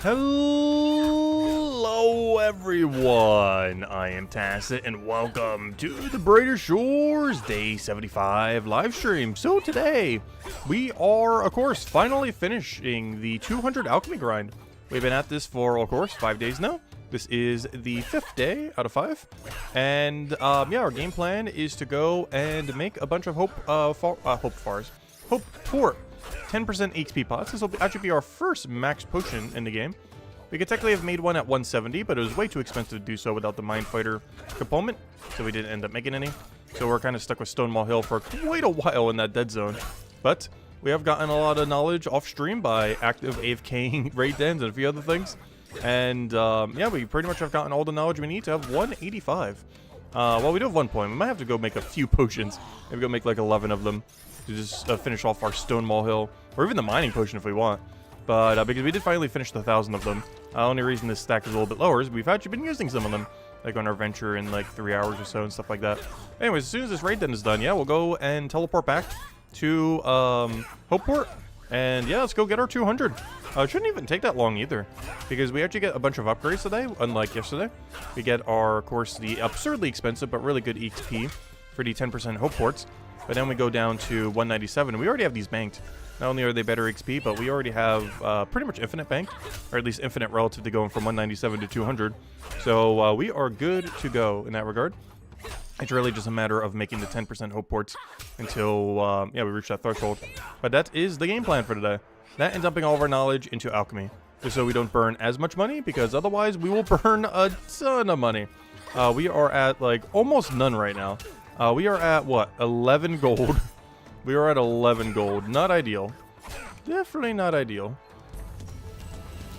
Hello everyone, I am Tacit and welcome to the Brighter Shores Day 75 live stream. So today, we are, of course, finally finishing the 200 alchemy grind. We've been at this for, of course, 5 days now. This is the 5th day out of 5. And, yeah, our game plan is to go and make a bunch of Hope Port 10% XP pots. This will actually be our first max potion in the game. We could technically have made one at 170, but it was way too expensive to do so without the Mind Fighter component, so we didn't end up making any. So we're kind of stuck with Stonewall Hill for quite a while in that dead zone. But we have gotten a lot of knowledge off stream by active AFKing raid dens and a few other things. And yeah, we pretty much have gotten all the knowledge we need to have 185. Well, we do have 1 point. We might have to go make a few potions. Maybe go make like 11 of them to just finish off our Stonewall Hill, or even the mining potion if we want. But because we did finally finish the 1,000 of them, only reason this stack is a little bit lower is we've actually been using some of them, like on our venture in like 3 hours or so and stuff like that. Anyways, as soon as this raid den is done, yeah, we'll go and teleport back to Hopeport, and yeah, let's go get our 200. It shouldn't even take that long either, because we actually get a bunch of upgrades today, unlike yesterday. We get our, of course, the absurdly expensive but really good XP for the 10% Hope Ports. But then we go down to 197, and we already have these banked. Not only are they better XP, but we already have pretty much infinite banked, or at least infinite relative to going from 197 to 200. So we are good to go in that regard. It's really just a matter of making the 10% Hope Ports until, yeah, we reach that threshold. But that is the game plan for today. That and dumping all of our knowledge into alchemy, just so we don't burn as much money, because otherwise we will burn a ton of money. We are at, like, almost none right now. We are at, what, 11 gold. We are at 11 gold. Not ideal. Definitely not ideal.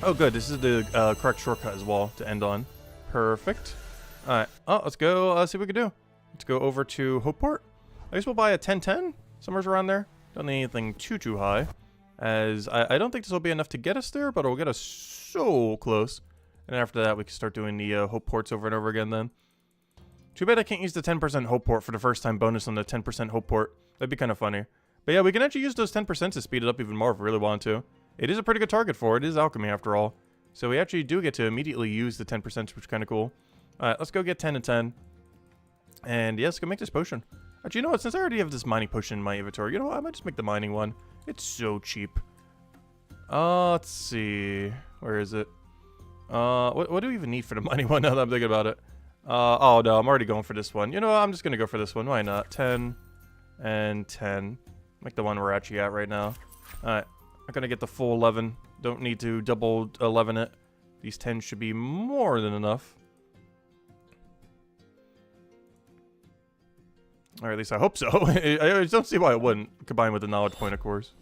Oh, good. This is the correct shortcut as well to end on. Perfect. Alright. Oh, let's go see what we can do. Let's go over to Hopeport. I guess we'll buy a 1010. Somewhere around there. Don't need anything too high. As I don't think this will be enough to get us there, but it'll get us so close. And after that, we can start doing the Hopeports over and over again then. Too bad I can't use the 10% Hope Port for the first time bonus on the 10% Hope Port. That'd be kind of funny. But yeah, we can actually use those 10% to speed it up even more if we really want to. It is a pretty good target for it. It is alchemy after all. So we actually do get to immediately use the 10%, which is kind of cool. Alright, let's go get 10 and 10. And yeah, let's go make this potion. Actually, you know what? Since I already have this mining potion in my inventory, you know what? I might just make the mining one. It's so cheap. Let's see. Where is it? What do we even need for the mining one now that I'm thinking about it? Oh no, I'm already going for this one. You know what? I'm just gonna go for this one. Why not? 10 and 10. Like the one we're actually at right now. Alright. I'm gonna get the full 11. Don't need to double 11 it. These 10 should be more than enough. Or at least I hope so. I don't see why it wouldn't, combined with the knowledge point, of course.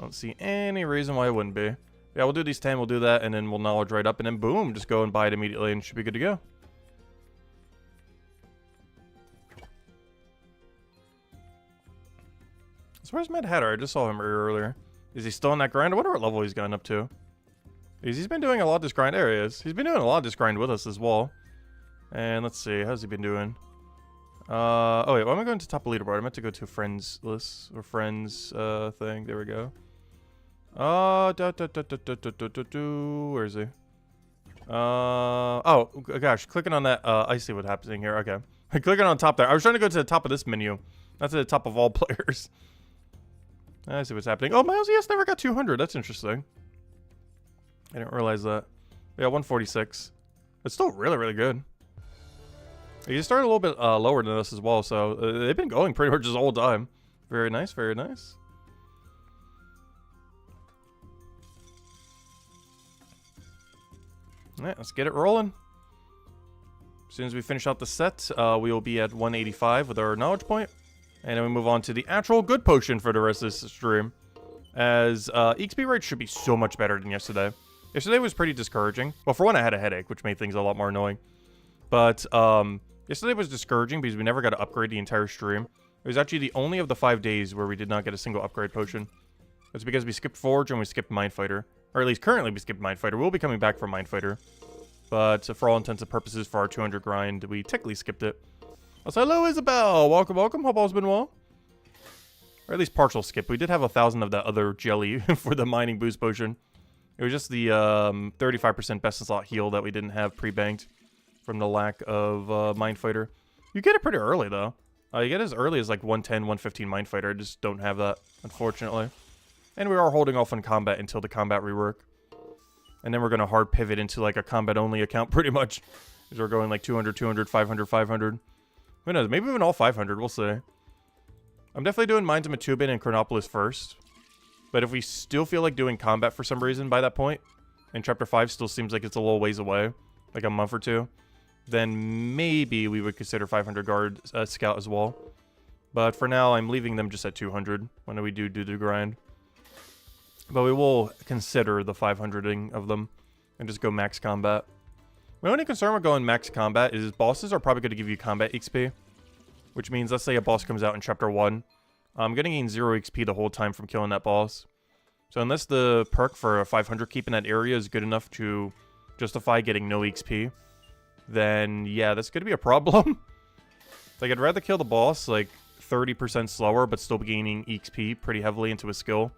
I don't see any reason why it wouldn't be. Yeah, we'll do these 10, we'll do that, and then we'll knowledge right up, and then boom, just go and buy it immediately, and it should be good to go. So where's Mad Hatter? I just saw him earlier. Is he still in that grind? I wonder what level he's gotten up to. He's been doing a lot of this grind. There he is. He's been doing a lot of this grind with us as well. And let's see, how's he been doing? Oh wait, why am I going to top of leaderboard? I meant to go to friends list, or friends thing. There we go. Where is he? Oh gosh, clicking on that, I see what's happening here. Okay. Clicking on top there. I was trying to go to the top of this menu. Not to the top of all players. I see what's happening. Oh, Miles ES never got 200. That's interesting. I didn't realize that. Yeah, 146. It's still really, really good. You started a little bit lower than us as well, so they've been going pretty much the whole time. Very nice, very nice. Alright, let's get it rolling. As soon as we finish out the set, we will be at 185 with our knowledge point. And then we move on to the actual good potion for the rest of this stream. As XP rate should be so much better than yesterday. Yesterday was pretty discouraging. Well, for one, I had a headache, which made things a lot more annoying. But yesterday was discouraging because we never got to upgrade the entire stream. It was actually the only of the 5 days where we did not get a single upgrade potion. It's because we skipped Forge and we skipped Mind Fighter. Or at least currently we skipped Mind Fighter. We'll be coming back for Mind Fighter. But for all intents and purposes for our 200 grind, we technically skipped it. Also, hello Isabel! Welcome, welcome. Hope all's been well. Or at least partial skip. We did have 1,000 of that other jelly for the mining boost potion. It was just the 35% best in slot heal that we didn't have pre-banked from the lack of Mind Fighter. You get it pretty early, though. You get as early as like 110, 115 Mind Fighter. I just don't have that, unfortunately. And we are holding off on combat until the combat rework. And then we're going to hard pivot into like a combat-only account pretty much. Because we're going like 200, 200, 500, 500. Who knows? Maybe even all 500. We'll see. I'm definitely doing Mines of Matubin and Chronopolis first. But if we still feel like doing combat for some reason by that point, and Chapter 5 still seems like it's a little ways away, like a month or two, then maybe we would consider 500 guard scout as well. But for now, I'm leaving them just at 200 when we do the grind. But we will consider the 500ing of them and just go max combat. My only concern with going max combat is bosses are probably going to give you combat XP. Which means, let's say a boss comes out in Chapter 1. I'm going to gain 0 XP the whole time from killing that boss. So unless the perk for a 500 keep in that area is good enough to justify getting no XP, then yeah, that's going to be a problem. Like, I'd rather kill the boss like 30% slower but still gaining XP pretty heavily into a skill,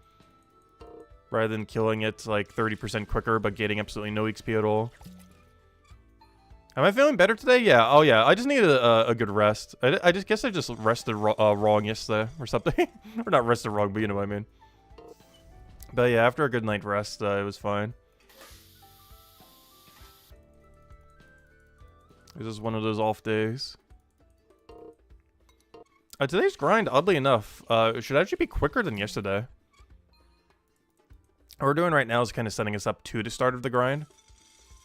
rather than killing it like 30% quicker but getting absolutely no XP at all. Am I feeling better today? Yeah. Oh, yeah. I just needed a good rest. I just guess I just rested wrong yesterday or something. Or not rested wrong, but you know what I mean. But yeah, after a good night rest, it was fine. This is one of those off days. Today's grind, oddly enough, should actually be quicker than yesterday. What we're doing right now is kind of setting us up to the start of the grind.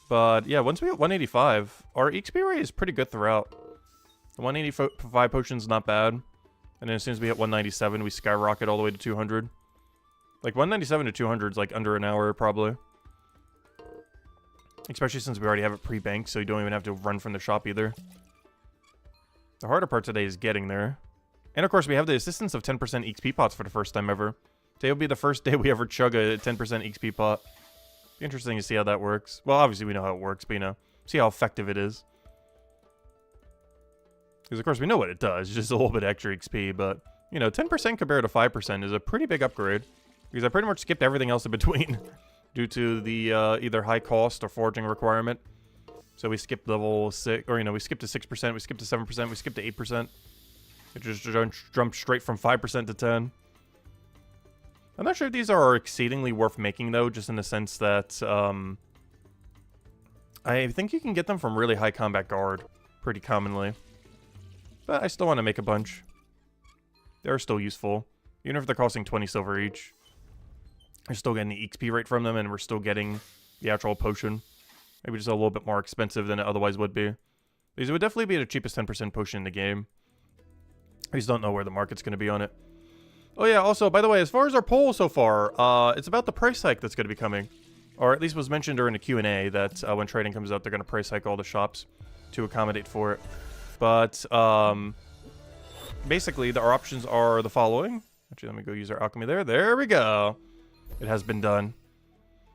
But yeah, once we hit 185, our XP rate is pretty good throughout. The 185 potion's not bad. And then as soon as we hit 197, we skyrocket all the way to 200. Like 197 to 200 is like under an hour probably. Especially since we already have it pre-banked, so you don't even have to run from the shop either. The harder part today is getting there. And of course, we have the assistance of 10% XP pots for the first time ever. Today will be the first day we ever chug a 10% XP pot. Be interesting to see how that works. Well, obviously we know how it works, but you know, see how effective it is. Because of course we know what it does, just a little bit extra XP, but you know, 10% compared to 5% is a pretty big upgrade. Because I pretty much skipped everything else in between due to the either high cost or foraging requirement. So we skipped level 6, or you know, we skipped to 6%, we skipped to 7%, we skipped to 8%. It just jumped straight from 5% to 10. I'm not sure if these are exceedingly worth making, though, just in the sense that I think you can get them from really high combat guard pretty commonly. But I still want to make a bunch. They're still useful. Even if they're costing 20 silver each. We're still getting the XP rate from them, and we're still getting the actual potion. Maybe just a little bit more expensive than it otherwise would be. These would definitely be the cheapest 10% potion in the game. I just don't know where the market's going to be on it. Oh yeah, also, by the way, as far as our poll so far, it's about the price hike that's going to be coming. Or at least was mentioned during the Q&A that when trading comes out, they're going to price hike all the shops to accommodate for it. But, basically, our options are the following. Actually, let me go use our alchemy there. There we go. It has been done.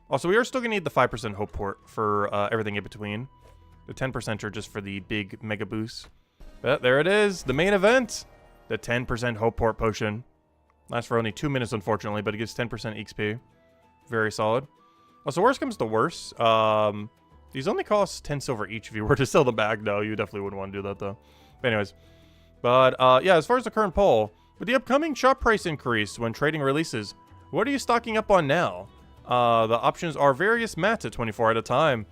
Also, we are still going to need the 5% hope port for everything in between. The 10% are just for the big mega boosts. But there it is, the main event. The 10% hope port potion. Lasts for only 2 minutes, unfortunately, but it gives 10% XP. Very solid. Also, worst comes to worst. These only cost 10 silver each if you were to sell them back. No, you definitely wouldn't want to do that, though. But anyways. But, yeah, as far as the current poll, with the upcoming shop price increase when trading releases, what are you stocking up on now? The options are various mats at 24 at a time.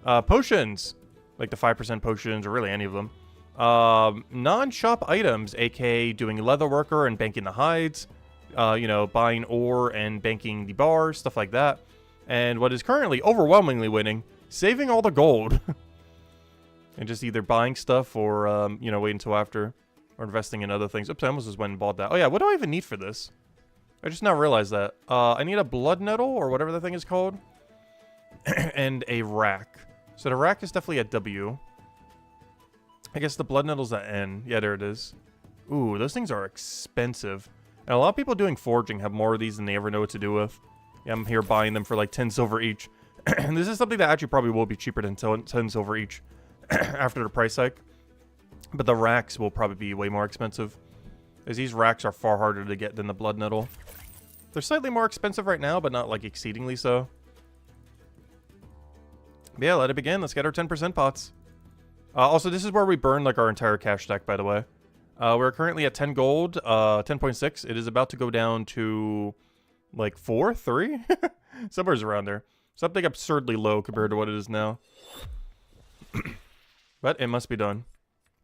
Potions, like the 5% potions, or really any of them. Non-shop items, aka doing leather worker and banking the hides. You know, buying ore and banking the bars, stuff like that. And what is currently overwhelmingly winning, saving all the gold. And just either buying stuff or, you know, wait until after. Or investing in other things. Oops, I almost just went and bought that. Oh yeah, what do I even need for this? I just now realized that. I need a blood nettle, or whatever the thing is called. And a rack. So the rack is definitely a W. I guess the blood nettle's at N. Yeah, there it is. Ooh, those things are expensive. And a lot of people doing foraging have more of these than they ever know what to do with. Yeah, I'm here buying them for like 10 silver each. And this is something that actually probably will be cheaper than 10 silver each after the price hike. But the racks will probably be way more expensive. As these racks are far harder to get than the blood nettle. They're slightly more expensive right now, but not like exceedingly so. But yeah, let it begin. Let's get our 10% pots. Also, this is where we burn like our entire cash stack, by the way. We're currently at 10 gold, 10.6. It is about to go down to like 4, 3? Somewhere's around there. Something absurdly low compared to what it is now. But it must be done.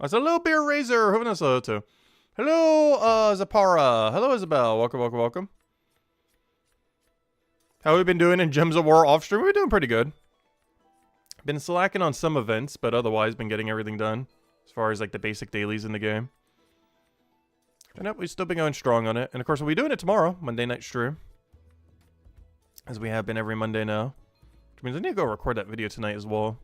It's a little beer razor. Who knows hello to? Hello, Zapara. Hello, Isabel. Welcome, welcome, welcome. How have we been doing in Gems of War off stream? We've been doing pretty good. Been slacking on some events, but otherwise been getting everything done. As far as like the basic dailies in the game. And we've still been going strong on it. And of course, we'll be doing it tomorrow, Monday night stream. As we have been every Monday now. Which means I need to go record that video tonight as well.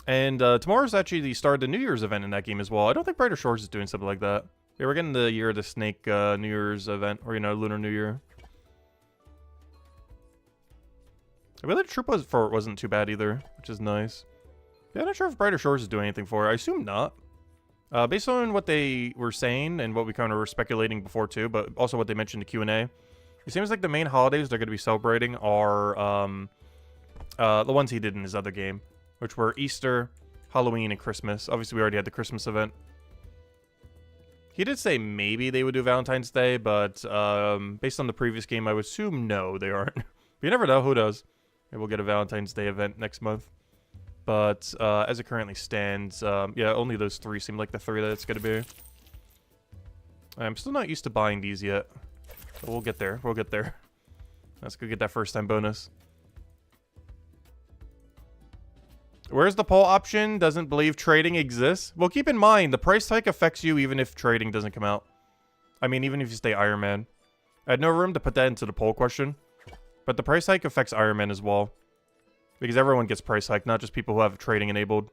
And tomorrow's actually the start of the New Year's event in that game as well. I don't think Brighter Shores is doing something like that. Yeah, we're getting the Year of the Snake New Year's event. Or, you know, Lunar New Year. I really the troop for it wasn't too bad either, which is nice. Yeah, I'm not sure if Brighter Shores is doing anything for it. I assume not. Based on what they were saying and what we kind of were speculating before too, but also what they mentioned in the Q&A, it seems like the main holidays they're going to be celebrating are the ones he did in his other game, which were Easter, Halloween, and Christmas. Obviously, we already had the Christmas event. He did say maybe they would do Valentine's Day, but based on the previous game, I would assume no, they aren't. But you never know, who knows? Maybe we'll get a Valentine's Day event next month. But as it currently stands, yeah, only those 3 seem like the 3 that it's going to be. I'm still not used to buying these yet. But we'll get there. We'll get there. Let's go get that first time bonus. Where's the poll option? Doesn't believe trading exists. Well, keep in mind, the price hike affects you even if trading doesn't come out. I mean, even if you stay Iron Man. I had no room to put that into the poll question. But the price hike affects Iron Man as well. Because everyone gets price hike, not just people who have trading enabled.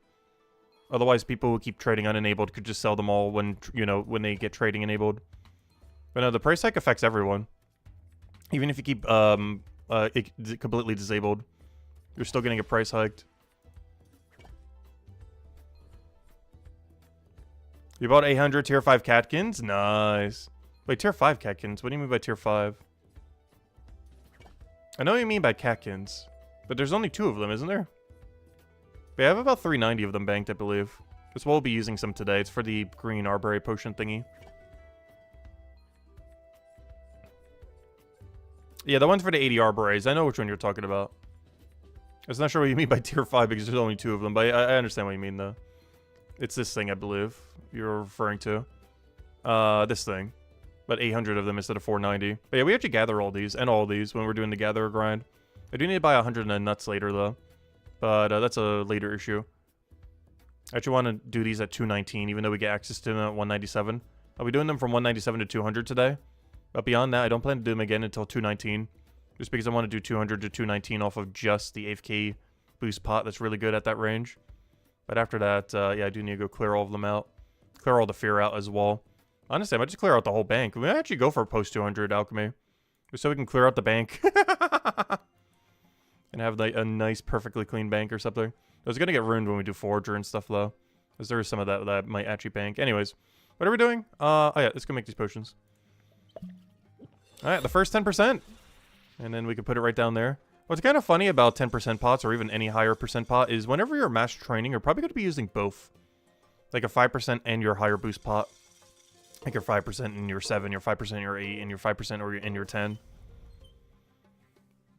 Otherwise, people who keep trading unenabled could just sell them all when, you know, when they get trading enabled. But no, the price hike affects everyone. Even if you keep it completely disabled, you're still getting a price hiked. You bought 800 tier 5 Catkins? Nice. Wait, tier 5 Catkins? What do you mean by tier 5? I know what you mean by Catkins. But there's only 2 of them, isn't there? We have about 390 of them banked, I believe. Because we'll be using some today. It's for the green Arboré potion thingy. Yeah, the one's for the 80 Arborés. I know which one you're talking about. I was not sure what you mean by tier 5 because there's only 2 of them. But I understand what you mean, though. It's this thing, I believe, you're referring to. This thing. But 800 of them instead of 490. But yeah, we actually gather all these and all these when we're doing the gatherer grind. I do need to buy 100 nuts later, though. But that's a later issue. I actually want to do these at 219, even though we get access to them at 197. I'll be doing them from 197 to 200 today. But beyond that, I don't plan to do them again until 219. Just because I want to do 200 to 219 off of just the AFK boost pot that's really good at that range. But after that, yeah, I do need to go clear all of them out. Clear all the fear out as well. Honestly, I might just clear out the whole bank. We might actually go for a post 200 alchemy. Just so we can clear out the bank. And have like a nice, perfectly clean bank or something. It was going to get ruined when we do Forger and stuff, though. Because there is some of that that might actually bank. Anyways, what are we doing? Oh yeah, let's go make these potions. Alright, the first 10%. And then we can put it right down there. What's kind of funny about 10% pots, or even any higher percent pot, is whenever you're mass training, you're probably going to be using both. Like a 5% and your higher boost pot. Like your 5% and your 7, your 5% and your 8, and your 5% or in your 10.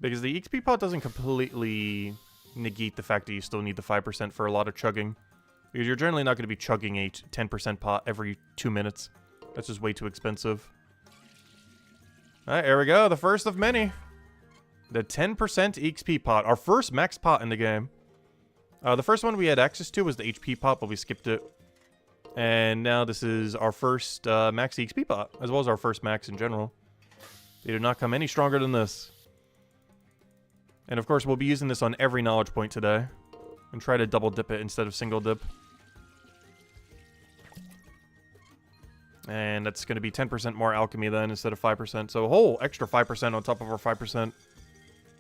Because the XP pot doesn't completely negate the fact that you still need the 5% for a lot of chugging. Because you're generally not going to be chugging a 10% pot every 2 minutes. That's just way too expensive. Alright, here we go. The first of many. The 10% XP pot. Our first max pot in the game. The first one we had access to was the HP pot, but we skipped it. And now this is our first max XP pot. As well as our first max in general. They did not come any stronger than this. And of course, we'll be using this on every knowledge point today. And try to double dip it instead of single dip. And that's going to be 10% more alchemy then instead of 5%. So a whole extra 5% on top of our 5%.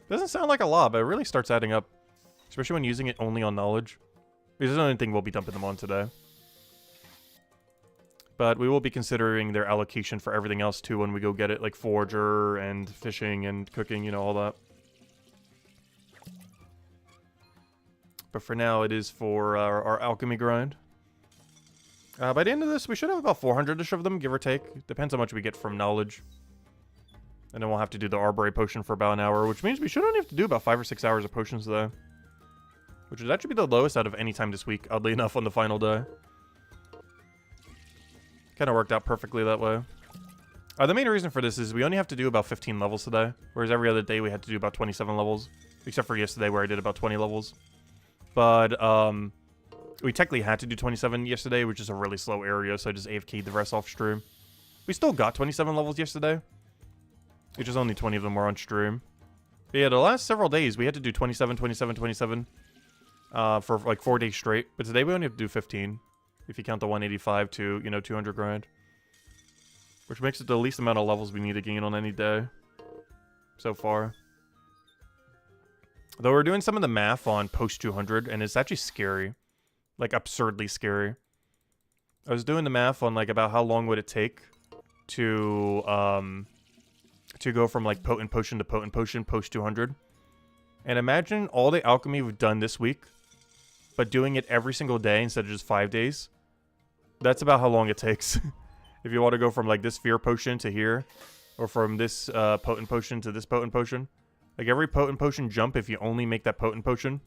Doesn't sound like a lot, but it really starts adding up. Especially when using it only on knowledge. Because there's only thing we'll be dumping them on today. But we will be considering their allocation for everything else too when we go get it. Like Forger and fishing and cooking, you know, all that. but for now it is for our alchemy grind. By the end of this, we should have about 400-ish of them, give or take. Depends how much we get from knowledge. And then we'll have to do the Arbory potion for about an hour, which means we should only have to do about 5 or 6 hours of potions today. Which would actually be the lowest out of any time this week, oddly enough, on the final day. Kind of worked out perfectly that way. The main reason for this is we only have to do about 15 levels today, whereas every other day we had to do about 27 levels, except for yesterday where I did about 20 levels. But we technically had to do 27 yesterday, which is a really slow area, so I just AFK'd the rest off stream. We still got 27 levels yesterday. It's just only 20 of them were on stream. But yeah, the last several days we had to do 27, 27, 27 for like 4 days straight. But today we only have to do 15, if you count the 185 to, you know, 200 grind. Which makes it the least amount of levels we need to gain on any day so far. Though we're doing some of the math on post 200, and it's actually scary. Like, absurdly scary. I was doing the math on, like, about how long would it take to go from, like, potent potion to potent potion post 200. And imagine all the alchemy we've done this week, but doing it every single day instead of just 5 days. That's about how long it takes. If you want to go from, like, this fear potion to here, or from this potent potion to this potent potion. Like, every potent potion jump, if you only make that potent potion,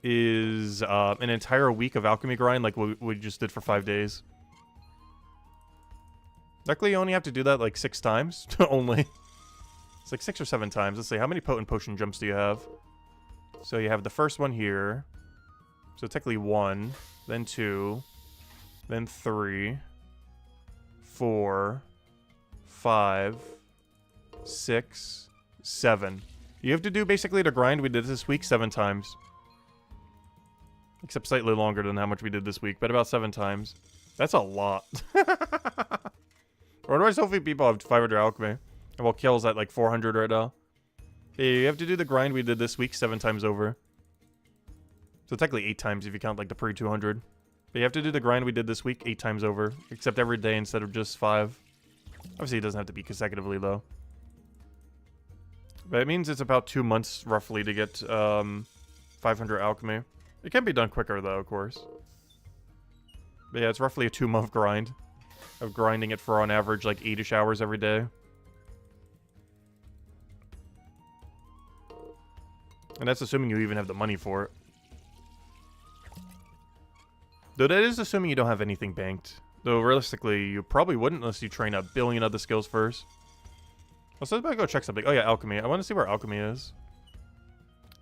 is an entire week of alchemy grind, like what we just did for 5 days. Luckily, you only have to do that, like, 6 times. Only. It's like 6 or 7 times. Let's see, how many potent potion jumps do you have? So you have the first one here. So technically 1, then 2, then 3... 4, 5, 6, 7. You have to do basically the grind we did this week 7 times. Except slightly longer than how much we did this week, but about 7 times. That's a lot. Or do I so few people have 500 alchemy? And well, kills at like 400 right now. Yeah, you have to do the grind we did this week 7 times over. So technically 8 times if you count like the pre-200. But you have to do the grind we did this week 8 times over, except every day instead of just 5. Obviously, it doesn't have to be consecutively, though. But it means it's about 2 months, roughly, to get 500 alchemy. It can be done quicker, though, of course. But yeah, it's roughly a 2-month grind of grinding it for, on average, like 8-ish hours every day. And that's assuming you even have the money for it. Though that is assuming you don't have anything banked. Though realistically, you probably wouldn't unless you train a billion other skills first. Also, let's go check something. Oh yeah, alchemy. I want to see where alchemy is.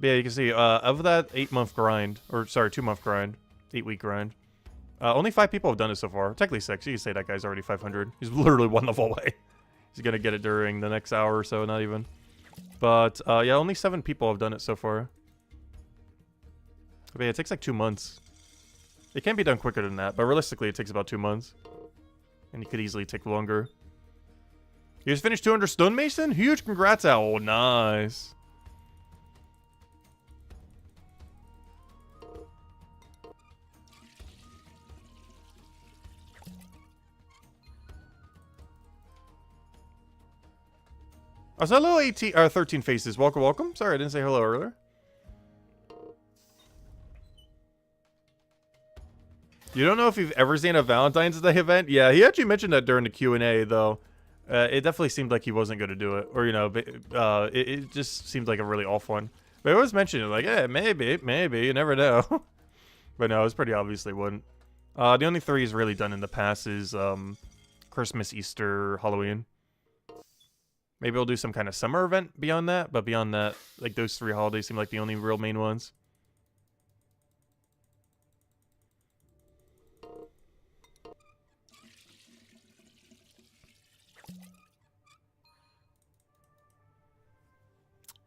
But yeah, you can see, of that 8-month grind, or sorry, 2-month grind, 8-week grind, only 5 people have done it so far. Technically 6. You can say that guy's already 500. He's literally 1 level away. He's gonna get it during the next hour or so, not even. But yeah, only 7 people have done it so far. But yeah, it takes like 2 months. It can be done quicker than that, but realistically it takes about 2 months. And it could easily take longer. You just finished 200 stonemason? Huge congrats, Owl. Nice. Oh, so hello 13 faces. Welcome, welcome. Sorry, I didn't say hello earlier. You don't know if you've ever seen a Valentine's Day event? Yeah, he actually mentioned that during the Q&A, though. It definitely seemed like he wasn't going to do it. Or, you know, it just seemed like a really off one. But he always mentioned it, like, yeah, maybe, you never know. But no, it was pretty obvious they wouldn't. The only 3 he's really done in the past is Christmas, Easter, Halloween. Maybe we'll do some kind of summer event beyond that. But beyond that, like, those 3 holidays seem like the only real main ones.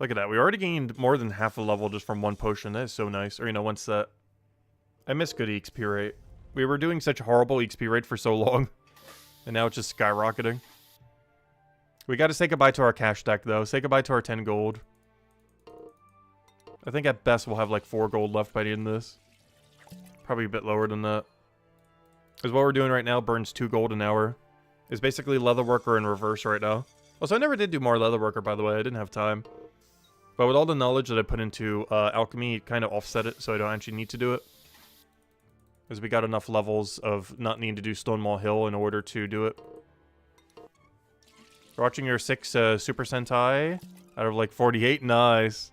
Look at that. We already gained more than half a level just from 1 potion. That is so nice. Or, you know, 1 set. I miss good EXP rate. We were doing such horrible EXP rate for so long. And now it's just skyrocketing. We got to say goodbye to our cash deck, though. Say goodbye to our 10 gold. I think at best we'll have like 4 gold left by the end of this. Probably a bit lower than that. Because what we're doing right now burns 2 gold an hour. It's basically Leatherworker in reverse right now. Also, I never did do more Leatherworker, by the way. I didn't have time. But with all the knowledge that I put into alchemy, it kind of offset it, so I don't actually need to do it. Because we got enough levels of not needing to do Stonewall Hill in order to do it. You're watching your 6 Super Sentai out of like 48? Nice.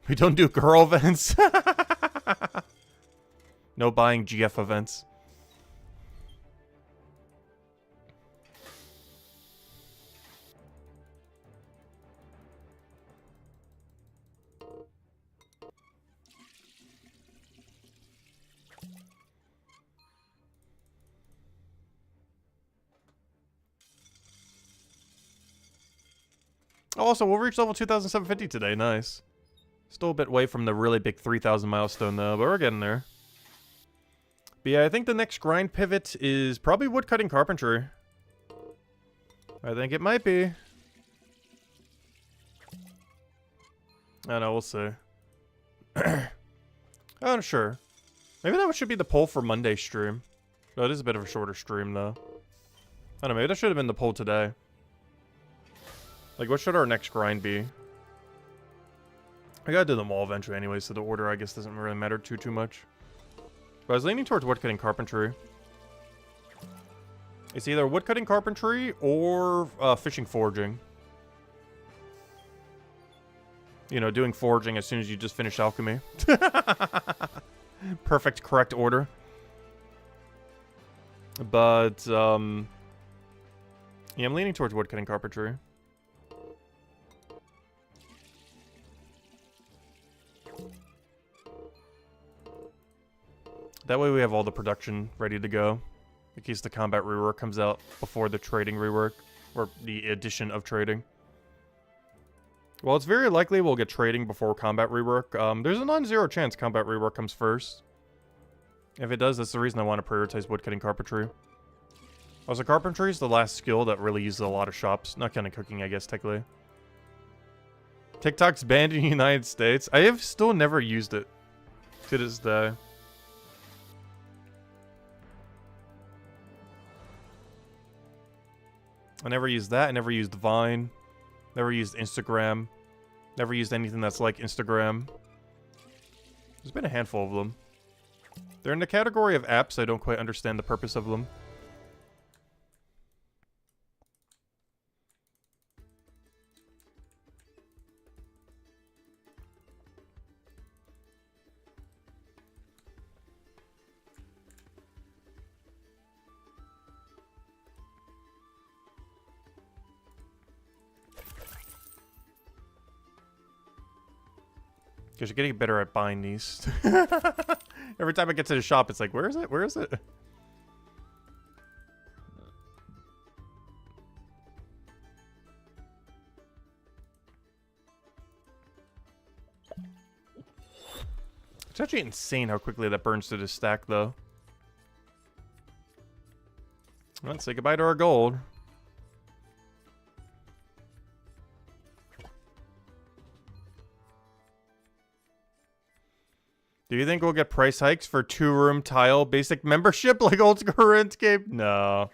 We don't do girl events. No buying GF events. Also, we'll reach level 2,750 today. Nice. Still a bit away from the really big 3,000 milestone, though, but we're getting there. But yeah, I think the next grind pivot is probably woodcutting carpentry. I think it might be. I don't know, we'll see. I'm sure. Maybe that should be the poll for Monday stream. Oh, it is a bit of a shorter stream, though. I don't know, maybe that should have been the poll today. Like, what should our next grind be? I gotta do them all eventually anyway, so the order, I guess, doesn't really matter too much. But I was leaning towards woodcutting carpentry. It's either woodcutting carpentry or fishing foraging. You know, doing foraging as soon as you just finish alchemy. Perfect, correct order. But, yeah, I'm leaning towards woodcutting carpentry. That way we have all the production ready to go. In case the combat rework comes out before the trading rework. Or the addition of trading. Well, it's very likely we'll get trading before combat rework. There's a non-zero chance combat rework comes first. If it does, that's the reason I want to prioritize woodcutting carpentry. Also, carpentry is the last skill that really uses a lot of shops. Not kind of cooking, I guess, technically. TikTok's banned in the United States. I have still never used it to this day. I never used that. I never used Vine. Never used Instagram. Never used anything that's like Instagram. There's been a handful of them. They're in the category of apps. I don't quite understand the purpose of them. Because you're getting better at buying these. Every time I get to the shop, it's like, where is it? Where is it? It's actually insane how quickly that burns through the stack, though. Let's say goodbye to our gold. Do you think we'll get price hikes for 2-room tile basic membership like old school RuneScape? No.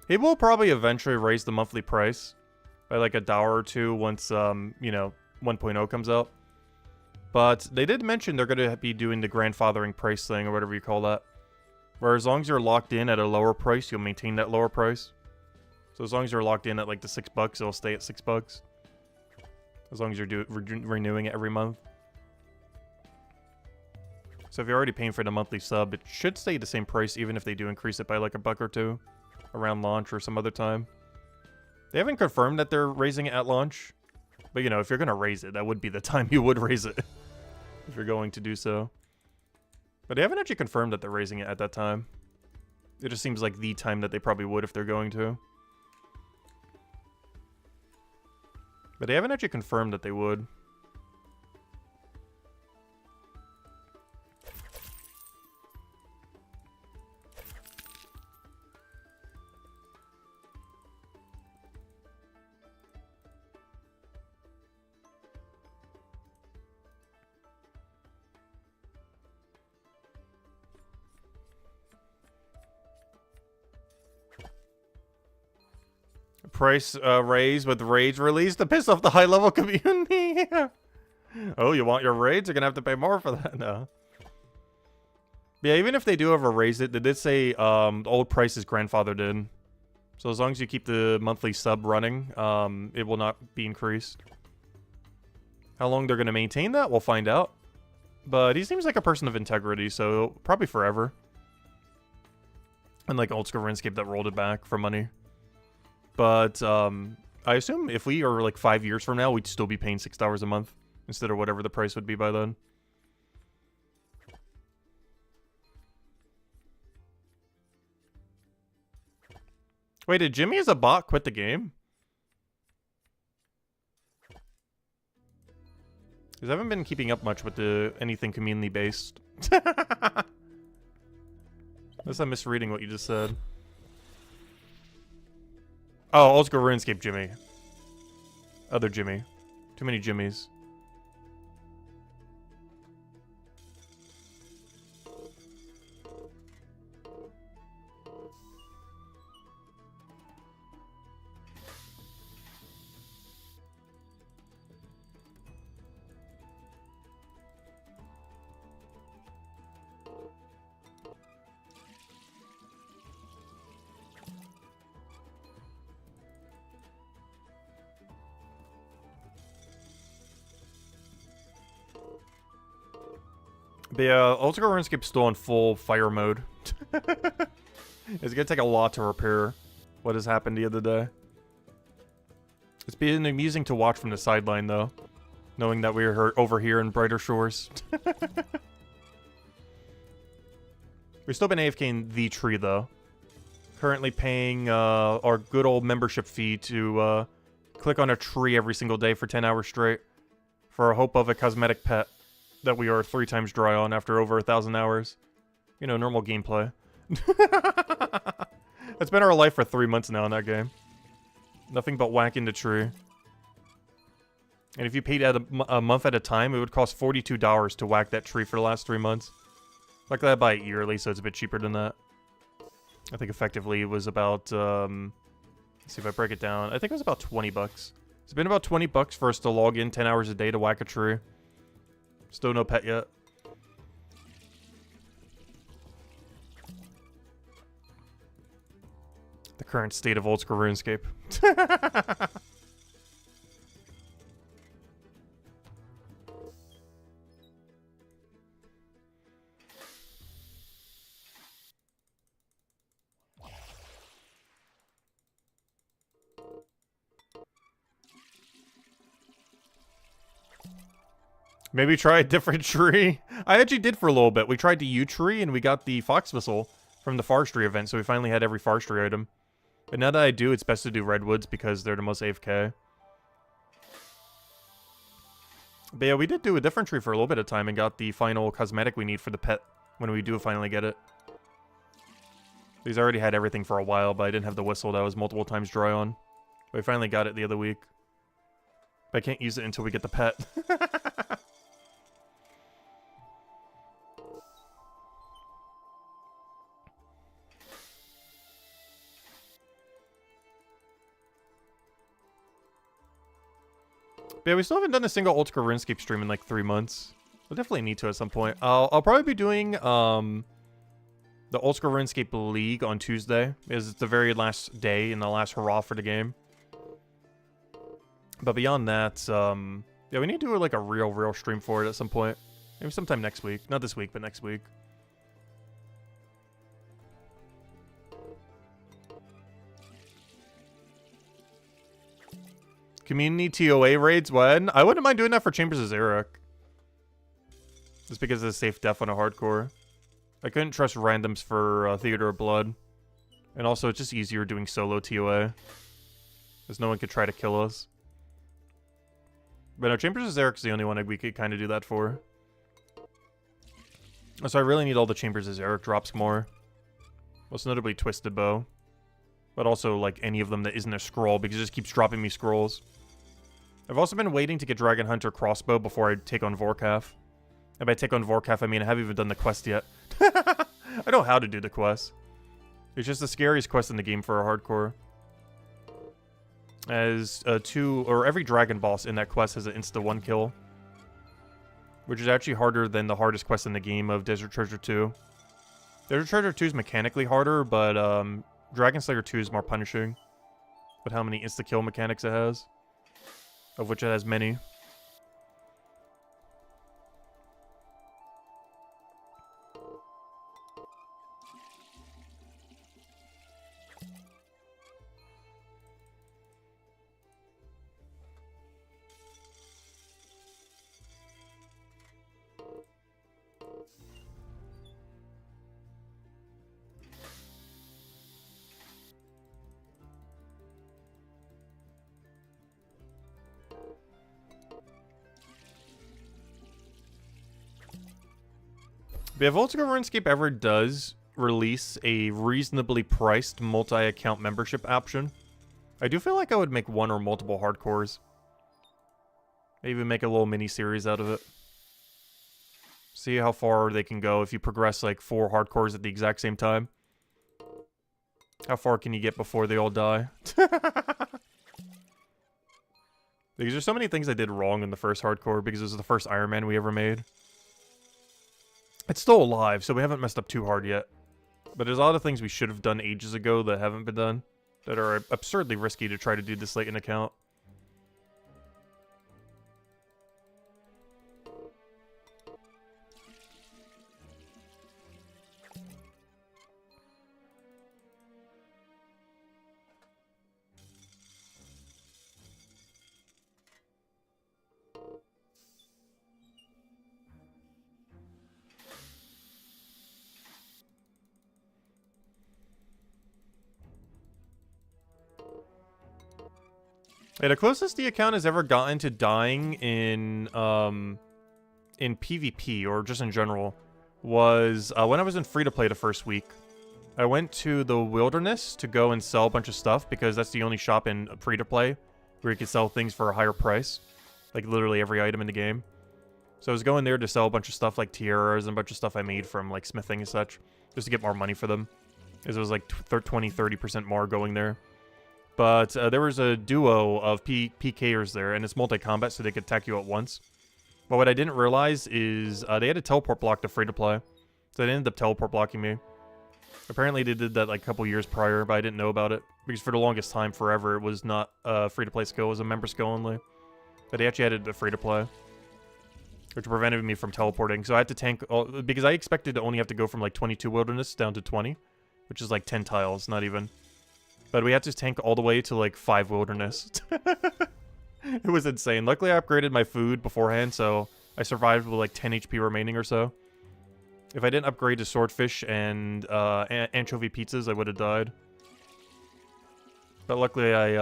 He will probably eventually raise the monthly price by like $1 or $2 once, you know, 1.0 comes out. But they did mention they're going to be doing the grandfathering price thing or whatever you call that. Where as long as you're locked in at a lower price, you'll maintain that lower price. So as long as you're locked in at like the $6, it'll stay at $6. As long as you're renewing it every month. So if you're already paying for the monthly sub, it should stay the same price even if they do increase it by like $1 or $2 around launch or some other time. They haven't confirmed that they're raising it at launch. But, you know, if you're going to raise it, that would be the time you would raise it. If you're going to do so. But they haven't actually confirmed that they're raising it at that time. It just seems like the time that they probably would if they're going to. But they haven't actually confirmed that they would. Price raise with raids released to piss off the high-level community. Oh, you want your raids? You're gonna have to pay more for that. No. Yeah, even if they do ever raise it, they did say the old price is grandfathered in. So as long as you keep the monthly sub running, it will not be increased. How long they're gonna maintain that, we'll find out. But he seems like a person of integrity, so probably forever. Unlike old school RuneScape that rolled it back for money. But I assume if we are like 5 years from now, we'd still be paying $6 a month instead of whatever the price would be by then. Wait, did Jimmy as a bot quit the game? Because I haven't been keeping up much with anything community-based. Unless I'm misreading what you just said. Oh, old school RuneScape Jimmy. Other Jimmy. Too many Jimmys. But yeah, old school RuneScape's still in full fire mode. It's gonna take a lot to repair what has happened the other day. It's been amusing to watch from the sideline, though, knowing that we're over here in brighter shores. We've still been AFK in the tree, though. Currently paying our good old membership fee to click on a tree every single day for 10 hours straight for a hope of a cosmetic pet that we are 3 times dry on after over 1,000 hours. You know, normal gameplay. That's been our life for 3 months now in that game. Nothing but whacking the tree. And if you paid at a month at a time, it would cost $42 to whack that tree for the last 3 months. Like that, I buy it yearly, so it's a bit cheaper than that. I think effectively it was about, let's see if I break it down. I think it was about 20 bucks. It's been about 20 bucks for us to log in 10 hours a day to whack a tree. Still no pet yet. The current state of old school RuneScape. Maybe try a different tree. I actually did for a little bit. We tried the yew tree and we got the fox whistle from the forestry event, so we finally had every forestry item. But now that I do, it's best to do redwoods because they're the most AFK. But yeah, we did do a different tree for a little bit of time and got the final cosmetic we need for the pet when we do finally get it. These already had everything for a while, but I didn't have the whistle that was multiple times dry on. But we finally got it the other week. But I can't use it until we get the pet. But yeah, we still haven't done a single old school RuneScape stream in like 3 months. We'll definitely need to at some point. I'll probably be doing the old school RuneScape League on Tuesday, because it's the very last day and the last hurrah for the game. But beyond that, yeah, we need to do like a real stream for it at some point. Maybe sometime next week. Not this week, but next week. Community TOA raids when? I wouldn't mind doing that for Chambers' Eric. Just because it's safe death on a hardcore. I couldn't trust randoms for Theater of Blood. And also, it's just easier doing solo TOA. Because no one could try to kill us. But no, Chambers' Eric's the only one we could kind of do that for. So I really need all the Chambers' Eric drops more. Most notably Twisted Bow. But also, like, any of them that isn't a scroll, because it just keeps dropping me scrolls. I've also been waiting to get Dragon Hunter Crossbow before I take on Vorkath. And by take on Vorkath, I mean I haven't even done the quest yet. I know how to do the quest. It's just the scariest quest in the game for a hardcore. as every dragon boss in that quest has an insta 1 kill, which is actually harder than the hardest quest in the game of Desert Treasure 2. Desert Treasure 2 is mechanically harder, but Dragon Slayer 2 is more punishing with how many insta kill mechanics it has, of which it has many. But if Ultima RuneScape ever does release a reasonably priced multi-account membership option, I do feel like I would make one or multiple hardcores. Maybe make a little mini-series out of it. See how far they can go if you progress like 4 hardcores at the exact same time. How far can you get before they all die? Because there's so many things I did wrong in the first hardcore because it was the first Iron Man we ever made. It's still alive, so we haven't messed up too hard yet. But there's a lot of things we should have done ages ago that haven't been done, that are absurdly risky to try to do this late in account. Yeah, the closest the account has ever gotten to dying in PvP, or just in general, was when I was in free-to-play the first week. I went to the Wilderness to go and sell a bunch of stuff, because that's the only shop in free-to-play where you can sell things for a higher price. Like, literally every item in the game. So I was going there to sell a bunch of stuff like tiaras and a bunch of stuff I made from, like, smithing and such, just to get more money for them. Because it was like 20-30% more going there. But there was a duo of PKers there, and it's multi-combat, so they could attack you at once. But what I didn't realize is they had a teleport block to free-to-play, so they ended up teleport blocking me. Apparently they did that like a couple years prior, but I didn't know about it. Because for the longest time, forever, it was not a free-to-play skill, it was a member skill only. But they actually added it to free-to-play, which prevented me from teleporting. So I had to tank, because I expected to only have to go from like 22 Wilderness down to 20, which is like 10 tiles, not even. But we had to tank all the way to like 5 Wilderness. It was insane. Luckily, I upgraded my food beforehand, so I survived with like 10 HP remaining or so. If I didn't upgrade to Swordfish and Anchovy Pizzas, I would have died. But luckily, I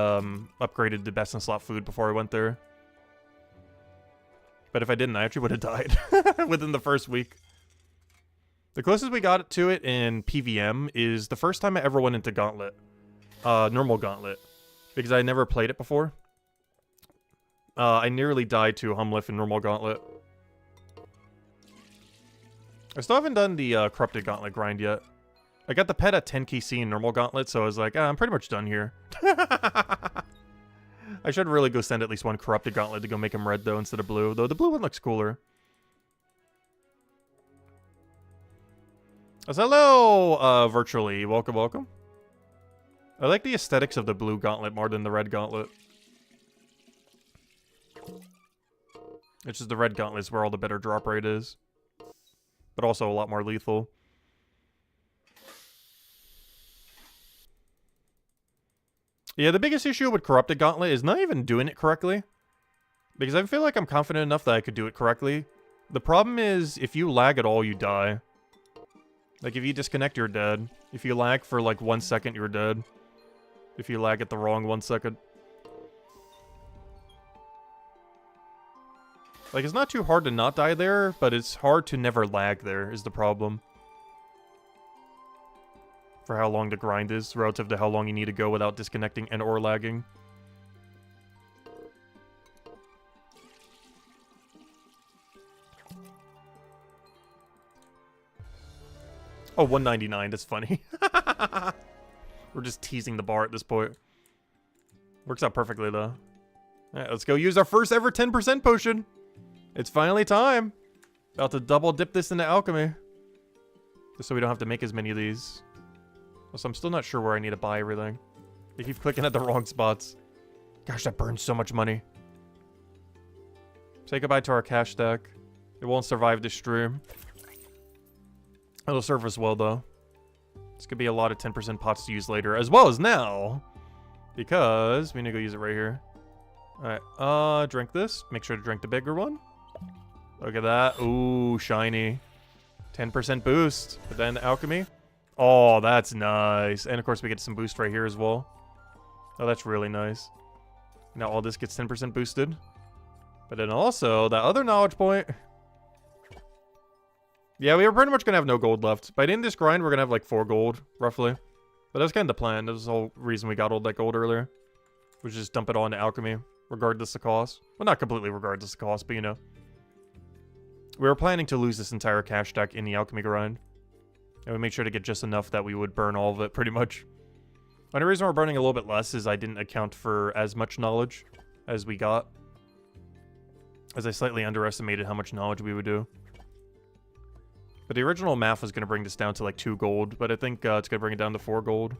upgraded to Best in Slot food before I went there. But if I didn't, I actually would have died within the first week. The closest we got to it in PVM is the first time I ever went into Gauntlet. Normal Gauntlet, because I never played it before. I nearly died to Humliff in Normal Gauntlet. I still haven't done the Corrupted Gauntlet grind yet. I got the pet at 10 KC in Normal Gauntlet, so I was like, I'm pretty much done here. I should really go send at least one Corrupted Gauntlet to go make him red, though, instead of blue. Though the blue one looks cooler. So hello, virtually. Welcome, welcome. I like the aesthetics of the blue gauntlet more than the red gauntlet. It's just the red gauntlet is where all the better drop rate is. But also a lot more lethal. Yeah, the biggest issue with Corrupted Gauntlet is not even doing it correctly. Because I feel like I'm confident enough that I could do it correctly. The problem is, if you lag at all, you die. Like, if you disconnect, you're dead. If you lag for like 1 second, you're dead. If you lag at the wrong 1 second. Like, it's not too hard to not die there, but it's hard to never lag there, is the problem. For how long the grind is, relative to how long you need to go without disconnecting and or lagging. Oh, 199, that's funny. We're just teasing the bar at this point. Works out perfectly, though. Alright, let's go use our first ever 10% potion. It's finally time. About to double dip this into alchemy. Just so we don't have to make as many of these. Also, I'm still not sure where I need to buy everything. They keep clicking at the wrong spots. Gosh, that burns so much money. Say goodbye to our cash stack. It won't survive this stream. It'll serve us well, though. This could be a lot of 10% pots to use later, as well as now. Because we need to go use it right here. Alright, drink this. Make sure to drink the bigger one. Look at that. Ooh, shiny. 10% boost. Put that in alchemy. Oh, that's nice. And of course, we get some boost right here as well. Oh, that's really nice. Now all this gets 10% boosted. But then also, that other knowledge point. Yeah, we were pretty much going to have no gold left. By the end of this grind, we're going to have like 4 gold, roughly. But that's kind of the plan. That was the whole reason we got all that gold earlier. Was just dump it all into alchemy, regardless of cost. Well, not completely regardless of cost, but you know. We were planning to lose this entire cash stack in the alchemy grind. And we made sure to get just enough that we would burn all of it, pretty much. The only reason we're burning a little bit less is I didn't account for as much knowledge as we got. As I slightly underestimated how much knowledge we would do. But the original math was going to bring this down to like 2 gold, but I think it's going to bring it down to 4 gold.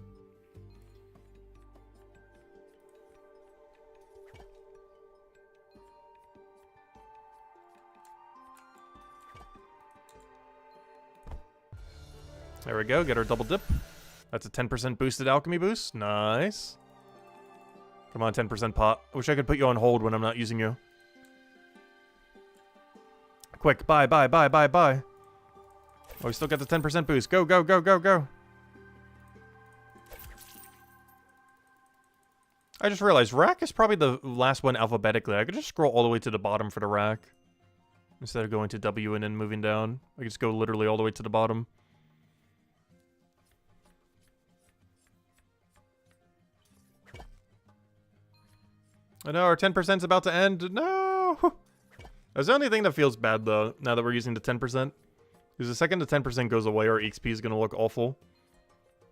There we go, get our double dip. That's a 10% boosted alchemy boost. Nice. Come on, 10% pot. I wish I could put you on hold when I'm not using you. Quick, buy. Oh, we still got the 10% boost. Go. I just realized rack is probably the last one alphabetically. I could just scroll all the way to the bottom for the rack. Instead of going to W and then moving down. I could just go literally all the way to the bottom. I know, our 10%'s about to end. No! That's the only thing that feels bad, though, now that we're using the 10%. Because the second the 10% goes away, our XP is going to look awful.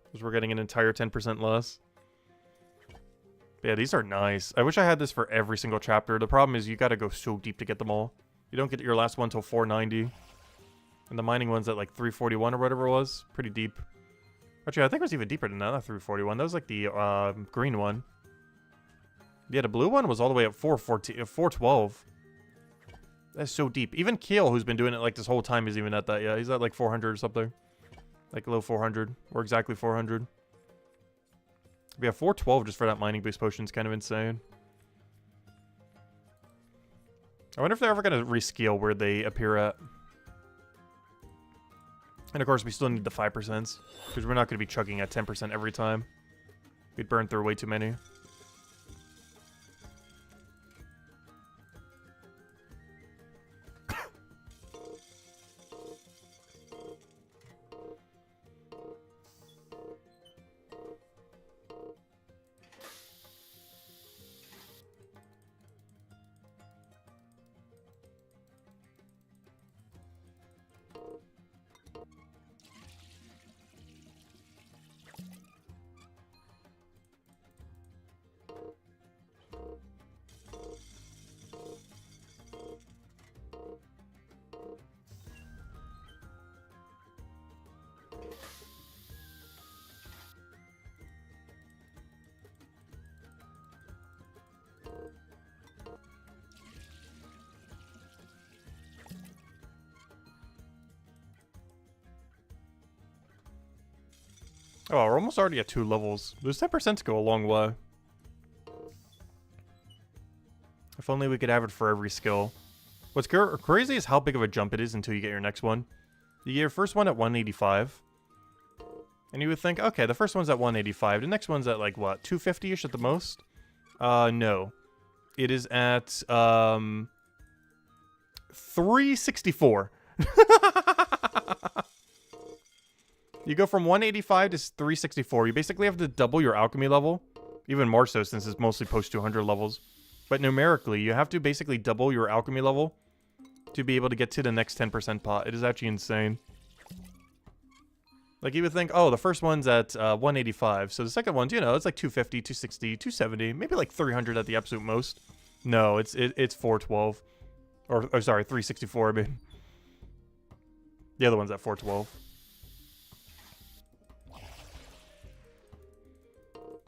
Because we're getting an entire 10% less. But yeah, these are nice. I wish I had this for every single chapter. The problem is you got to go so deep to get them all. You don't get your last one till 490. And the mining one's at like 341 or whatever it was. Pretty deep. Actually, I think it was even deeper than that, not 341. That was like the green one. Yeah, the blue one was all the way at 412. That's so deep. Even Keel, who's been doing it like this whole time, is even at that. Yeah, he's at like 400 or something. Like low 400. Or exactly 400. But yeah, 412 just for that mining boost potion is kind of insane. I wonder if they're ever going to rescale where they appear at. And of course, we still need the 5%. Because we're not going to be chugging at 10% every time. We'd burn through way too many. Oh, we're almost already at 2 levels. Those 10% go a long way. If only we could have it for every skill. What's crazy is how big of a jump it is until you get your next one. You get your first one at 185. And you would think, okay, the first one's at 185. The next one's at like, what, 250-ish at the most? No. It is at, 364. You go from 185 to 364. You basically have to double your alchemy level. Even more so since it's mostly post 200 levels. But numerically, you have to basically double your alchemy level to be able to get to the next 10% pot. It is actually insane. Like, you would think, oh, the first one's at 185. So the second one's, you know, it's like 250, 260, 270, maybe like 300 at the absolute most. No, it's 412. Or sorry, 364, I mean. The other one's at 412.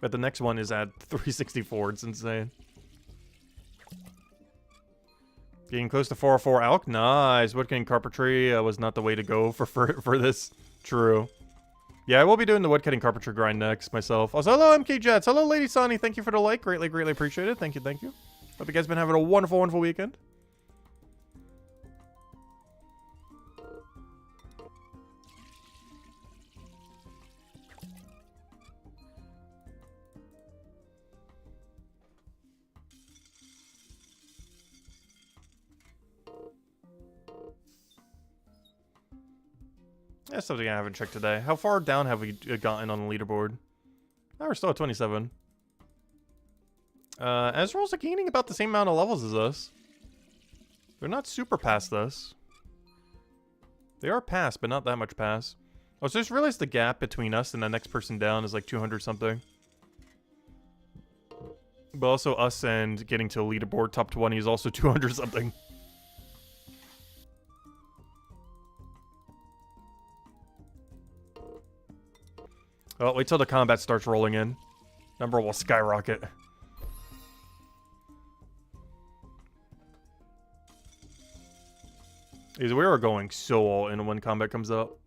But the next one is at 364. It's insane. Getting close to 404 Alk. Nice. Woodcutting carpentry was not the way to go for this. True. Yeah, I will be doing the woodcutting carpentry grind next myself. Also, hello MK Jets. Hello Lady Sonny. Thank you for the like. Greatly, greatly appreciate it. Thank you, thank you. Hope you guys been having a wonderful, wonderful weekend. That's something I haven't checked today. How far down have we gotten on the leaderboard? Oh, we're still at 27. Ezreal's gaining about the same amount of levels as us. They're not super past us. They are past, but not that much past. Oh, so I just realized the gap between us and the next person down is like 200 something. But also us and getting to leaderboard top 20 is also 200 something. Oh, wait till the combat starts rolling in. Number will skyrocket. We are going so all in when combat comes up.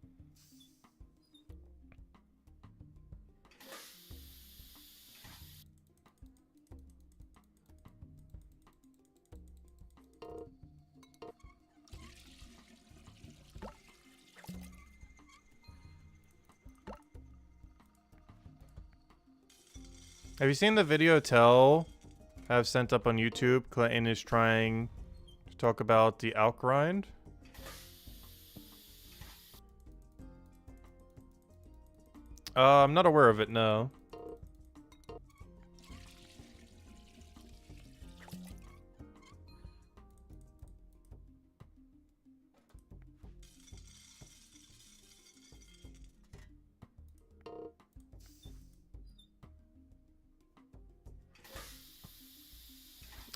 Have you seen the video Tell have sent up on YouTube? Clinton is trying to talk about the Alk grind. I'm not aware of it, no.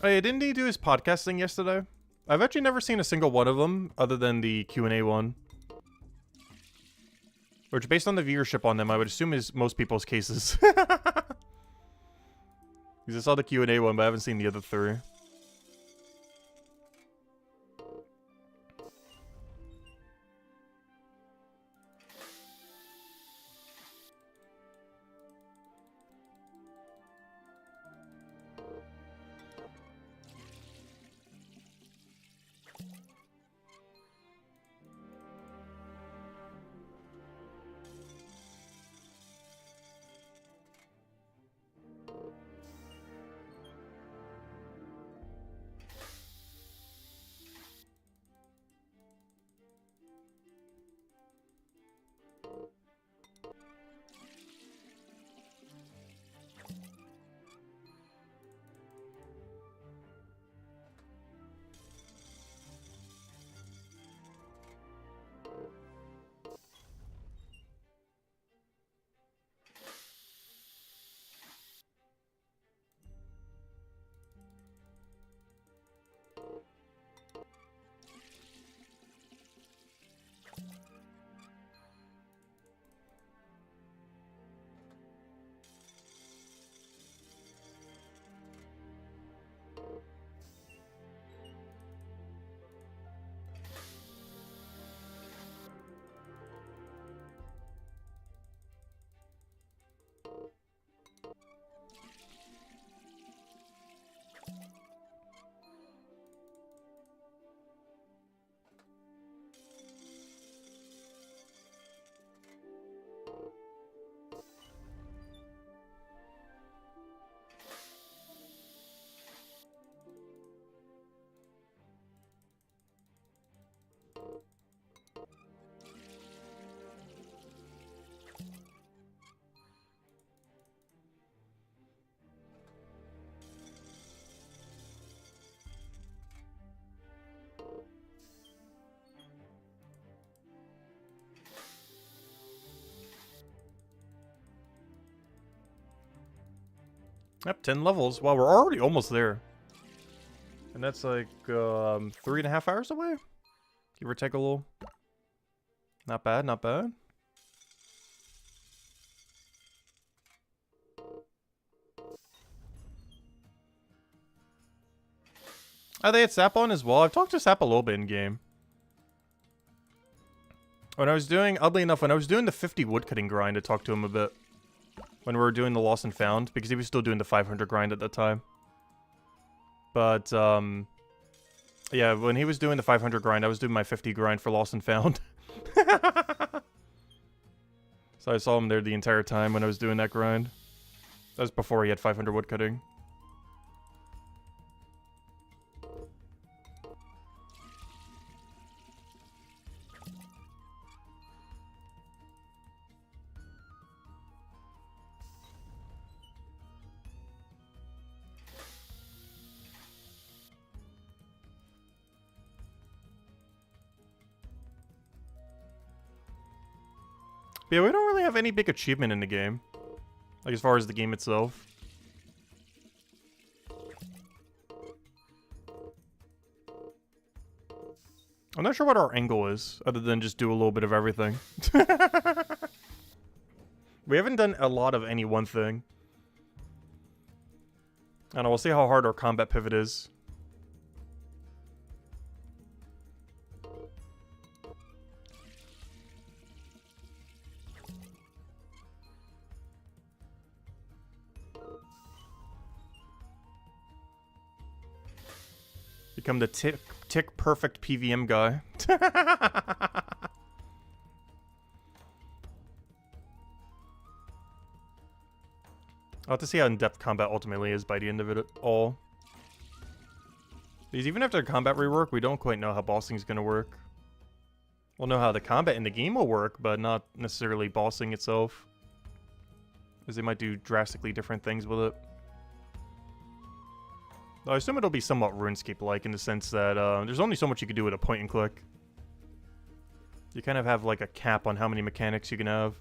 Oh yeah, didn't he do his podcasting yesterday? I've actually never seen a single one of them other than the Q&A one. Which, based on the viewership on them, I would assume is most people's cases. Because I saw the Q&A one, but I haven't seen the other three. Yep, 10 levels. Wow, we're already almost there. And that's like 3.5 hours away? Give or take a little. Not bad, not bad. Oh, they had Sap on as well. I've talked to Sap a little bit in game. When I was doing, oddly enough, when I was doing the 50 woodcutting grind, I talked to him a bit. When we were doing the Lost and Found, because he was still doing the 500 grind at that time. But, yeah, when he was doing the 500 grind, I was doing my 50 grind for Lost and Found. So I saw him there the entire time when I was doing that grind. That was before he had 500 woodcutting. But yeah, we don't really have any big achievement in the game. Like, as far as the game itself. I'm not sure what our angle is, other than just do a little bit of everything. We haven't done a lot of any one thing. I don't know, we'll see how hard our combat pivot is. Become the tick perfect PVM guy. I'll have to see how in-depth combat ultimately is by the end of it all. Because even after combat rework, we don't quite know how bossing is going to work. We'll know how the combat in the game will work, but not necessarily bossing itself. Because they might do drastically different things with it. I assume it'll be somewhat RuneScape-like in the sense that there's only so much you can do with a point and click. You kind of have like a cap on how many mechanics you can have.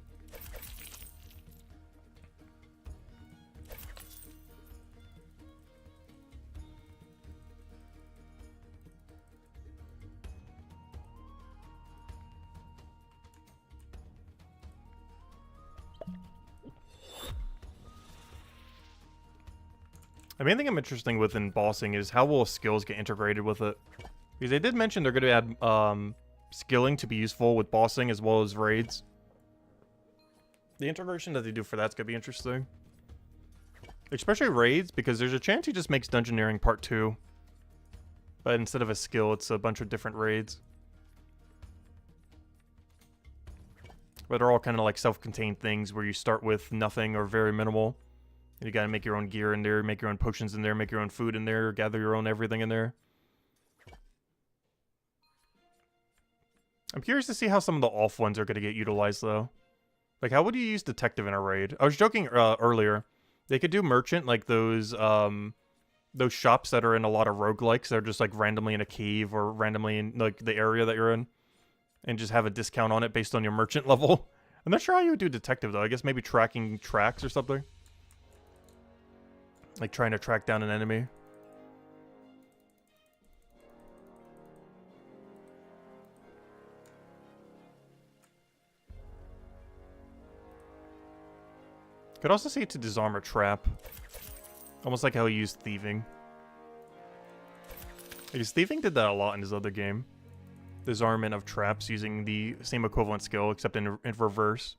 The main thing I'm interested with in bossing is how will skills get integrated with it. Because they did mention they're going to add skilling to be useful with bossing as well as raids. The integration that they do for that's going to be interesting. Especially raids, because there's a chance he just makes Dungeoneering Part 2. But instead of a skill, it's a bunch of different raids. But they're all kind of like self-contained things where you start with nothing or very minimal. You gotta make your own gear in there, make your own potions in there, make your own food in there, gather your own everything in there. I'm curious to see how some of the off ones are gonna get utilized, though. Like, how would you use Detective in a raid? I was joking earlier. They could do Merchant, like those shops that are in a lot of roguelikes. They're just, like, randomly in a cave or randomly in, like, the area that you're in. And just have a discount on it based on your Merchant level. I'm not sure how you would do Detective, though. I guess maybe tracking tracks or something. Like trying to track down an enemy. Could also see it to disarm a trap. Almost like how he used thieving. Because thieving did that a lot in his other game. Disarmament of traps using the same equivalent skill except in reverse.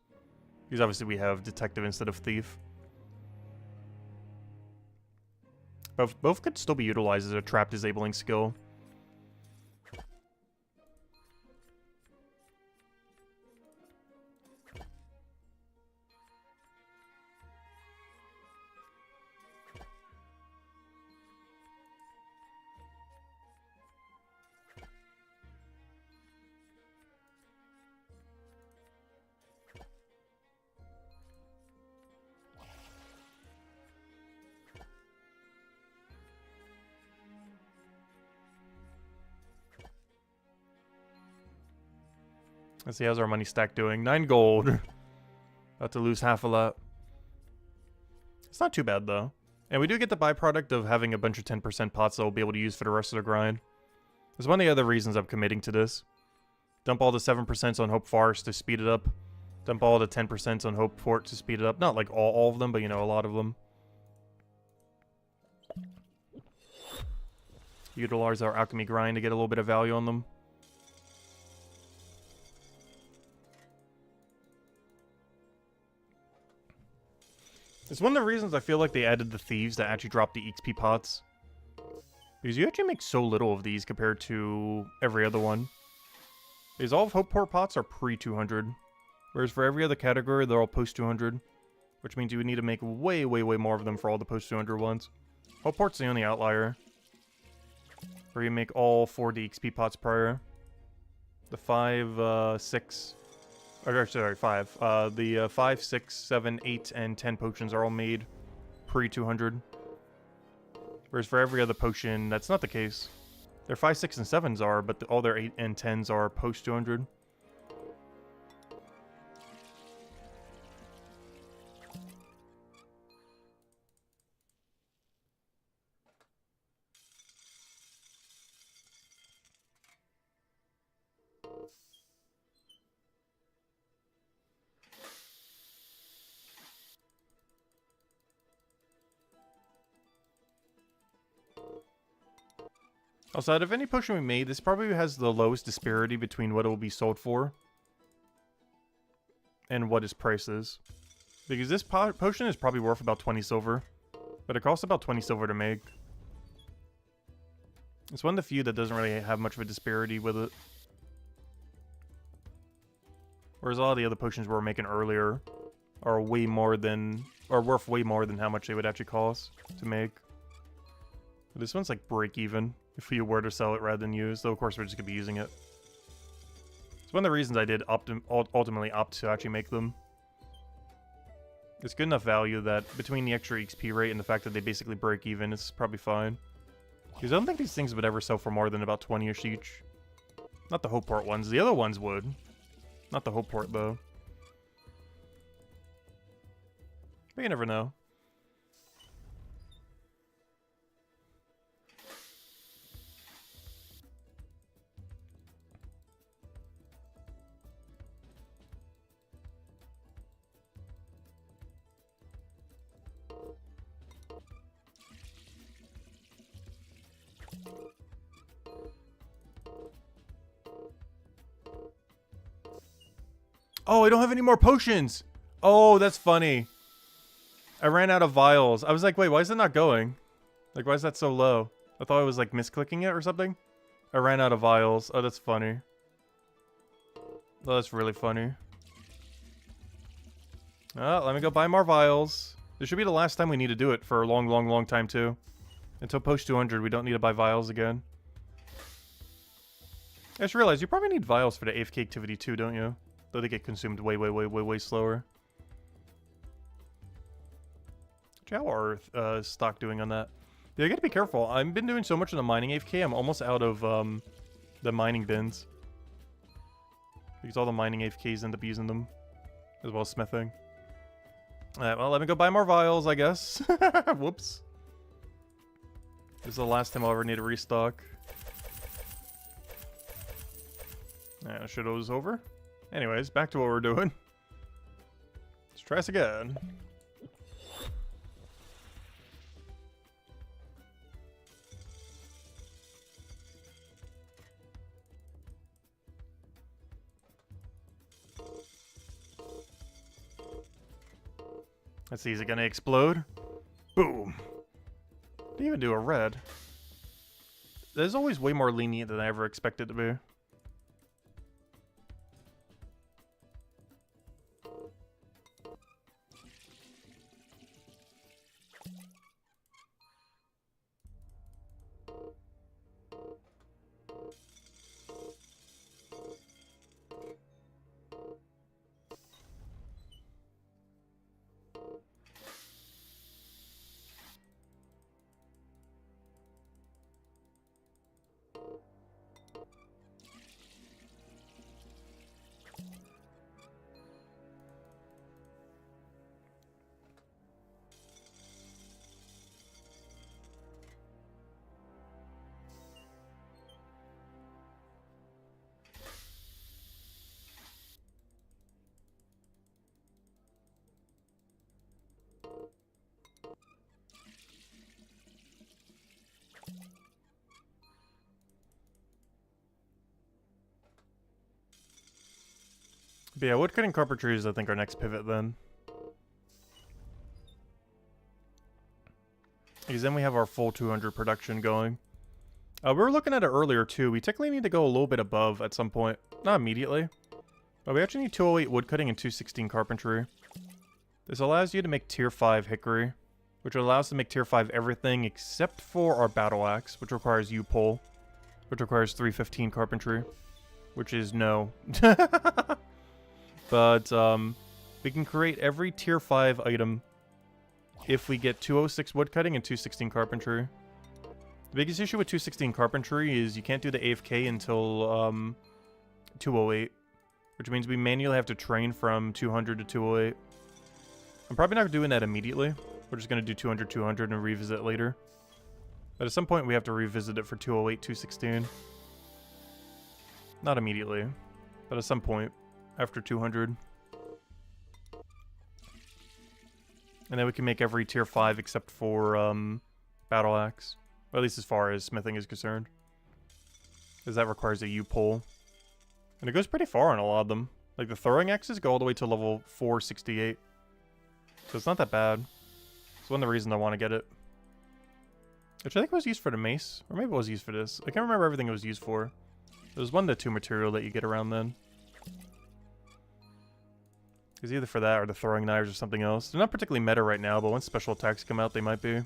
Because obviously we have detective instead of thief. Both could still be utilized as a trap disabling skill. Let's see, how's our money stack doing? 9 gold. About to lose half of that. It's not too bad, though. And we do get the byproduct of having a bunch of 10% pots that we'll be able to use for the rest of the grind. That's one of the other reasons I'm committing to this. Dump all the 7% on Hope Forest to speed it up. Dump all the 10% on Hope Fort to speed it up. Not like all of them, but you know, a lot of them. Utilize our alchemy grind to get a little bit of value on them. It's one of the reasons I feel like they added the thieves that actually drop the XP pots. Because you actually make so little of these compared to every other one. Because all of Hopeport pots are pre-200. Whereas for every other category, they're all post-200. Which means you would need to make way, way, way more of them for all the post-200 ones. Hopeport's the only outlier. Where you make all 4 XP pots prior. The 5, 6... Or, sorry, 5. The 5, 6, 7, 8, and 10 potions are all made pre-200. Whereas for every other potion, that's not the case. Their 5, 6, and 7s are, but all their 8 and 10s are post-200. Also, out of any potion we made, this probably has the lowest disparity between what it will be sold for and what its price is. Because this potion is probably worth about 20 silver, but it costs about 20 silver to make. It's one of the few that doesn't really have much of a disparity with it. Whereas a lot of the other potions we were making earlier are way more than, or worth way more than how much they would actually cost to make. But this one's like break even. If you were to sell it rather than use, though of course we're just going to be using it. It's one of the reasons I did ultimately opt to actually make them. It's good enough value that between the extra XP rate and the fact that they basically break even, it's probably fine. Because I don't think these things would ever sell for more than about 20-ish each. Not the Hopeport ones. The other ones would. Not the Hopeport, though. But you never know. Oh, I don't have any more potions! Oh, that's funny. I ran out of vials. I was like, wait, why is it not going? Like, why is that so low? I thought I was, like, misclicking it or something. I ran out of vials. Oh, that's funny. Oh, that's really funny. Oh, let me go buy more vials. This should be the last time we need to do it for a long, long, long time, too. Until post 200, we don't need to buy vials again. I just realized you probably need vials for the AFK activity, too, don't you? Though they get consumed way, way, way, way, way slower. How are stock doing on that? Yeah, you gotta be careful. I've been doing so much in the mining AFK, I'm almost out of the mining bins. Because all the mining AFKs end up using them. As well as smithing. Alright, well, let me go buy more vials, I guess. Whoops. This is the last time I'll ever need to restock. Alright, shit was over. Anyways, back to what we're doing. Let's try this again. Let's see, is it gonna explode? Boom. Didn't even do a red. That is always way more lenient than I ever expected to be. But yeah, woodcutting carpentry is, I think, our next pivot then. Because then we have our full 200 production going. We were looking at it earlier too. We technically need to go a little bit above at some point. Not immediately. But we actually need 208 woodcutting and 216 carpentry. This allows you to make tier 5 hickory, which allows us to make tier 5 everything except for our battle axe, which requires U-pole, which requires 315 carpentry, which is no. But we can create every tier 5 item if we get 206 woodcutting and 216 carpentry. The biggest issue with 216 carpentry is you can't do the AFK until 208, which means we manually have to train from 200 to 208. I'm probably not doing that immediately. We're just going to do 200, 200 and revisit later. But at some point we have to revisit it for 208, 216. Not immediately, but at some point after 200. And then we can make every tier 5 except for battle axe. Or at least as far as smithing is concerned. Because that requires a U-pole. And it goes pretty far on a lot of them. Like the throwing axes go all the way to level 468. So it's not that bad. It's one of the reasons I want to get it. Which I think was used for the mace. Or maybe it was used for this. I can't remember everything it was used for. It was one of the 2 material that you get around then. It's either for that or the throwing knives or something else. They're not particularly meta right now, but once special attacks come out, they might be.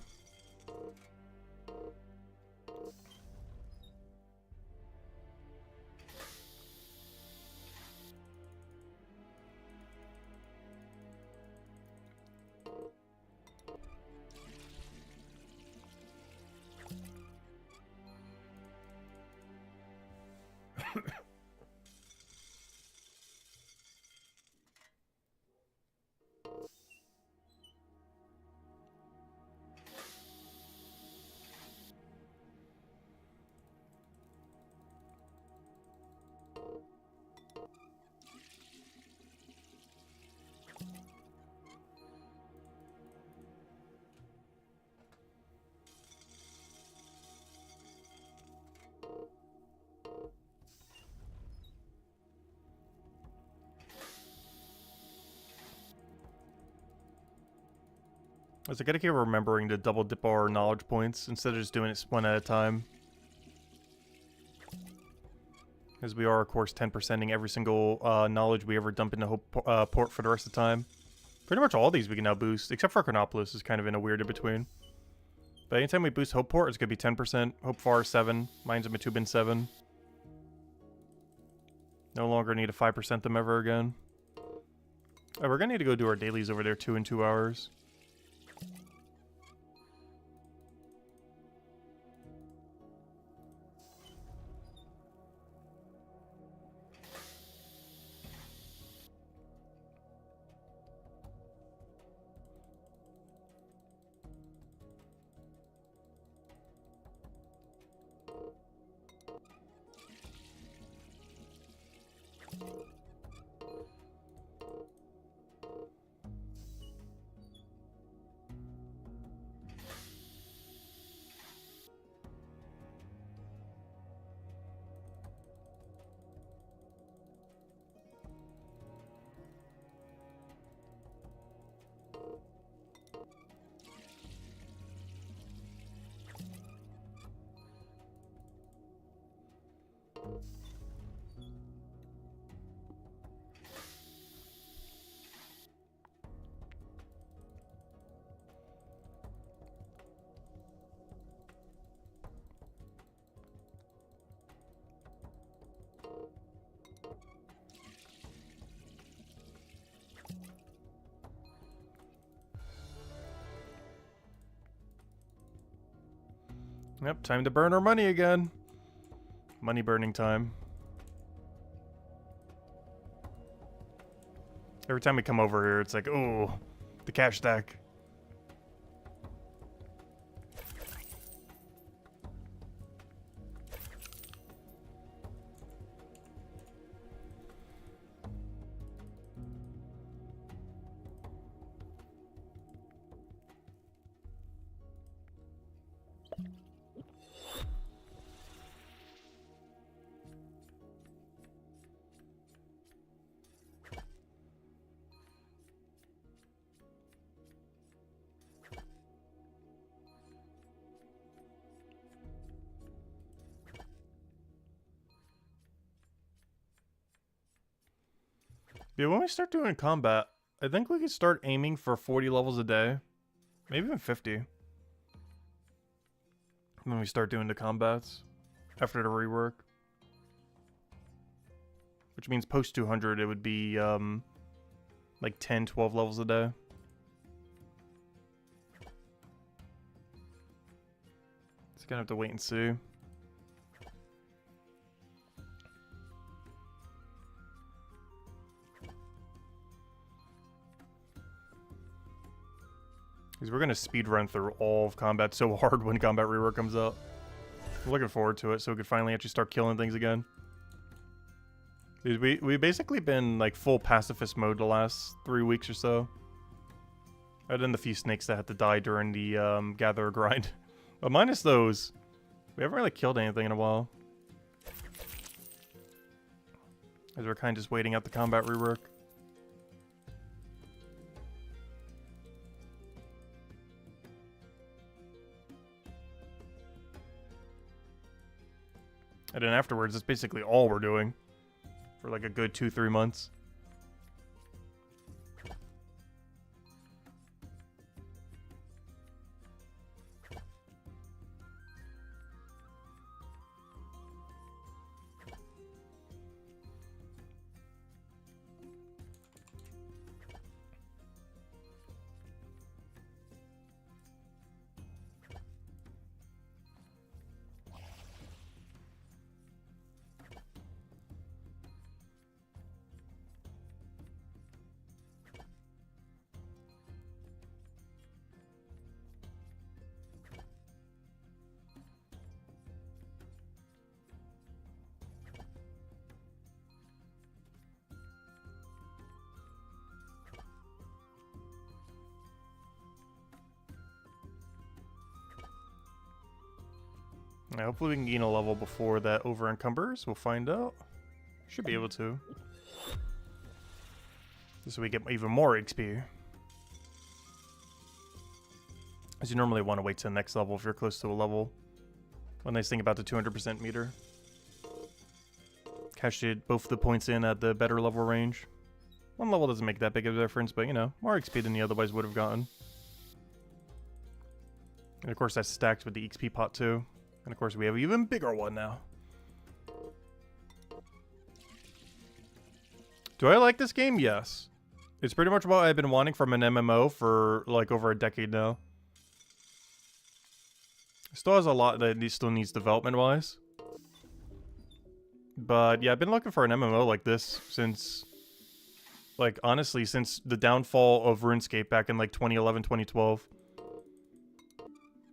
So I gotta keep remembering to double dip our knowledge points instead of just doing it one at a time. Because we are, of course, 10%ing every single knowledge we ever dump into Hope Port for the rest of the time. Pretty much all these we can now boost, except for Chronopolis is kind of in a weird in-between. But anytime we boost Hope Port, it's gonna be 10%. Hope Far 7, Mines of Matubin 7. No longer need to 5% them ever again. Oh, we're gonna need to go do our dailies over there too in 2 hours. Yep, time to burn our money again. Money burning time. Every time we come over here, it's like, ooh, the cash stack. Yeah, when we start doing combat, I think we could start aiming for 40 levels a day. Maybe even 50. When we start doing the combats. After the rework. Which means post 200 it would be, like 10, 12 levels a day. Just gonna have to wait and see. Because we're going to speed run through all of combat so hard when combat rework comes out. I'm looking forward to it so we could finally actually start killing things again. Dude, we've basically been like full pacifist mode the last 3 weeks or so. Other than the few snakes that had to die during the gatherer grind. But minus those, we haven't really killed anything in a while. As we're kind of just waiting out the combat rework. And then afterwards, it's basically all we're doing. For like a good 2-3 months. Yeah, hopefully we can gain a level before that over encumbers. We'll find out. Should be able to. So we get even more XP. As you normally want to wait to the next level if you're close to a level. One nice thing about the 200% meter. Cashed it both the points in at the better level range. One level doesn't make that big of a difference, but you know, more XP than you otherwise would have gotten. And of course that's stacked with the XP pot too. And of course we have an even bigger one now. Do I like this game? Yes. It's pretty much what I've been wanting from an MMO for like over a decade now. It still has a lot that it still needs development wise. But yeah, I've been looking for an MMO like this since, like, honestly, since the downfall of RuneScape back in like 2011, 2012.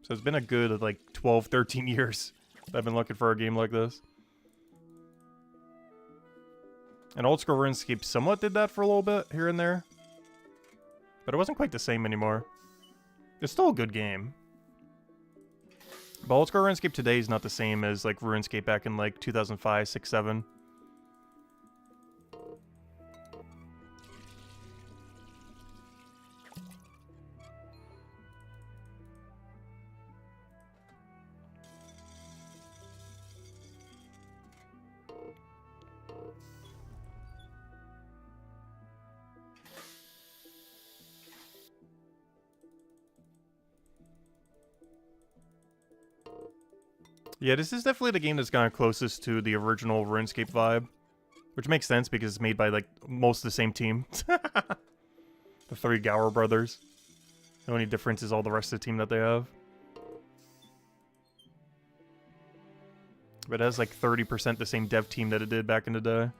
So it's been a good like 12, 13 years that I've been looking for a game like this. And old school RuneScape somewhat did that for a little bit here and there. But it wasn't quite the same anymore. It's still a good game. But old school RuneScape today is not the same as like RuneScape back in like 2005, 6, 7. Yeah, this is definitely the game that's gone closest to the original RuneScape vibe. Which makes sense because it's made by, like, most of the same team. The 3 Gower brothers. The only difference is all the rest of the team that they have. But it has, like, 30% the same dev team that it did back in the day.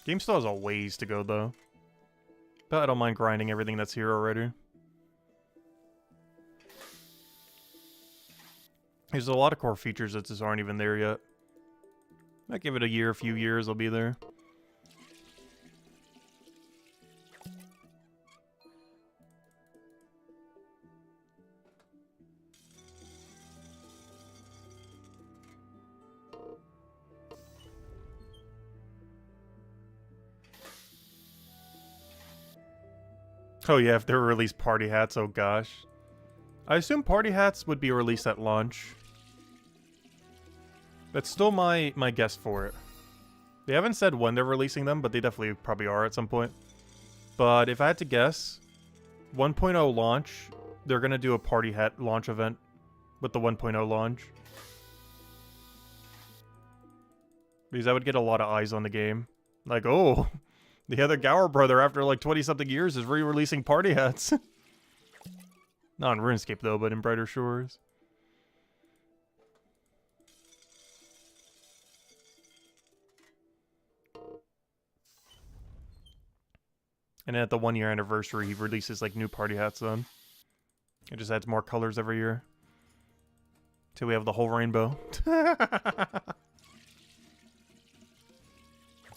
Game still has a ways to go, though. But I don't mind grinding everything that's here already. There's a lot of core features that just aren't even there yet. Might give it a few years, they'll be there. Oh yeah, if they were released party hats, oh gosh. I assume party hats would be released at launch. That's still my guess for it. They haven't said when they're releasing them, but they definitely probably are at some point. But if I had to guess, 1.0 launch, they're going to do a party hat launch event with the 1.0 launch. Because that would get a lot of eyes on the game. Like, oh, the other Gower brother, after like 20-something years, is re-releasing party hats. Not in RuneScape, though, but in Brighter Shores. And at the 1-year anniversary, he releases like new party hats then. It just adds more colors every year. Till we have the whole rainbow. Do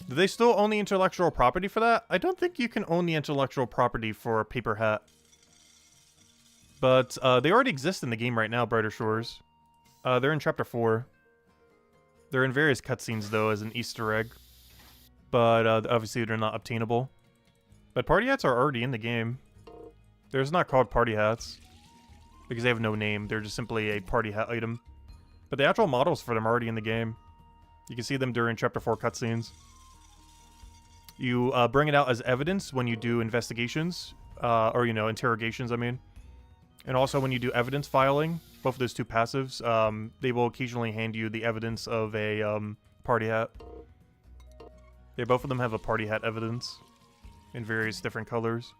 they still own the intellectual property for that? I don't think you can own the intellectual property for a paper hat. But they already exist in the game right now, Brighter Shores. They're in Chapter 4. They're in various cutscenes, though, as an Easter egg. But obviously they're not obtainable. But party hats are already in the game. They're just not called party hats. Because they have no name. They're just simply a party hat item. But the actual models for them are already in the game. You can see them during Chapter 4 cutscenes. You bring it out as evidence when you do investigations. Or, you know, interrogations, I mean. And also when you do evidence filing, both of those two passives, they will occasionally hand you the evidence of a party hat. Yeah, both of them have a party hat evidence in various different colors.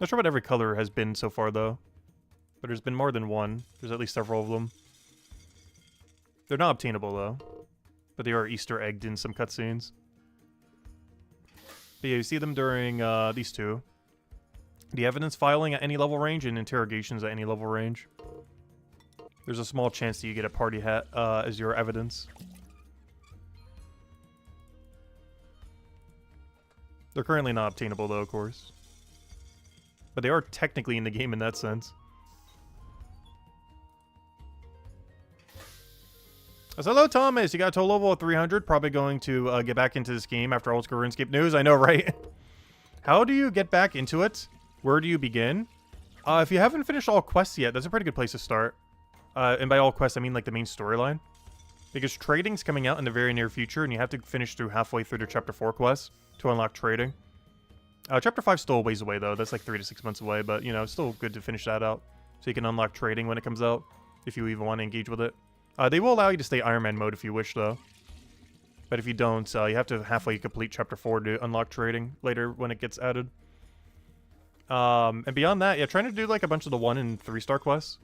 Not sure what every color has been so far, though. But there's been more than one. There's at least several of them. They're not obtainable, though. But they are Easter egged in some cutscenes. But yeah, you see them during these two. The evidence filing at any level range and interrogations at any level range. There's a small chance that you get a party hat as your evidence. They're currently not obtainable, though, of course. But they are technically in the game in that sense. So hello, Thomas. You got to level 300. Probably going to get back into this game after old school RuneScape news. I know, right? How do you get back into it? Where do you begin? If you haven't finished all quests yet, that's a pretty good place to start. And by all quests, I mean like the main storyline. Because trading's coming out in the very near future, and you have to finish through halfway through the Chapter 4 quests to unlock trading. Chapter 5's still a ways away, though. That's like 3 to 6 months away, but, you know, it's still good to finish that out. So you can unlock trading when it comes out, if you even want to engage with it. They will allow you to stay Iron Man mode if you wish, though. But if you don't, you have to halfway complete Chapter 4 to unlock trading later when it gets added. And beyond that, yeah, trying to do like a bunch of the 1 and 3-star quests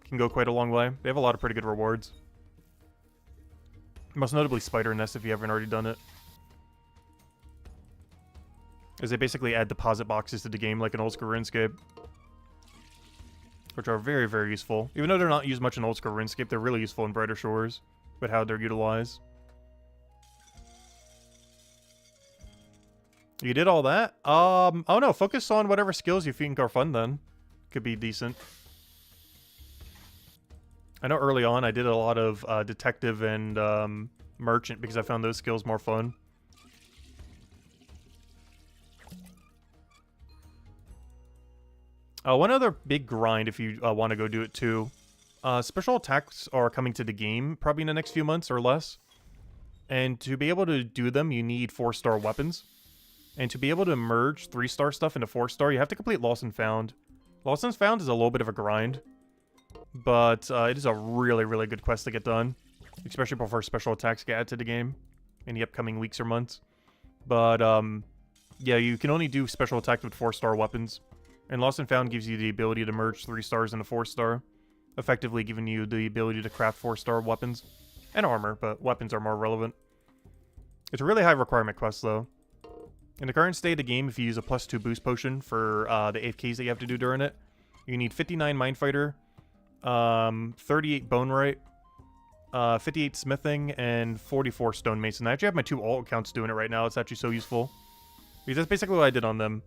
can go quite a long way. They have a lot of pretty good rewards. Most notably Spider Nest if you haven't already done it. As they basically add deposit boxes to the game like an old school RuneScape. Which are very, very useful. Even though they're not used much in old school RuneScape, they're really useful in Brighter Shores. With how they're utilized. You did all that? Oh no, focus on whatever skills you think are fun then. Could be decent. I know early on I did a lot of detective and merchant because I found those skills more fun. One other big grind if you want to go do it too. Special attacks are coming to the game probably in the next few months or less. And to be able to do them, you need 4-star weapons. And to be able to merge 3-star stuff into 4-star, you have to complete Lost and Found. Lost and Found is a little bit of a grind. But it is a really, really good quest to get done. Especially before special attacks get added to the game in the upcoming weeks or months. But, yeah, you can only do special attacks with 4-star weapons. And Lost and Found gives you the ability to merge 3 stars into 4-star. Effectively giving you the ability to craft 4-star weapons. And armor, but weapons are more relevant. It's a really high requirement quest, though. In the current state of the game, if you use a +2 boost potion for the AFKs that you have to do during it, you need 59 Mind Fighter, 38 Bone Right, 58 smithing, and 44 stonemason. I actually have my 2 alt accounts doing it right now. It's actually so useful. Because that's basically what I did on them.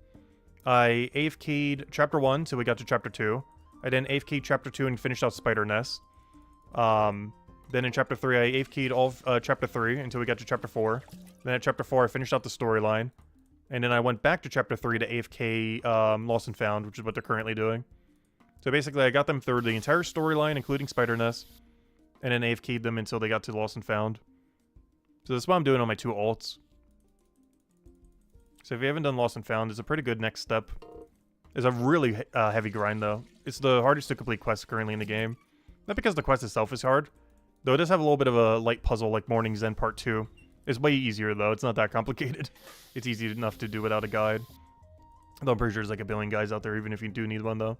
I AFK'd chapter 1 till we got to chapter 2. I then AFK'd chapter 2 and finished out Spider Nest. Then in chapter 3, I AFK'd all of chapter 3 until we got to chapter 4. Then at chapter 4, I finished out the storyline. And then I went back to chapter 3 to AFK Lost and Found, which is what they're currently doing. So basically, I got them through the entire storyline, including Spider Nest, and then AFK'd them until they got to Lost and Found. So that's what I'm doing on my 2 alts. So if you haven't done Lost and Found, it's a pretty good next step. It's a really heavy grind, though. It's the hardest to complete quest currently in the game. Not because the quest itself is hard, though it does have a little bit of a light puzzle like Morning's End Part 2. It's way easier, though. It's not that complicated. It's easy enough to do without a guide. Though I'm pretty sure there's like a billion guides out there, even if you do need one, though.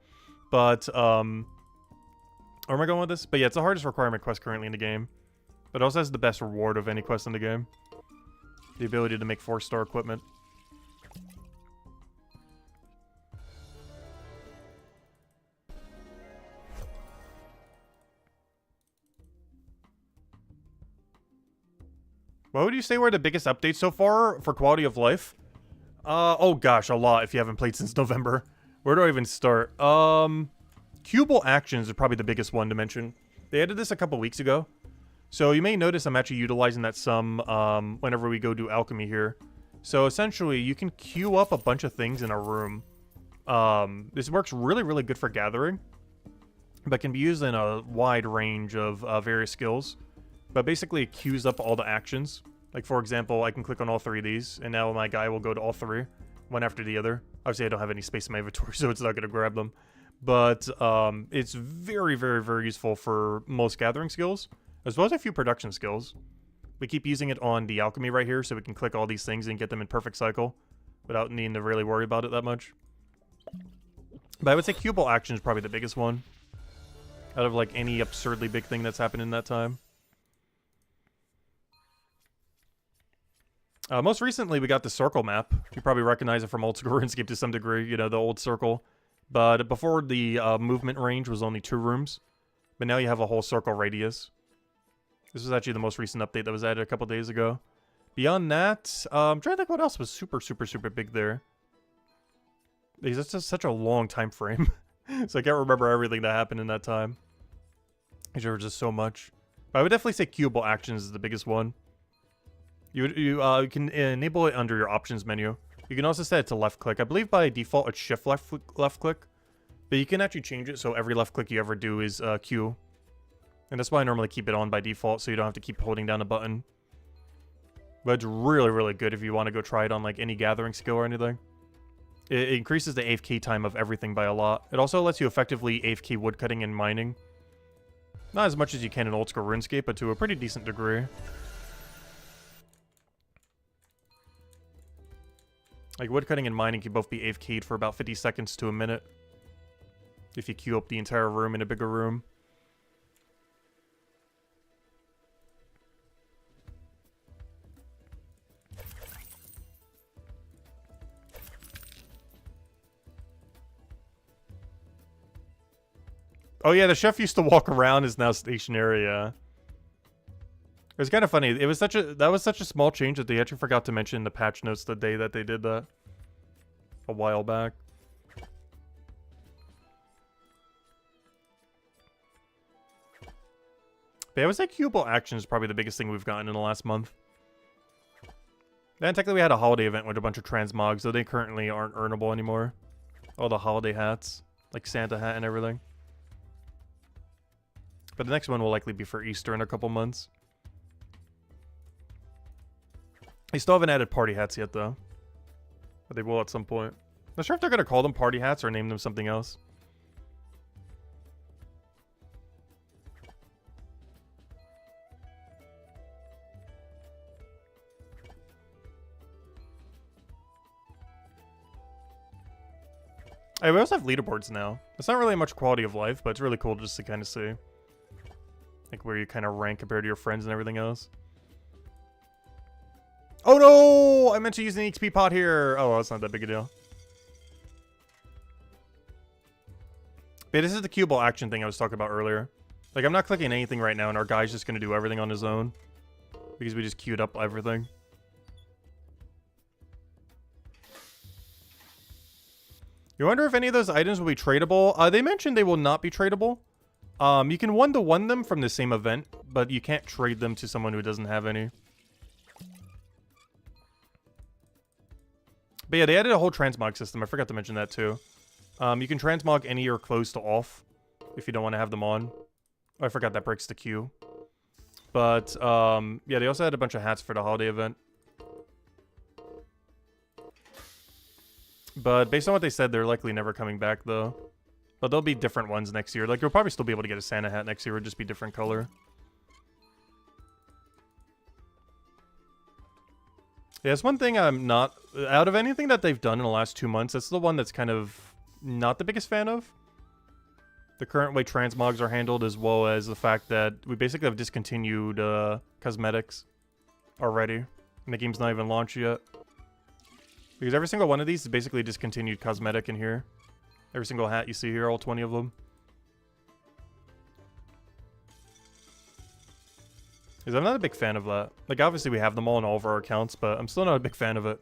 But, where am I going with this? But yeah, it's the hardest requirement quest currently in the game. But it also has the best reward of any quest in the game. The ability to make 4-star equipment. What would you say were the biggest updates so far for quality of life? Oh gosh, a lot if you haven't played since November. Where do I even start? Cubal actions is probably the biggest one to mention. They added this a couple weeks ago. So you may notice I'm actually utilizing that some whenever we go do alchemy here. So essentially, you can queue up a bunch of things in a room. This works really, really good for gathering, but can be used in a wide range of various skills. But basically, it queues up all the actions. Like, for example, I can click on all 3 of these, and now my guy will go to all 3, one after the other. Obviously, I don't have any space in my inventory, so it's not going to grab them. But it's very, very, very useful for most gathering skills, as well as a few production skills. We keep using it on the alchemy right here, so we can click all these things and get them in perfect cycle without needing to really worry about it that much. But I would say Cubal action is probably the biggest one out of like any absurdly big thing that's happened in that time. Most recently, we got the circle map. You probably recognize it from old school RuneScape to some degree, you know, the old circle. But before, the movement range was only 2 rooms. But now you have a whole circle radius. This was actually the most recent update that was added a couple days ago. Beyond that, I'm trying to think what else was super, super, super big there. Because it's just such a long time frame. So I can't remember everything that happened in that time. Because there was just so much. But I would definitely say Cubal Actions is the biggest one. You can enable it under your options menu. You can also set it to left click. I believe by default it's shift left click. But you can actually change it so every left click you ever do is Q. And that's why I normally keep it on by default, so you don't have to keep holding down a button. But it's really, really good if you want to go try it on like any gathering skill or anything. It increases the AFK time of everything by a lot. It also lets you effectively AFK woodcutting and mining. Not as much as you can in old school RuneScape, but to a pretty decent degree. Like, woodcutting and mining can both be AFK'd for about 50 seconds to a minute. If you queue up the entire room in a bigger room. Oh yeah, the chef used to walk around, is now stationary, yeah. It was kind of funny. It was that was such a small change that they actually forgot to mention in the patch notes the day that they did that. A while back. But yeah, I would say Cubal Action is probably the biggest thing we've gotten in the last month. Then technically we had a holiday event with a bunch of transmogs, though they currently aren't earnable anymore. All the holiday hats, like Santa hat and everything. But the next one will likely be for Easter in a couple months. They still haven't added party hats yet, though. But they will at some point. Not sure if they're going to call them party hats or name them something else. Hey, we also have leaderboards now. It's not really much quality of life, but it's really cool just to kind of see. Like where you kind of rank compared to your friends and everything else. Oh no! I meant to use an XP pot here. Oh, well, it's not that big a deal. But this is the Cubal Action thing I was talking about earlier. Like, I'm not clicking anything right now, and our guy's just going to do everything on his own. Because we just queued up everything. You wonder if any of those items will be tradable? They mentioned they will not be tradable. You can one-to-one them from the same event, but you can't trade them to someone who doesn't have any. But yeah, they added a whole transmog system. I forgot to mention that too. You can transmog any or close to off if you don't want to have them on. Oh, I forgot that breaks the queue. But, yeah, they also had a bunch of hats for the holiday event. But based on what they said, they're likely never coming back, though. But there'll be different ones next year. Like, you'll probably still be able to get a Santa hat next year. It'll just be different color. Yeah, it's one thing I'm not... Out of anything that they've done in the last 2 months, that's the one that's kind of not the biggest fan of. The current way transmogs are handled, as well as the fact that we basically have discontinued cosmetics already. And the game's not even launched yet. Because every single one of these is basically discontinued cosmetic in here. Every single hat you see here, all 20 of them. Because I'm not a big fan of that. Like, obviously we have them all in all of our accounts, but I'm still not a big fan of it.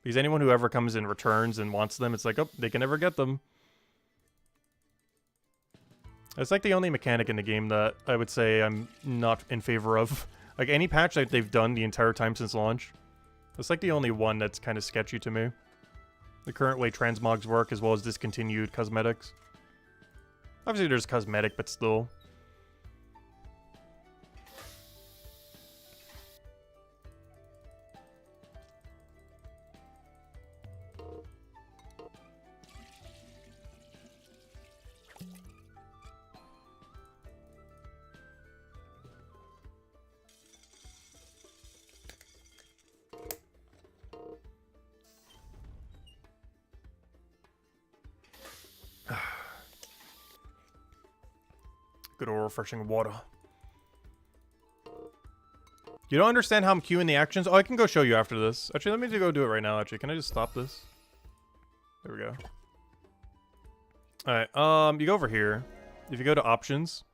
Because anyone who ever comes in returns and wants them, it's like, oh, they can never get them. It's like the only mechanic in the game that I would say I'm not in favor of. Like, any patch that they've done the entire time since launch, it's like the only one that's kind of sketchy to me. The current way transmogs work, as well as discontinued cosmetics. Obviously there's cosmetic, but still. Good old refreshing water. You don't understand how I'm queuing the actions? Oh, I can go show you after this. Actually, let me go do it right now, actually. Can I just stop this? There we go. Alright, you go over here. If you go to options,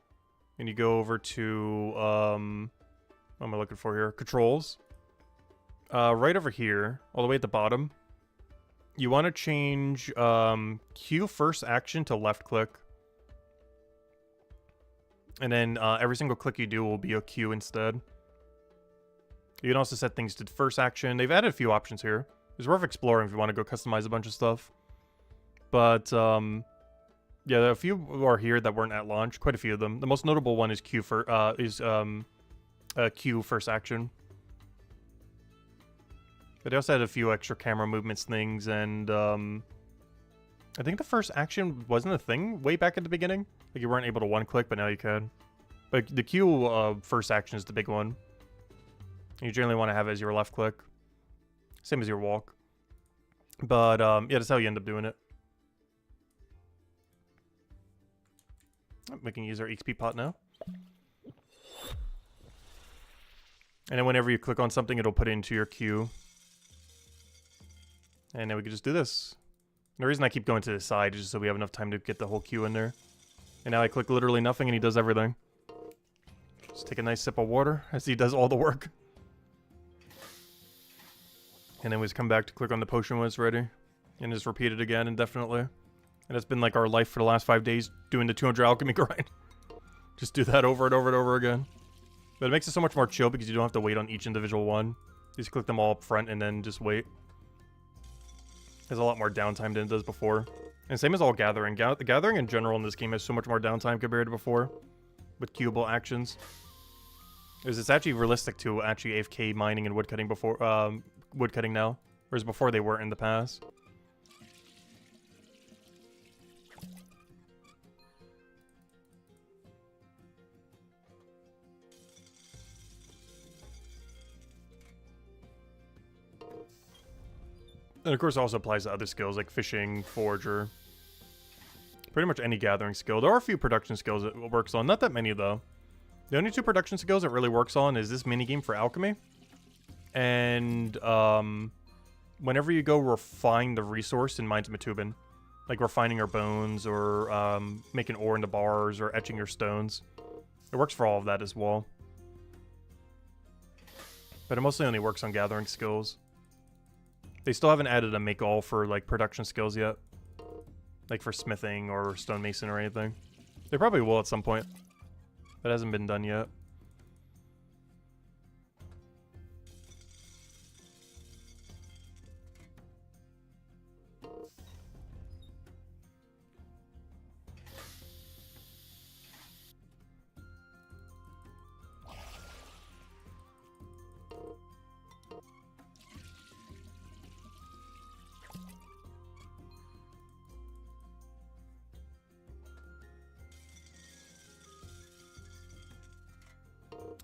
and you go over to, what am I looking for here? Controls. Right over here, all the way at the bottom, you want to change, queue first action to left click. And then every single click you do will be a queue instead. You can also set things to first action. They've added a few options here. It's worth exploring if you want to go customize a bunch of stuff. But, yeah, a few are here that weren't at launch. Quite a few of them. The most notable one is queue first action. But they also had a few extra camera movements things, and I think the first action wasn't a thing way back at the beginning. Like, you weren't able to one-click, but now you can. But the queue first action is the big one. You generally want to have it as your left click. Same as your walk. But, yeah, that's how you end up doing it. We can use our XP pot now. And then whenever you click on something, it'll put it into your queue. And then we can just do this. And the reason I keep going to the side is just so we have enough time to get the whole queue in there. And now I click literally nothing and he does everything. Just take a nice sip of water as he does all the work. And then we just come back to click on the potion when it's ready. And just repeat it again indefinitely. And it's been like our life for the last 5 days doing the 200 alchemy grind. Just do that over and over and over again. But it makes it so much more chill because you don't have to wait on each individual one. You just click them all up front and then just wait. There's a lot more downtime than it does before. And same as all gathering. Gathering in general in this game has so much more downtime compared to before. With queuable actions. Because it's actually realistic to actually AFK mining and woodcutting before, woodcutting now. Whereas before they weren't in the past. And of course it also applies to other skills like fishing, forager. Pretty much any gathering skill. There are a few production skills it works on. Not that many though. The only two production skills it really works on is this minigame for alchemy. And whenever you go refine the resource in Mines of Matubin. Like refining your bones or making ore into bars or etching your stones. It works for all of that as well. But it mostly only works on gathering skills. They still haven't added a make all for like production skills yet. Like for smithing or stonemason or anything. They probably will at some point. That hasn't been done yet.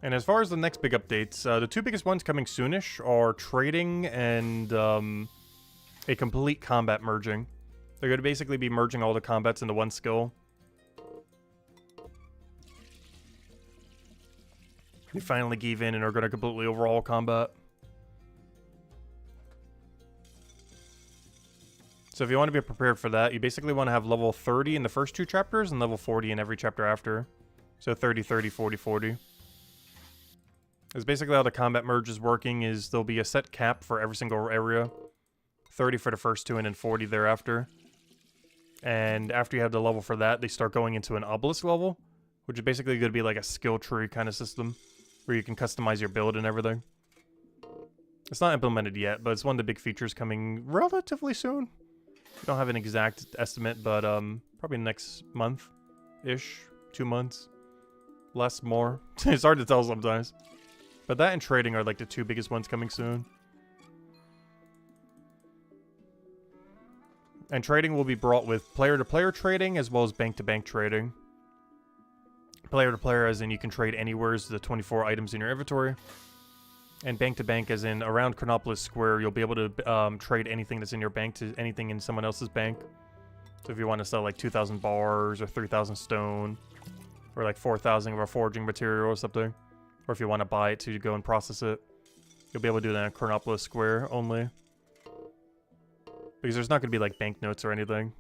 And as far as the next big updates, the two biggest ones coming soonish are trading and a complete combat merging. They're going to basically be merging all the combats into one skill. They finally gave in and are going to completely overhaul combat. So if you want to be prepared for that, you basically want to have level 30 in the first two chapters and level 40 in every chapter after. So 30, 30, 40, 40. Is basically how the combat merge is working is there'll be a set cap for every single area. 30 for the first two and then 40 thereafter. And after you have the level for that, they start going into an obelisk level, which is basically going to be like a skill tree kind of system where you can customize your build and everything. It's not implemented yet, but it's one of the big features coming relatively soon. We don't have an exact estimate, but probably next month-ish, 2 months. Less, more. It's hard to tell sometimes. But that and trading are like the two biggest ones coming soon. And trading will be brought with player-to-player trading as well as bank-to-bank trading. Player-to-player as in you can trade anywhere as the 24 items in your inventory. And bank-to-bank as in around Chronopolis Square, you'll be able to trade anything that's in your bank to anything in someone else's bank. So if you want to sell like 2,000 bars or 3,000 stone or like 4,000 of a forging material or something. Or if you want to buy it to go and process it, you'll be able to do that in Chronopolis Square only. Because there's not going to be like banknotes or anything.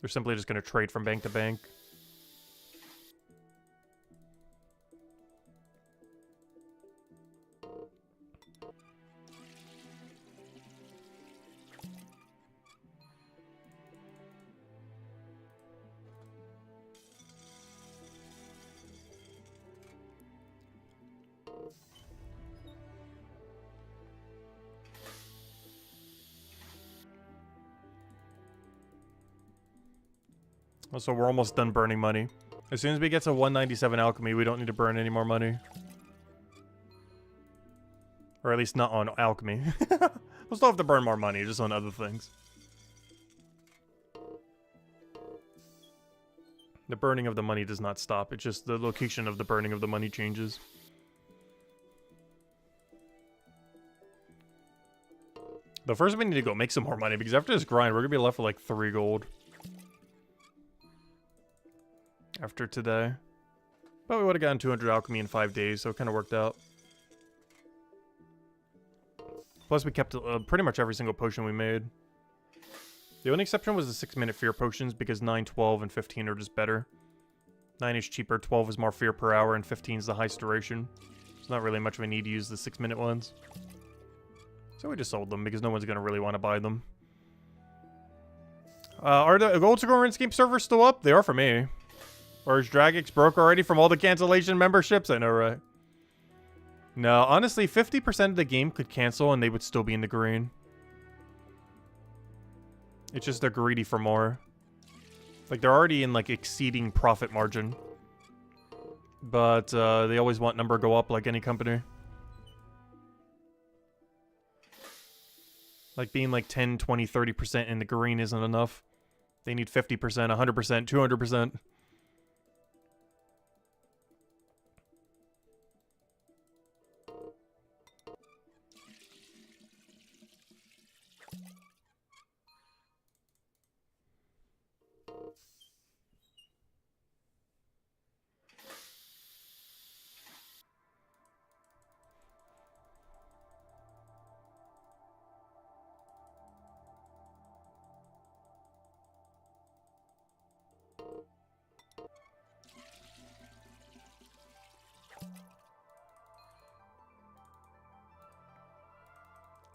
They're simply just going to trade from bank to bank. Also, we're almost done burning money. As soon as we get to 197 alchemy, we don't need to burn any more money. Or at least not on alchemy. We'll still have to burn more money, just on other things. The burning of the money does not stop. It's just the location of the burning of the money changes. But first we need to go make some more money, because after this grind, we're going to be left with like 3 gold. After today. But we would have gotten 200 alchemy in 5 days, so it kind of worked out. Plus we kept pretty much every single potion we made. The only exception was the 6-minute fear potions, because 9, 12, and 15 are just better. 9 is cheaper, 12 is more fear per hour, and 15 is the highest duration. It's not really much of a need to use the 6-minute ones. So we just sold them, because no one's going to really want to buy them. Are the Gold Score RuneScape servers still up? They are for me. Or is Dragix broke already from all the cancellation memberships? I know, right? No, honestly, 50% of the game could cancel and they would still be in the green. It's just they're greedy for more. Like, they're already in, like, exceeding profit margin. But, they always want number go up like any company. Like, being, like, 10, 20, 30% in the green isn't enough. They need 50%, 100%, 200%.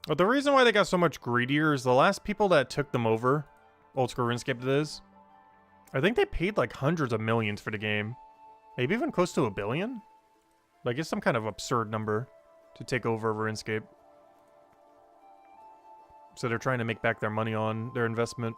But the reason why they got so much greedier is the last people that took them over, old school RuneScape it is, I think they paid like hundreds of millions for the game. Maybe even close to $1 billion? Like it's some kind of absurd number to take over RuneScape. So they're trying to make back their money on their investment.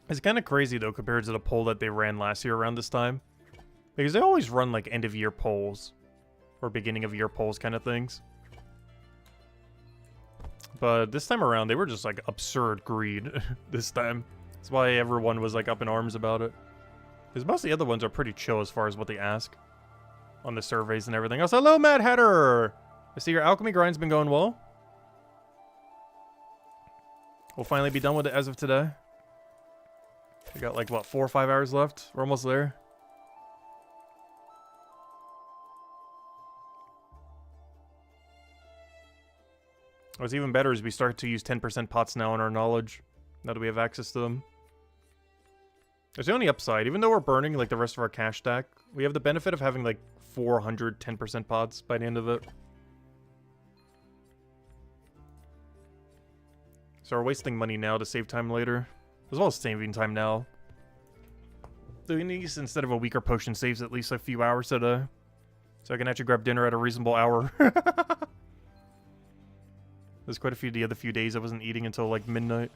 It's kind of crazy, though, compared to the poll that they ran last year around this time. Because they always run, like, end-of-year polls. Or beginning-of-year polls kind of things. But this time around, they were just, like, absurd greed this time. That's why everyone was, like, up in arms about it. Because most of the other ones are pretty chill as far as what they ask. On the surveys and everything else. Hello, Mad Hatter! I see your alchemy grind's been going well. We'll finally be done with it as of today. We got like, what, 4 or 5 hours left? We're almost there. What's even better is we start to use 10% pots now in our knowledge. Now that we have access to them. There's the only upside. Even though we're burning like the rest of our cash stack, we have the benefit of having like 400 10% pots by the end of it. So we're wasting money now to save time later. As well as saving time now. Doing these instead of a weaker potion saves at least a few hours today. So I can actually grab dinner at a reasonable hour. There's quite a few the other few days I wasn't eating until like midnight.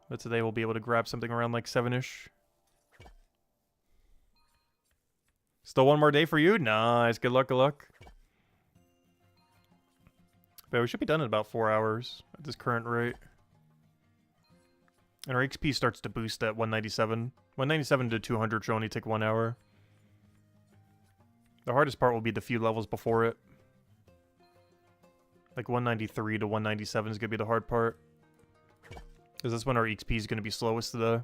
But today we'll be able to grab something around like 7-ish. Still one more day for you? Nice. Good luck, good luck. But we should be done in about 4 hours at this current rate. And our XP starts to boost at 197. 197 to 200 should only take 1 hour. The hardest part will be the few levels before it. Like 193 to 197 is going to be the hard part. Because that's when our XP is going to be slowest today.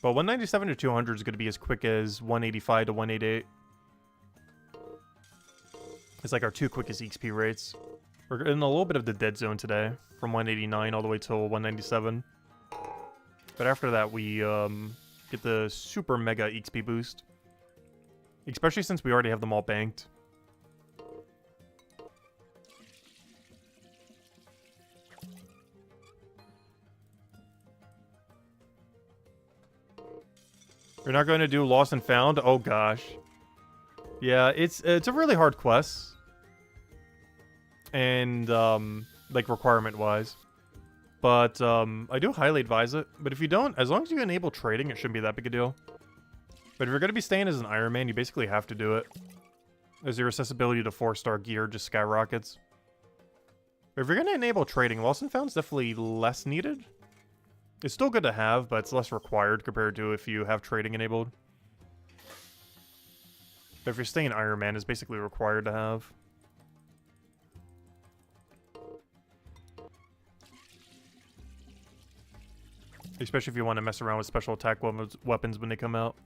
But 197 to 200 is going to be as quick as 185 to 188. It's like our 2 quickest XP rates. We're in a little bit of the dead zone today. From 189 all the way till 197. But after that, we get the super mega XP boost. Especially since we already have them all banked. You're not going to do Lost and Found? Oh gosh. Yeah, it's a really hard quest. And, like, requirement-wise. But, I do highly advise it. But if you don't, as long as you enable trading, it shouldn't be that big a deal. But if you're going to be staying as an Iron Man, you basically have to do it. As your accessibility to 4-star gear just skyrockets. But if you're going to enable trading, Lost and Found's definitely less needed. It's still good to have, but it's less required compared to if you have trading enabled. But if you're staying Iron Man, it's basically required to have. Especially if you want to mess around with special attack weapons when they come out.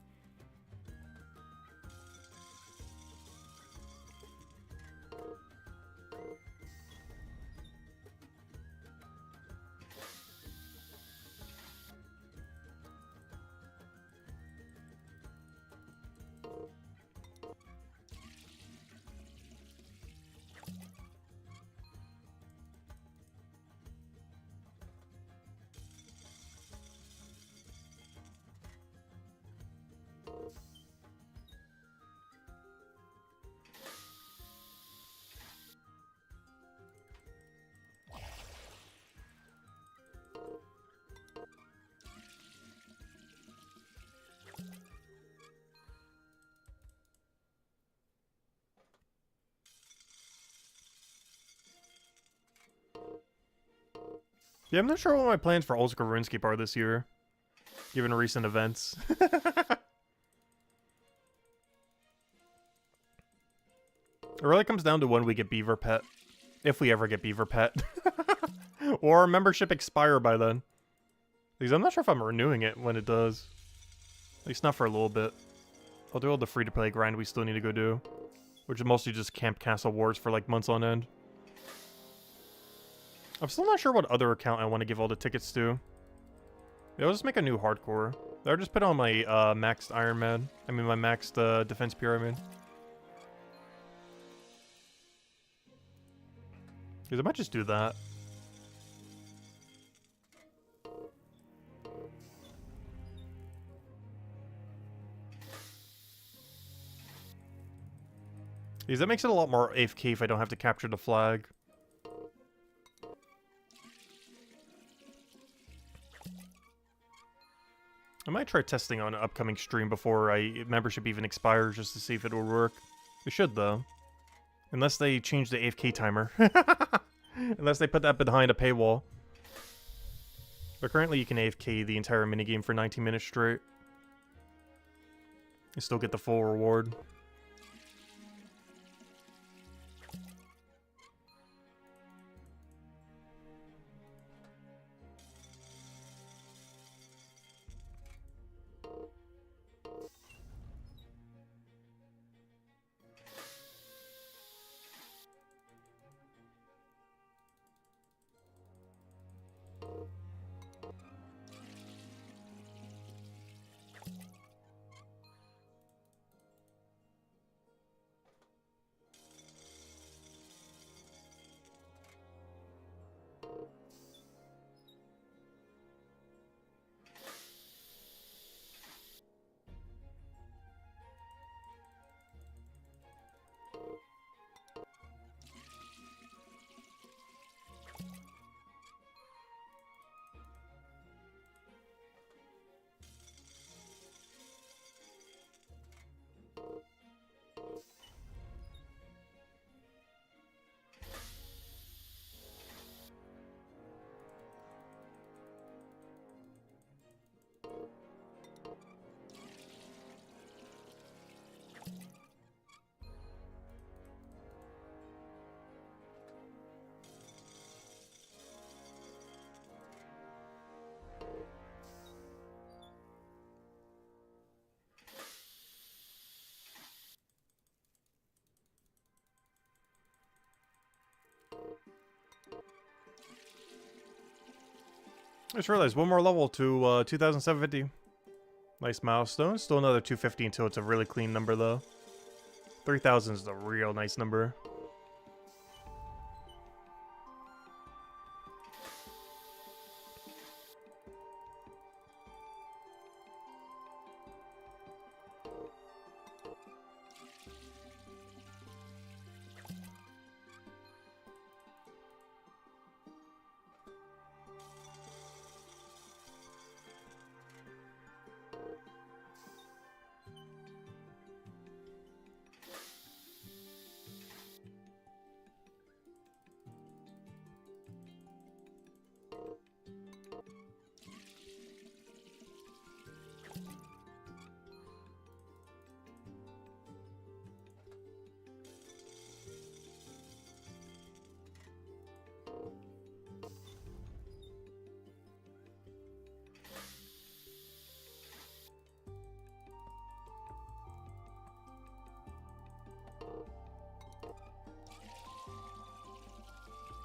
Yeah, I'm not sure what my plans for Old School RuneScape are this year, given recent events. It really comes down to when we get Beaver Pet. If we ever get Beaver Pet. Or our membership expire by then. Because I'm not sure if I'm renewing it when it does. At least not for a little bit. I'll do all the free-to-play grind we still need to go do. Which is mostly just Camp Castle Wars for like months on end. I'm still not sure what other account I want to give all the tickets to. Yeah, I'll just make a new hardcore. I'll just put on my maxed Iron Man. I mean my maxed Defense Pyramid. Because I might just do that. Because that makes it a lot more AFK if I don't have to capture the flag. I might try testing on an upcoming stream before membership even expires just to see if it will work. It should though. Unless they change the AFK timer. Unless they put that behind a paywall. But currently you can AFK the entire minigame for 19 minutes straight. You still get the full reward. I just realized one more level to 2,750. Nice milestone. Still another 250 until it's a really clean number though. 3,000 is a real nice number.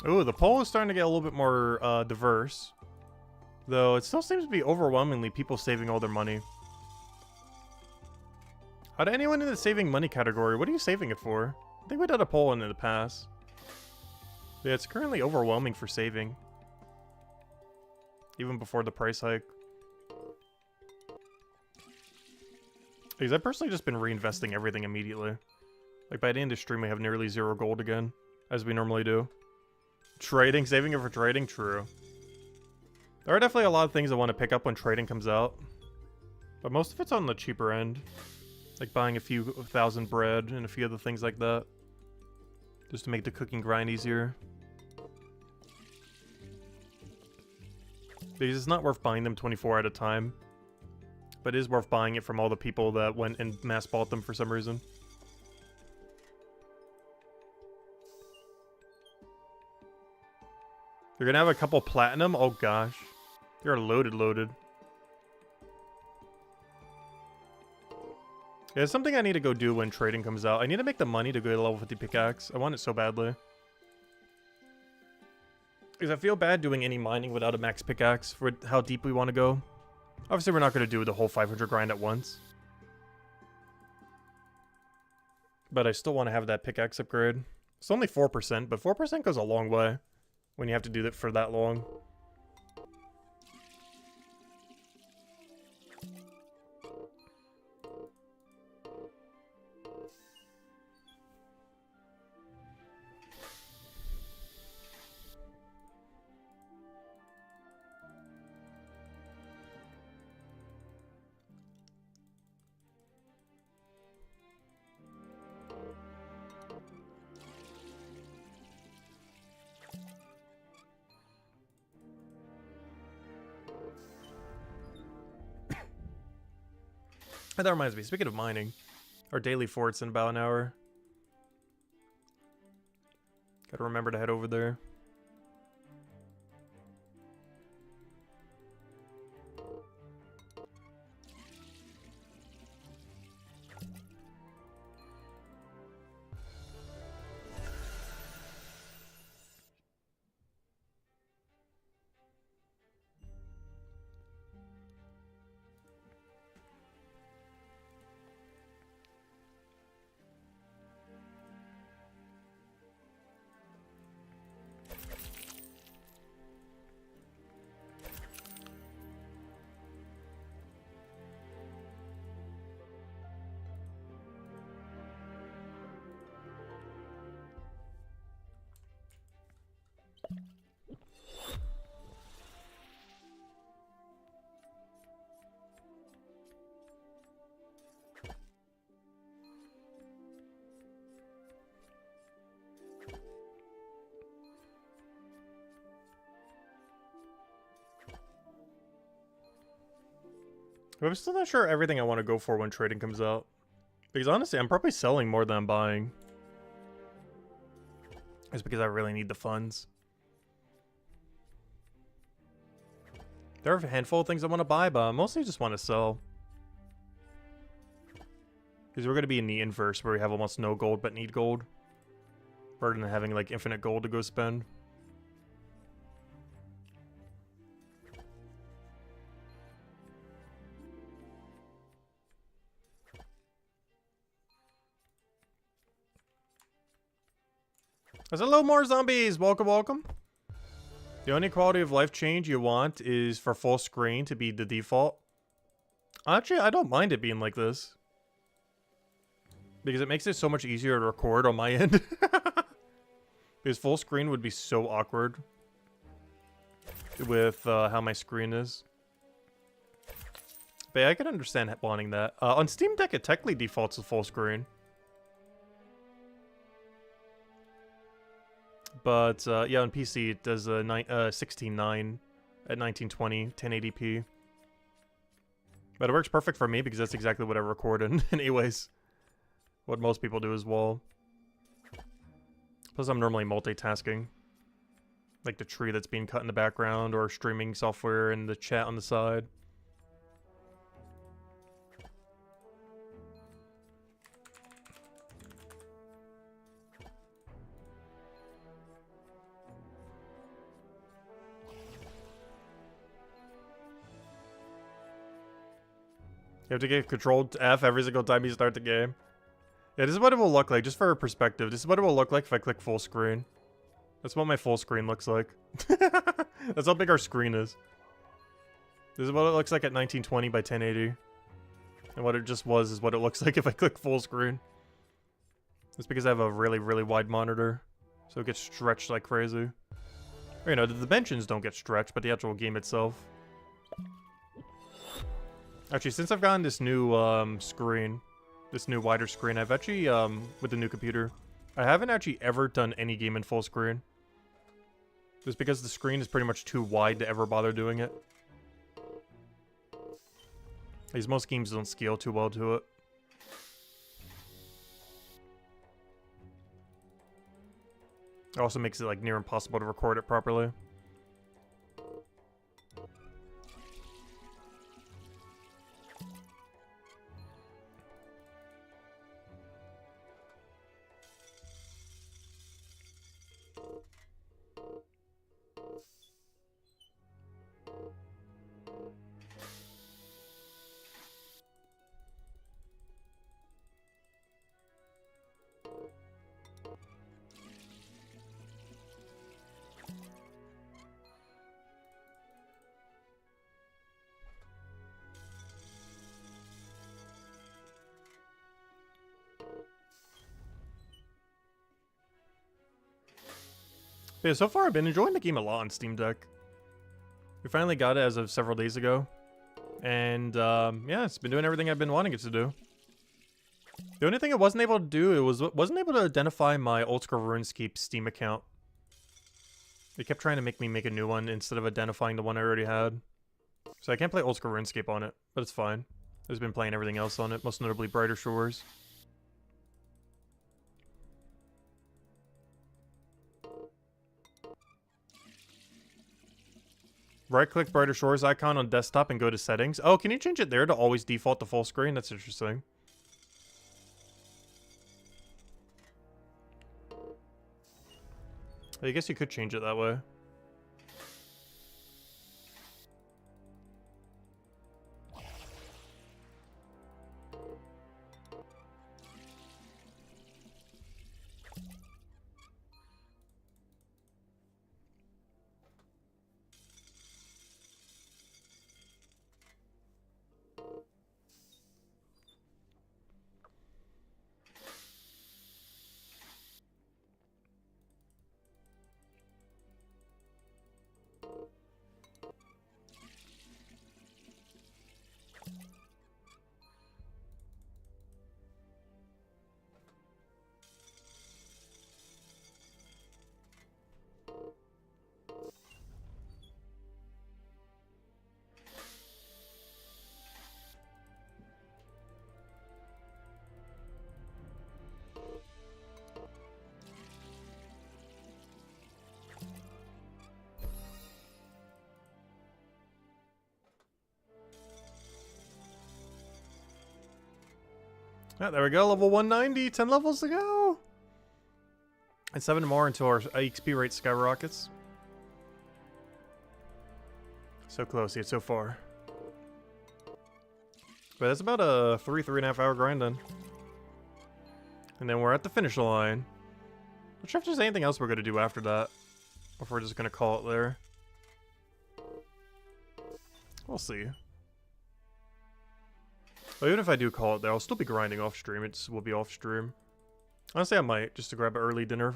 Ooh, the poll is starting to get a little bit more diverse. Though it still seems to be overwhelmingly people saving all their money. Out of anyone in the saving money category, what are you saving it for? I think we did a poll in the past. Yeah, it's currently overwhelming for saving. Even before the price hike. Because I've personally just been reinvesting everything immediately. Like by the end of the stream, I have nearly 0 gold again, as we normally do. Trading, saving it for trading, true. There are definitely a lot of things I want to pick up when trading comes out. But most of it's on the cheaper end. Like buying a few thousand bread and a few other things like that. Just to make the cooking grind easier. Because it's not worth buying them 24 at a time. But it is worth buying it from all the people that went and mass bought them for some reason. You're gonna have a couple platinum? Oh gosh. You're loaded. Yeah, it's something I need to go do when trading comes out. I need to make the money to go to level 50 pickaxe. I want it so badly. Because I feel bad doing any mining without a max pickaxe for how deep we want to go. Obviously, we're not going to do the whole 500 grind at once. But I still want to have that pickaxe upgrade. It's only 4%, but 4% goes a long way when you have to do that for that long. That reminds me, speaking of mining, our daily fort's in about an hour. Gotta remember to head over there. I'm still not sure everything I want to go for when trading comes out. Because honestly, I'm probably selling more than I'm buying. It's because I really need the funds. There are a handful of things I want to buy, but I mostly just want to sell. Because we're going to be in the inverse, where we have almost no gold but need gold. Rather than having like infinite gold to go spend. There's a little more zombies! Welcome, welcome. The only quality of life change you want is for full screen to be the default. Actually, I don't mind it being like this. Because it makes it so much easier to record on my end. Because full screen would be so awkward. With how my screen is. But yeah, I can understand wanting that. On Steam Deck, it technically defaults to full screen. But yeah, on PC it does 16:9 at 1920, 1080p. But it works perfect for me because that's exactly what I record in anyways. What most people do as well. Plus I'm normally multitasking. Like the tree that's being cut in the background or streaming software and the chat on the side. You have to get Control F every single time you start the game. Yeah, this is what it will look like, just for perspective. This is what it will look like if I click full screen. That's what my full screen looks like. That's how big our screen is. This is what it looks like at 1920 by 1080. And what it just was is what it looks like if I click full screen. It's because I have a really, really wide monitor. So it gets stretched like crazy. Or, you know, the dimensions don't get stretched, but the actual game itself. Actually, since I've gotten this new screen, this new wider screen, I've actually, with the new computer, I haven't actually ever done any game in full screen. Just because the screen is pretty much too wide to ever bother doing it. These most games don't scale too well to it. It also makes it like near impossible to record it properly. Yeah, so far I've been enjoying the game a lot on Steam Deck. We finally got it as of several days ago. And, yeah, it's been doing everything I've been wanting it to do. The only thing it wasn't able to do, wasn't able to identify my Old School RuneScape Steam account. It kept trying to make me make a new one instead of identifying the one I already had. So I can't play Old School RuneScape on it, but it's fine. I've been playing everything else on it, most notably Brighter Shores. Right-click Brighter Shores icon on desktop and go to settings. Oh, can you change it there to always default to full screen? That's interesting. I guess you could change it that way. Yeah, there we go, level 190, 10 levels to go! And 7 more until our XP rate skyrockets. So close, yet so far. But that's about a 3.5 hour grind then. And then we're at the finish line. Not sure if there's anything else we're going to do after that. Or if we're just going to call it there. We'll see. But even if I do call it there, I'll still be grinding off stream. It just will be off stream. Honestly, I might, just to grab an early dinner.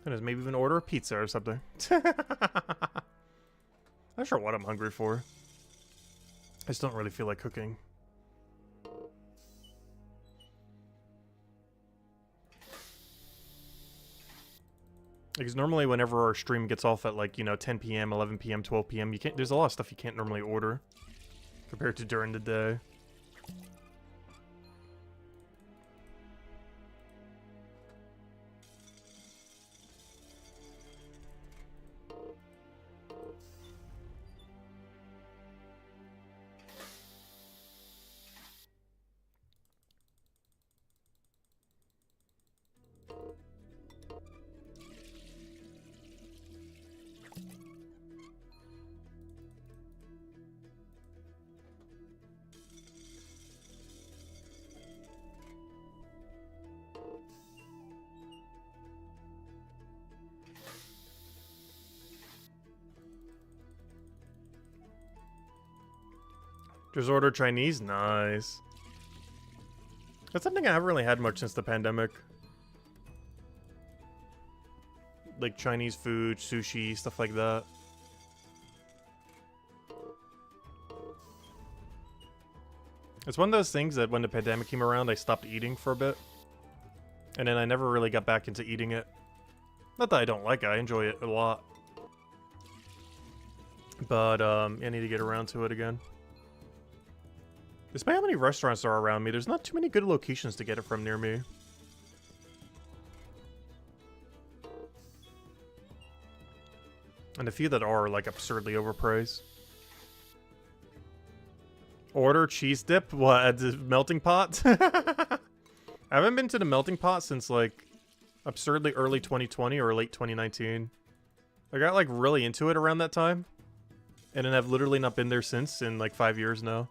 And maybe even order a pizza or something. Not sure what I'm hungry for. I just don't really feel like cooking. Because normally whenever our stream gets off at like, you know, 10 p.m., 11 p.m., 12 p.m., you can't, there's a lot of stuff you can't normally order compared to during the day. Just order Chinese? Nice. That's something I haven't really had much since the pandemic. Like Chinese food, sushi, stuff like that. It's one of those things that when the pandemic came around, I stopped eating for a bit. And then I never really got back into eating it. Not that I don't like it, I enjoy it a lot. But, I need to get around to it again. Despite how many restaurants there are around me, there's not too many good locations to get it from near me. And the few that are, like, absurdly overpriced. Order cheese dip? What, at the melting pot? I haven't been to the melting pot since, like, absurdly early 2020 or late 2019. I got, like, really into it around that time. And then I've literally not been there since in, like, 5 years now.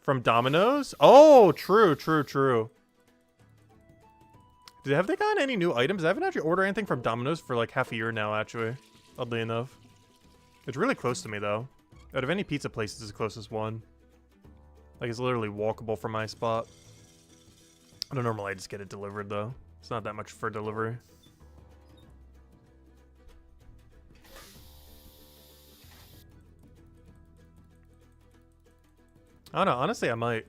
From Domino's? Oh, true, true, true. Have they gotten any new items? I haven't actually ordered anything from Domino's for, like, half a year now, actually. Oddly enough. It's really close to me, though. Out of any pizza places, it's the closest one. Like, it's literally walkable from my spot. I don't normally just get it delivered, though. It's not that much for delivery. I don't know. Honestly, I might.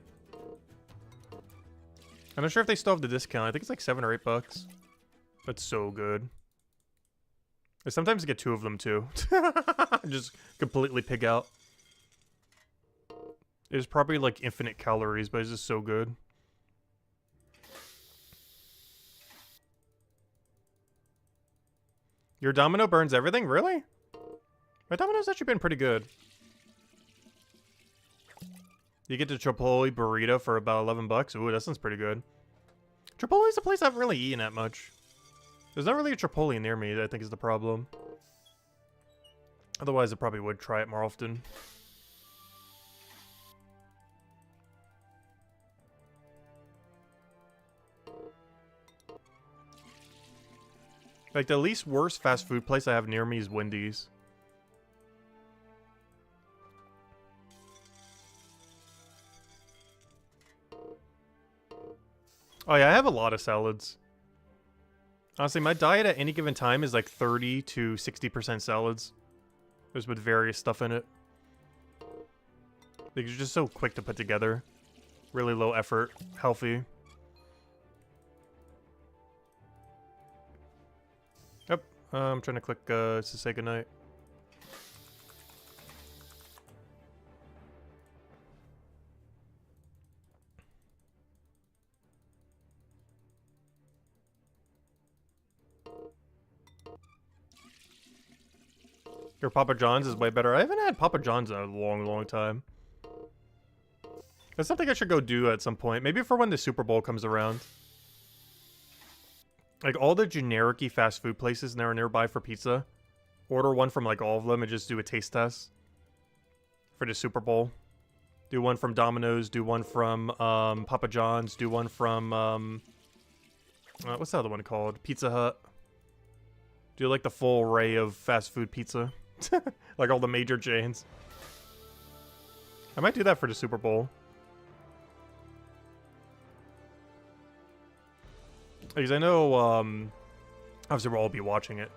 I'm not sure if they still have the discount. I think it's like $7 or $8. That's so good. I sometimes get 2 of them, too. Just completely pig out. It's probably like infinite calories, but it's just so good. Your Domino burns everything? Really? My Domino's actually been pretty good. You get the Chipotle burrito for about $11. Ooh, that sounds pretty good. Chipotle's a place I haven't really eaten at much. There's not really a Chipotle near me that I think is the problem. Otherwise, I probably would try it more often. Like, the least worst fast food place I have near me is Wendy's. Oh yeah, I have a lot of salads. Honestly, my diet at any given time is like 30 to 60% salads. There's with various stuff in it. They're just so quick to put together. Really low effort, healthy. Yep, I'm trying to click to say goodnight. Your Papa John's is way better. I haven't had Papa John's in a long, long time. That's something I should go do at some point. Maybe for when the Super Bowl comes around. Like, all the generic-y fast food places that are nearby for pizza. Order one from, like, all of them and just do a taste test. For the Super Bowl. Do one from Domino's. Do one from, Papa John's. Do one from, what's the other one called? Pizza Hut. Do, like, the full array of fast food pizza. Like all the major chains. I might do that for the Super Bowl. Because I know, obviously we'll all be watching it.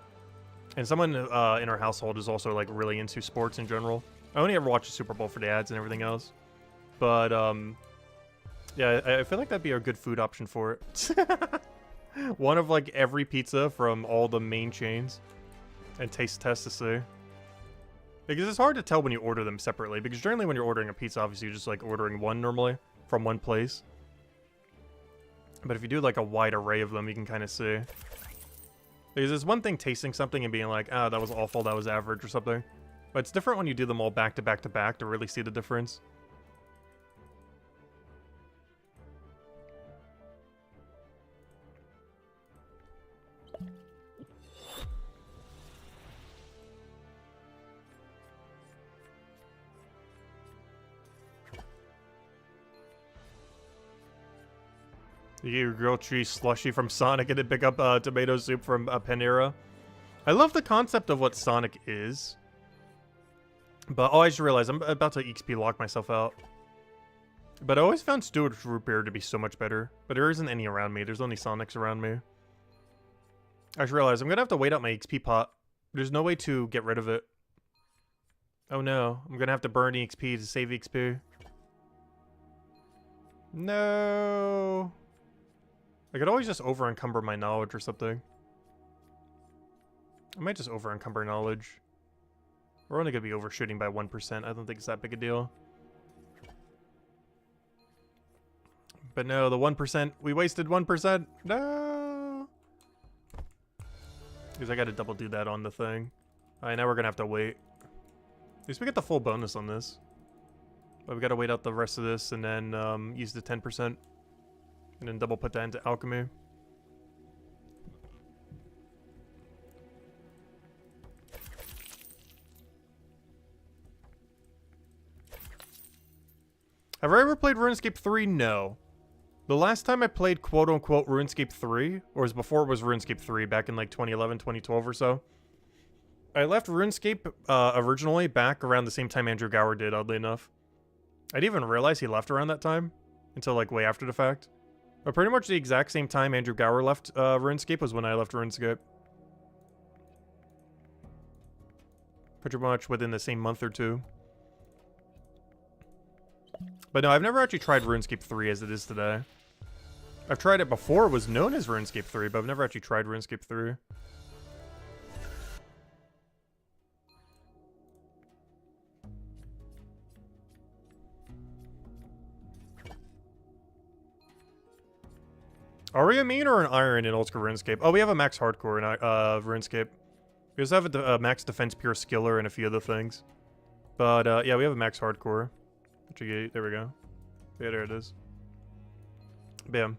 And someone in our household is also, like, really into sports in general. I only ever watch the Super Bowl for the ads and everything else. But, yeah, I feel like that'd be a good food option for it. One of, like, every pizza from all the main chains. And taste test to see. Because it's hard to tell when you order them separately. Because generally when you're ordering a pizza, obviously you're just, like, ordering one normally. From one place. But if you do, like, a wide array of them, you can kind of see. Because it's one thing tasting something and being like, ah, that was awful, that was average or something. But it's different when you do them all back to back to back to really see the difference. You get your grilled cheese slushy from Sonic and then pick up tomato soup from Panera. I love the concept of what Sonic is. But, oh, I just realized I'm about to XP lock myself out. But I always found Stewart's root beer to be so much better. But there isn't any around me. There's only Sonics around me. I just realized I'm going to have to wait out my XP pot. There's no way to get rid of it. Oh no, I'm going to have to burn EXP to save XP. No. I could always just over-encumber my knowledge or something. I might just over-encumber knowledge. We're only going to be overshooting by 1%. I don't think it's that big a deal. But no, the 1%. We wasted 1%. No! Because I got to double do that on the thing. Alright, now we're going to have to wait. At least we get the full bonus on this. But we got to wait out the rest of this and then use the 10%. And then double put that into alchemy. Have I ever played RuneScape 3? No. The last time I played quote-unquote RuneScape 3, or was before it was RuneScape 3, back in like 2011, 2012 or so. I left RuneScape originally back around the same time Andrew Gower did, oddly enough. I didn't even realize he left around that time, until like way after the fact. But pretty much the exact same time Andrew Gower left RuneScape was when I left RuneScape. Pretty much within the same month or two. But no, I've never actually tried RuneScape 3 as it is today. I've tried it before it was known as RuneScape 3, but I've never actually tried RuneScape 3. Are we a mean or an iron in Old School RuneScape? Oh, we have a max hardcore in RuneScape. We also have a max defense pure skiller and a few other things. But yeah, we have a max hardcore. There we go. Yeah, there it is. Bam.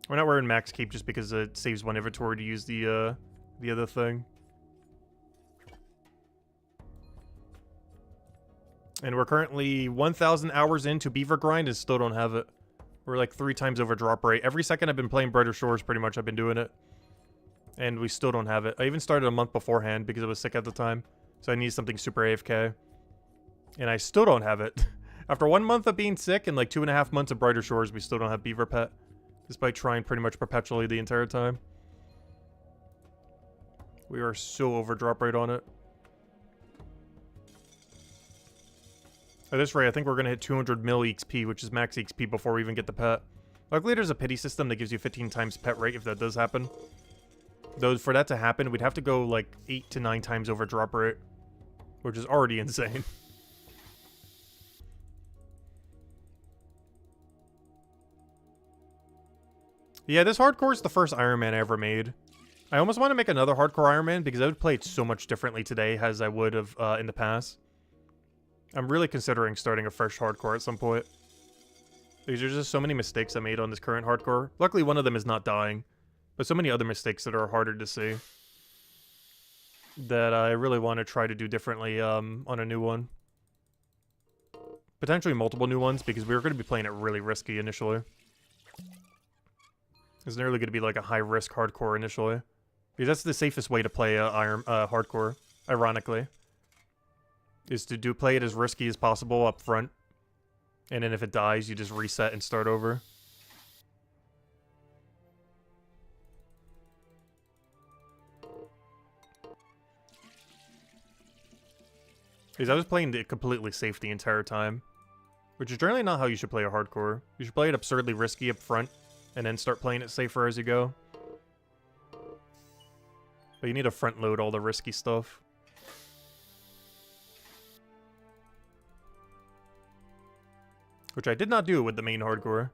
We're not wearing max cape just because it saves one inventory to use the other thing. And we're currently 1,000 hours into Beaver Grind and still don't have it. We're like 3 times over drop rate. Every second I've been playing Brighter Shores, pretty much I've been doing it. And we still don't have it. I even started a month beforehand because I was sick at the time. So I need something super AFK. And I still don't have it. After 1 month of being sick and like 2.5 months of Brighter Shores, we still don't have Beaver Pet. Despite trying pretty much perpetually the entire time. We are so over drop rate on it. At this rate, I think we're going to hit 200 mil XP, which is max XP before we even get the pet. Luckily, there's a pity system that gives you 15 times pet rate if that does happen. Though, for that to happen, we'd have to go like 8 to 9 times over drop rate. Which is already insane. Yeah, this hardcore is the first Iron Man I ever made. I almost want to make another hardcore Iron Man because I would play it so much differently today as I would have in the past. I'm really considering starting a fresh hardcore at some point. Because there's just so many mistakes I made on this current hardcore. Luckily, one of them is not dying. But so many other mistakes that are harder to see. That I really want to try to do differently on a new one. Potentially multiple new ones because we were going to be playing it really risky initially. It's nearly going to be like a high-risk hardcore initially. Because that's the safest way to play hardcore, ironically. Is to play it as risky as possible up front. And then if it dies, you just reset and start over. Because I was playing it completely safe the entire time. Which is generally not how you should play a hardcore. You should play it absurdly risky up front. And then start playing it safer as you go. But you need to front load all the risky stuff. Which I did not do with the main hardcore.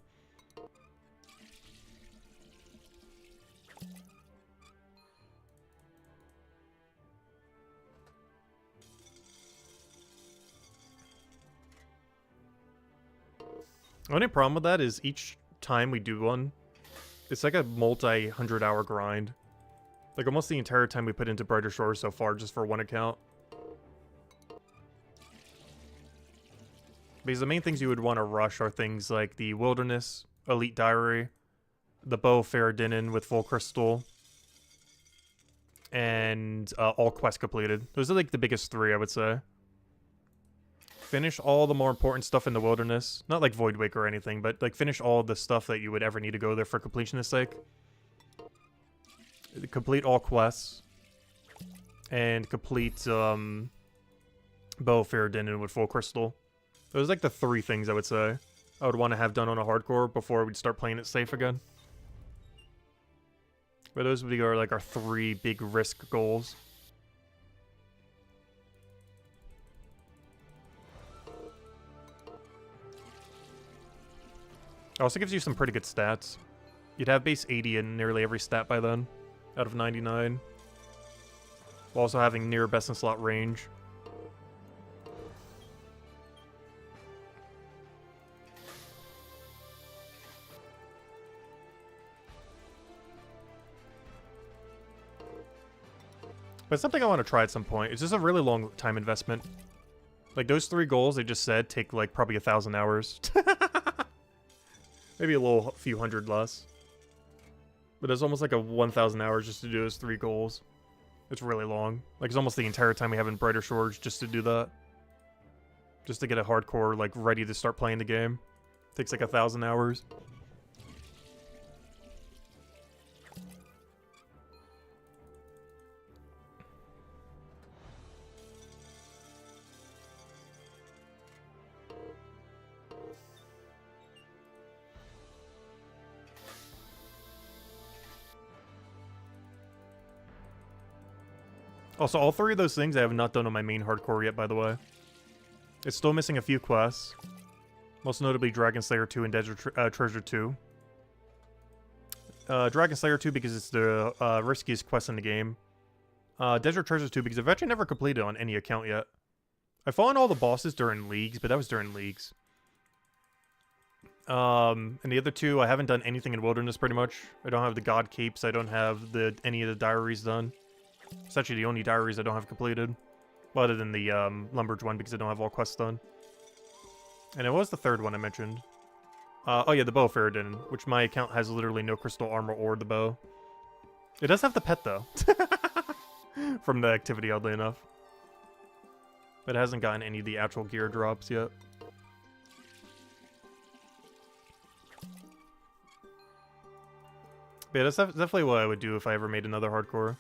The only problem with that is each time we do one, it's like a multi-100-hour grind. Like almost the entire time we put into Brighter Shores so far just for one account. Because the main things you would want to rush are things like the Wilderness, Elite Diary, the Bow of Faradinin with Full Crystal, and all quests completed. Those are like the biggest 3, I would say. Finish all the more important stuff in the Wilderness. Not like Void Wake or anything, but like finish all the stuff that you would ever need to go there for completionist sake. Complete all quests. And complete Bow of Faradinin with Full Crystal. Those are like the 3 things I would say I would want to have done on a hardcore before we'd start playing it safe again. But those would be like our 3 big risk goals. It also gives you some pretty good stats. You'd have base 80 in nearly every stat by then, out of 99. While also having near best in slot range. But it's something I want to try at some point. It's just a really long time investment. Like, those 3 goals I just said take, like, probably 1,000 hours. Maybe a few hundred less. But it's almost like a 1,000 hours just to do those 3 goals. It's really long. Like, it's almost the entire time we have in Brighter Shores just to do that. Just to get a hardcore, like, ready to start playing the game. Takes like 1,000 hours. Also, all 3 of those things I have not done on my main hardcore yet, by the way. It's still missing a few quests. Most notably Dragon Slayer 2 and Desert Treasure 2. Dragon Slayer 2 because it's the riskiest quest in the game. Desert Treasure 2 because I've actually never completed on any account yet. I fought on all the bosses during Leagues, but that was during Leagues. And the other 2, I haven't done anything in Wilderness pretty much. I don't have the God Capes, I don't have any of the diaries done. It's actually the only diaries I don't have completed. Well, other than the Lumberge one, because I don't have all quests done. And it was the 3rd one I mentioned. Oh yeah, the Bow of Faradin, which my account has literally no crystal armor or the bow. It does have the pet, though. From the activity, oddly enough. But it hasn't gotten any of the actual gear drops yet. But yeah, that's definitely what I would do if I ever made another hardcore.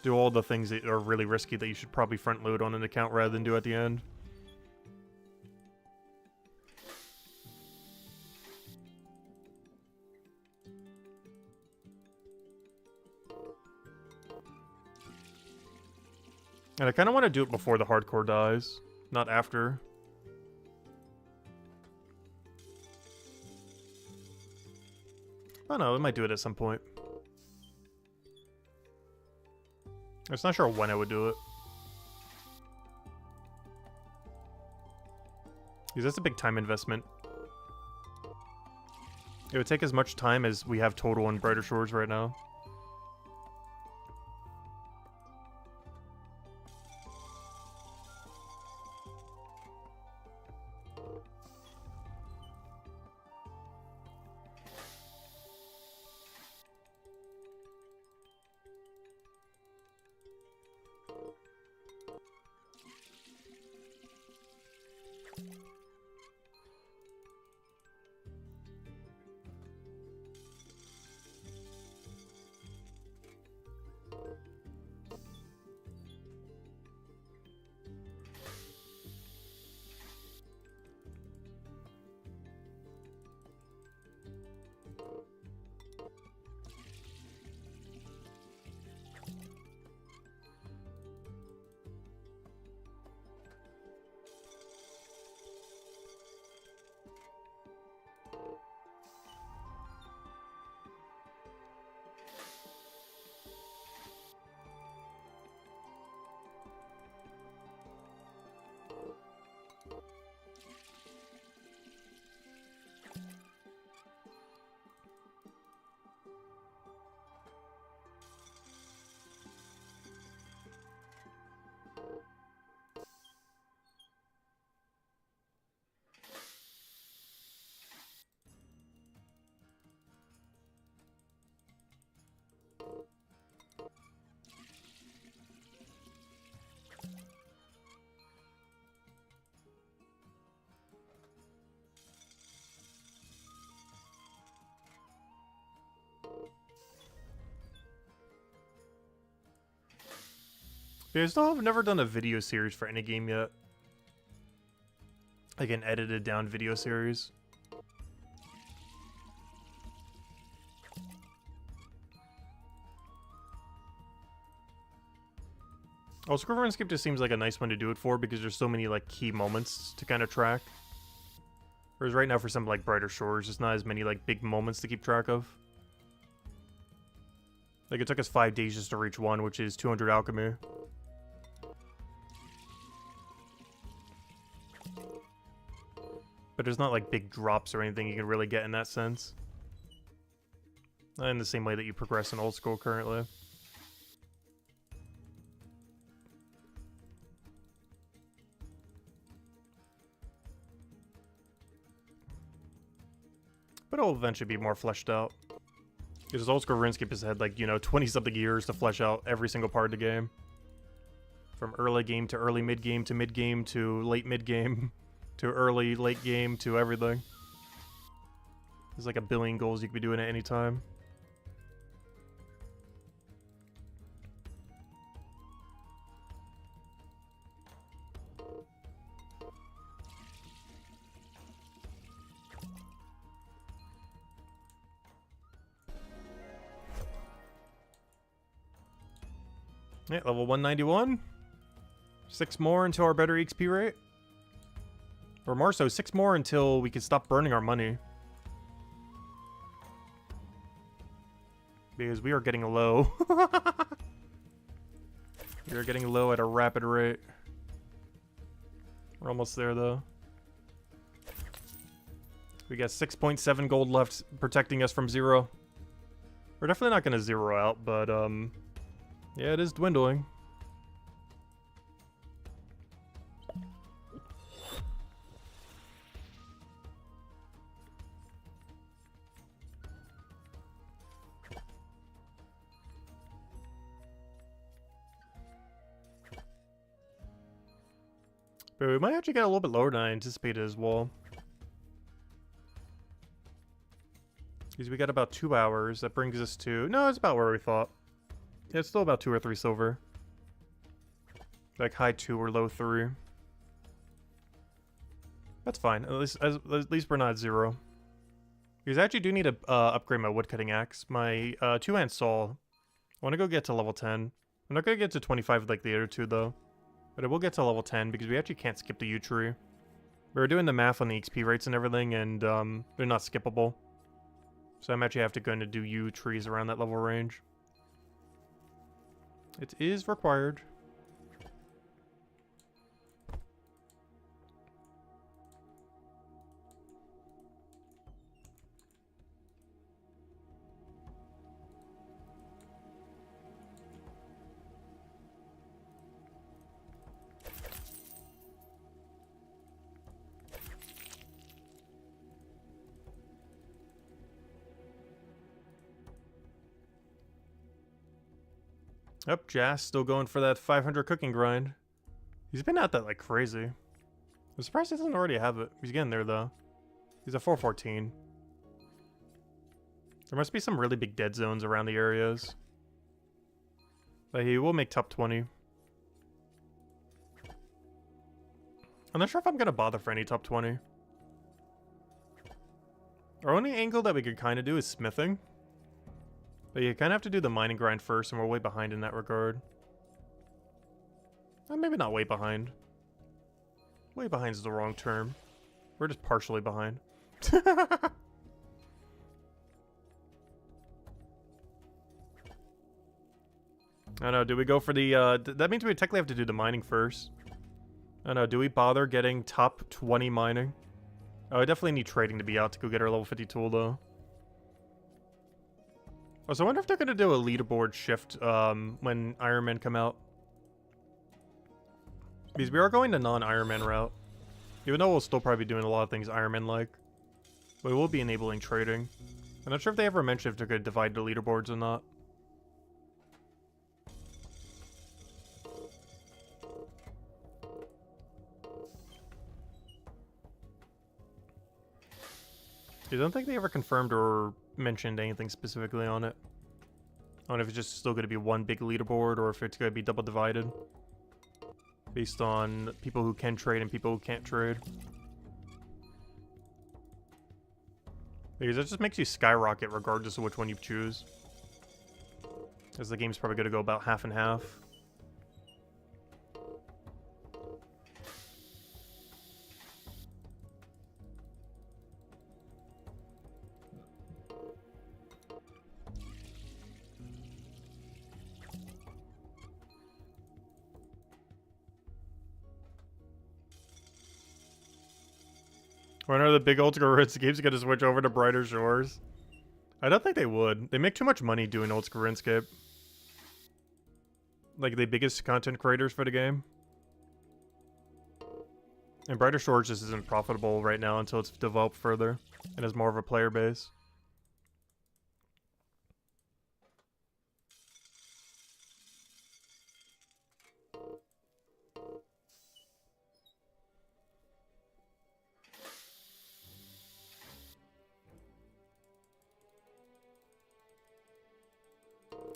Do all the things that are really risky that you should probably front load on an account rather than do at the end. And I kind of want to do it before the hardcore dies, not after. I don't know, I might do it at some point. I'm just not sure when I would do it. Because that's a big time investment. It would take as much time as we have total in Brighter Shores right now. Yeah, I still have never done a video series for any game yet. Like an edited down video series. Also, RuneScape just seems like a nice one to do it for because there's so many like key moments to kind of track. Whereas right now for something like Brighter Shores, there's not as many like big moments to keep track of. Like it took us 5 days just to reach one, which is 200 alchemy. But there's not like big drops or anything you can really get in that sense. Not in the same way that you progress in old school currently. But it'll eventually be more fleshed out. Because old school RuneScape has had like, you know, 20-something years to flesh out every single part of the game. From early game to early mid-game to mid-game to late mid-game to early late game to everything. There's like a billion goals you could be doing at any time. Yeah, level 191. 6 more until our better XP rate. Or more so, 6 more until we can stop burning our money. Because we are getting low. We are getting low at a rapid rate. We're almost there, though. We got 6.7 gold left protecting us from 0. We're definitely not going to 0 out, but, yeah, it is dwindling. But we might actually get a little bit lower than I anticipated as well. Because we got about 2 hours. That brings us to... No, it's about where we thought. Yeah, it's still about 2 or 3 silver. Like high 2 or low 3. That's fine. At least we're not at 0. Because I actually do need to upgrade my woodcutting axe. My 2-hand saw. I want to go get to level 10. I'm not going to get to 25 like the other two, though. But I will get to level 10 because we actually can't skip the yew tree. We were doing the math on the XP rates and everything, and they're not skippable. So I'm actually have to go into do yew trees around that level range. It is required. Yep, Jas still going for that 500 cooking grind. He's been at that like crazy. I'm surprised he doesn't already have it. He's getting there though. He's at 414. There must be some really big dead zones around the areas. But he will make top 20. I'm not sure if I'm going to bother for any top 20. Our only angle that we could kind of do is smithing. But you kind of have to do the mining grind first, and we're way behind in that regard. Maybe not way behind. Way behind is the wrong term. We're just partially behind. I don't know, do we go for the, that means we technically have to do the mining first. I don't know, do we bother getting top 20 mining? Oh, I definitely need trading to be out to go get our level 50 tool, though. Oh, so I wonder if they're going to do a leaderboard shift when Iron Men come out. Because we are going the non-Iron Man route. Even though we'll still probably be doing a lot of things Iron Man-like. But we will be enabling trading. I'm not sure if they ever mentioned if they're going to divide the leaderboards or not. I don't think they ever confirmed or mentioned anything specifically on it. I don't know if it's just still going to be one big leaderboard or if it's going to be double divided. Based on people who can trade and people who can't trade. Because that just makes you skyrocket regardless of which one you choose. Because the game's probably going to go about half and half. When are the big old school RuneScapes gonna switch over to Brighter Shores? I don't think they would. They make too much money doing old school RuneScape. Like the biggest content creators for the game. And Brighter Shores just isn't profitable right now until it's developed further and has more of a player base.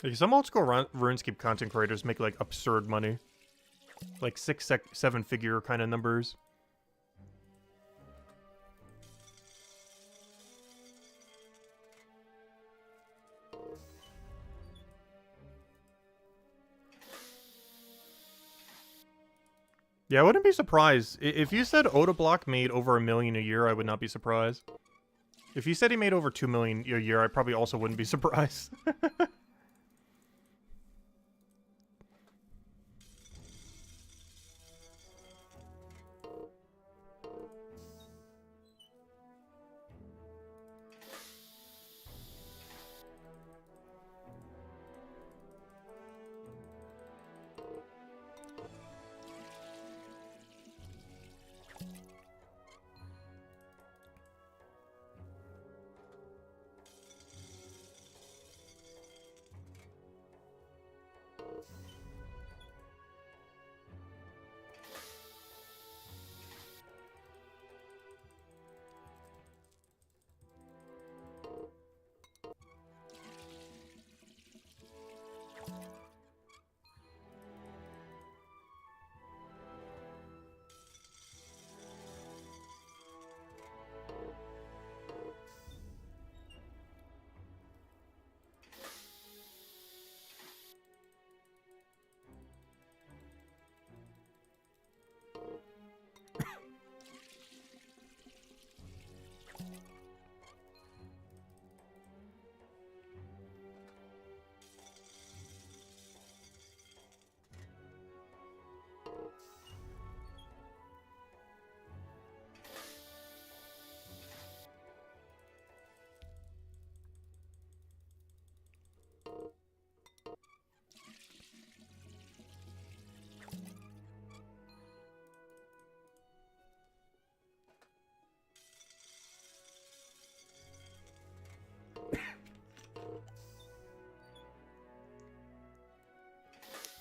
Like some old school RuneScape content creators make like absurd money. Like 7 figure kind of numbers. Yeah, I wouldn't be surprised. If you said Odablock made over $1 million a year, I would not be surprised. If you said he made over $2 million a year, I probably also wouldn't be surprised.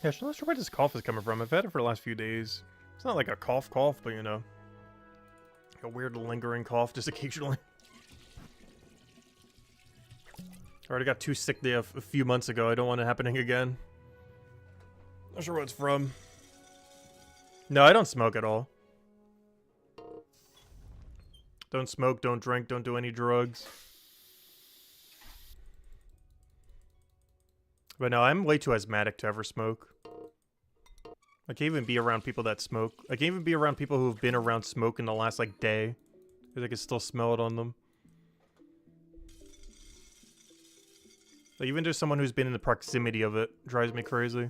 Yeah, I'm not sure where this cough is coming from. I've had it for the last few days. It's not like a cough, but you know. Like a weird lingering cough just occasionally. I already got too sick there a few months ago. I don't want it happening again. Not sure what it's from. No, I don't smoke at all. Don't smoke, don't drink, don't do any drugs. But no, I'm way too asthmatic to ever smoke. I can't even be around people that smoke. I can't even be around people who've been around smoke in the last, like, day. Because I can still smell it on them. Like, even just someone who's been in the proximity of it drives me crazy.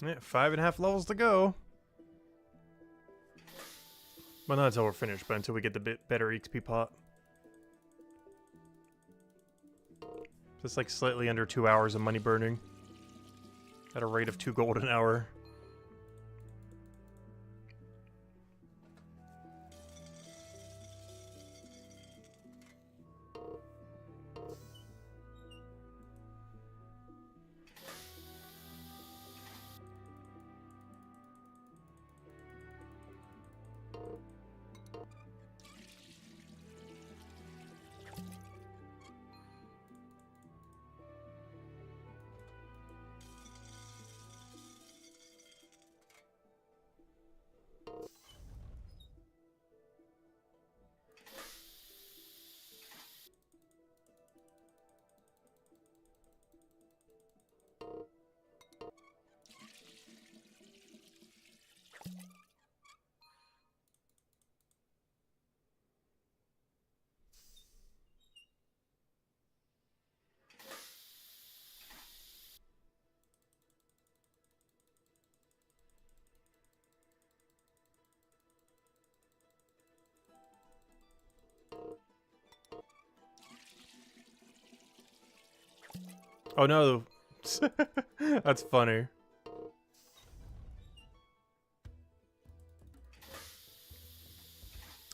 Yeah, 5.5 levels to go. Well, not until we're finished, but until we get the bit better XP pot. Just like slightly under 2 hours of money burning. At a rate of 2 gold an hour. Oh no. That's funny.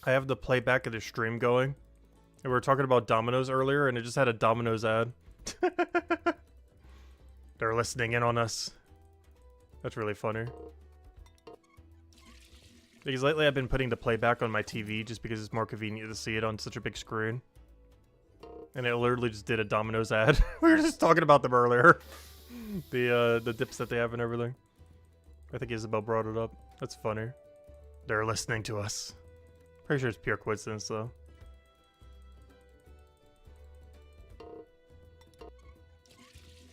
I have the playback of the stream going. And we were talking about Domino's earlier, and it just had a Domino's ad. They're listening in on us. That's really funny. Because lately I've been putting the playback on my TV just because it's more convenient to see it on such a big screen. And it literally just did a Domino's ad. We were just talking about them earlier. The dips that they have and everything. I think Isabel brought it up. That's funny. They're listening to us. Pretty sure it's pure coincidence though.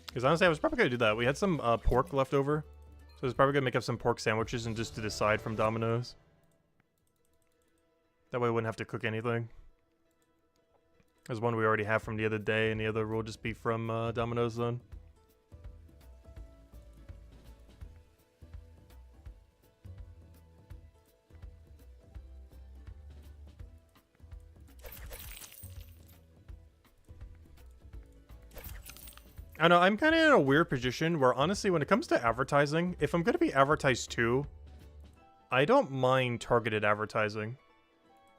Because honestly, I was probably going to do that. We had some pork left over. So I was probably going to make up some pork sandwiches and just do the side from Domino's. That way I wouldn't have to cook anything. There's one we already have from the other day, and the other will just be from Domino's then. I know, I'm kind of in a weird position where honestly, when it comes to advertising, if I'm going to be advertised to, I don't mind targeted advertising.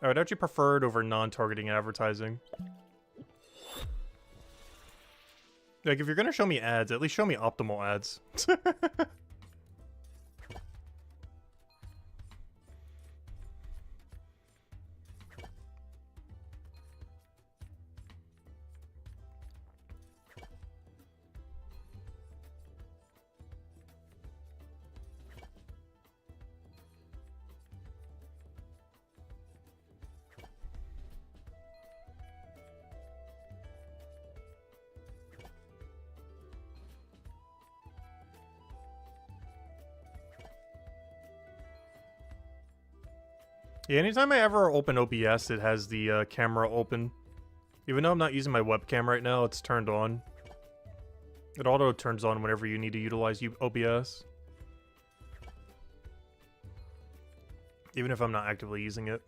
I would actually prefer it over non-targeting advertising. Like, if you're going to show me ads, at least show me optimal ads. Yeah, anytime I ever open OBS, it has the camera open. Even though I'm not using my webcam right now, it's turned on. It auto turns on whenever you need to utilize OBS. Even if I'm not actively using it.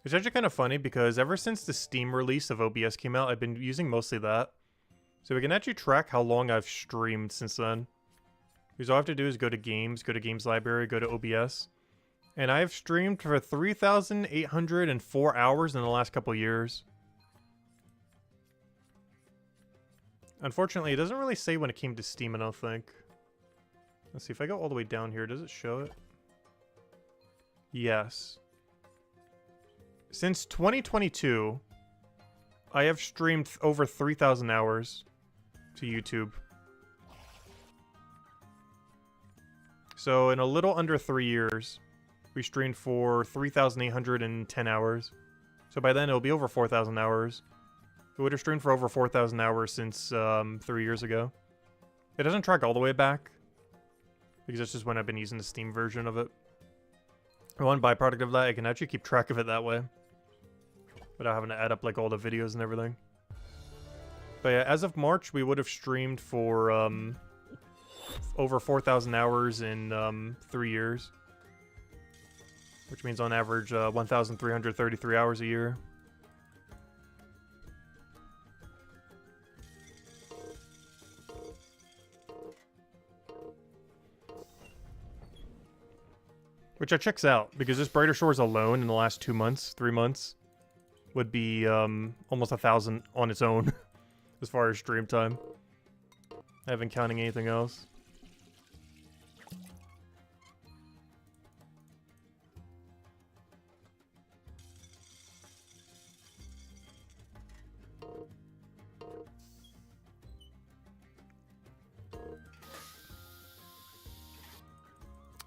It's actually kind of funny because ever since the Steam release of OBS came out, I've been using mostly that. So we can actually track how long I've streamed since then. Because all I have to do is go to games library, go to OBS. And I've streamed for 3,804 hours in the last couple years. Unfortunately, it doesn't really say when it came to Steam, I don't think. Let's see, if I go all the way down here, does it show it? Yes. Since 2022, I have streamed over 3,000 hours to YouTube. So in a little under 3 years, We streamed for 3,810 hours. So by then, it'll be over 4,000 hours. We would have streamed for over 4,000 hours since 3 years ago. It doesn't track all the way back, because that's just when I've been using the Steam version of it. One byproduct of that, I can actually keep track of it that way, without having to add up like all the videos and everything. But yeah, as of March, we would have streamed for over 4,000 hours in 3 years. Which means on average 1,333 hours a year. Which checks out, because this Brighter Shores alone in the last 2 months, 3 months, would be almost 1,000 on its own, as far as stream time. I haven't counting anything else.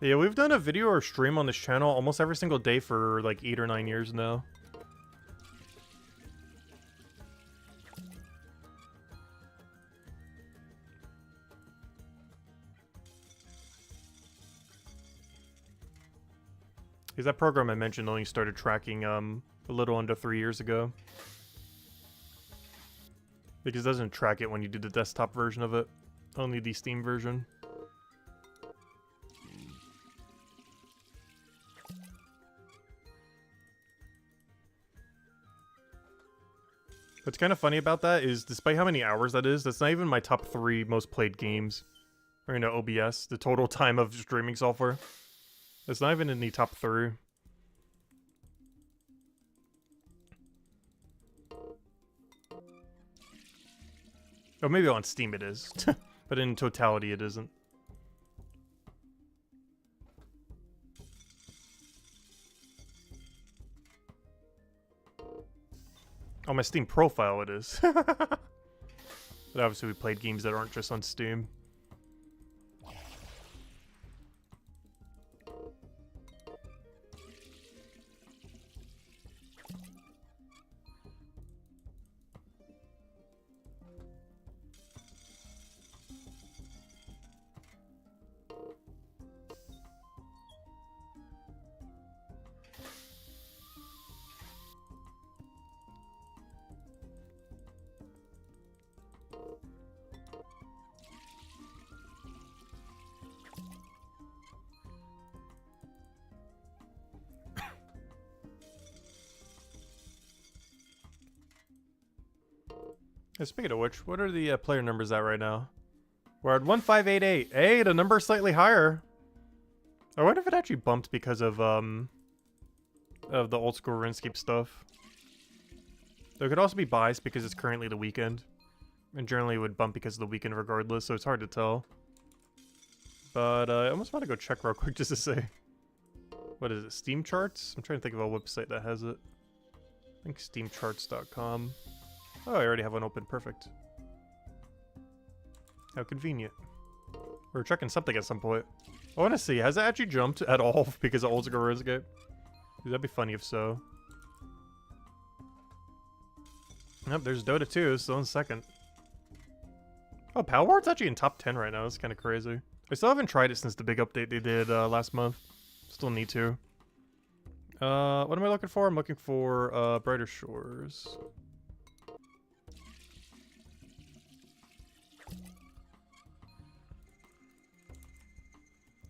Yeah, we've done a video or stream on this channel almost every single day for like 8 or 9 years now. Because that program I mentioned only started tracking a little under 3 years ago. Because it doesn't track it when you do the desktop version of it, only the Steam version. What's kind of funny about that is, despite how many hours that is, that's not even my top 3 most played games. Or, you know, OBS, the total time of streaming software. It's not even in the top 3. Oh, maybe on Steam it is. But in totality it isn't. On my Steam profile it is. But obviously we played games that aren't just on Steam. Speaking of which, what are the player numbers at right now? We're at 1588. Hey, the number's slightly higher. I wonder if it actually bumped because of the old school RuneScape stuff. There could also be biased because it's currently the weekend. And generally it would bump because of the weekend regardless, so it's hard to tell. But I almost want to go check real quick just to say. What is it, Steam Charts? I'm trying to think of a website that has it. I think steamcharts.com. Oh, I already have one open. Perfect. How convenient. We're checking something at some point. I want to see, has it actually jumped at all because of old school RuneScape? That'd be funny if so. Yep, there's Dota 2, still in second. Oh, Palworld's actually in top 10 right now. That's kind of crazy. I still haven't tried it since the big update they did last month. Still need to. What am I looking for? I'm looking for Brighter Shores.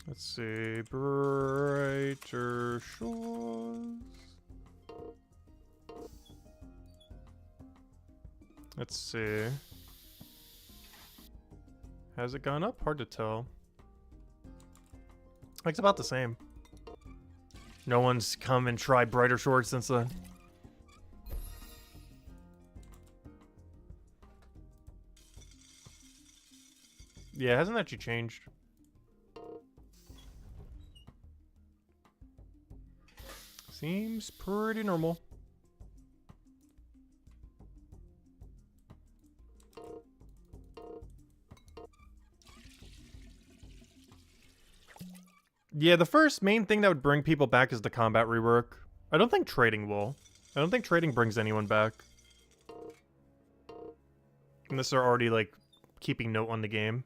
Let's see, Brighter Shores. Let's see. Has it gone up? Hard to tell. It's about the same. No one's come and tried Brighter Shores since then. Yeah, it hasn't actually changed. Seems pretty normal. Yeah, the first main thing that would bring people back is the combat rework. I don't think trading will. I don't think trading brings anyone back. Unless they're already, like, keeping note on the game.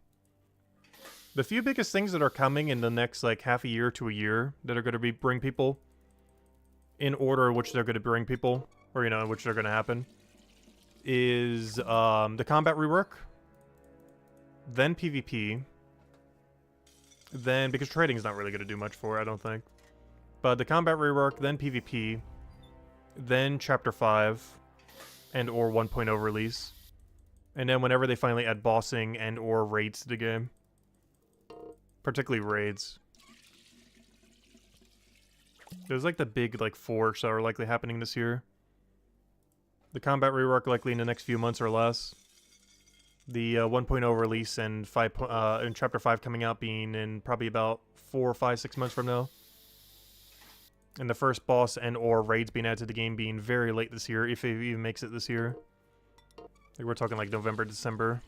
The few biggest things that are coming in the next, like, half a year to a year that are going to bring people in order in which they're going to bring people, or, you know, in which they're going to happen, is the combat rework, then PvP, then, because trading's not really going to do much for it, I don't think, but the combat rework, then PvP, then Chapter 5, and or 1.0 release, and then whenever they finally add bossing and or raids to the game. Particularly raids. There's like the big like 4 that are likely happening this year. The combat rework likely in the next few months or less. The 1.0 release and Chapter 5 coming out being in probably about 4, 5, 6 months from now. And the first boss and or raids being added to the game being very late this year, if it even makes it this year. Like we're talking like November, December.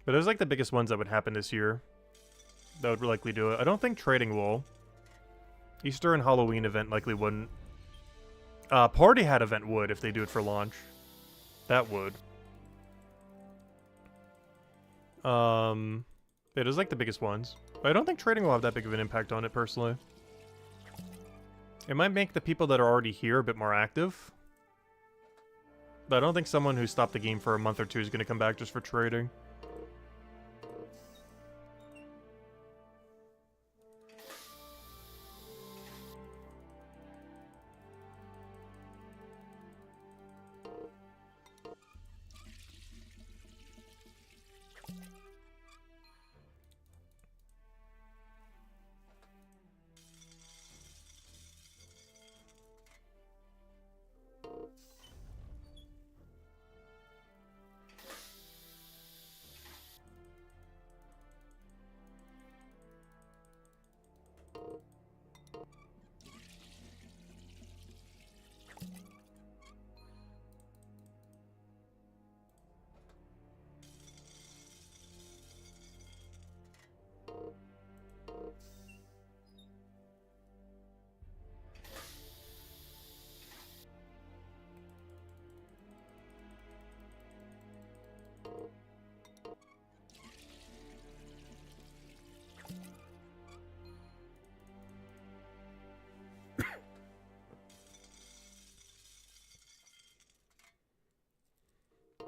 But those are like the biggest ones that would happen this year. That would likely do it. I don't think trading will. Easter and Halloween event likely wouldn't. Party Hat event would if they do it for launch. That would. It is like the biggest ones. But I don't think trading will have that big of an impact on it personally. It might make the people that are already here a bit more active. But I don't think someone who stopped the game for a month or two is going to come back just for trading.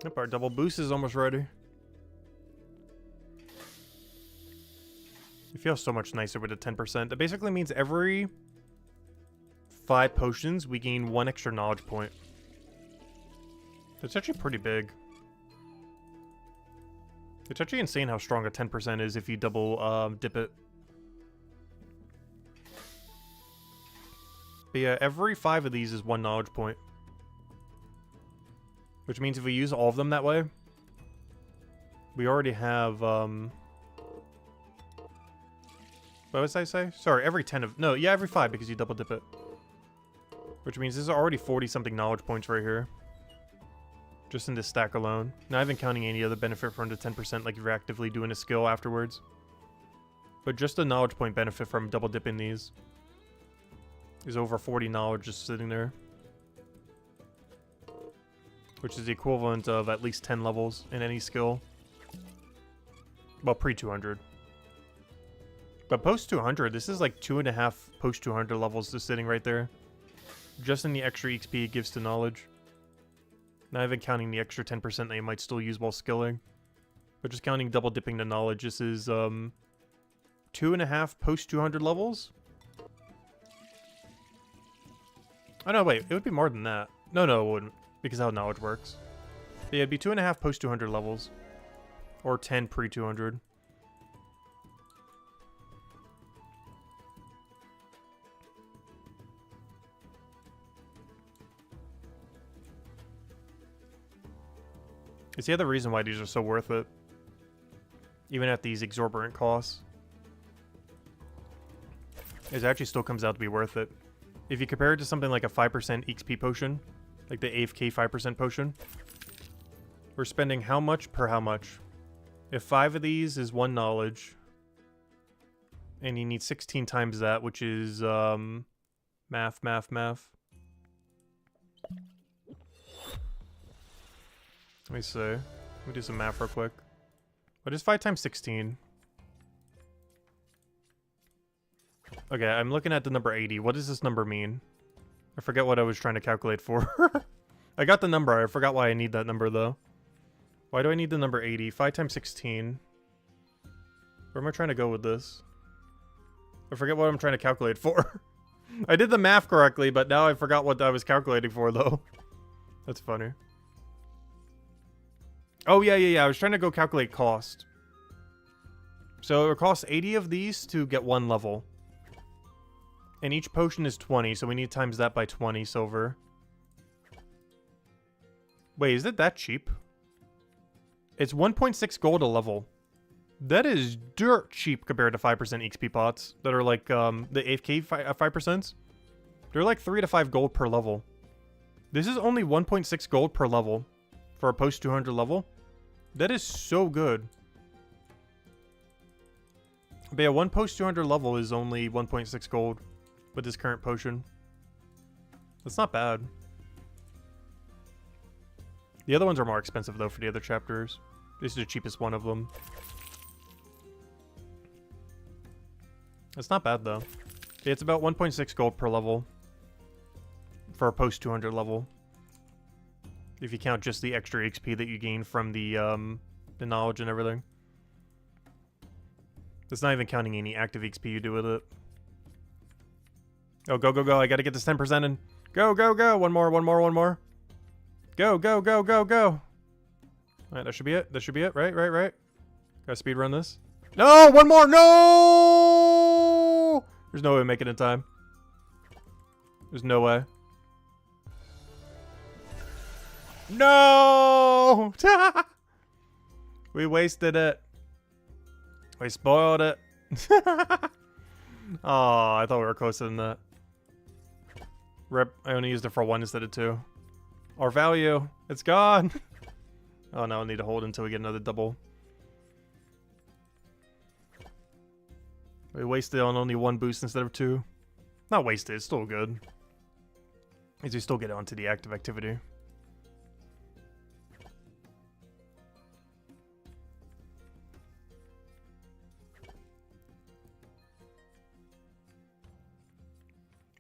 Yep, our double boost is almost ready. It feels so much nicer with the 10%. That basically means every 5 potions, we gain 1 extra knowledge point. That's actually pretty big. It's actually insane how strong a 10% is if you double dip it. But yeah, every 5 of these is 1 knowledge point. Which means if we use all of them that way, we already have, what was I say? Sorry, every 10 of, no, yeah, every 5 because you double dip it. Which means there's already 40-something knowledge points right here. Just in this stack alone. Not even counting any other benefit from the 10% like if you're actively doing a skill afterwards. But just the knowledge point benefit from double dipping these is over 40 knowledge just sitting there. Which is the equivalent of at least 10 levels in any skill. Well, pre-200. But post-200, this is like 2.5 post-200 levels just sitting right there. Just in the extra XP it gives to knowledge. Not even counting the extra 10% that you might still use while skilling. But just counting double dipping the knowledge, this is 2.5 post-200 levels? Oh no, wait, it would be more than that. No, it wouldn't. Because of how knowledge works. But yeah, it'd be 2.5 post-200 levels. Or 10 pre-200. It's the other reason why these are so worth it. Even at these exorbitant costs. It actually still comes out to be worth it. If you compare it to something like a 5% XP potion, like the AFK 5% potion, we're spending how much per how much? If 5 of these is 1 knowledge, and you need 16 times that, which is math. Let me see. Let me do some math real quick. What is 5 times 16? Okay, I'm looking at the number 80. What does this number mean? I forget what I was trying to calculate for. I got the number. I forgot why I need that number, though. Why do I need the number 80? 5 times 16. Where am I trying to go with this? I forget what I'm trying to calculate for. I did the math correctly, but now I forgot what I was calculating for, though. That's funny. Oh, yeah. I was trying to go calculate cost. So it costs 80 of these to get 1 level. And each potion is 20, so we need to times that by 20 silver. Wait, is it that cheap? It's 1.6 gold a level. That is dirt cheap compared to 5% XP pots that are like the AFK 5%. They're like 3 to 5 gold per level. This is only 1.6 gold per level for a post 200 level. That is so good. But yeah, one post 200 level is only 1.6 gold with this current potion. That's not bad. The other ones are more expensive though for the other chapters. This is the cheapest one of them. It's not bad though. It's about 1.6 gold per level for a post 200 level. If you count just the extra XP that you gain from the knowledge and everything. That's not even counting any active XP you do with it. Oh, go. I gotta get this 10% in. Go. One more. Go. Alright, that should be it. Right. Gotta speed run this. No! One more! No! There's no way we make it in time. There's no way. No! We wasted it. We spoiled it. Oh, I thought we were closer than that. Rip, I only used it for 1 instead of 2. Our value, it's gone. Oh no, I'll need to hold until we get another double. We wasted on only 1 boost instead of 2. Not wasted, it's still good. Because we still get onto the active activity.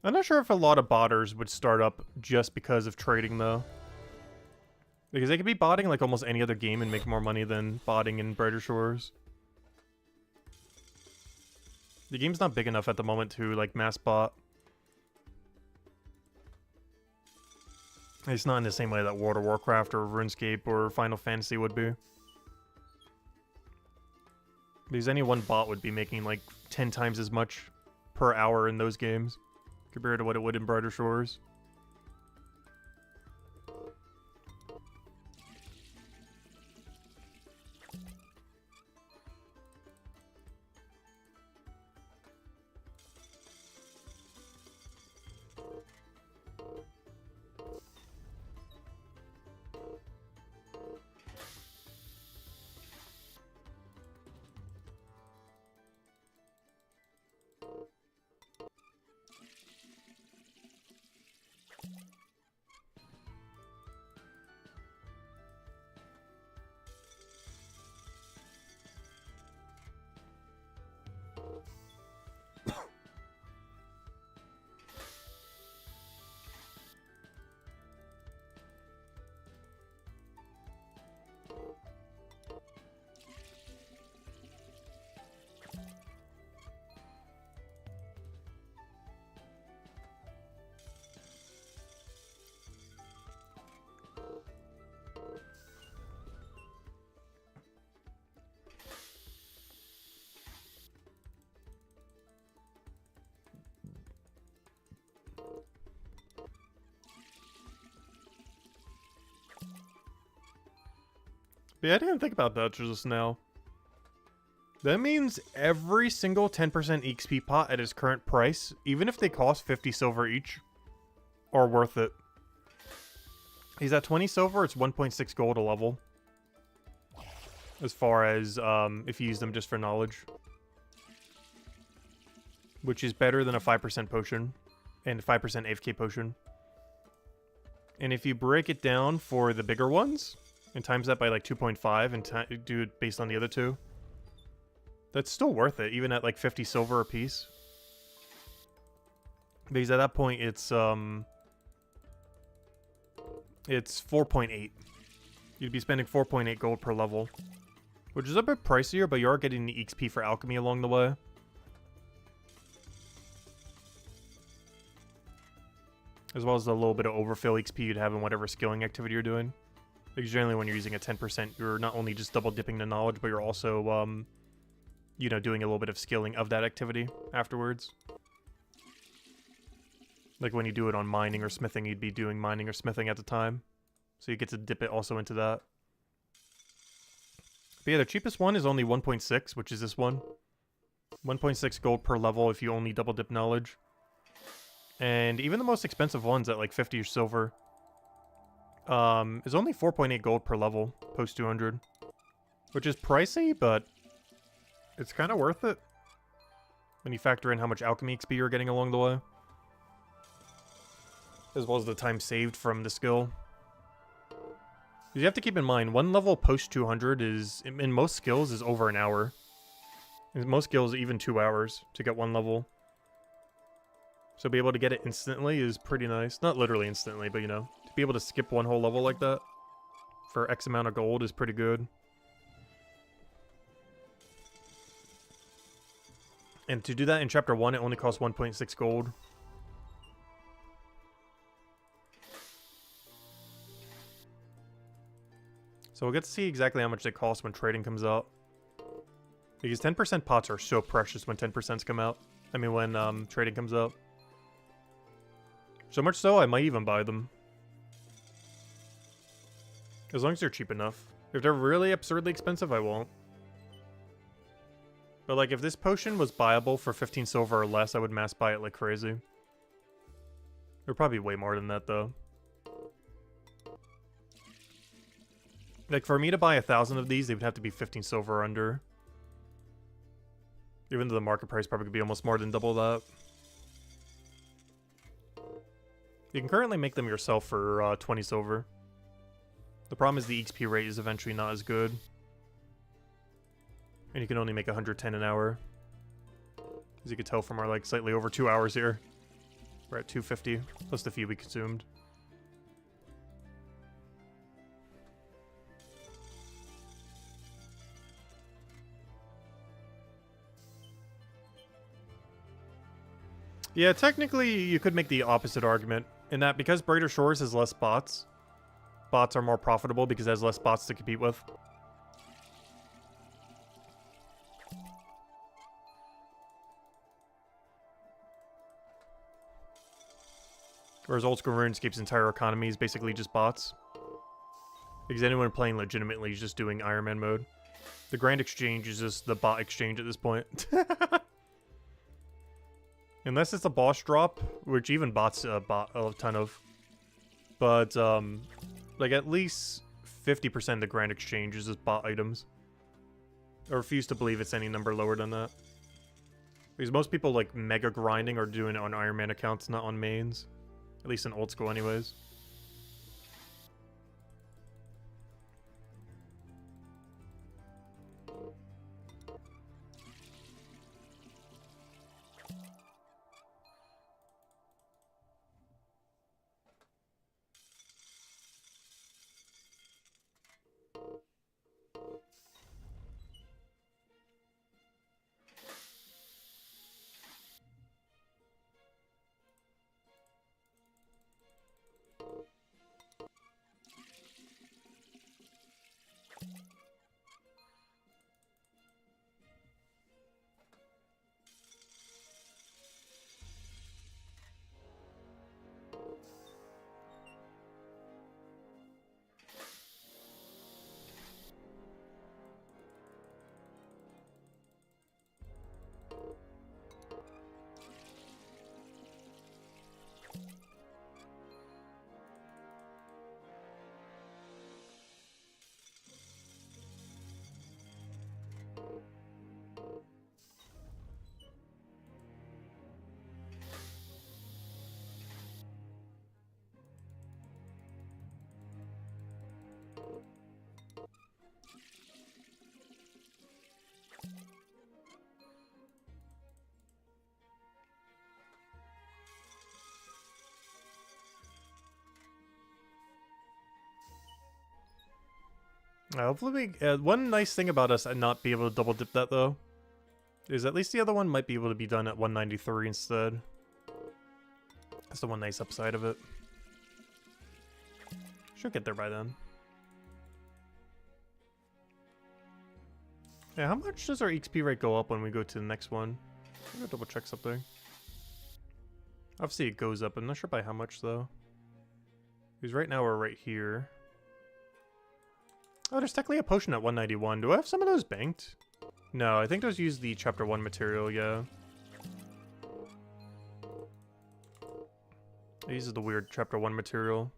I'm not sure if a lot of botters would start up just because of trading, though. Because they could be botting like almost any other game and make more money than botting in Brighter Shores. The game's not big enough at the moment to, like, mass bot. It's not in the same way that World of Warcraft or RuneScape or Final Fantasy would be. Because any one bot would be making, like, 10 times as much per hour in those games compared to what it would in Brighter Shores. But yeah, I didn't think about that just now. That means every single 10% XP pot at its current price, even if they cost 50 silver each, are worth it. He's at 20 silver, it's 1.6 gold a level. as far as if you use them just for knowledge. Which is better than a 5% potion and 5% AFK potion. And if you break it down for the bigger ones and times that by like 2.5 and do it based on the other two, that's still worth it, even at like 50 silver a piece. Because at that point, it's 4.8. You'd be spending 4.8 gold per level, which is a bit pricier, but you are getting the XP for alchemy along the way. As well as the little bit of overfill XP you'd have in whatever skilling activity you're doing. Because generally when you're using a 10%, you're not only just double dipping the knowledge, but you're also, you know, doing a little bit of skilling of that activity afterwards. Like when you do it on mining or smithing, you'd be doing mining or smithing at the time. So you get to dip it also into that. But yeah, the cheapest one is only 1.6, which is this one. 1.6 gold per level if you only double dip knowledge. And even the most expensive ones at like 50 silver is only 4.8 gold per level, post 200. Which is pricey, but it's kind of worth it. When you factor in how much alchemy XP you're getting along the way. As well as the time saved from the skill. You have to keep in mind, one level post 200 is, in most skills, is over an hour. In most skills, even 2 hours to get one level. So be able to get it instantly is pretty nice. Not literally instantly, but you know, to be able to skip one whole level like that for X amount of gold is pretty good. And to do that in Chapter 1, it only costs 1.6 gold. So we'll get to see exactly how much they cost when trading comes out. Because 10% pots are so precious when 10%s come out. I mean, when trading comes out. So much so, I might even buy them. As long as they're cheap enough. If they're really absurdly expensive, I won't. But like, if this potion was buyable for 15 silver or less, I would mass buy it like crazy. Or probably way more than that, though. Like, for me to buy 1,000 of these, they would have to be 15 silver or under. Even though the market price probably could be almost more than double that. You can currently make them yourself for 20 silver. The problem is the XP rate is eventually not as good. And you can only make 110 an hour. As you can tell from our, like, slightly over 2 hours here. We're at 250, plus the few we consumed. Yeah, technically, you could make the opposite argument, in that because Brighter Shores has less bots, bots are more profitable because it has less bots to compete with. Whereas Old School RuneScape's entire economy is basically just bots. Because anyone playing legitimately is just doing Iron Man mode. The Grand Exchange is just the bot exchange at this point. Unless it's a boss drop, which even bots bot a ton of. But, like, at least 50% of the Grand Exchange is just bot items. I refuse to believe it's any number lower than that. Because most people, like, mega grinding are doing it on Iron Man accounts, not on mains. At least in Old School anyways. Hopefully, one nice thing about us not be able to double dip that though, is at least the other one might be able to be done at 193 instead. That's the one nice upside of it. Should get there by then. Yeah, how much does our XP rate go up when we go to the next one? I'm gonna double check something. Obviously it goes up, I'm not sure by how much though. Because right now we're right here. Oh, there's technically a potion at 191. Do I have some of those banked? No, I think those use the chapter 1 material, yeah. It uses the weird chapter 1 material.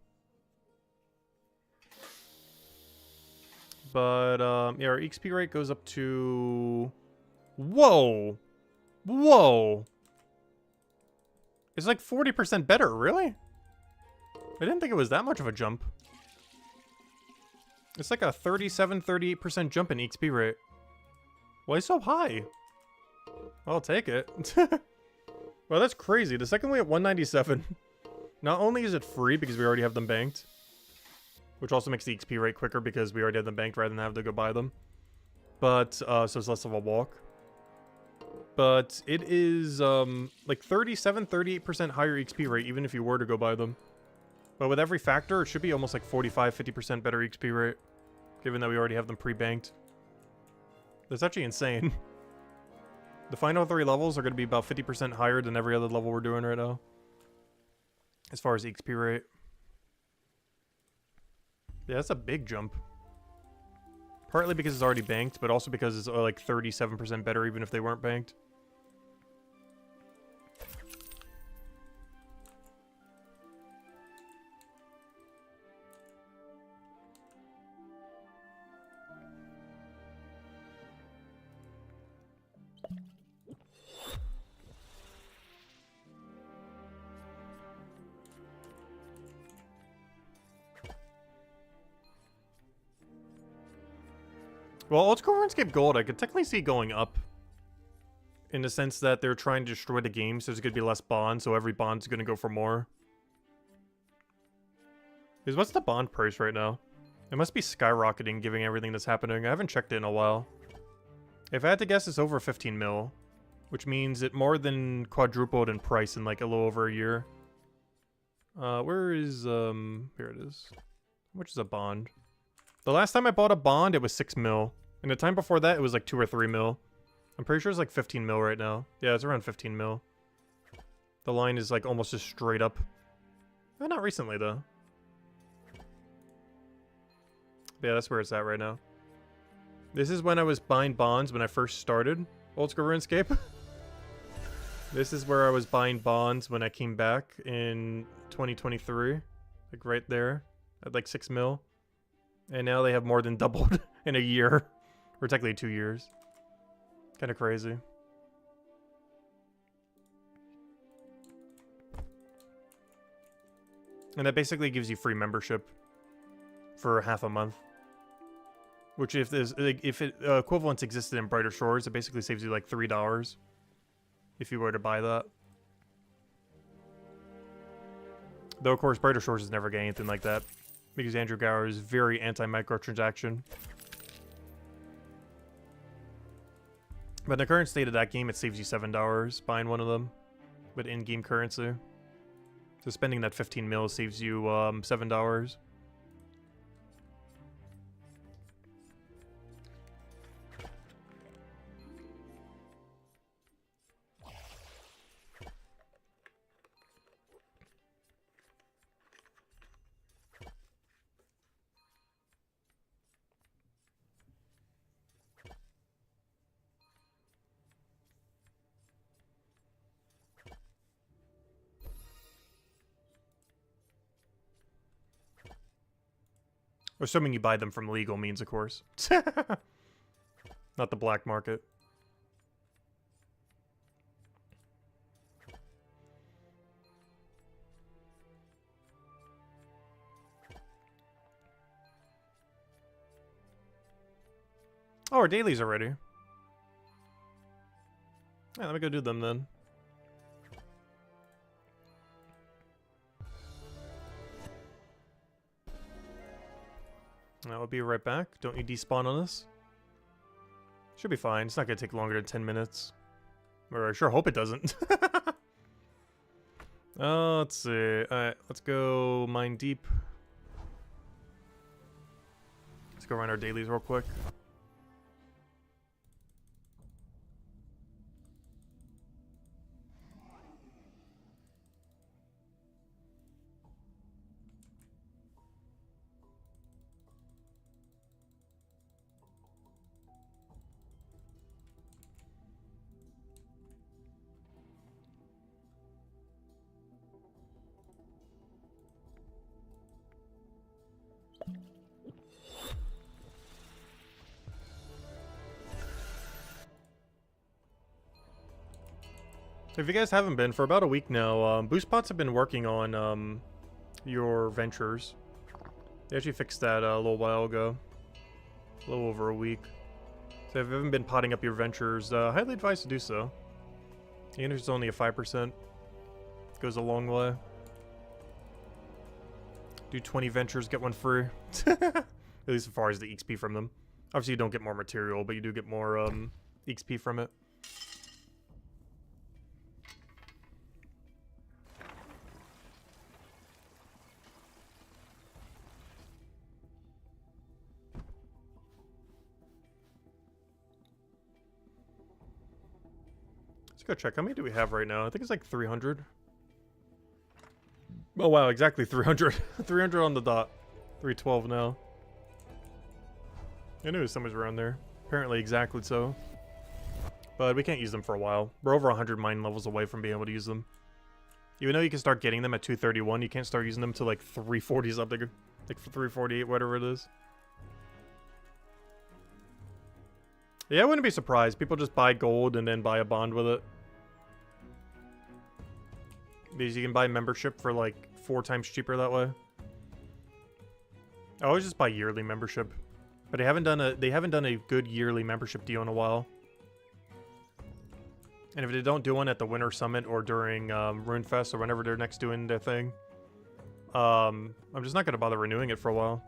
But, yeah, our XP rate goes up to... Whoa! Whoa! It's like 40% better, really? I didn't think it was that much of a jump. It's like a 38% jump in XP rate. Why so high? I'll take it. Well, that's crazy. The second way at 197. Not only is it free because we already have them banked, which also makes the XP rate quicker because we already have them banked rather than have to go buy them. But, so it's less of a walk. But it is, like 38% higher XP rate even if you were to go buy them. But with every factor, it should be almost like 45-50% better XP rate, given that we already have them pre-banked. That's actually insane. The final 3 levels are going to be about 50% higher than every other level we're doing right now, as far as XP rate. Yeah, that's a big jump. Partly because it's already banked, but also because it's like 37% better even if they weren't banked. Well, Old School RuneScape Gold, I could technically see going up. In the sense that they're trying to destroy the game, so there's going to be less bond, so every bond's going to go for more. Because what's the bond price right now? It must be skyrocketing, given everything that's happening. I haven't checked it in a while. If I had to guess, it's over 15 mil. Which means it more than quadrupled in price in like a little over a year. Where is, here it is. How much is a bond? The last time I bought a bond, it was 6 mil. And the time before that, it was like 2 or 3 mil. I'm pretty sure it's like 15 mil right now. Yeah, it's around 15 mil. The line is like almost just straight up. Not recently, though. Yeah, that's where it's at right now. This is when I was buying bonds when I first started Old School RuneScape. This is where I was buying bonds when I came back in 2023. Like right there. At like 6 mil. And now they have more than doubled in a year. Or technically 2 years. Kind of crazy. And that basically gives you free membership for half a month. Which if there's if it equivalence existed in Brighter Shores, it basically saves you like $3 if you were to buy that. Though of course Brighter Shores is never getting anything like that because Andrew Gower is very anti-microtransaction. But in the current state of that game, it saves you $7 buying one of them with in-game currency. So spending that 15 mil saves you $7. Assuming you buy them from legal means, of course. Not the black market. Oh, our dailies are ready. Yeah, let me go do them then. I'll be right back. Don't you despawn on us? Should be fine. It's not going to take longer than 10 minutes. Or I sure hope it doesn't. Let's see. Alright, let's go mine deep. Let's go run our dailies real quick. So if you guys haven't been, for about a week now, BoostBots have been working on your ventures. They actually fixed that a little while ago. A little over a week. So if you haven't been potting up your ventures, highly advise to do so. Even if it's only a 5%. Goes a long way. Do 20 ventures, get one free. At least as far as the XP from them. Obviously you don't get more material, but you do get more XP from it. Let's go check. How many do we have right now? I think it's like 300. Oh wow, exactly 300. 300 on the dot. 312 now. I knew somebody's around there. Apparently exactly so. But we can't use them for a while. We're over 100 mine levels away from being able to use them. Even though you can start getting them at 231, you can't start using them till like 340 something. Like for 348, whatever it is. Yeah, I wouldn't be surprised. People just buy gold and then buy a bond with it. Because you can buy membership for like 4 times cheaper that way. I always just buy yearly membership. But they haven't done a good yearly membership deal in a while. And if they don't do one at the Winter Summit or during RuneFest or whenever they're next doing their thing, I'm just not going to bother renewing it for a while.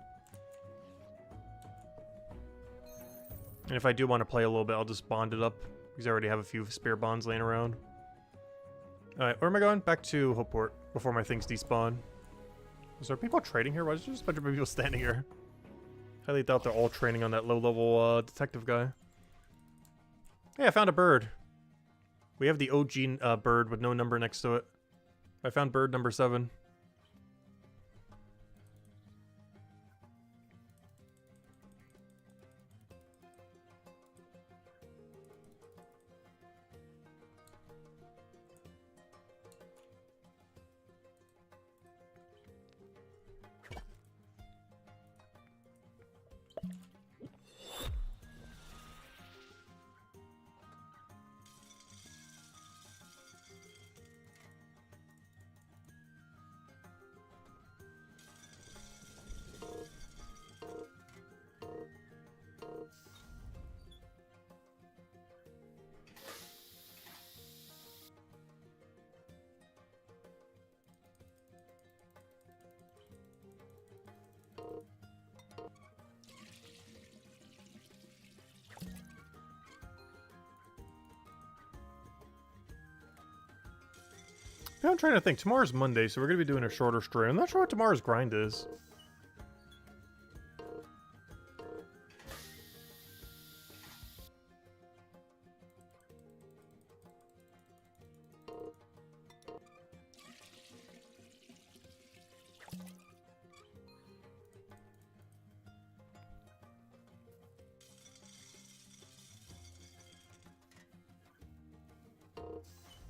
And if I do want to play a little bit, I'll just bond it up. Because I already have a few spare bonds laying around. Alright, where am I going? Back to Hopeport before my things despawn. Is there people trading here? Why is there just a bunch of people standing here? Highly doubt they're all training on that low-level detective guy. Hey, I found a bird. We have the OG bird with no number next to it. I found bird number 7. Yeah, I'm trying to think. Tomorrow's Monday, so we're going to be doing a shorter stream. I'm not sure what tomorrow's grind is.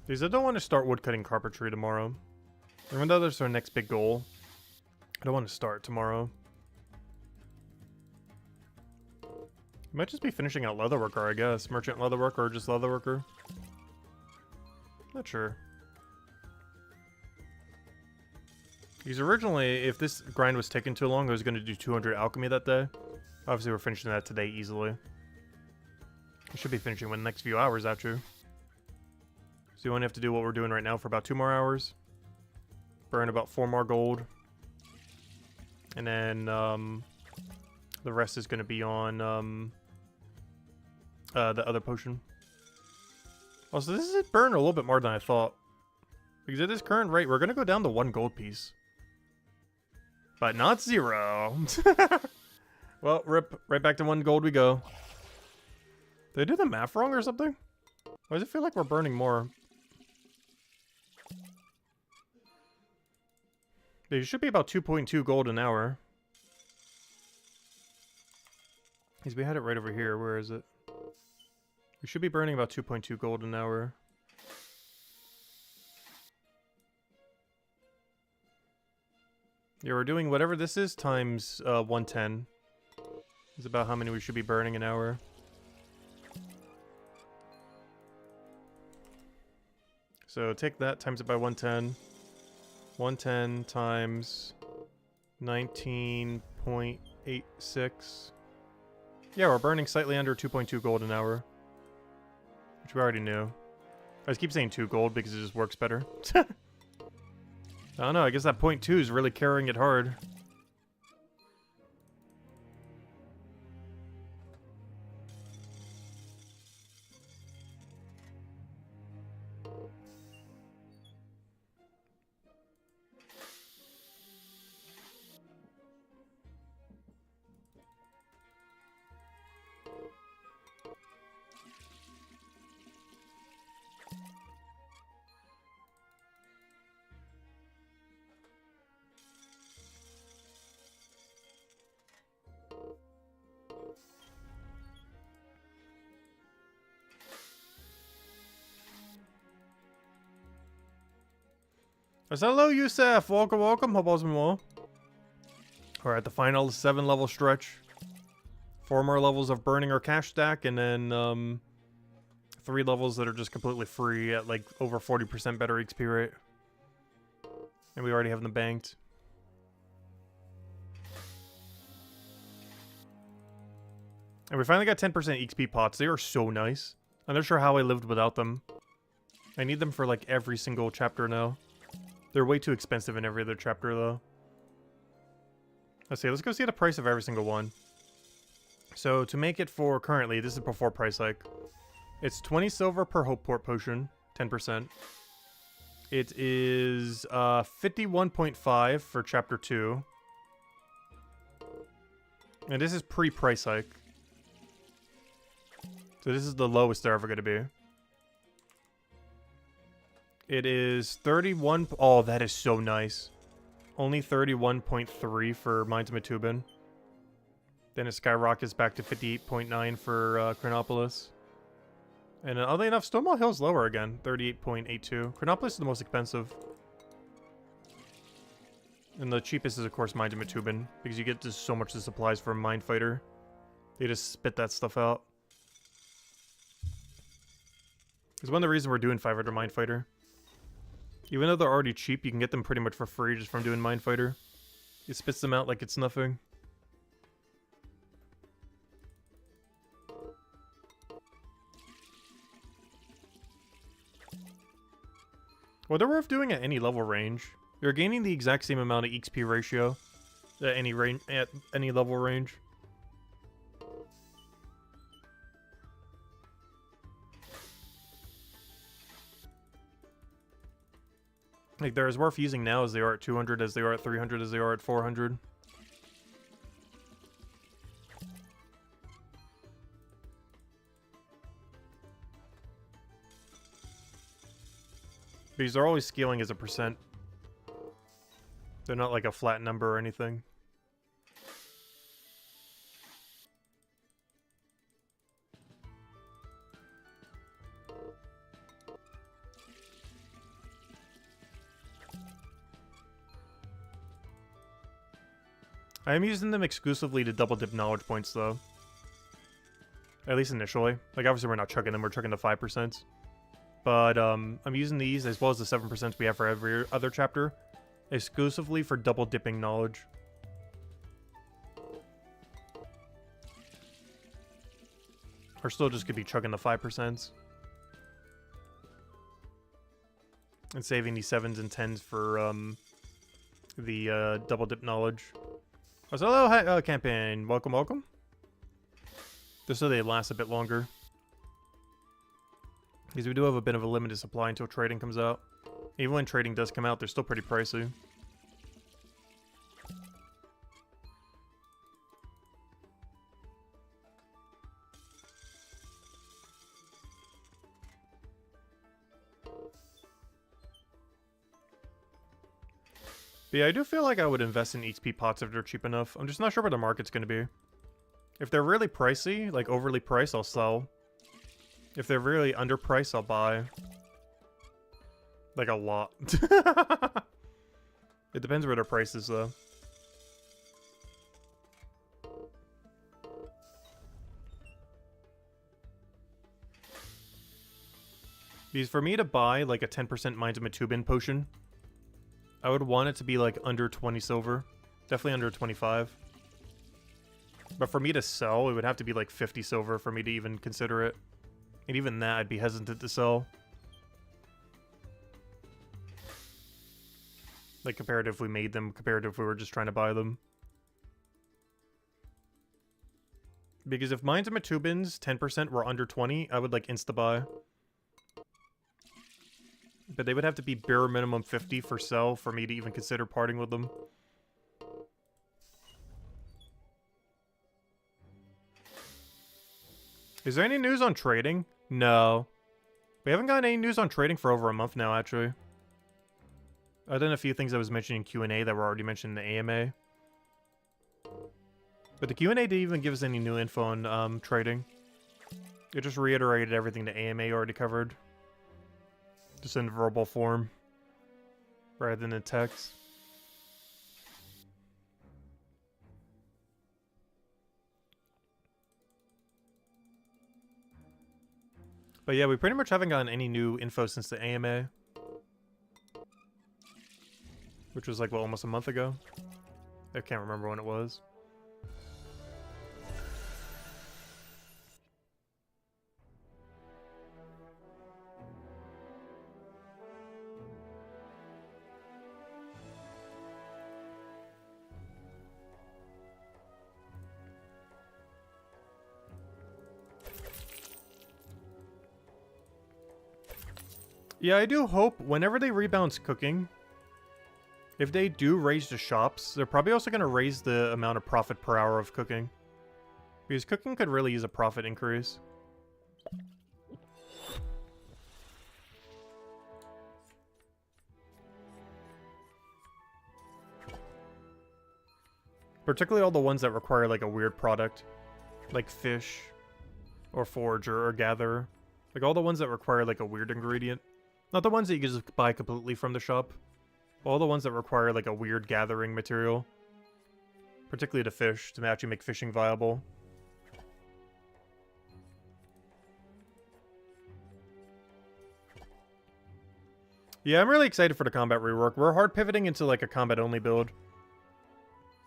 Because I don't want to start woodcutting carpentry tomorrow. Even though that's our next big goal, I don't want to start tomorrow. Might just be finishing out leatherworker, I guess. Merchant leatherworker or just leatherworker. Not sure. Because originally, if this grind was taking too long, I was going to do 200 alchemy that day. Obviously, we're finishing that today easily. We should be finishing in the next few hours, actually. So you only have to do what we're doing right now for about 2 more hours. Burn about 4 more gold. And then The rest is going to be on the other potion. Also, this is burn a little bit more than I thought. Because at this current rate, we're going to go down to 1 gold piece. But not 0. Well, rip. Right back to 1 gold we go. Did I do the math wrong or something? Why does it feel like we're burning more? It should be about 2.2 gold an hour. Because we had it right over here. Where is it? We should be burning about 2.2 gold an hour. Yeah, we're doing whatever this is times 110. Is about how many we should be burning an hour. So take that, times it by 110. 110 times 19.86. Yeah, we're burning slightly under 2.2 gold an hour. Which we already knew. I just keep saying 2 gold because it just works better. I don't know, I guess that 0.2 is really carrying it hard. Hello, Yusef. Welcome, welcome. Hope all's been well. Alright, the final 7 level stretch. 4 more levels of burning our cash stack, and then 3 levels that are just completely free at like over 40% better XP rate. And we already have them banked. And we finally got 10% XP pots. They are so nice. I'm not sure how I lived without them. I need them for like every single chapter now. They're way too expensive in every other chapter, though. Let's see. Let's go see the price of every single one. So, to make it for currently, this is before price hike. It's 20 silver per Hope Port potion, 10%. It is 51.5 for chapter 2. And this is pre-price hike. So this is the lowest they're ever going to be. It is 31... Oh, that is so nice. Only 31.3 for Mines of Matubin. Then it skyrockets back to 58.9 for Chronopolis. And oddly enough, Stonewall Hill's lower again. 38.82. Chronopolis is the most expensive. And the cheapest is, of course, Mines of Matubin. Because you get just so much of the supplies from Mine Fighter. They just spit that stuff out. It's one of the reasons we're doing 500 Mine Fighter. Even though they're already cheap, you can get them pretty much for free just from doing Mine Fighter. It spits them out like it's nothing. Well, they're worth doing at any level range. You're gaining the exact same amount of XP ratio at any level range. Like, they're as worth using now as they are at 200, as they are at 300, as they are at 400. Because they're always scaling as a percent. They're not like a flat number or anything. I am using them exclusively to double dip knowledge points, though. At least initially. Like, obviously we're not chucking them, we're chucking the 5%. But, I'm using these, as well as the 7% we have for every other chapter, exclusively for double dipping knowledge. Or still just could be chucking the 5%. And saving the 7s and 10s for, the, double dip knowledge. Oh, so hello, campaign. Welcome, welcome. Just so they last a bit longer. Because we do have a bit of a limited supply until trading comes out. Even when trading does come out, they're still pretty pricey. But yeah, I do feel like I would invest in XP pots if they're cheap enough. I'm just not sure where the market's going to be. If they're really pricey, like overly priced, I'll sell. If they're really underpriced, I'll buy. Like a lot. It depends where their price is, though. Because for me to buy like a 10% Minds of Matubin potion, I would want it to be like under 20 silver. Definitely under 25. But for me to sell, it would have to be like 50 silver for me to even consider it. And even that, I'd be hesitant to sell. Like, compared if we made them, compared if we were just trying to buy them. Because if Minds and Matubins, 10% were under 20, I would, like, insta-buy. But they would have to be bare minimum 50 for sell for me to even consider parting with them. Is there any news on trading? No. We haven't gotten any news on trading for over a month now, actually. Other than a few things I was mentioning in Q&A that were already mentioned in the AMA. But the Q&A didn't even give us any new info on trading. It just reiterated everything the AMA already covered. Just in verbal form. Rather than in text. But yeah, we pretty much haven't gotten any new info since the AMA. Which was like, what, almost a month ago? I can't remember when it was. Yeah, I do hope whenever they rebalance cooking, if they do raise the shops, they're probably also going to raise the amount of profit per hour of cooking. Because cooking could really use a profit increase. Particularly all the ones that require like a weird product. Like fish, or forager, or gatherer. Like all the ones that require like a weird ingredient. Not the ones that you can just buy completely from the shop. All the ones that require like a weird gathering material. Particularly the fish, to actually make fishing viable. Yeah, I'm really excited for the combat rework. We're hard pivoting into like a combat only build.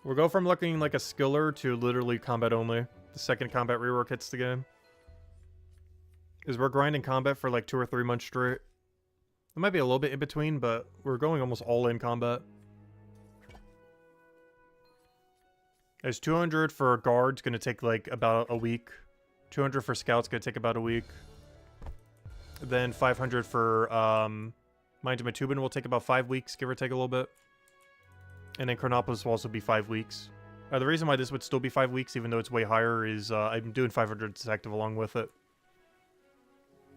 We'll go from looking like a skiller to literally combat only. The second combat rework hits the game. Because we're grinding combat for like 2 or 3 months straight. It might be a little bit in between, but we're going almost all in combat. As 200 for guards, gonna take like about a week. 200 for scouts, gonna take about a week. Then 500 for Mind of Matubin will take about 5 weeks, give or take a little bit. And then Chronopolis will also be 5 weeks. The reason why this would still be 5 weeks, even though it's way higher, is I'm doing 500 Detective along with it.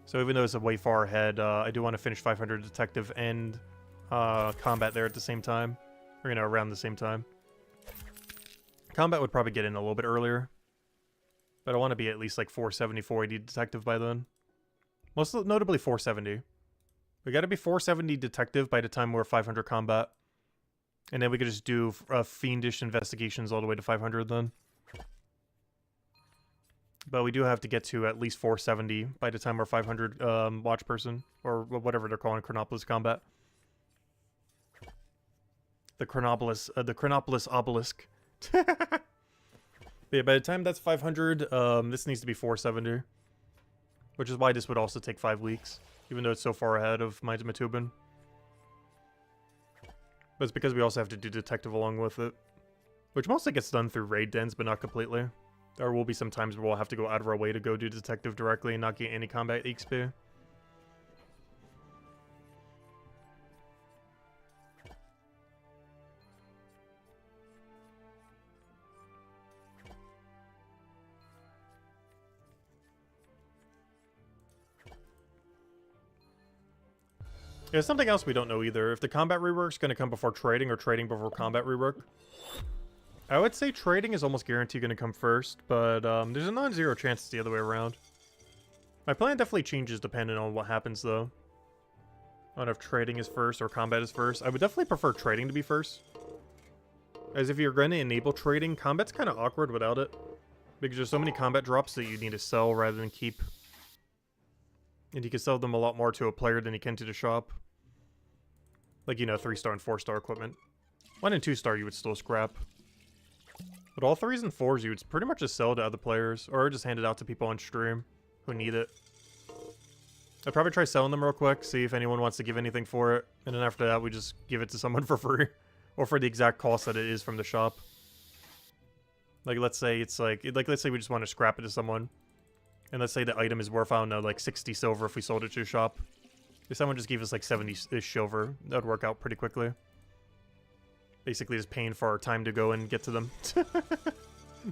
So even though it's a way far ahead, I do want to finish 500 Detective and combat there at the same time. Or, you know, around the same time. Combat would probably get in a little bit earlier. But I want to be at least like 470, 480 Detective by then. Most notably 470. We got to be 470 Detective by the time we're 500 combat. And then we could just do fiendish investigations all the way to 500 then. But we do have to get to at least 470 by the time we're 500 watch person. Or whatever they're calling Chronopolis combat. The Chronopolis obelisk. But yeah, by the time that's 500, this needs to be 470. Which is why this would also take 5 weeks. Even though it's so far ahead of Minds of Matubin. But it's because we also have to do Detective along with it. Which mostly gets done through raid dens, but not completely. There will be some times where we'll have to go out of our way to go do detective directly and not get any combat XP. There's something else we don't know either. If the combat rework's going to come before trading or trading before combat rework. I would say trading is almost guaranteed going to come first, but there's a non-zero chance it's the other way around. My plan definitely changes depending on what happens, though. I don't know if trading is first or combat is first. I would definitely prefer trading to be first. As if you're going to enable trading, combat's kind of awkward without it. Because there's so many combat drops that you need to sell rather than keep. And you can sell them a lot more to a player than you can to the shop. Like, you know, 3-star and 4-star equipment. 1 and 2-star you would still scrap. But all 3s and 4s you would pretty much just sell to other players. Or just hand it out to people on stream who need it. I'd probably try selling them real quick, see if anyone wants to give anything for it. And then after that, we just give it to someone for free. Or for the exact cost that it is from the shop. Like, let's say it's like let's say we just want to scrap it to someone. And let's say the item is worth, I don't know, like 60 silver if we sold it to a shop. If someone just gave us like 70-ish silver, that would work out pretty quickly. Basically just paying for our time to go and get to them.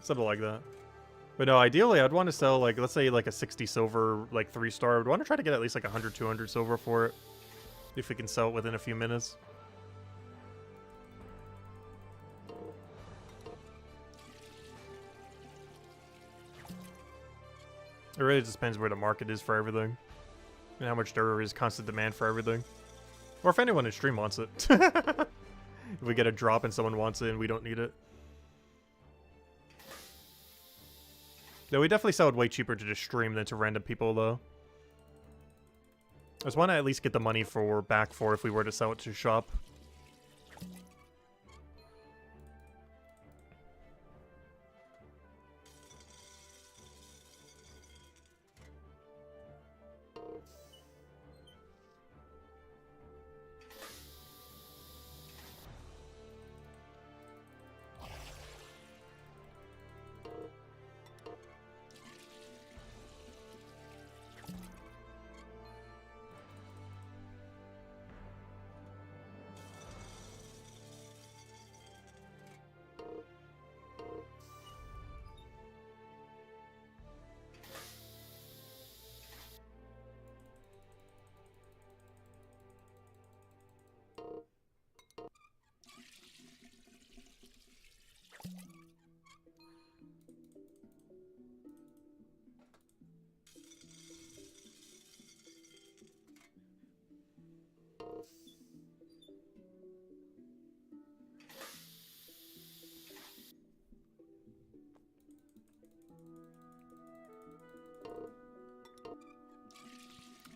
Something like that. But no, ideally I'd want to sell, like, let's say like a 60 silver, like 3-star. I'd want to try to get at least like 100, 200 silver for it. If we can sell it within a few minutes. It really just depends where the market is for everything. And how much there is constant demand for everything. Or if anyone in stream wants it. If we get a drop and someone wants it and we don't need it. Yeah, we definitely sell it way cheaper to just stream than to random people, though. I just want to at least get the money back for if we were to sell it to shop.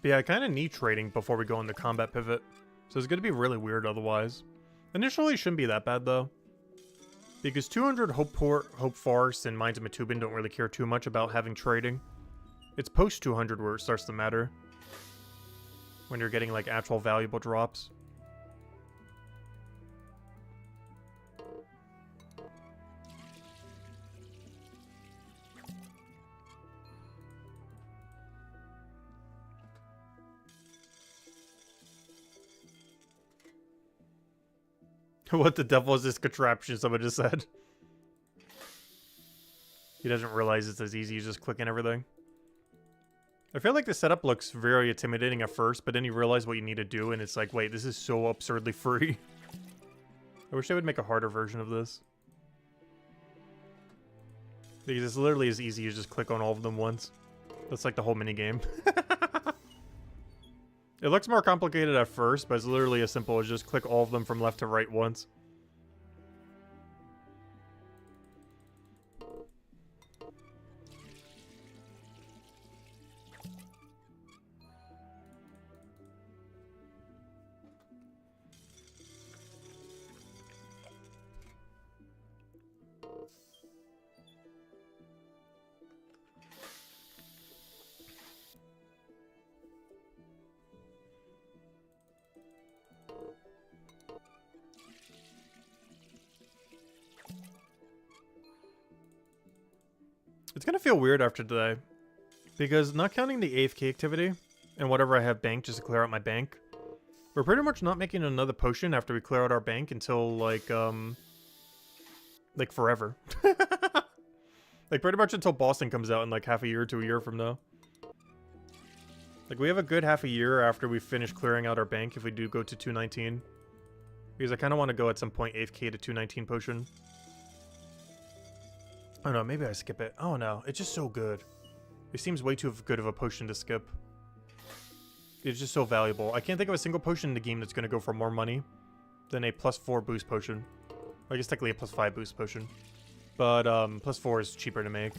But yeah, I kind of need trading before we go into combat pivot. So it's going to be really weird otherwise. Initially, it shouldn't be that bad, though. Because 200 Hope Forest and Mines of Matubin don't really care too much about having trading. It's post 200 where it starts to matter. When you're getting, like, actual valuable drops. What the devil is this contraption, someone just said. He doesn't realize it's as easy as just clicking everything. I feel like the setup looks very intimidating at first, but then you realize what you need to do, and it's like, wait, this is so absurdly free. I wish they would make a harder version of this. Because it's literally as easy as just click on all of them once. That's like the whole minigame. It looks more complicated at first, but it's literally as simple as just click all of them from left to right once. It's gonna feel weird after today. Because not counting the AFK activity and whatever I have banked just to clear out my bank, we're pretty much not making another potion after we clear out our bank until like forever. Like pretty much until Boston comes out in like half a year to a year from now. Like we have a good half a year after we finish clearing out our bank if we do go to 219. Because I kind of want to go at some point AFK to 219 potion. Oh no, maybe I skip it. Oh no, it's just so good. It seems way too good of a potion to skip. It's just so valuable. I can't think of a single potion in the game that's going to go for more money than a +4 boost potion. I guess technically a +5 boost potion. But +4 is cheaper to make.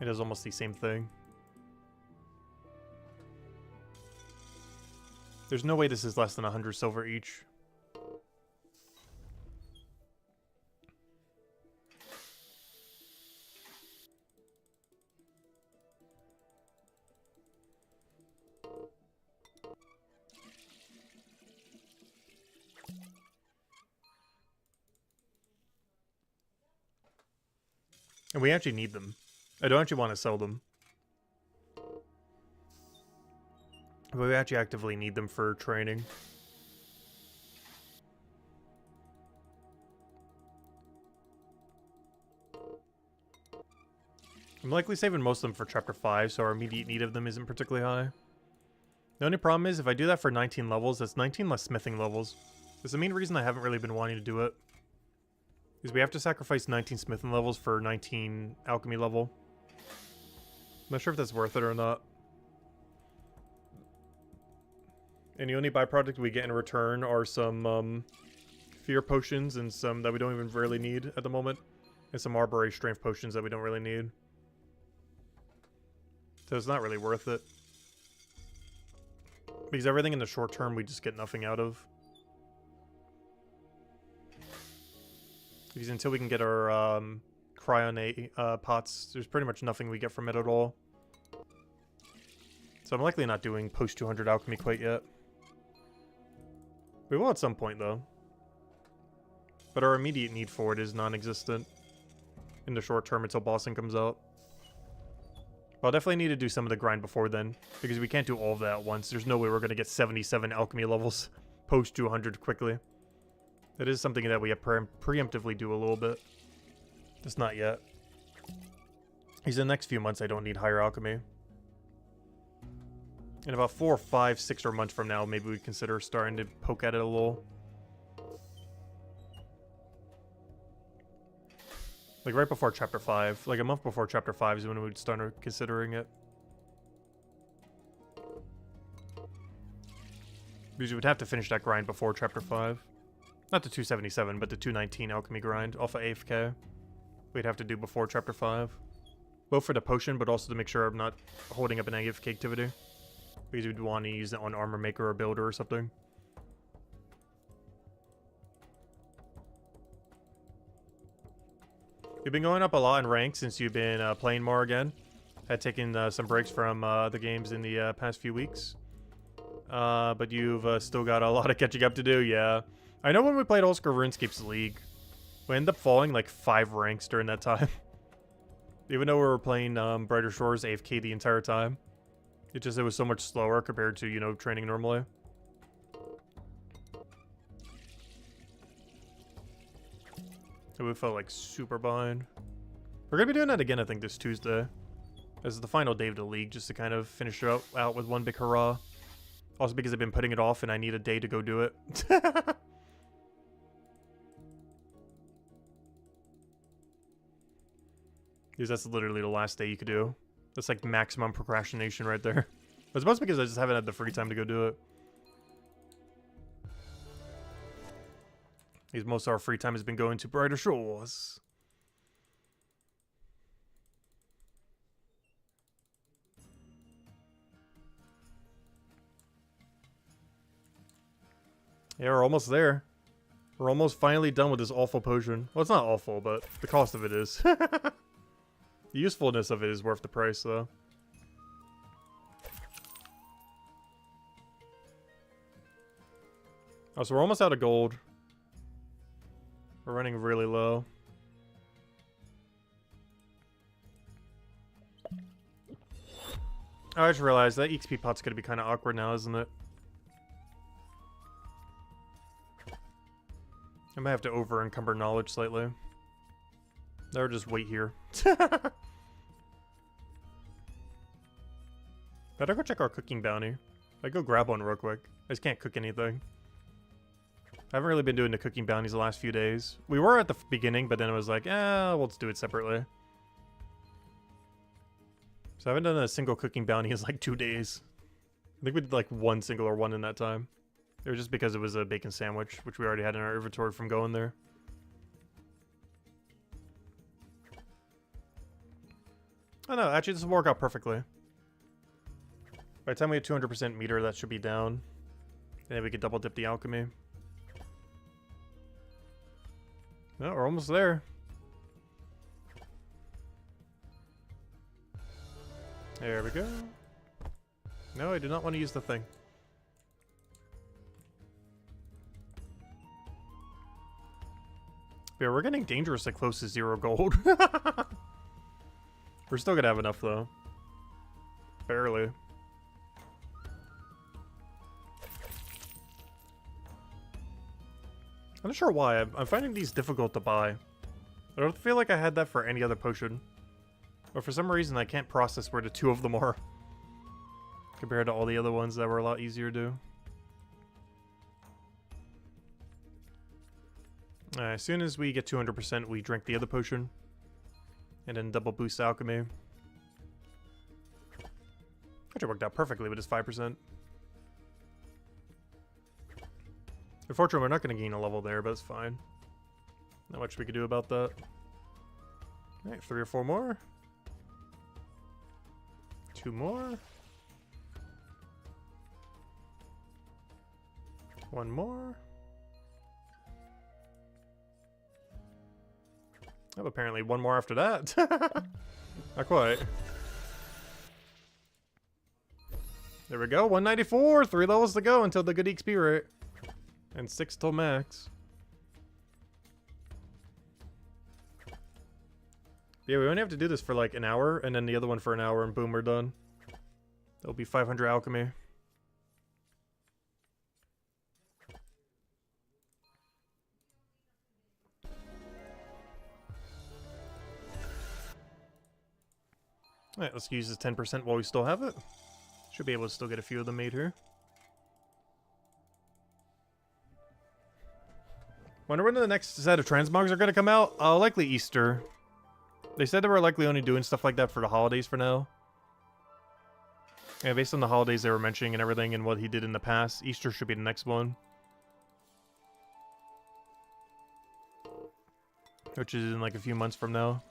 It does almost the same thing. There's no way this is less than 100 silver each. And we actually need them. I don't actually want to sell them. But we actually actively need them for training. I'm likely saving most of them for Chapter 5, so our immediate need of them isn't particularly high. The only problem is, if I do that for 19 levels, that's 19 less smithing levels. That's the main reason I haven't really been wanting to do it. Is we have to sacrifice 19 smithing levels for 19 alchemy level. I'm not sure if that's worth it or not. And the only byproduct we get in return are some fear potions and some that we don't even really need at the moment. And some arbitrary strength potions that we don't really need. So it's not really worth it. Because everything in the short term we just get nothing out of. Because until we can get our cryonate pots, there's pretty much nothing we get from it at all. So I'm likely not doing post 200 alchemy quite yet. We will at some point though. But our immediate need for it is non-existent in the short term until Boston comes out. But I'll definitely need to do some of the grind before then, because we can't do all of that at once. There's no way we're going to get 77 alchemy levels post 200 quickly. That is something that we have preemptively do a little bit. Just not yet. Because in the next few months I don't need higher alchemy. In about 4 or 5, 6 or months from now, maybe we consider starting to poke at it a little. Like right before Chapter 5. Like a month before Chapter 5 is when we'd start considering it. Because we would have to finish that grind before Chapter 5. Not the 277, but the 219 alchemy grind off of AFK. We'd have to do before Chapter 5. Both for the potion, but also to make sure I'm not holding up an AFK activity. Because we'd want to use it on Armor Maker or Builder or something. You've been going up a lot in rank since you've been playing more again. Had taken some breaks from the games in the past few weeks. But you've still got a lot of catching up to do, yeah. I know when we played Old School RuneScape's League, we ended up falling like 5 ranks during that time. Even though we were playing Brighter Shores AFK the entire time. It was so much slower compared to, you know, training normally. So we felt like super behind. We're gonna be doing that again, I think, this Tuesday. This is the final day of the league, just to kind of finish it out with one big hurrah. Also because I've been putting it off and I need a day to go do it. Because that's literally the last day you could do. That's like maximum procrastination right there. It's mostly because I just haven't had the free time to go do it. Because most of our free time has been going to Brighter Shores. Yeah, we're almost there. We're almost finally done with this awful potion. Well, it's not awful, but the cost of it is. The usefulness of it is worth the price, though. Oh, so we're almost out of gold. We're running really low. I just realized that XP pot's gonna be kind of awkward now, isn't it? I might have to over-encumber knowledge slightly. Or just wait here. Better go check our cooking bounty. I go grab one real quick. I just can't cook anything. I haven't really been doing the cooking bounties the last few days. We were at the beginning, but then it was like, we'll just do it separately. So I haven't done a single cooking bounty in like 2 days. I think we did like one in that time. It was just because it was a bacon sandwich, which we already had in our inventory from going there. Oh no, actually this will work out perfectly. By the time we have 200% meter, that should be down. And then we could double dip the alchemy. No, we're almost there. There we go. No, I do not want to use the thing. Yeah, we're getting dangerously close to 0 gold. We're still gonna have enough though. Barely. I'm not sure why. I'm finding these difficult to buy. I don't feel like I had that for any other potion. But for some reason I can't process where the 2 of them are. Compared to all the other ones that were a lot easier to do. As soon as we get 200%, we drink the other potion. And then double boost alchemy. Actually worked out perfectly with his 5%. Unfortunately, we're not going to gain a level there, but it's fine. Not much we could do about that. Alright, 3 or 4 more. 2 more. 1 more. Oh, apparently 1 more after that. Not quite. There we go, 194! 3 levels to go until the good XP rate. And 6 till max. Yeah, we only have to do this for like an hour, and then the other one for an hour, and boom, we're done. That'll be 500 alchemy. Alright, let's use this 10% while we still have it. Should be able to still get a few of them made here. Wonder when the next set of transmogs are going to come out? Likely Easter. They said they were likely only doing stuff like that for the holidays for now. Yeah, based on the holidays they were mentioning and everything and what he did in the past, Easter should be the next one. Which is in like a few months from now.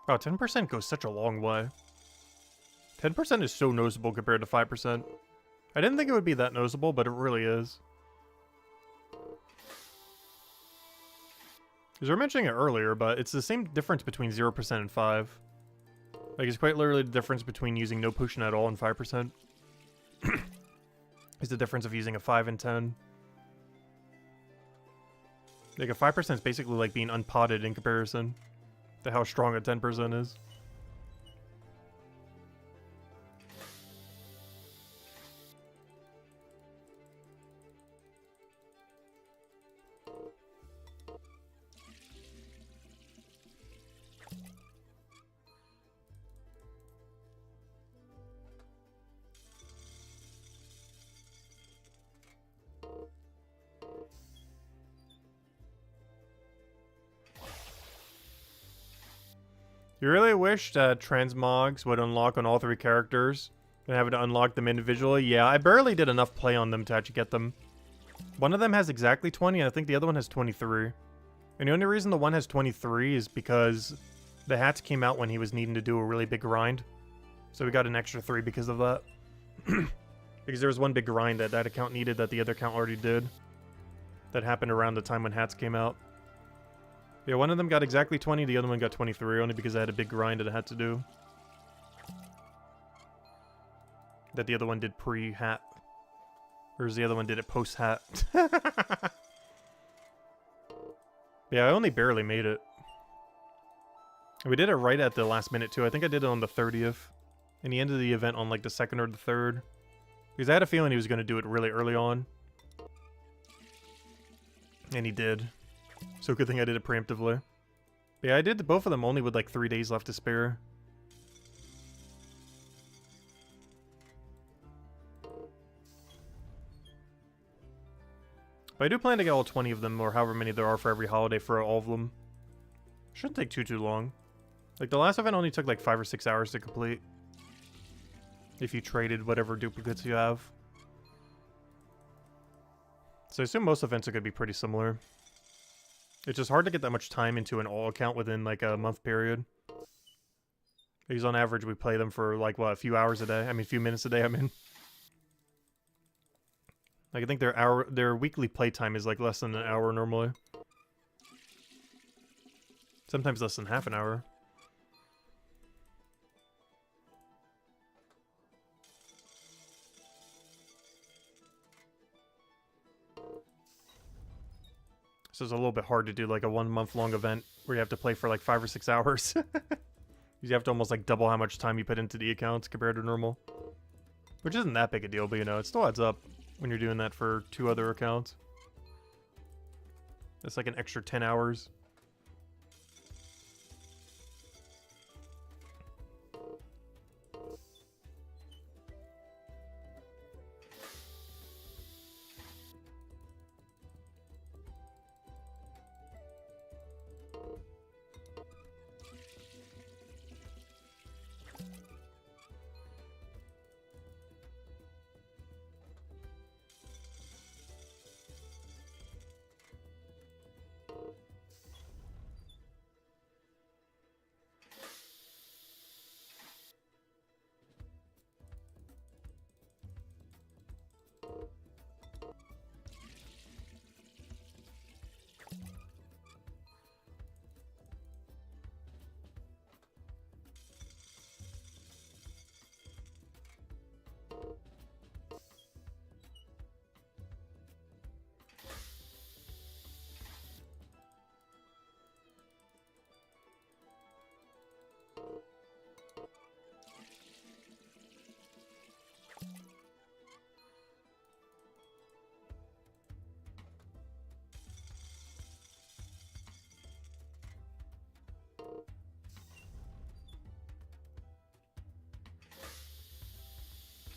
Wow, 10% goes such a long way. 10% is so noticeable compared to 5%. I didn't think it would be that noticeable, but it really is. Because we were mentioning it earlier, but it's the same difference between 0% and 5. Like, it's quite literally the difference between using no potion at all and 5%. It's the difference of using a 5 and 10. Like, a 5% is basically like being unpotted in comparison to how strong a 10% is. You really wish that transmogs would unlock on all 3 characters and have to unlock them individually? Yeah, I barely did enough play on them to actually get them. One of them has exactly 20, and I think the other one has 23. And the only reason the one has 23 is because the hats came out when he was needing to do a really big grind. So we got an extra 3 because of that. Because there was one big grind that that account needed that the other account already did. That happened around the time when hats came out. Yeah, one of them got exactly 20, the other one got 23, only because I had a big grind that I had to do. That the other one did pre-hat. Or the other one did it post-hat. Yeah, I only barely made it. We did it right at the last minute too. I think I did it on the 30th. And he ended the event on like the 2nd or the 3rd. Because I had a feeling he was going to do it really early on. And he did. So good thing I did it preemptively. But yeah, I did both of them only with like 3 days left to spare. But I do plan to get all 20 of them, or however many there are for every holiday for all of them. Shouldn't take too long. Like, the last event only took like 5 or 6 hours to complete. If you traded whatever duplicates you have. So I assume most events are going to be pretty similar. It's just hard to get that much time into an all account within like a month period. Because on average we play them for like, what, a few hours a day? I mean, a few minutes a day, I mean. Like, I think their weekly playtime is like less than an hour normally. Sometimes less than half an hour. So it's a little bit hard to do like a 1 month long event where you have to play for like 5 or 6 hours. You have to almost like double how much time you put into the accounts compared to normal. Which isn't that big a deal, but you know, it still adds up when you're doing that for 2 other accounts. That's like an extra 10 hours.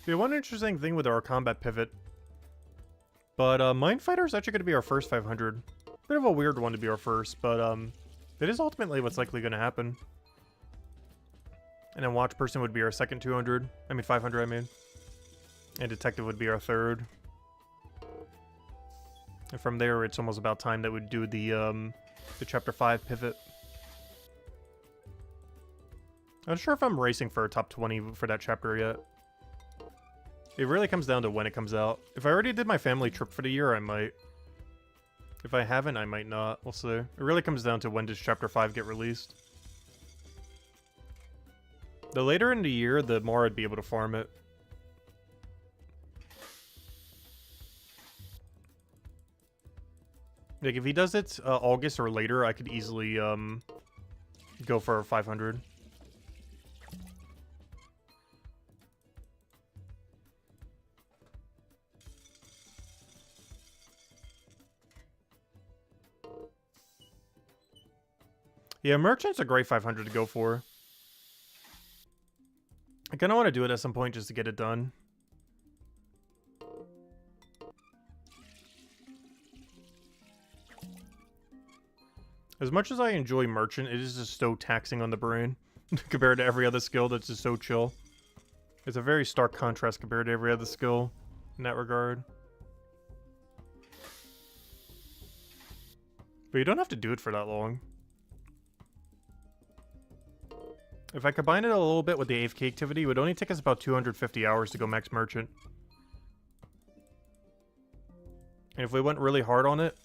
Yeah, one interesting thing with our combat pivot. But Mind Fighter is actually going to be our first 500. Bit of a weird one to be our first, but it is ultimately what's likely going to happen. And then Watch Person would be our second 200. I mean 500, I mean. And Detective would be our third. And from there, it's almost about time that we'd do the Chapter 5 pivot. I'm not sure if I'm racing for a top 20 for that chapter yet. It really comes down to when it comes out. If I already did my family trip for the year, I might. If I haven't, I might not. We'll see. It really comes down to when does Chapter 5 get released. The later in the year, the more I'd be able to farm it. Like, if he does it August or later, I could easily go for 500. Yeah, Merchant's a great 500 to go for. I kind of want to do it at some point just to get it done. As much as I enjoy Merchant, it is just so taxing on the brain compared to every other skill that's just so chill. It's a very stark contrast compared to every other skill in that regard. But you don't have to do it for that long. If I combine it a little bit with the AFK activity, it would only take us about 250 hours to go max Merchant. And if we went really hard on it,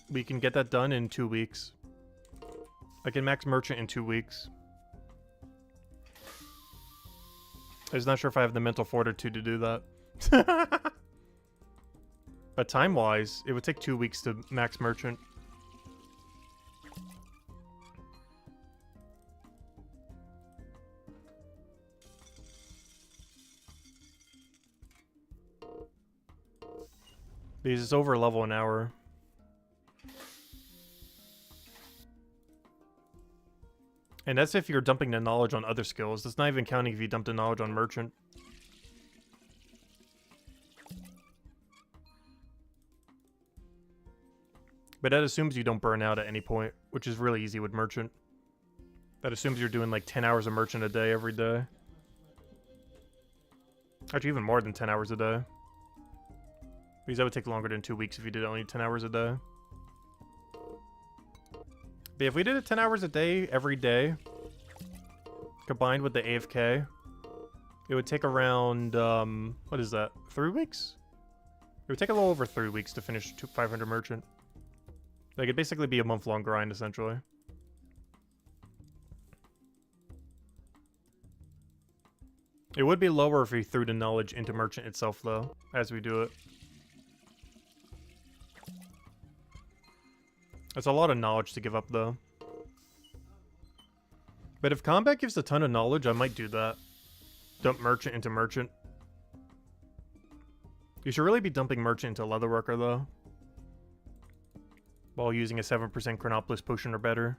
we can get that done in 2 weeks. I can max Merchant in 2 weeks. I'm just not sure if I have the mental fortitude to do that. But time-wise, it would take 2 weeks to max Merchant. Because it's over a level an hour. And that's if you're dumping the knowledge on other skills. That's not even counting if you dump the knowledge on merchant. But that assumes you don't burn out at any point, which is really easy with merchant. That assumes you're doing like 10 hours of merchant a day every day. Actually, even more than 10 hours a day. Because that would take longer than 2 weeks if you did only 10 hours a day. But if we did it 10 hours a day every day, combined with the AFK, it would take around, what is that, 3 weeks? It would take a little over 3 weeks to finish 500 merchant. Like, it'd basically be a month-long grind, essentially. It would be lower if we threw the knowledge into merchant itself, though, as we do it. That's a lot of knowledge to give up, though. But if combat gives a ton of knowledge, I might do that. Dump merchant into merchant. You should really be dumping merchant into leatherworker, though. While using a 7% Chronopolis potion or better.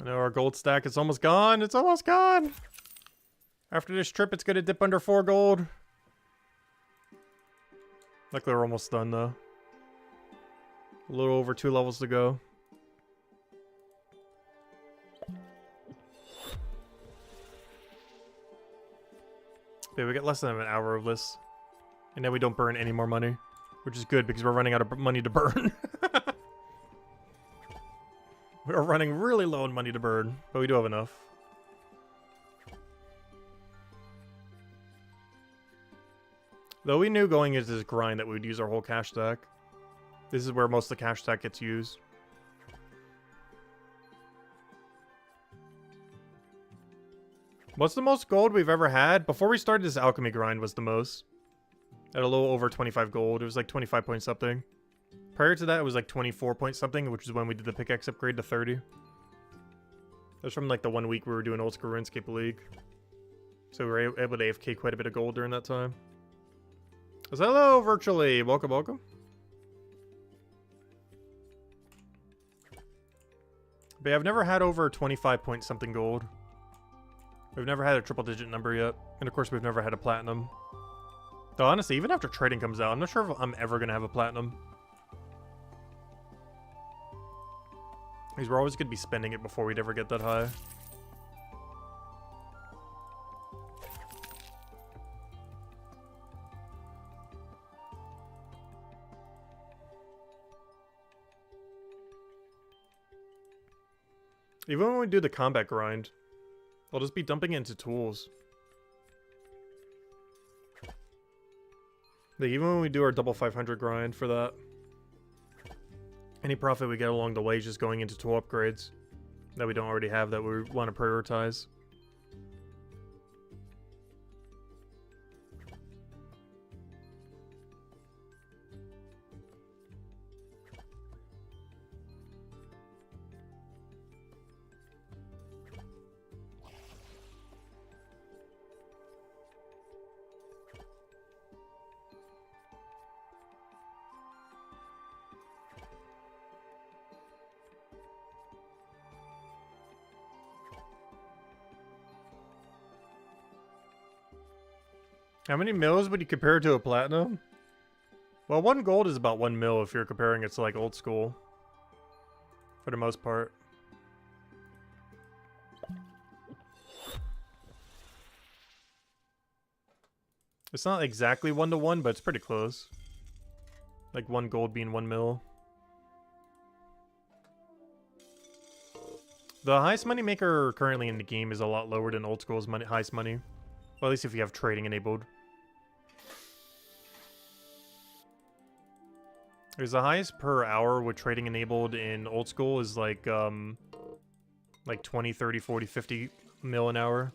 I know our gold stack is almost gone. It's almost gone. After this trip, it's going to dip under 4 gold. Luckily, we're almost done, though. A little over 2 levels to go. Okay, we get less than an hour of this. And then we don't burn any more money. Which is good, because we're running out of money to burn. We're running really low on money to burn, but we do have enough. Though we knew going into this grind that we would use our whole cash stack. This is where most of the cash stack gets used. What's the most gold we've ever had? Before we started this alchemy grind was the most. At a little over 25 gold. It was like 25 point something. Prior to that, it was like 24 point something, which is when we did the pickaxe upgrade to 30. That's from like the 1 week we were doing old school RuneScape League. So we were able to AFK quite a bit of gold during that time. So hello, virtually. Welcome, welcome. But yeah, I've never had over 25 point something gold. We've never had a triple digit number yet. And of course, we've never had a platinum. Though honestly, even after trading comes out, I'm not sure if I'm ever going to have a platinum. Because we're always going to be spending it before we'd ever get that high. Even when we do the combat grind, I'll just be dumping it into tools. Like even when we do our double 500 grind for that, any profit we get along the way is just going into tool upgrades that we don't already have that we want to prioritize. How many mils would you compare to a platinum? Well, 1 gold is about 1 mil if you're comparing it to like old school. For the most part. It's not exactly 1-to-1, but it's pretty close. Like 1 gold being 1 mil. The highest money maker currently in the game is a lot lower than old school's highest money. Well, at least if you have trading enabled. There's the highest per hour with trading enabled in old school is like 20, 30, 40, 50 mil an hour.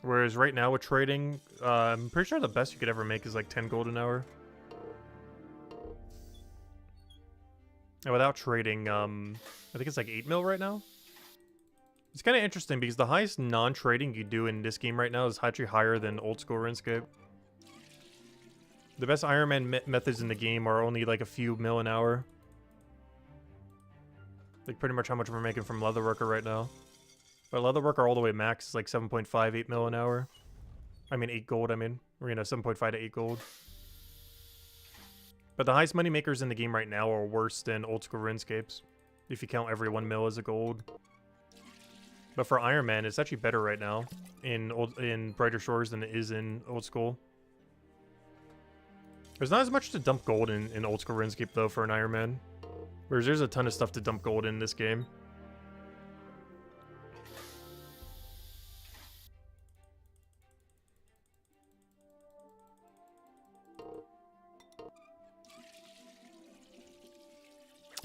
Whereas right now with trading, I'm pretty sure the best you could ever make is like 10 gold an hour. And without trading, I think it's like 8 mil right now. It's kind of interesting because the highest non-trading you do in this game right now is actually higher than old school RuneScape. The best Iron Man methods in the game are only like a few mil an hour. Like pretty much how much we're making from Leatherworker right now. But Leatherworker all the way max is like 7.5, 8 mil an hour. I mean 8 gold, I mean. We're gonna 7.5 to 8 gold. But the highest money makers in the game right now are worse than old school RuneScapes. If you count every 1 mil as a gold. But for Iron Man, it's actually better right now in Brighter Shores than it is in old school. There's not as much to dump gold in old school RuneScape though for an Iron Man. Whereas there's a ton of stuff to dump gold in this game.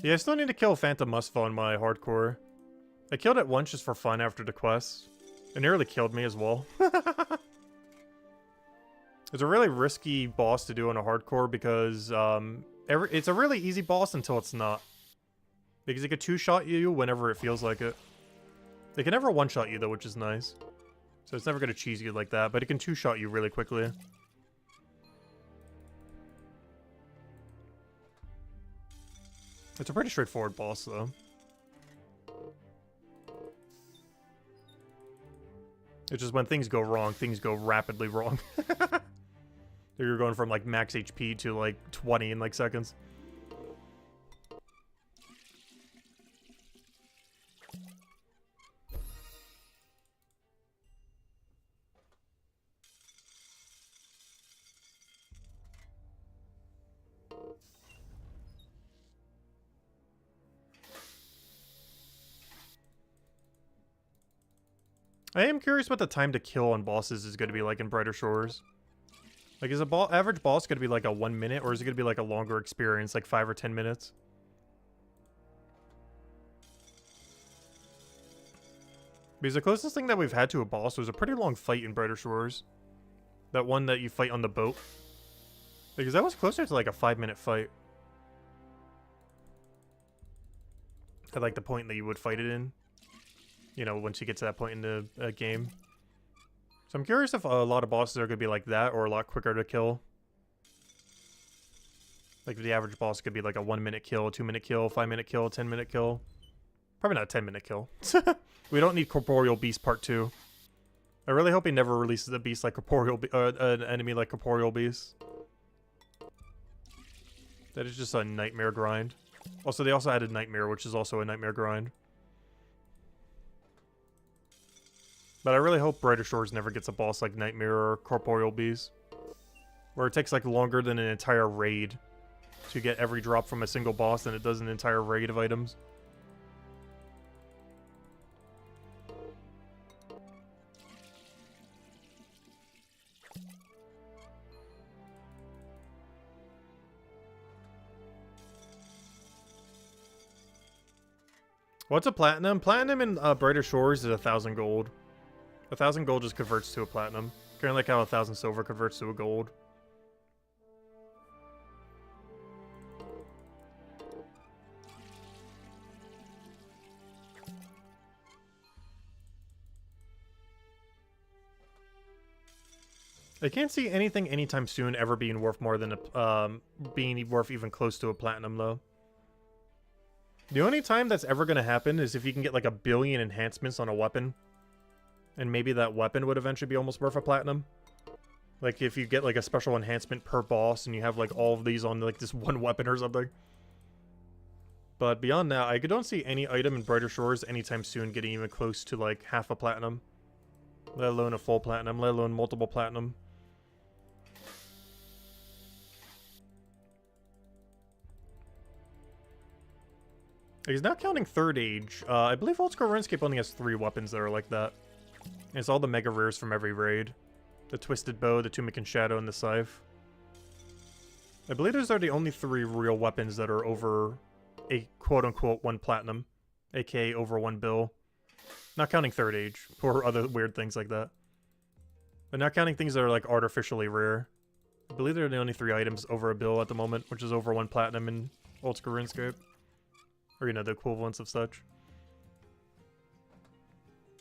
Yeah, I still need to kill Phantom Muspho in my hardcore. I killed it once just for fun after the quest. It nearly killed me as well. It's a really risky boss to do in a hardcore because it's a really easy boss until it's not. Because it can two-shot you whenever it feels like it. It can never one-shot you though, which is nice. So it's never going to cheese you like that, but it can two-shot you really quickly. It's a pretty straightforward boss though. It's just when things go wrong, things go rapidly wrong. You're going from like max HP to like 20 in like seconds. I am curious what the time to kill on bosses is going to be like in Brighter Shores. Like, is a average boss going to be like a 1 minute, or is it going to be like a longer experience, like 5 or 10 minutes? Because the closest thing that we've had to a boss was a pretty long fight in Brighter Shores. That one that you fight on the boat. Because that was closer to like a 5-minute fight. At like the point that you would fight it in. You know, once you get to that point in the game. So I'm curious if a lot of bosses are going to be like that or a lot quicker to kill. Like the average boss could be like a 1-minute kill, a 2-minute kill, 5-minute kill, 10-minute kill. Probably not a 10-minute kill. We don't need Corporeal Beast Part 2. I really hope he never releases a beast like Corporeal an enemy like Corporeal Beast. That is just a nightmare grind. Also, they also added Nightmare, which is also a nightmare grind. But I really hope Brighter Shores never gets a boss like Nightmare or Corporeal Beast. Where it takes like longer than an entire raid to get every drop from a single boss than it does an entire raid of items. What's a platinum? Platinum in Brighter Shores is 1,000 gold. 1,000 gold just converts to a platinum. Kind of like how 1,000 silver converts to a gold. I can't see anything anytime soon ever being worth more than being worth even close to a platinum though. The only time that's ever going to happen is if you can get like 1 billion enhancements on a weapon. And maybe that weapon would eventually be almost worth a platinum. Like if you get like a special enhancement per boss and you have like all of these on like this one weapon or something. But beyond that, I don't see any item in Brighter Shores anytime soon getting even close to like half a platinum. Let alone a full platinum, let alone multiple platinum. He's now counting Third Age. I believe Old School RuneScape only has 3 weapons that are like that. And it's all the mega rares from every raid. The Twisted Bow, the Tunic Shadow, and the Scythe. I believe those are the only 3 real weapons that are over a quote-unquote 1 platinum, aka over 1 bill. Not counting Third Age, or other weird things like that. But not counting things that are like artificially rare. I believe they're the only 3 items over a bill at the moment, which is over 1 platinum in Old School RuneScape. Or, you know, the equivalents of such.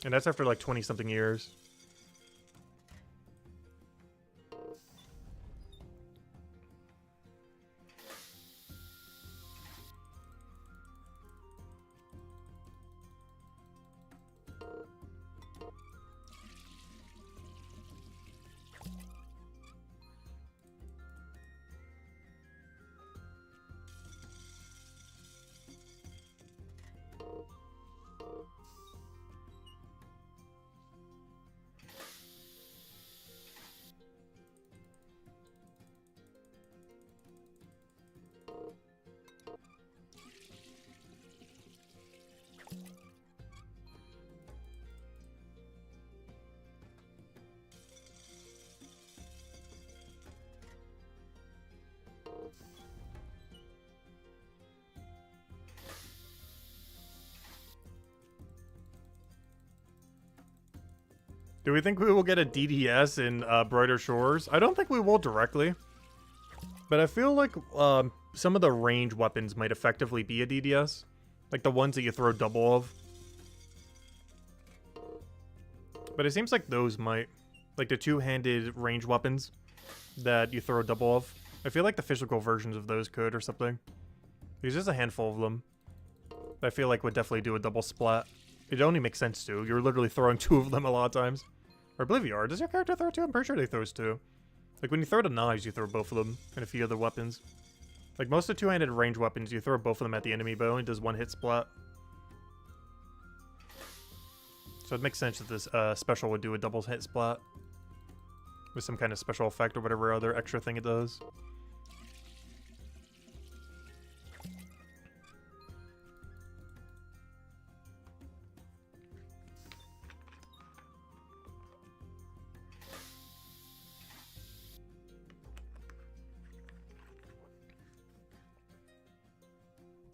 And that's after like 20-something years. Do we think we will get a DDS in Brighter Shores? I don't think we will directly. But I feel like some of the range weapons might effectively be a DDS. Like the ones that you throw double of. But it seems like those might. Like the 2-handed range weapons that you throw double of. I feel like the physical versions of those could or something. There's just a handful of them. I feel like would definitely do a double splat. It only makes sense to. You're literally throwing 2 of them a lot of times. Or I believe you are. Does your character throw 2? I'm pretty sure they throws 2. Like when you throw the knives, you throw both of them. And a few other weapons. Like most of the 2-handed range weapons, you throw both of them at the enemy bow and it does 1 hit splat. So it makes sense that this special would do a double hit splat. With some kind of special effect or whatever other extra thing it does.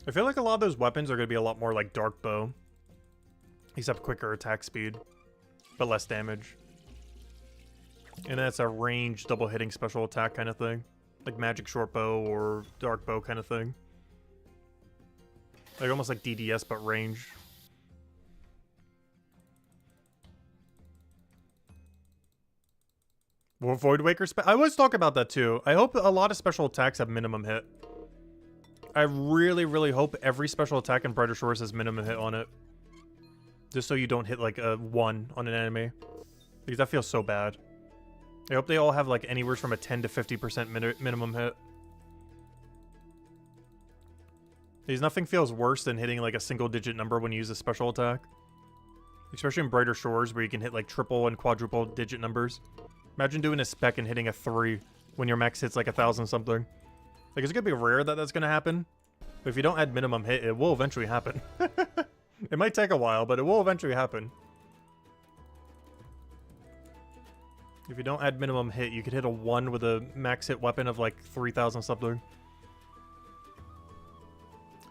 I feel like a lot of those weapons are going to be a lot more like Dark Bow. Except quicker attack speed. But less damage. And that's a range double hitting special attack kind of thing. Like Magic Short Bow or Dark Bow kind of thing. Like almost like DDS but range. Void Waker I was talking about that too. I hope a lot of special attacks have minimum hit. I really, really hope every special attack in Brighter Shores has minimum hit on it. Just so you don't hit like a 1 on an enemy. Because that feels so bad. I hope they all have like anywhere from a 10 to 50% minimum hit. Because nothing feels worse than hitting like a single digit number when you use a special attack. Especially in Brighter Shores where you can hit like triple and quadruple digit numbers. Imagine doing a spec and hitting a 3 when your max hits like 1,000 something. Like, it's gonna be rare that that's gonna happen. But if you don't add minimum hit, it will eventually happen. It might take a while, but it will eventually happen. If you don't add minimum hit, you could hit a 1 with a max hit weapon of like 3,000 something.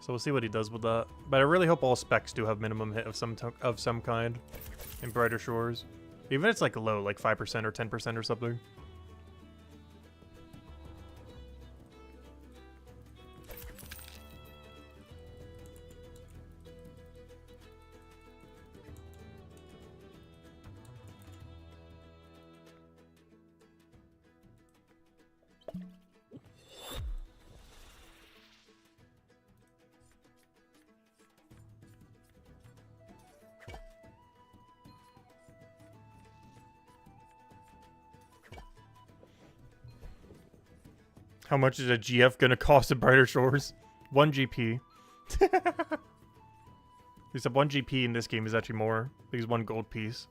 So we'll see what he does with that. But I really hope all specs do have minimum hit of some kind in Brighter Shores. Even if it's like low, like 5% or 10% or something. How much is a GF gonna cost at Brighter Shores? 1 GP. Except 1 GP in this game is actually more. Because 1 gold piece.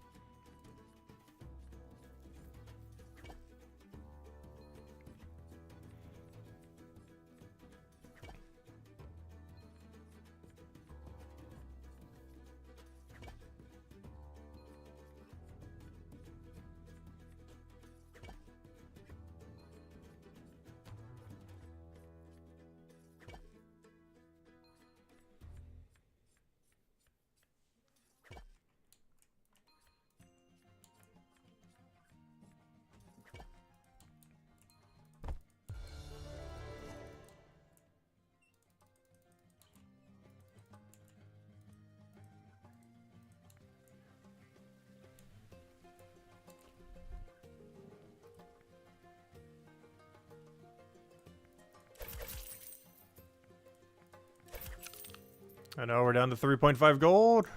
I know, we're down to 3.5 gold.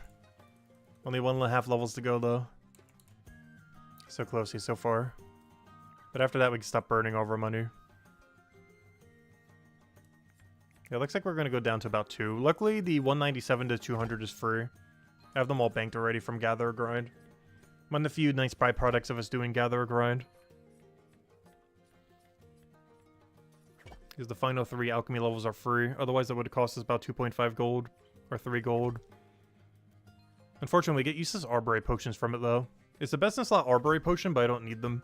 Only 1.5 levels to go, though. So close, he's so far. But after that, we can stop burning all of our money. Yeah, looks like we're going to go down to about 2. Luckily, the 197 to 200 is free. I have them all banked already from Gather or Grind. One of the few nice byproducts of us doing Gather or Grind. Because the final 3 alchemy levels are free. Otherwise, that would have cost us about 2.5 gold. Or 3 gold. Unfortunately, we get useless Arborate potions from it, though. It's the best in slot Arborate potion, but I don't need them.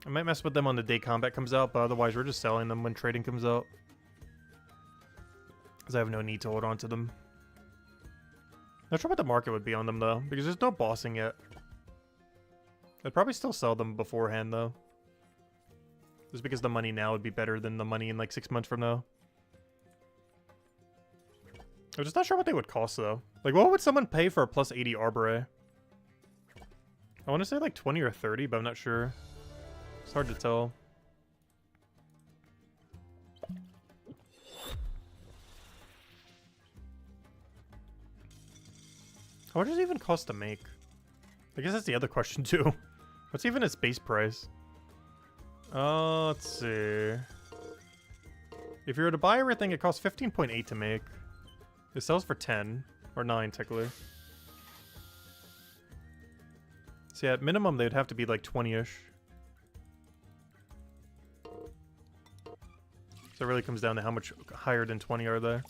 I might mess with them on the day combat comes out, but otherwise we're just selling them when trading comes out. Because I have no need to hold on to them. Not sure what the market would be on them, though, because there's no bossing yet. I'd probably still sell them beforehand, though. Just because the money now would be better than the money in like 6 months from now. I'm just not sure what they would cost, though. Like, what would someone pay for a plus 80 Arborate? I want to say like 20 or 30, but I'm not sure. It's hard to tell. How much does it even cost to make? I guess that's the other question, too. What's even its base price? Let's see. If you were to buy everything, it costs 15.8 to make. It sells for 10. Or 9, technically. So yeah, at minimum, they'd have to be like 20-ish. So it really comes down to how much higher than 20 are they.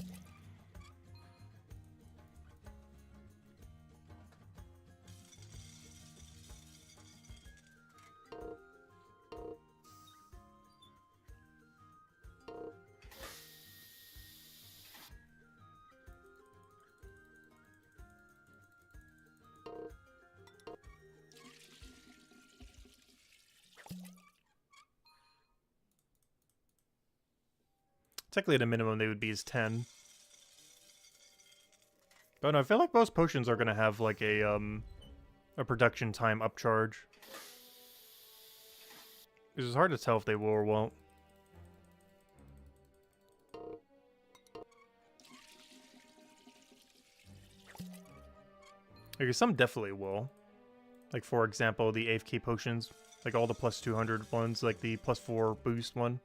Technically, at a minimum, they would be as 10. But no, I feel like most potions are gonna have like a production time upcharge. It's hard to tell if they will or won't. Okay, some definitely will. Like, for example, the AFK potions. Like, all the plus 200 ones, like the plus 4 boost one.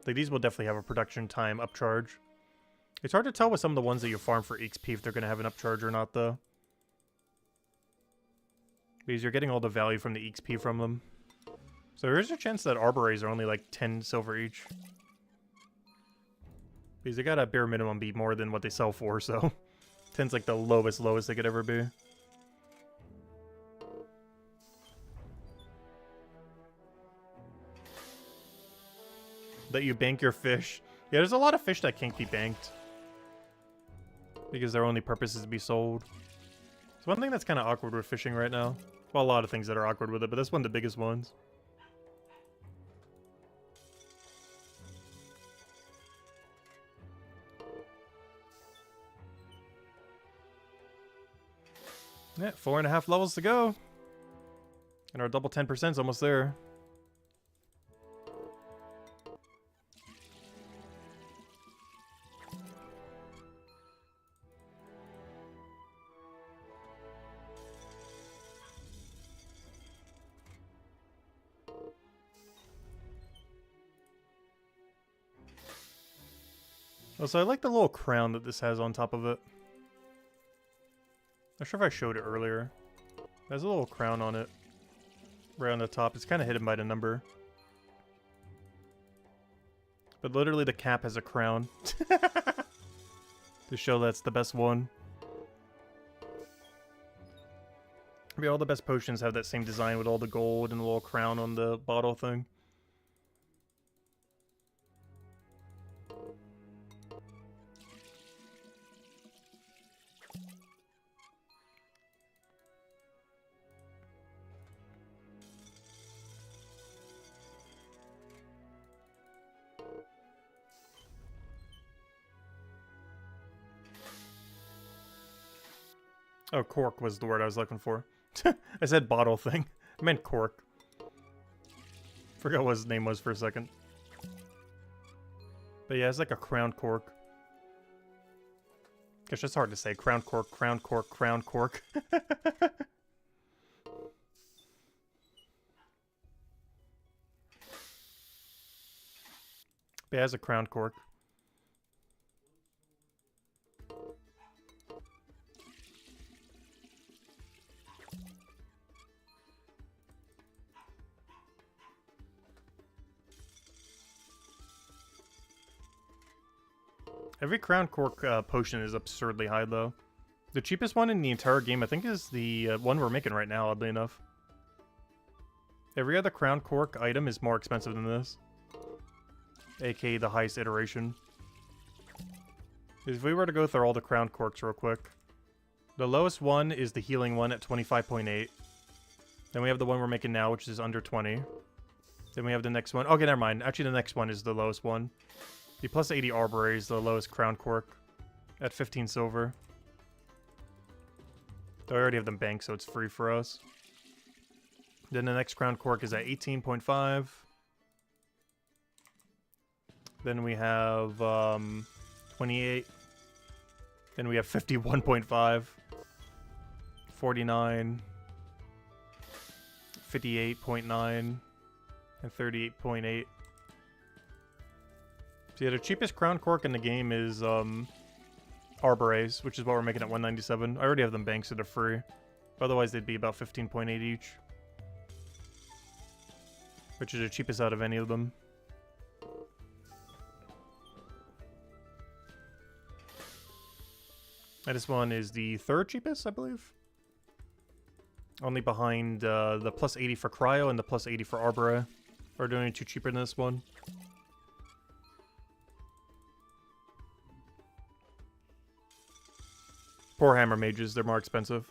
Like, these will definitely have a production time upcharge. It's hard to tell with some of the ones that you farm for XP if they're going to have an upcharge or not, though. Because you're getting all the value from the XP from them. So there is a chance that Arborates are only like 10 silver each. Because they gotta bare minimum be more than what they sell for, so 10's like the lowest they could ever be. That you bank your fish. Yeah, there's a lot of fish that can't be banked. Because their only purpose is to be sold. It's one thing that's kind of awkward with fishing right now. Well, a lot of things that are awkward with it, but that's one of the biggest ones. Yeah, 4.5 levels to go. And our double 10% is almost there. Oh, so I like the little crown that this has on top of it. Not sure if I showed it earlier. There's a little crown on it. Right on the top. It's kind of hidden by the number. But literally the cap has a crown. To show that's the best one. Maybe all the best potions have that same design with all the gold and the little crown on the bottle thing. Oh, cork was the word I was looking for. I said bottle thing. I meant cork. Forgot what his name was for a second. But yeah, it's like a crown cork. Gosh, that's hard to say. Crown cork, crown cork, crown cork. It has a crown cork. Every crown cork potion is absurdly high, though. The cheapest one in the entire game, I think, is the one we're making right now, oddly enough. Every other crown cork item is more expensive than this. AKA the highest iteration. If we were to go through all the crown corks real quick. The lowest one is the healing one at 25.8. Then we have the one we're making now, which is under 20. Then we have the next one. Okay, never mind. Actually, the next one is the lowest one. The plus 80 Arboray is the lowest crown cork at 15 silver. Though I already have them banked, so it's free for us. Then the next crown cork is at 18.5. Then we have 28. Then we have 51.5. 49. 58.9. And 38.8. So yeah, the cheapest crown cork in the game is Arborays, which is what we're making at 197. I already have them banked, so they're free. Otherwise, they'd be about 15.8 each. Which is the cheapest out of any of them. And this one is the third cheapest, I believe. Only behind the plus 80 for Cryo and the plus 80 for Arboray. Are doing two cheaper than this one. Poor Hammer Mages, they're more expensive.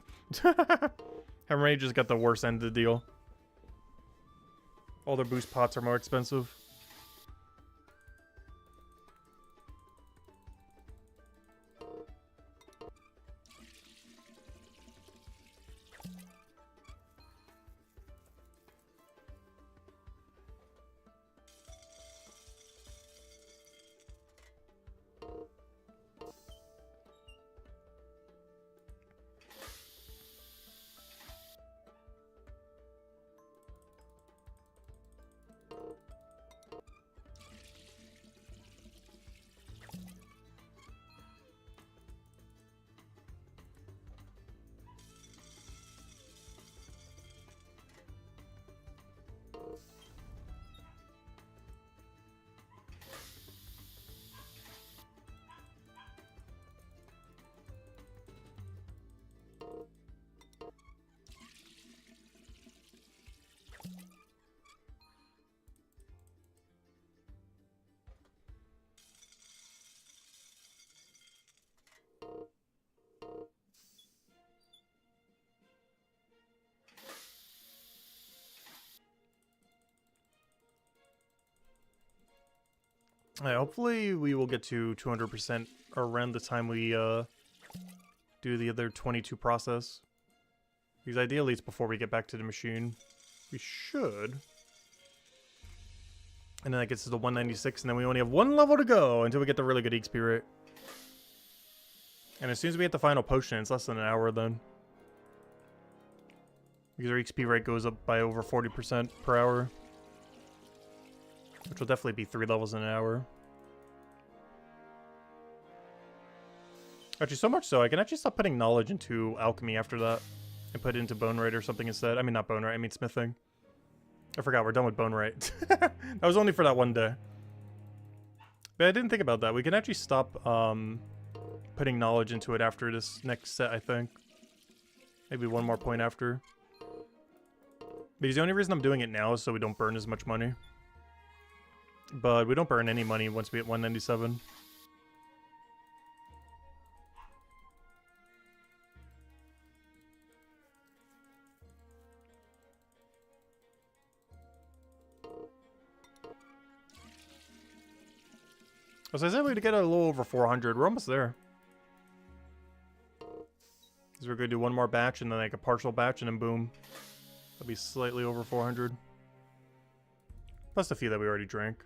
Hammer Mages got the worst end of the deal. All their boost pots are more expensive. Hopefully we will get to 200% around the time we do the other 22 process. Because ideally it's before we get back to the machine. We should. And then that gets to the 196, and then we only have one level to go until we get the really good XP rate. And as soon as we hit the final potion, it's less than an hour then. Because our XP rate goes up by over 40% per hour. Which will definitely be 3 levels in an hour. Actually, so much so, I can actually stop putting knowledge into alchemy after that. And put it into bone rate or something instead. I mean, not bone rate, I mean smithing. I forgot, we're done with bone rate. That was only for that one day. But I didn't think about that. We can actually stop putting knowledge into it after this next set, I think. Maybe one more point after. Because the only reason I'm doing it now is so we don't burn as much money. But we don't burn any money once we hit 197. As I said, we'd get a little over 400. We're almost there. Because we're going to do one more batch and then like a partial batch and then boom. That'll be slightly over 400. Plus a few that we already drank.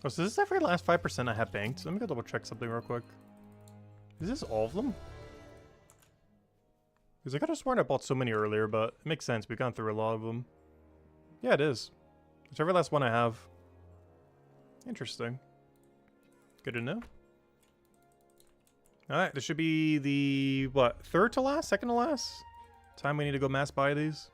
Oh, so this is every last 5% I have banked. Let me go double check something real quick. Is this all of them? Because I could have sworn I bought so many earlier, but it makes sense. We've gone through a lot of them. Yeah, it is. It's every last one I have. Interesting. Good to know. Alright, this should be the, what, third to last? Second to last? Time we need to go mass buy these.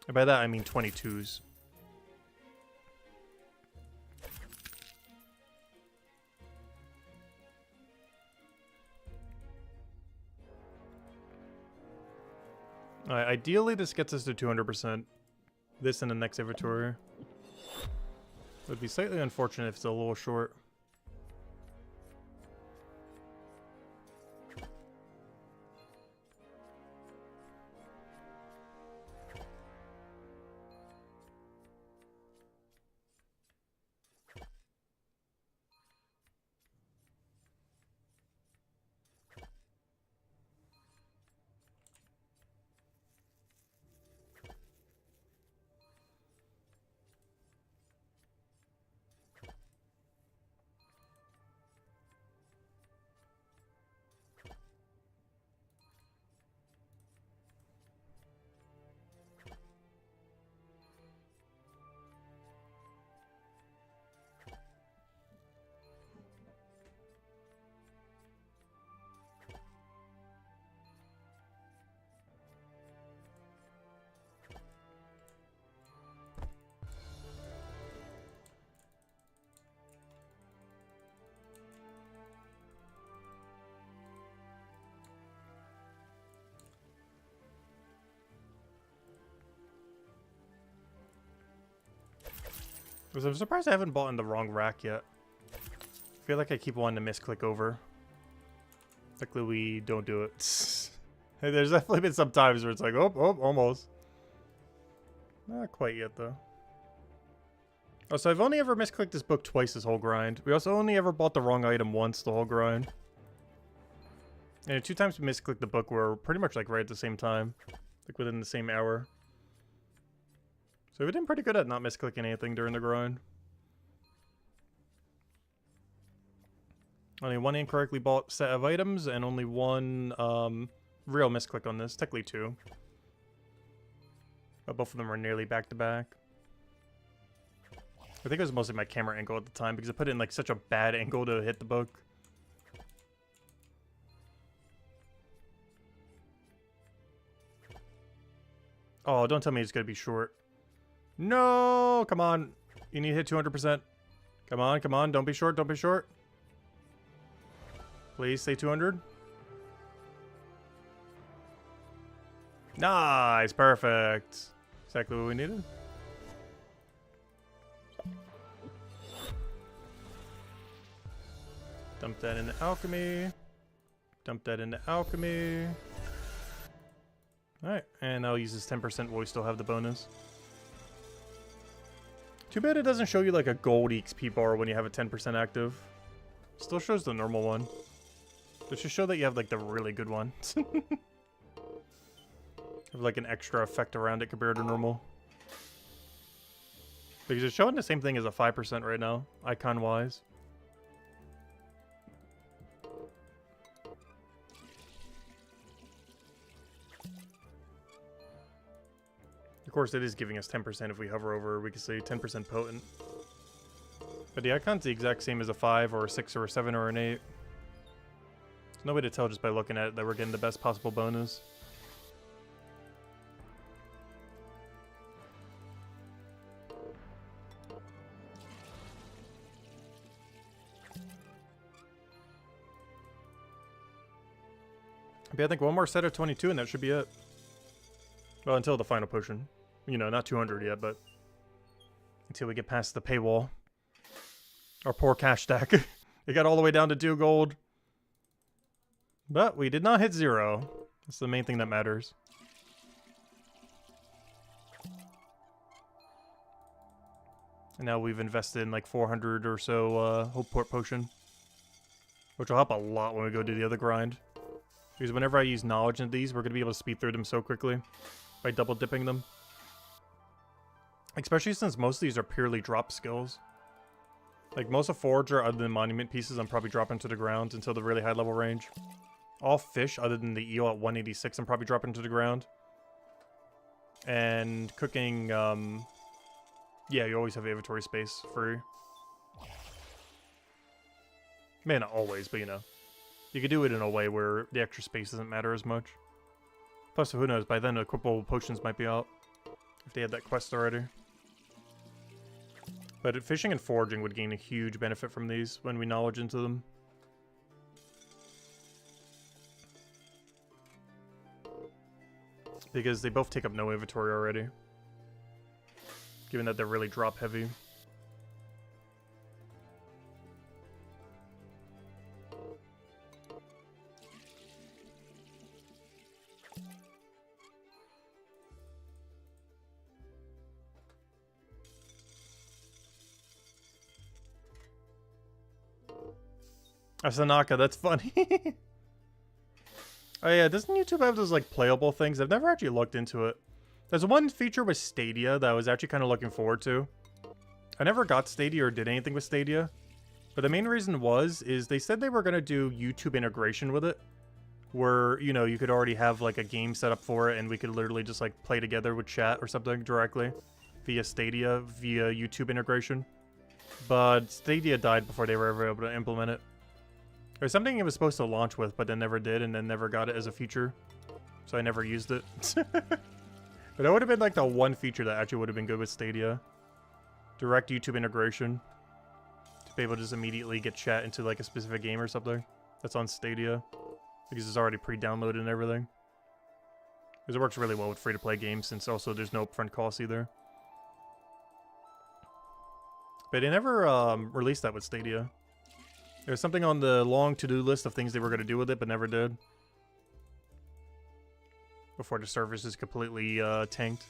And by that, I mean 22s. Alright, ideally this gets us to 200%. This in the next inventory. It would be slightly unfortunate if it's a little short. I'm surprised I haven't bought in the wrong rack yet. I feel like I keep wanting to misclick over. Luckily we don't do it. Hey, there's definitely been some times where it's like, oh, almost. Not quite yet though. Oh, so I've only ever misclicked this book twice this whole grind. We also only ever bought the wrong item once the whole grind. And 2 times we misclicked the book were pretty much like right at the same time. Like within the same hour. So we've been pretty good at not misclicking anything during the grind. Only 1 incorrectly bought set of items and only 1 real misclick on this. Technically 2. But both of them were nearly back to back. I think it was mostly my camera angle at the time because I put it in like such a bad angle to hit the book. Oh, don't tell me it's going to be short. No, come on. You need to hit 200%. Come on, come on. Don't be short. Don't be short. Please say 200. Nice. Perfect. Exactly what we needed. Dump that into alchemy. Dump that into alchemy. Alright, and I'll use this 10% while we still have the bonus. Too bad it doesn't show you like a gold XP bar when you have a 10% active. Still shows the normal one. It should show that you have like the really good one. Have like an extra effect around it compared to normal. Because it's showing the same thing as a 5% right now, icon wise. Of course, it is giving us 10% if we hover over. We can say 10% potent. But the icon's the exact same as a 5 or a 6 or a 7 or an 8. There's no way to tell just by looking at it that we're getting the best possible bonus. But I think one more set of 22 and that should be it. Well, until the final potion. You know, not 200 yet, but until we get past the paywall. Our poor cash stack. It got all the way down to 2 gold. But we did not hit 0. That's the main thing that matters. And now we've invested in like 400 or so Hope Port Potion. Which will help a lot when we go do the other grind. Because whenever I use knowledge into these, we're going to be able to speed through them so quickly by double dipping them. Especially since most of these are purely drop skills. Like most of Forager, other than monument pieces, I'm probably dropping to the ground until the really high level range. All fish, other than the eel at 186, I'm probably dropping to the ground. And cooking, yeah, you always have inventory space free. May not always, but you know. You could do it in a way where the extra space doesn't matter as much. Plus, who knows, by then equipable potions might be out. If they had that quest already. But fishing and foraging would gain a huge benefit from these when we knowledge into them. Because they both take up no inventory already. Given that they're really drop heavy. Asanaka, that's funny. Oh yeah, doesn't YouTube have those like playable things? I've never actually looked into it. There's one feature with Stadia that I was actually kind of looking forward to. I never got Stadia or did anything with Stadia. But the main reason is they said they were going to do YouTube integration with it. Where, you know, you could already have like a game set up for it and we could literally just like play together with chat or something directly. Via Stadia, via YouTube integration. But Stadia died before they were ever able to implement it. There's something it was supposed to launch with, but then never did, and then never got it as a feature. So I never used it. But that would have been like the one feature that actually would have been good with Stadia. Direct YouTube integration. To be able to just immediately get chat into like a specific game or something. That's on Stadia. Because it's already pre-downloaded and everything. Because it works really well with free-to-play games, since also there's no upfront cost either. But they never released that with Stadia. There's something on the long to-do list of things they were going to do with it, but never did. Before the service is completely tanked.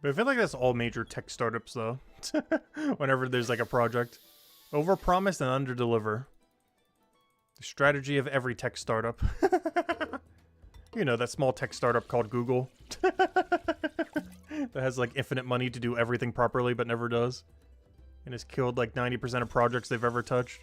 But I feel like that's all major tech startups, though. Whenever there's like a project. Overpromise and underdeliver. The strategy of every tech startup. You know, that small tech startup called Google. That has like infinite money to do everything properly, but never does. And has killed like 90% of projects they've ever touched.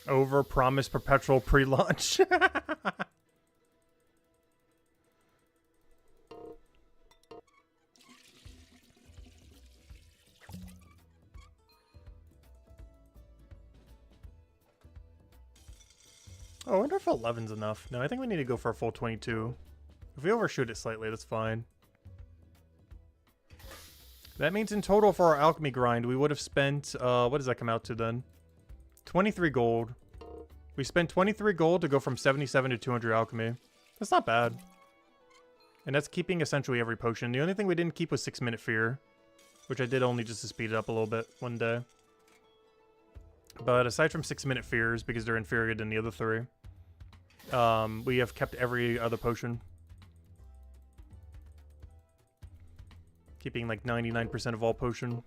Overpromise perpetual pre-launch. Oh, I wonder if 11's enough. No, I think we need to go for a full 22. If we overshoot it slightly, that's fine. That means in total for our alchemy grind, we would have spent, what does that come out to then? 23 gold. We spent 23 gold to go from 77 to 200 alchemy. That's not bad. And that's keeping essentially every potion. The only thing we didn't keep was 6-minute fear. Which I did only just to speed it up a little bit one day. But aside from 6-minute fears, because they're inferior than the other three, we have kept every other potion. Keeping like 99% of all potion.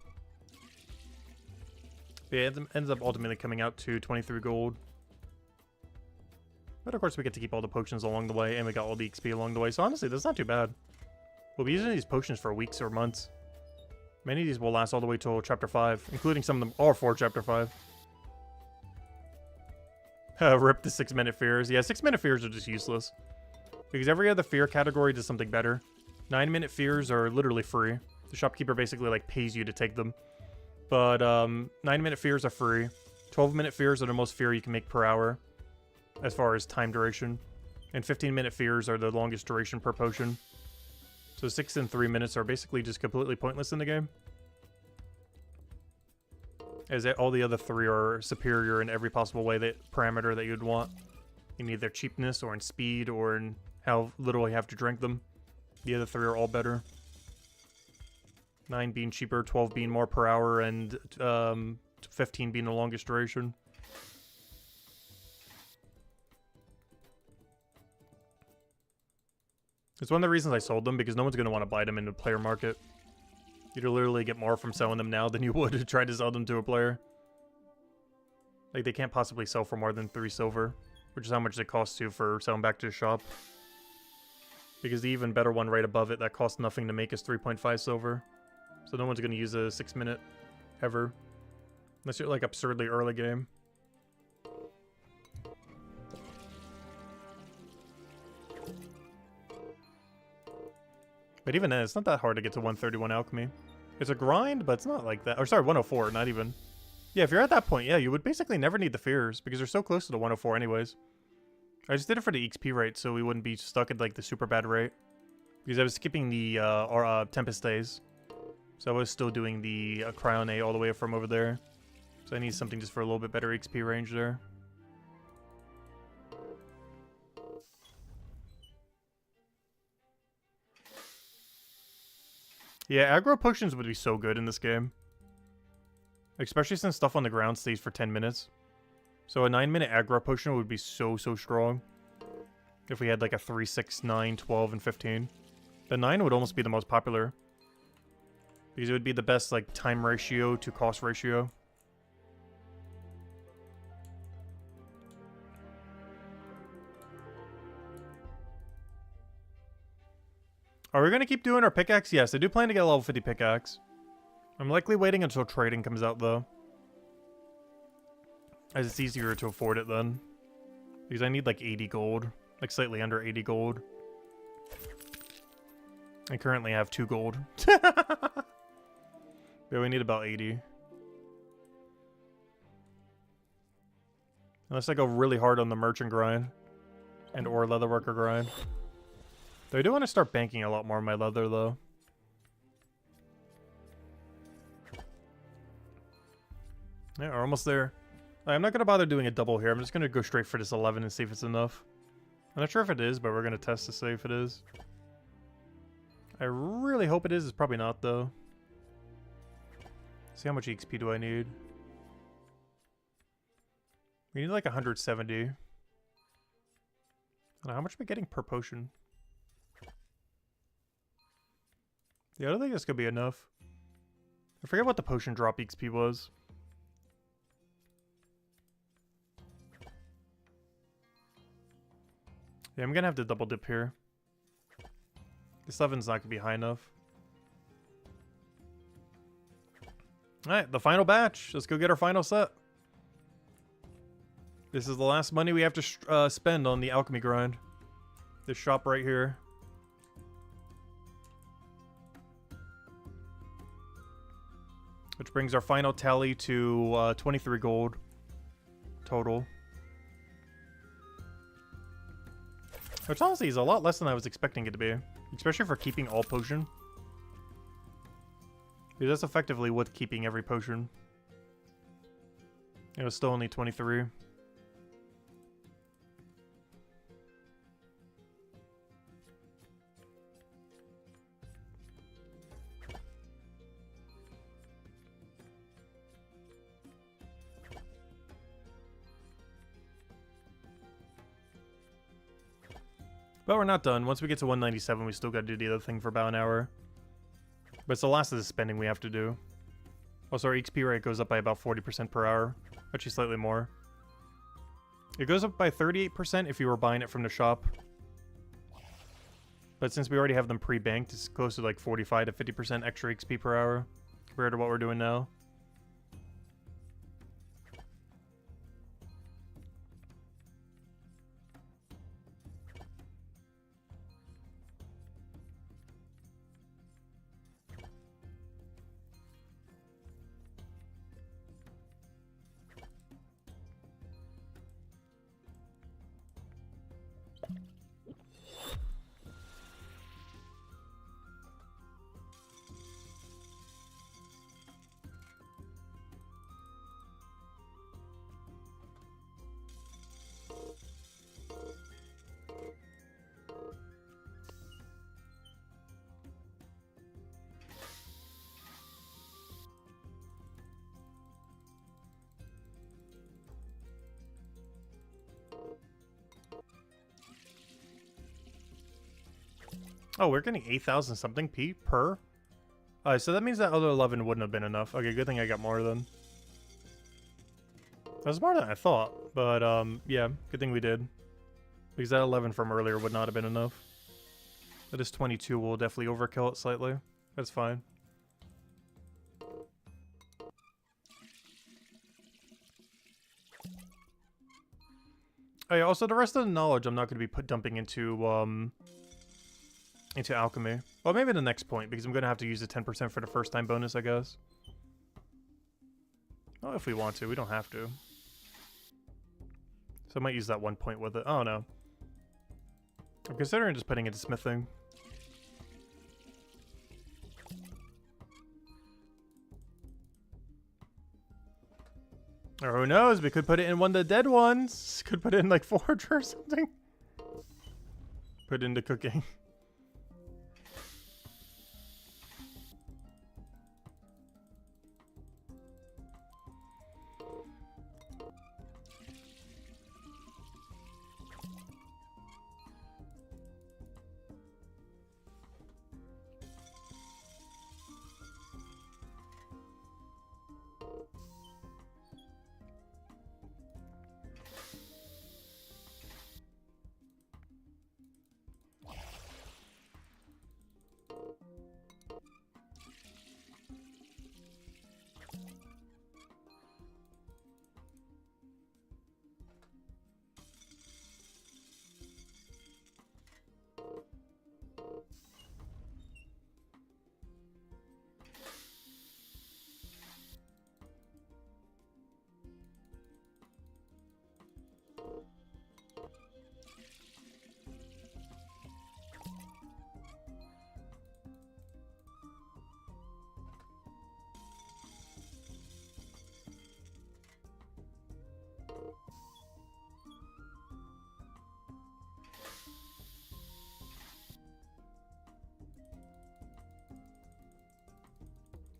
Yeah, it ends up ultimately coming out to 23 gold. But of course we get to keep all the potions along the way, and we got all the XP along the way, so honestly, that's not too bad. We'll be using these potions for weeks or months. Many of these will last all the way till Chapter 5, including some of them are for Chapter 5. Rip the 6-minute fears. Yeah, 6-minute fears are just useless. Because every other fear category does something better. 9-minute fears are literally free. The shopkeeper basically like pays you to take them. But 9-minute fears are free. 12-minute fears are the most fear you can make per hour, as far as time duration. And 15-minute fears are the longest duration per potion. So 6 and 3 minutes are basically just completely pointless in the game. As all the other 3 are superior in every possible way, that parameter that you'd want. In either cheapness, or in speed, or in how little you have to drink them. The other 3 are all better. 9 being cheaper, 12 being more per hour, and 15 being the longest duration. It's one of the reasons I sold them, because no one's going to want to buy them in the player market. You'd literally get more from selling them now than you would to try to sell them to a player. Like, they can't possibly sell for more than 3 silver, which is how much it costs you for selling back to the shop. Because the even better one right above it that costs nothing to make is 3.5 silver. So no one's going to use a 6-minute ever. Unless you're like absurdly early game. But even then, it's not that hard to get to 131 alchemy. It's a grind, but it's not like that. Or sorry, 104, not even. Yeah, if you're at that point, yeah, you would basically never need the fears, because they're so close to the 104 anyways. I just did it for the XP rate, so we wouldn't be stuck at like the super bad rate. Because I was skipping the Tempest days. So I was still doing the Cryon A all the way from over there. So I need something just for a little bit better XP range there. Yeah, aggro potions would be so good in this game. Especially since stuff on the ground stays for 10 minutes. So a 9-minute aggro potion would be so strong. If we had like a 3, 6, 9, 12, and 15. The 9 would almost be the most popular. Because it would be the best like time ratio to cost ratio. Are we going to keep doing our pickaxe? Yes, I do plan to get a level 50 pickaxe. I'm likely waiting until trading comes out, though. As it's easier to afford it then. Because I need like 80 gold. Like slightly under 80 gold. I currently have 2 gold. Yeah, we need about 80. Unless I go really hard on the merchant grind. And or leatherworker grind. Though I do want to start banking a lot more on my leather, though. Yeah, we're almost there. I'm not going to bother doing a double here. I'm just going to go straight for this 11 and see if it's enough. I'm not sure if it is, but we're going to test to see if it is. I really hope it is. It's probably not, though. See how much XP do I need? We need like 170. I don't know, how much am I getting per potion? Yeah, I don't think this could be enough. I forget what the potion drop XP was. Yeah, I'm gonna have to double dip here. This 11's not gonna be high enough. Alright, the final batch. Let's go get our final set. This is the last money we have to spend on the alchemy grind. This shop right here. Which brings our final tally to 23 gold total. Which honestly is a lot less than I was expecting it to be. Especially for keeping all potion. Because that's effectively with keeping every potion. It was still only 23. But we're not done. Once we get to 197, we still got to do the other thing for about an hour. But it's the last of the spending we have to do. Also, our XP rate goes up by about 40% per hour. Actually, slightly more. It goes up by 38% if you were buying it from the shop. But since we already have them pre-banked, it's close to like 45 to 50% extra XP per hour compared to what we're doing now. Oh, we're getting 8,000 something P per? So that means that other 11 wouldn't have been enough. Okay, good thing I got more then. That was more than I thought, but yeah, good thing we did. Because that 11 from earlier would not have been enough. That is 22 will definitely overkill it slightly. That's fine. Oh yeah, also the rest of the knowledge I'm not going to be dumping into alchemy. Well, maybe the next point, because I'm going to have to use the 10% for the first time bonus, I guess. Oh, if we want to. We don't have to. So I might use that 1 point with it. Oh, no. I'm considering just putting it to smithing. Or who knows? We could put it in one of the dead ones. Could put it in, like, forge or something. Put it into cooking.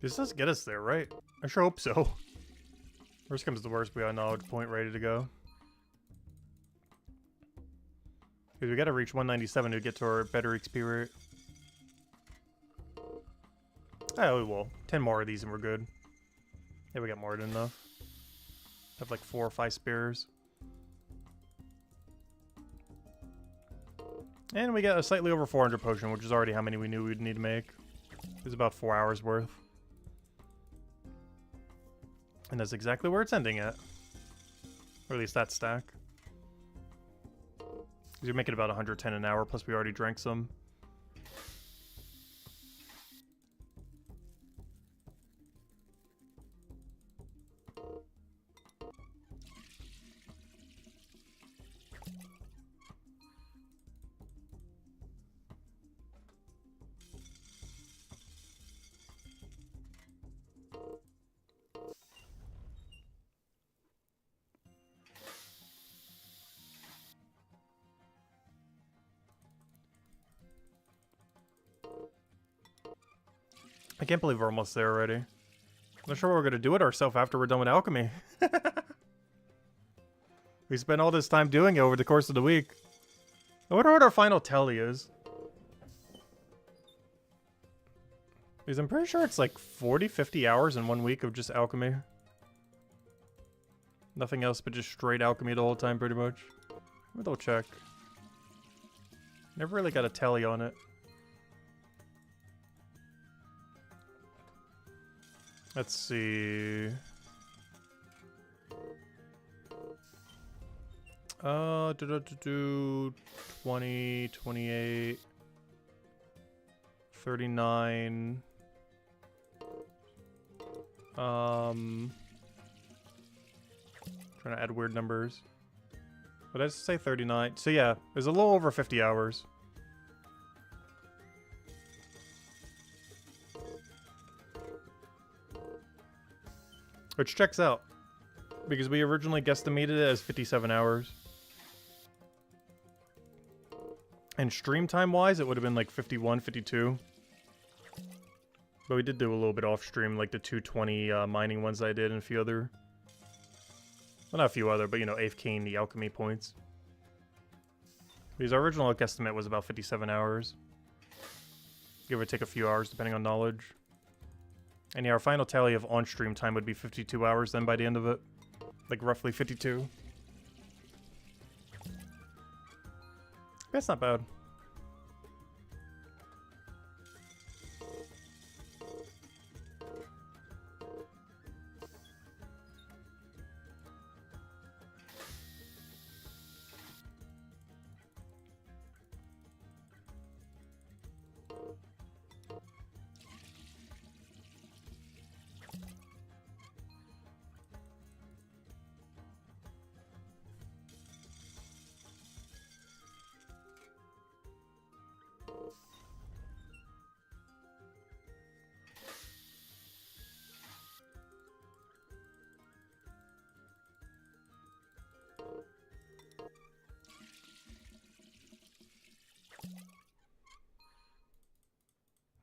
This does get us there, right? I sure hope so. Worst comes to worst, we got a knowledge point ready to go. Because we gotta reach 197 to get to our better XP rate. Oh, we will. 10 more of these and we're good. Yeah, we got more than enough. Have like 4 or 5 spears. And we got a slightly over 400 potion, which is already how many we knew we'd need to make. It's about 4 hours worth. And that's exactly where it's ending at. Or at least that stack. You're making about 110 an hour, plus we already drank some. I can't believe we're almost there already. I'm not sure we're going to do it ourselves after we're done with alchemy. We spent all this time doing it over the course of the week. I wonder what our final tally is. Because I'm pretty sure it's like 40, 50 hours in 1 week of just alchemy. Nothing else but just straight alchemy the whole time, pretty much. Let me double check. Never really got a tally on it. Let's see. 20, 28, 39. Trying to add weird numbers. But I just say 39. So yeah, there's a little over 50 hours. Which checks out. Because we originally guesstimated it as 57 hours. And stream time wise, it would have been like 51, 52. But we did do a little bit off stream, like the 220 mining ones I did and a few other. Well, not a few other, but you know, AFKing the alchemy points. Because our original guesstimate was about 57 hours. Give or take a few hours, depending on knowledge. And yeah, our final tally of on-stream time would be 52 hours then by the end of it. Like, roughly 52. That's not bad.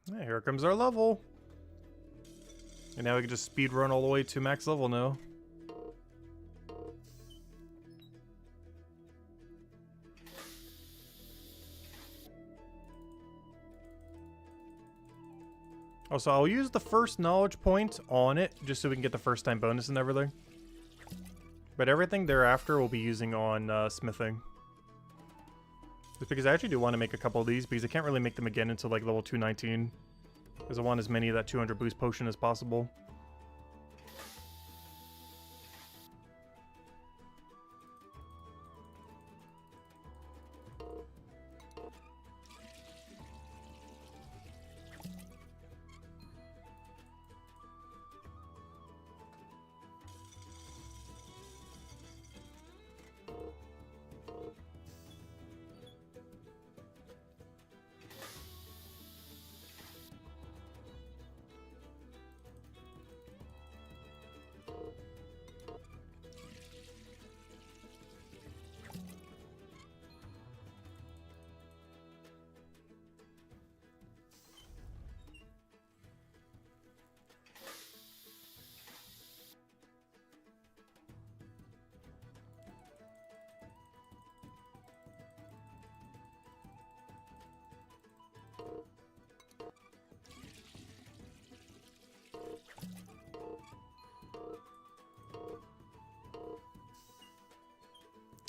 Yeah, here comes our level. And now we can just speed run all the way to max level now. Also, I'll use the first knowledge point on it just so we can get the first time bonus and everything. But everything thereafter we'll be using on smithing. Just because I actually do want to make a couple of these, because I can't really make them again until like level 219. Because I want as many of that 200 boost potion as possible.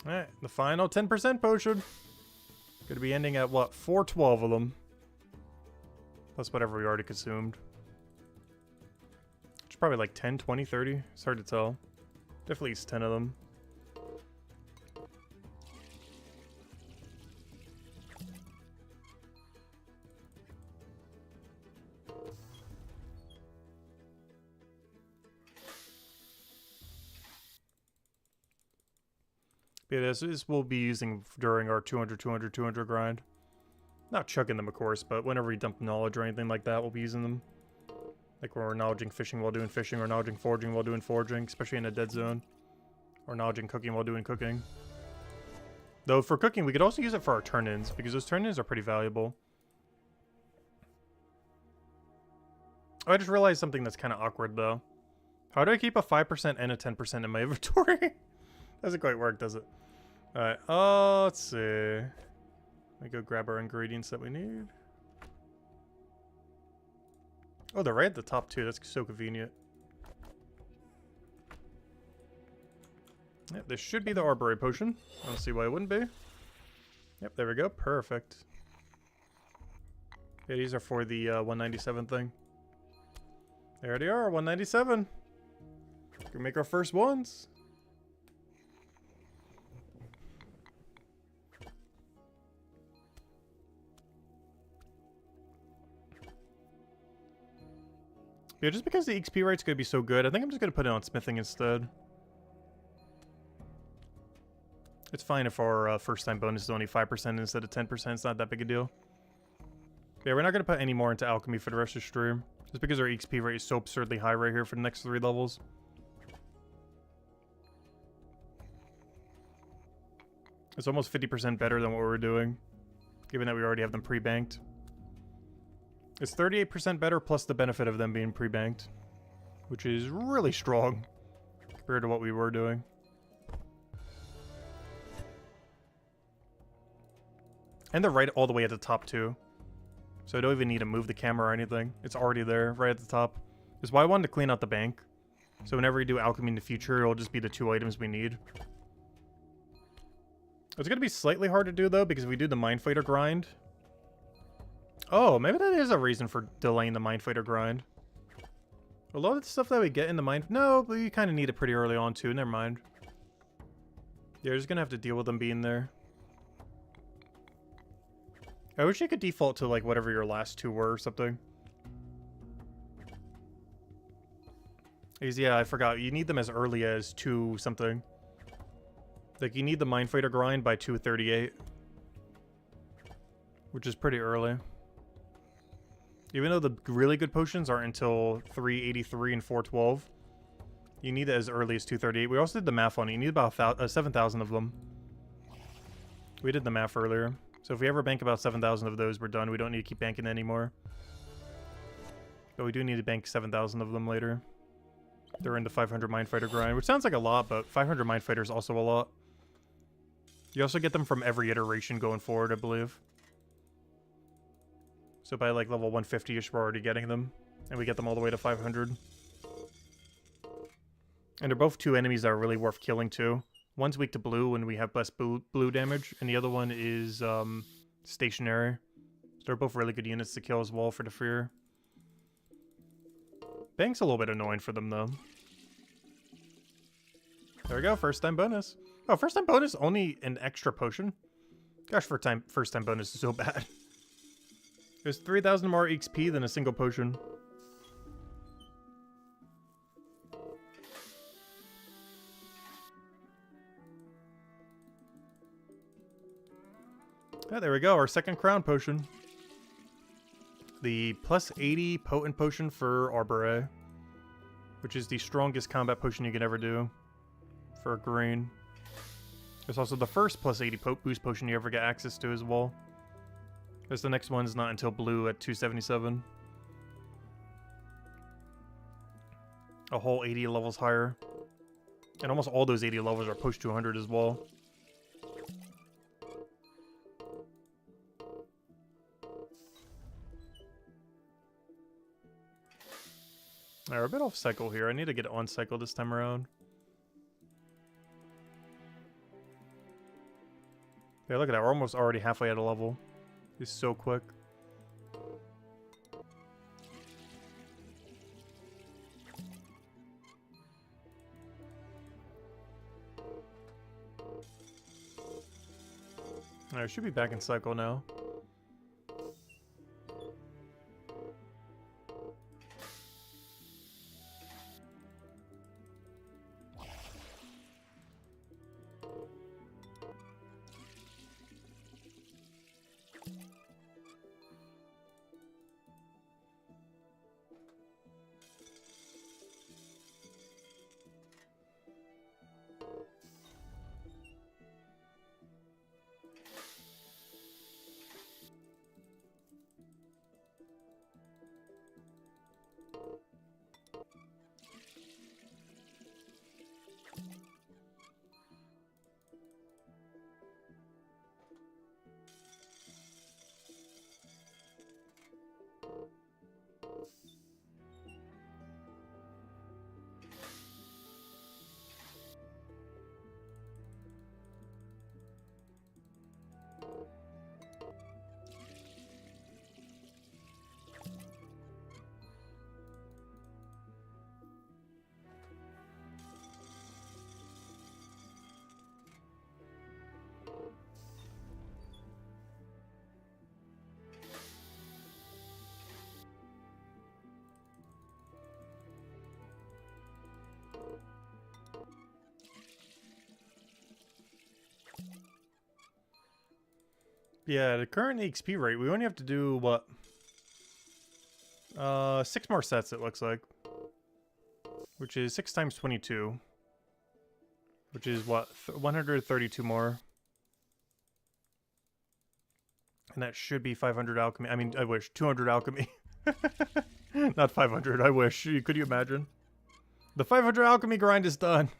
Alright, the final 10% potion. Gonna be ending at what? 412 of them. Plus whatever we already consumed. It's probably like 10, 20, 30. It's hard to tell. Definitely at least 10 of them. Yeah, this we'll be using during our 200, 200, 200 grind. Not chugging them, of course, but whenever we dump knowledge or anything like that, we'll be using them. Like when we're knowledging fishing while doing fishing, or knowledging foraging while doing foraging, especially in a dead zone. Or knowledging cooking while doing cooking. Though for cooking, we could also use it for our turn-ins, because those turn-ins are pretty valuable. Oh, I just realized something that's kind of awkward, though. How do I keep a 5% and a 10% in my inventory? Doesn't quite work, does it? Alright, let's see. Let me go grab our ingredients that we need. Oh, they're right at the top too. That's so convenient. Yep, this should be the Arboreal potion. I don't see why it wouldn't be. Yep, there we go. Perfect. Yeah, these are for the 197 thing. There they are, 197. Gonna make our first ones. Yeah, just because the XP rate's gonna be so good, I think I'm just gonna put it on smithing instead. It's fine if our first time bonus is only 5% instead of 10%. It's not that big a deal. Yeah, we're not gonna put any more into alchemy for the rest of the stream. Just because our XP rate is so absurdly high right here for the next 3 levels. It's almost 50% better than what we were doing, given that we already have them pre-banked. It's 38% better plus the benefit of them being pre-banked, which is really strong compared to what we were doing. And they're right all the way at the top too. So I don't even need to move the camera or anything. It's already there, right at the top. That's why I wanted to clean out the bank. So whenever we do alchemy in the future, it'll just be the 2 items we need. It's going to be slightly hard to do though, because if we do the Mind Fighter grind... Oh, maybe that is a reason for delaying the Mind Fighter grind. A lot of the stuff that we get in the Mind... No, but you kind of need it pretty early on too, never mind. Yeah, we're just going to have to deal with them being there. I wish you could default to like whatever your last 2 were or something. Yeah, I forgot. You need them as early as 2 something. Like you need the Mind Fighter grind by 2:38. Which is pretty early. Even though the really good potions aren't until 383 and 412. You need it as early as 2:38. We also did the math on it. You need about 7,000 of them. We did the math earlier. So if we ever bank about 7,000 of those, we're done. We don't need to keep banking anymore. But we do need to bank 7,000 of them later. They're in the 500 Mind Fighter grind, which sounds like a lot, but 500 Mind Fighter is also a lot. You also get them from every iteration going forward, I believe. So by like level 150-ish, we're already getting them. And we get them all the way to 500. And they're both 2 enemies that are really worth killing too. One's weak to blue when we have less blue damage, and the other one is stationary. So they're both really good units to kill as well for the fear. Bank's a little bit annoying for them though. There we go, first time bonus. Oh, first time bonus, only an extra potion? Gosh, first time bonus is so bad. There's 3,000 more XP than a single potion. Yeah, there we go, our second crown potion. The plus 80 potent potion for Arboreal, which is the strongest combat potion you can ever do for green. There's also the first plus 80 boost potion you ever get access to as well. Because the next one's not until blue at 277. A whole 80 levels higher. And almost all those 80 levels are post 200 as well. Alright, we're a bit off cycle here. I need to get on cycle this time around. Yeah, look at that. We're almost already halfway at a level. It's so quick. Alright, should be back in cycle now. Yeah, the current XP rate, we only have to do, what? 6 more sets, it looks like. Which is 6 times 22. Which is, what? 132 more. And that should be 500 alchemy. I mean, I wish. 200 alchemy. Not 500, I wish. Could you imagine? The 500 alchemy grind is done.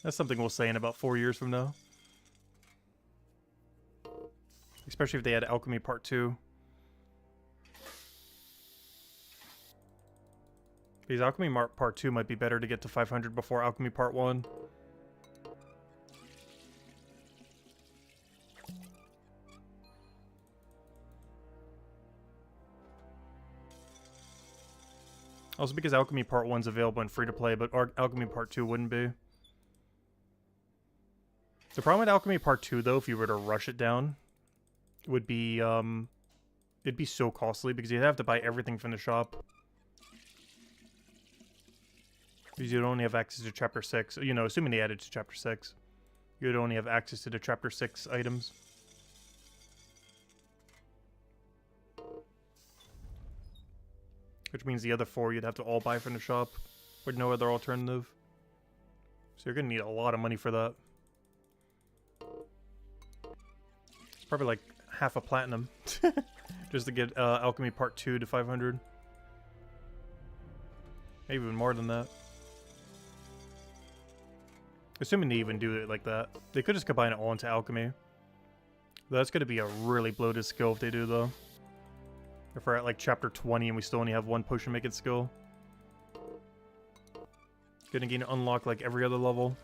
That's something we'll say in about 4 years from now. Especially if they had Alchemy Part 2. Because Alchemy Part 2 might be better to get to 500 before Alchemy Part 1. Also because Alchemy Part 1's available in free-to-play, but Alchemy Part 2 wouldn't be. The problem with Alchemy Part 2, though, if you were to rush it down, would be, it'd be so costly because you'd have to buy everything from the shop. Because you'd only have access to Chapter 6. You know, assuming they added to Chapter 6. You'd only have access to the Chapter 6 items. Which means the other 4 you'd have to all buy from the shop. With no other alternative. So you're gonna need a lot of money for that. It's probably like half a platinum. Just to get Alchemy Part 2 to 500. Maybe even more than that. Assuming they even do it like that. They could just combine it all into Alchemy. That's going to be a really bloated skill if they do, though. If we're at like Chapter 20 and we still only have 1 potion making skill. Gonna gain unlock like every other level.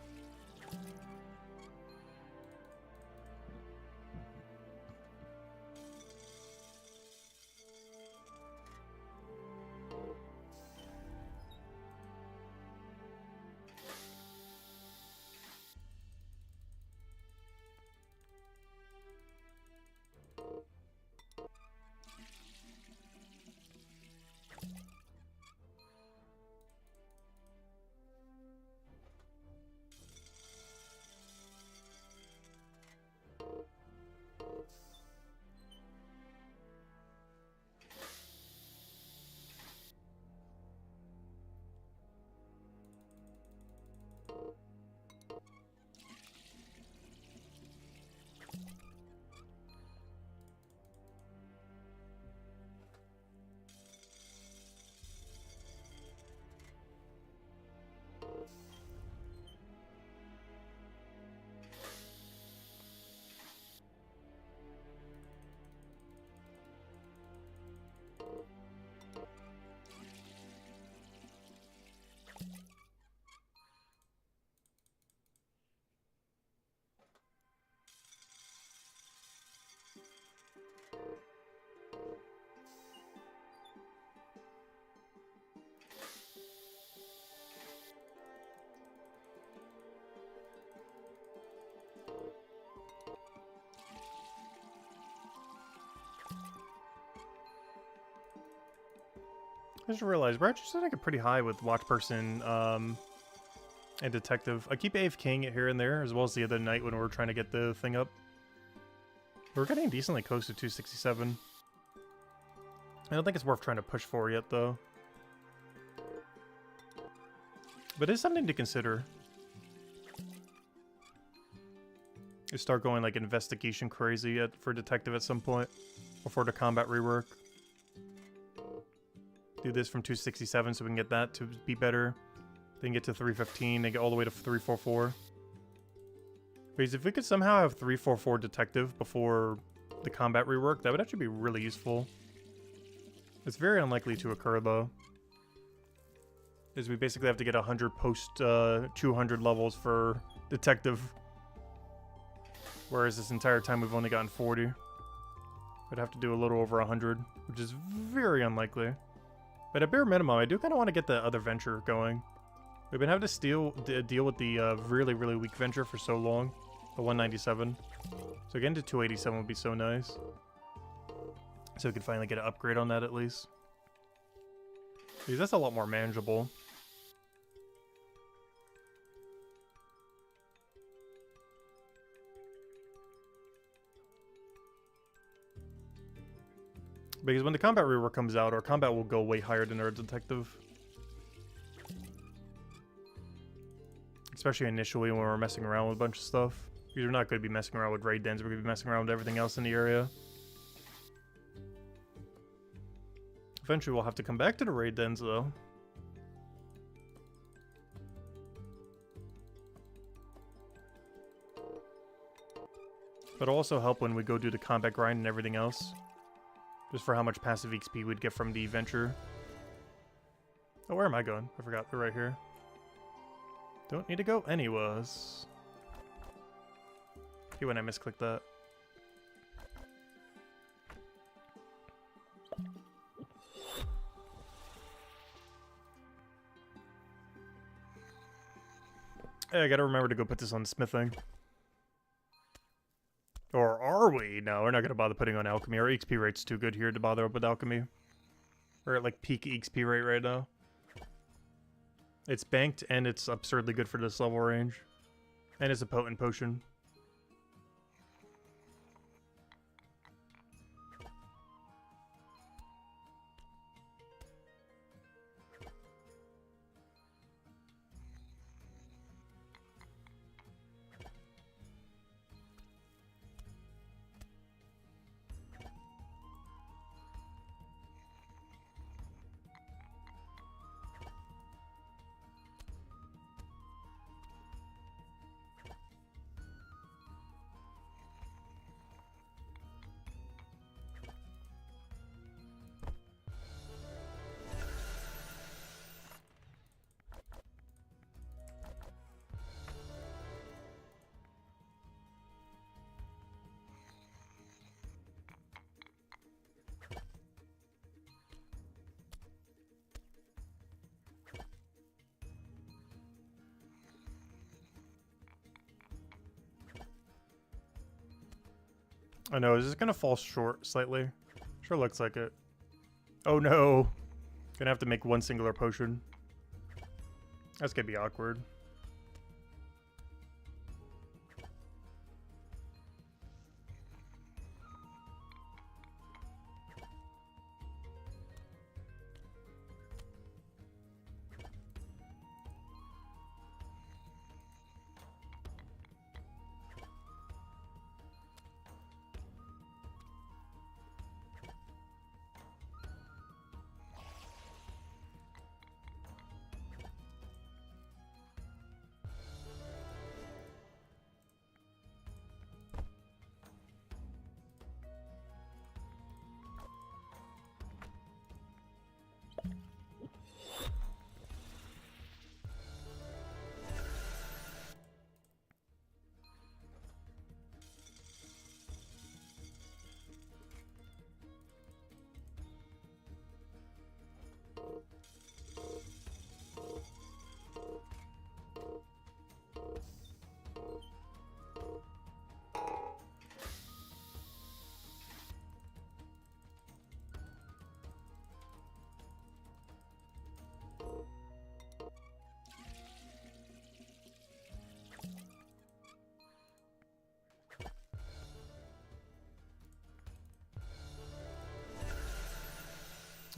I just realized we're actually setting it pretty high with Watch Person and Detective. I keep AFKing it here and there, as well as the other night when we were trying to get the thing up. We're getting decently close to 267. I don't think it's worth trying to push for yet, though. But it's something to consider. You start going like investigation crazy for Detective at some point before the combat rework. Do this from 267 so we can get that to be better. Then get to 315 and get all the way to 344. Because if we could somehow have 344 Detective before the combat rework, that would actually be really useful. It's very unlikely to occur though. Because we basically have to get 100 post 200 levels for Detective. Whereas this entire time we've only gotten 40. We'd have to do a little over 100, which is very unlikely. But at bare minimum, I do kind of want to get the other venture going. We've been having to deal with the really, really weak venture for so long. The 197. So getting to 287 would be so nice. So we could finally get an upgrade on that at least. Because that's a lot more manageable. Because when the combat rework comes out, our combat will go way higher than our detective. Especially initially when we're messing around with a bunch of stuff. Because we're not going to be messing around with raid dens, we're going to be messing around with everything else in the area. Eventually we'll have to come back to the raid dens though. But it'll also help when we go do the combat grind and everything else. Just for how much passive XP we'd get from the venture. Oh, where am I going? I forgot. They're right here. Don't need to go anyways. Okay, when I misclicked that. Hey, I gotta remember to go put this on smithing. Or are we? No, we're not gonna bother putting on alchemy. Our XP rate's too good here to bother with alchemy. We're at like peak XP rate right now. It's banked and it's absurdly good for this level range. And it's a potent potion. I know, is this gonna fall short slightly? Sure looks like it. Oh no! Gonna have to make one singular potion. That's gonna be awkward.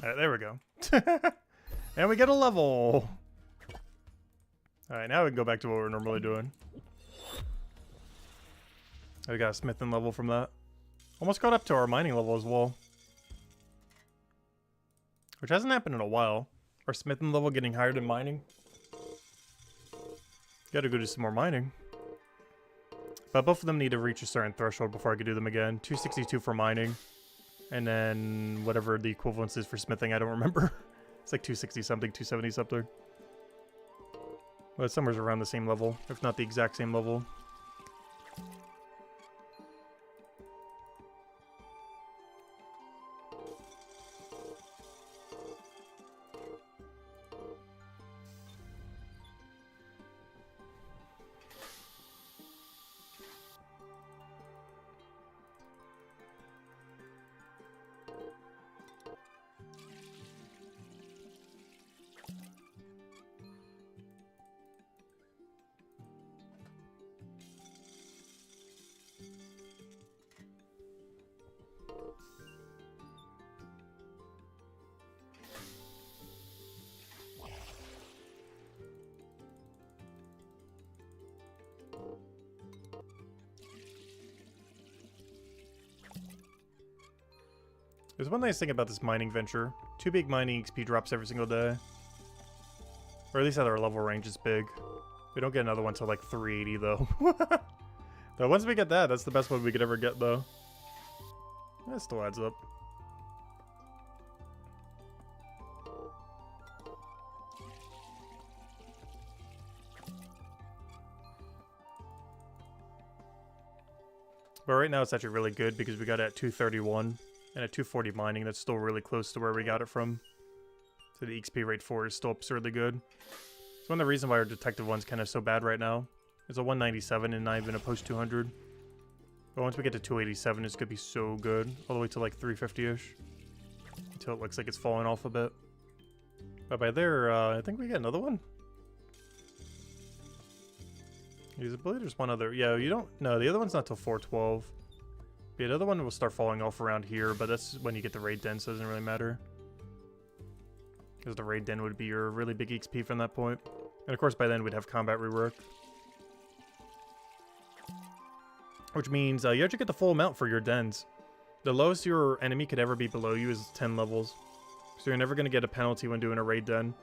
Alright, there we go. And we get a level! Alright, now we can go back to what we're normally doing. We got a smithing level from that. Almost got up to our mining level as well. Which hasn't happened in a while. Our smithing level getting higher than mining. Gotta go do some more mining. But both of them need to reach a certain threshold before I can do them again. 262 for mining. And then whatever the equivalence is for smithing, I don't remember. It's like 260 something, 270 something. But somewhere's around the same level, if not the exact same level. There's one nice thing about this mining venture. 2 big mining XP drops every single day. Or at least at our level range is big. We don't get another one till like 380 though. But once we get that, that's the best one we could ever get though. That still adds up. But right now it's actually really good because we got it at 231 and at 240 mining. That's still really close to where we got it from. So the XP rate 4 is still absurdly good. It's one of the reasons why our detective one's kind of so bad right now. It's a 197 and not even a post 200. But once we get to 287, it's going to be so good. All the way to like 350-ish. Until it looks like it's falling off a bit. But by there, I think we get another one. I believe there's one other. Yeah, you don't. No, the other one's not till 412. Yeah, the other one will start falling off around here, but that's when you get the raid den, so it doesn't really matter. Because the raid den would be your really big XP from that point. And of course, by then we'd have combat rework. Which means you actually get the full amount for your dens. The lowest your enemy could ever be below you is 10 levels. So you're never going to get a penalty when doing a raid den.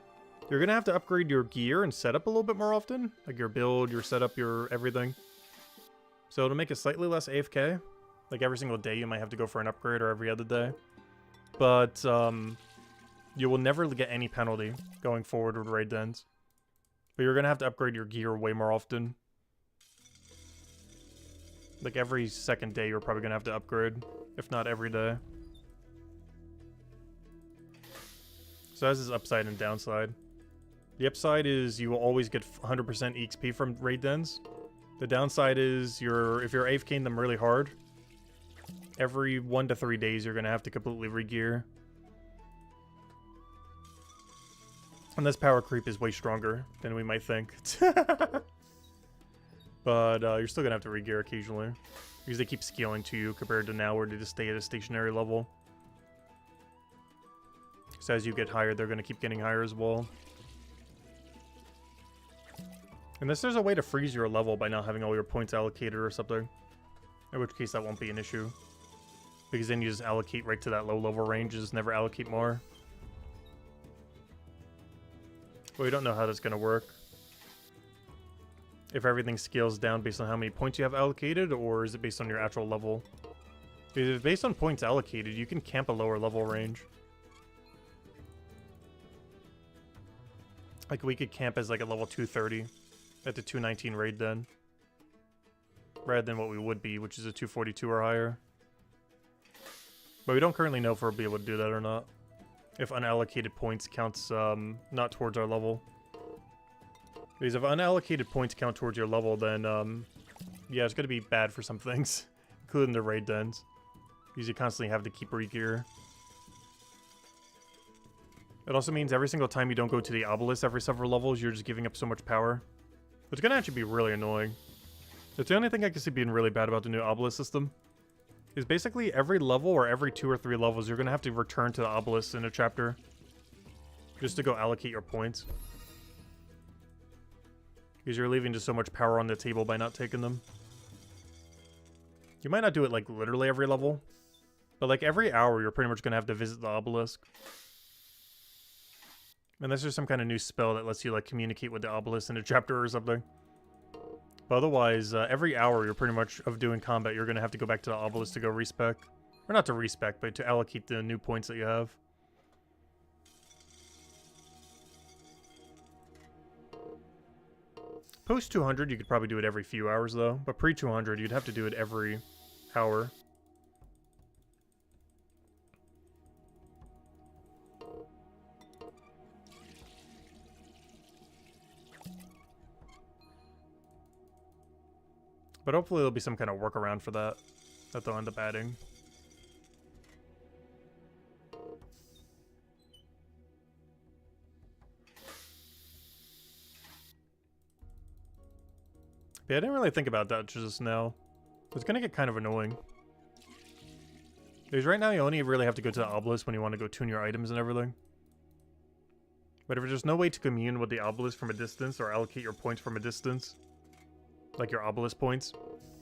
You're going to have to upgrade your gear and setup a little bit more often. Like your build, your setup, your everything. So it'll make it slightly less AFK. Like every single day you might have to go for an upgrade or every other day. But you will never get any penalty going forward with raid dens. But you're going to have to upgrade your gear way more often. Like every second day you're probably going to have to upgrade. If not every day. So that's his upside and downside. The upside is you will always get 100% XP from raid dens. The downside is if you're AFKing them really hard, every 1 to 3 days you're going to have to completely re-gear. And this power creep is way stronger than we might think. But you're still going to have to re-gear occasionally. Because they keep scaling to you compared to now where they just stay at a stationary level. So as you get higher, they're going to keep getting higher as well. Unless there's a way to freeze your level by not having all your points allocated or something. In which case that won't be an issue. Because then you just allocate right to that low level range, just never allocate more. But we don't know how that's going to work. If everything scales down based on how many points you have allocated, or is it based on your actual level? Because if it's based on points allocated, you can camp a lower level range. Like we could camp as like a level 230 at the 219 raid den. Rather than what we would be, which is a 242 or higher. But we don't currently know if we'll be able to do that or not. If unallocated points counts not towards our level. Because if unallocated points count towards your level, then yeah, it's going to be bad for some things. Including the raid dens. Because you constantly have to keep re-gear. It also means every single time you don't go to the obelisk every several levels, you're just giving up so much power. It's going to actually be really annoying. It's the only thing I can see being really bad about the new obelisk system. Is basically every level or every 2 or 3 levels, you're going to have to return to the obelisk in a chapter. Just to go allocate your points. Because you're leaving just so much power on the table by not taking them. You might not do it like literally every level. But like every hour, you're pretty much going to have to visit the obelisk. Unless there's some kind of new spell that lets you like communicate with the obelisk in a chapter or something. But otherwise, every hour you're pretty much of doing combat, you're going to have to go back to the obelisk to go respec. Or not to respec, but to allocate the new points that you have. Post 200, you could probably do it every few hours though. But pre 200, you'd have to do it every hour. But hopefully there'll be some kind of workaround for that they'll end up adding. Yeah, I didn't really think about that just now. It's gonna get kind of annoying. Because right now you only really have to go to the obelisk when you want to go tune your items and everything. But if there's no way to commune with the obelisk from a distance or allocate your points from a distance, like your obelisk points,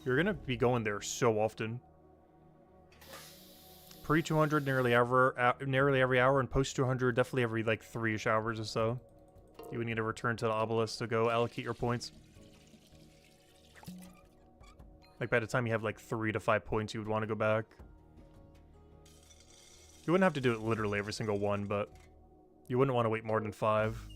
you're gonna be going there so often. pre 200 nearly every hour, and post 200 definitely every like 3-ish hours or so. You would need to return to the obelisk to go allocate your points. Like by the time you have like 3 to 5 points, you would want to go back. You wouldn't have to do it literally every single one, but you wouldn't want to wait more than 5.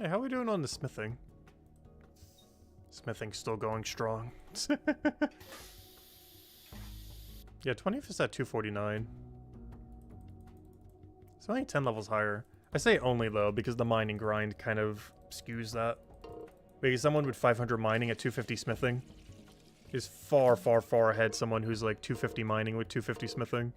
Hey, how are we doing on the smithing? Smithing's still going strong. Yeah, 20th is at 249. It's only 10 levels higher. I say only, though, because the mining grind kind of skews that. Because someone with 500 mining at 250 smithing is far, far, far ahead someone who's like 250 mining with 250 smithing.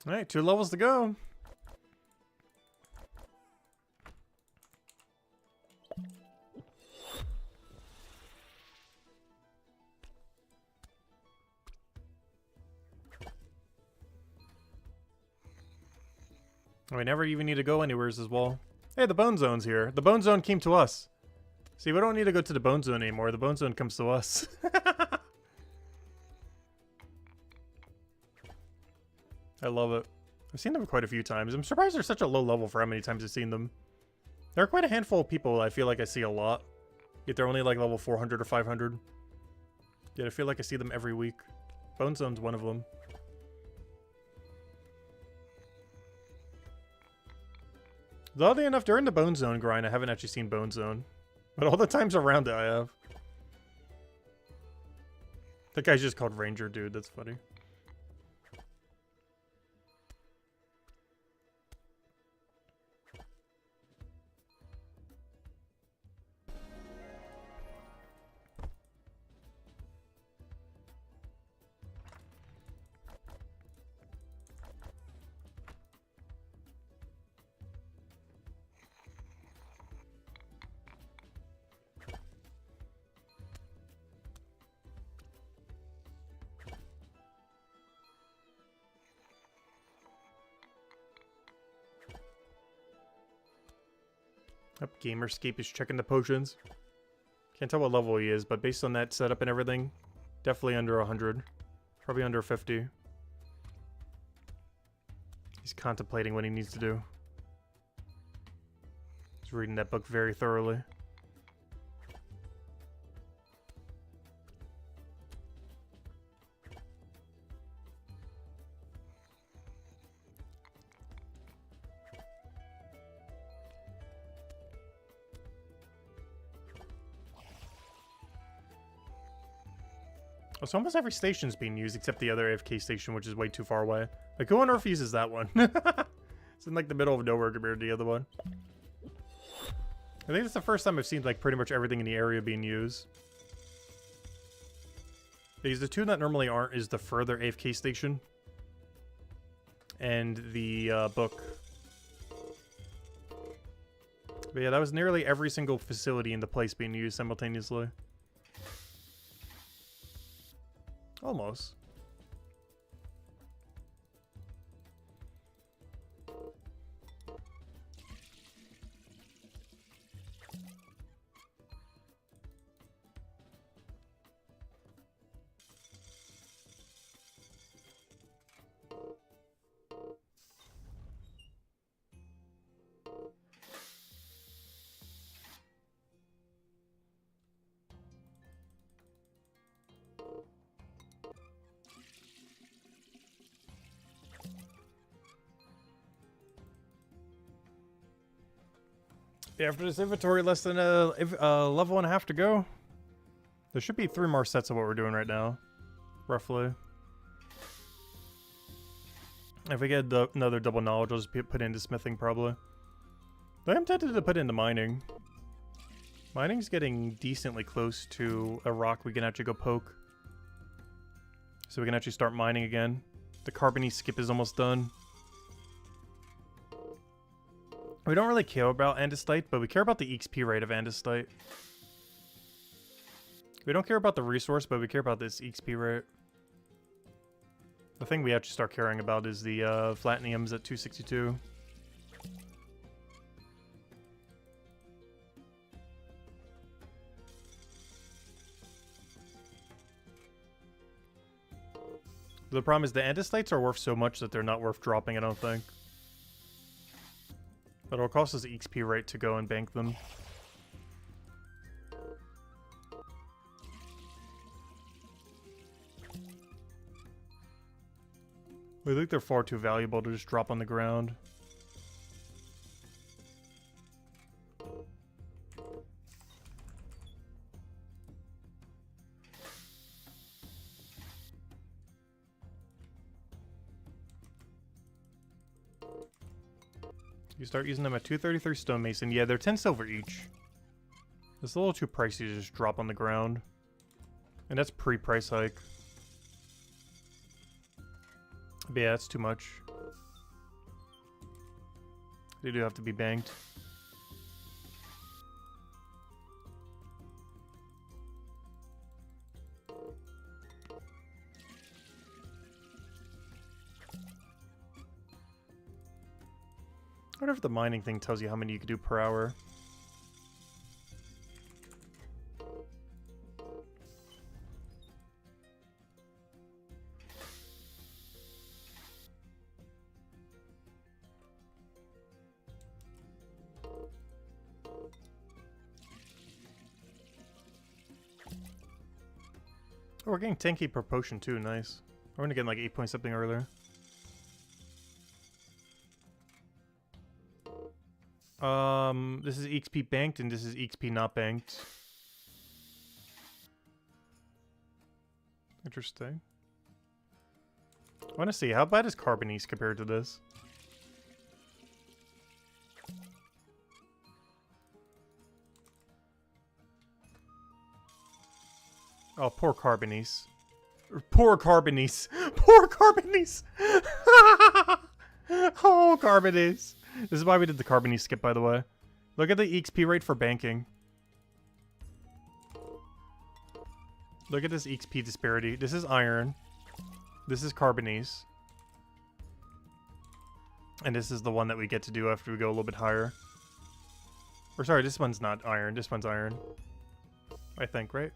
Alright, 2 levels to go. We never even need to go anywheres as well. Hey, the Bone Zone's here. The Bone Zone came to us. See, we don't need to go to the Bone Zone anymore. The Bone Zone comes to us. I love it. I've seen them quite a few times. I'm surprised they're such a low level for how many times I've seen them. There are quite a handful of people I feel like I see a lot. Yet they're only like level 400 or 500. Yet I feel like I see them every week. Bone Zone's one of them. Oddly enough, during the Bone Zone grind, I haven't actually seen Bone Zone. But all the times around it, I have. That guy's just called Ranger, dude. That's funny. Up, Gamerscape is checking the potions. Can't tell what level he is, but based on that setup and everything, definitely under 100. Probably under 50. He's contemplating what he needs to do. He's reading that book very thoroughly. So almost every station's being used except the other AFK station, which is way too far away. Like, who on earth uses that one? It's in like the middle of nowhere compared to the other one. I think it's the first time I've seen like pretty much everything in the area being used. Because the two that normally aren't is the further AFK station and the book. But yeah, that was nearly every single facility in the place being used simultaneously. Almost. After this inventory, less than a level and a half to go. There should be 3 more sets of what we're doing right now, roughly. If we get another double knowledge, I'll just put into smithing probably. But I'm tempted to put into mining. Mining's getting decently close to a rock we can actually go poke. So we can actually start mining again. The carbony skip is almost done. We don't really care about andesite, but we care about the XP rate of andesite. We don't care about the resource, but we care about this XP rate. The thing we actually start caring about is the platinums at 262. The problem is the andesites are worth so much that they're not worth dropping, I don't think. But it'll cost us XP rate to go and bank them. We think they're far too valuable to just drop on the ground. You start using them at 233 stonemason. Yeah, they're 10 silver each. It's a little too pricey to just drop on the ground. And that's pre-price hike. But yeah, that's too much. They do have to be banked. I wonder if the mining thing tells you how many you can do per hour. Oh, we're getting 10k per potion too, nice. We're gonna get like 8 point something earlier. This is XP banked and this is XP not banked. Interesting. I want to see, how bad is Carbonese compared to this? Oh, poor Carbonese. Poor Carbonese. Poor Carbonese! Oh, Carbonese. This is why we did the Carbonese skip, by the way. Look at the XP rate for banking. Look at this XP disparity. This is iron. This is Carbonese. And this is the one that we get to do after we go a little bit higher. Or sorry, this one's not iron. This one's iron. I think, right?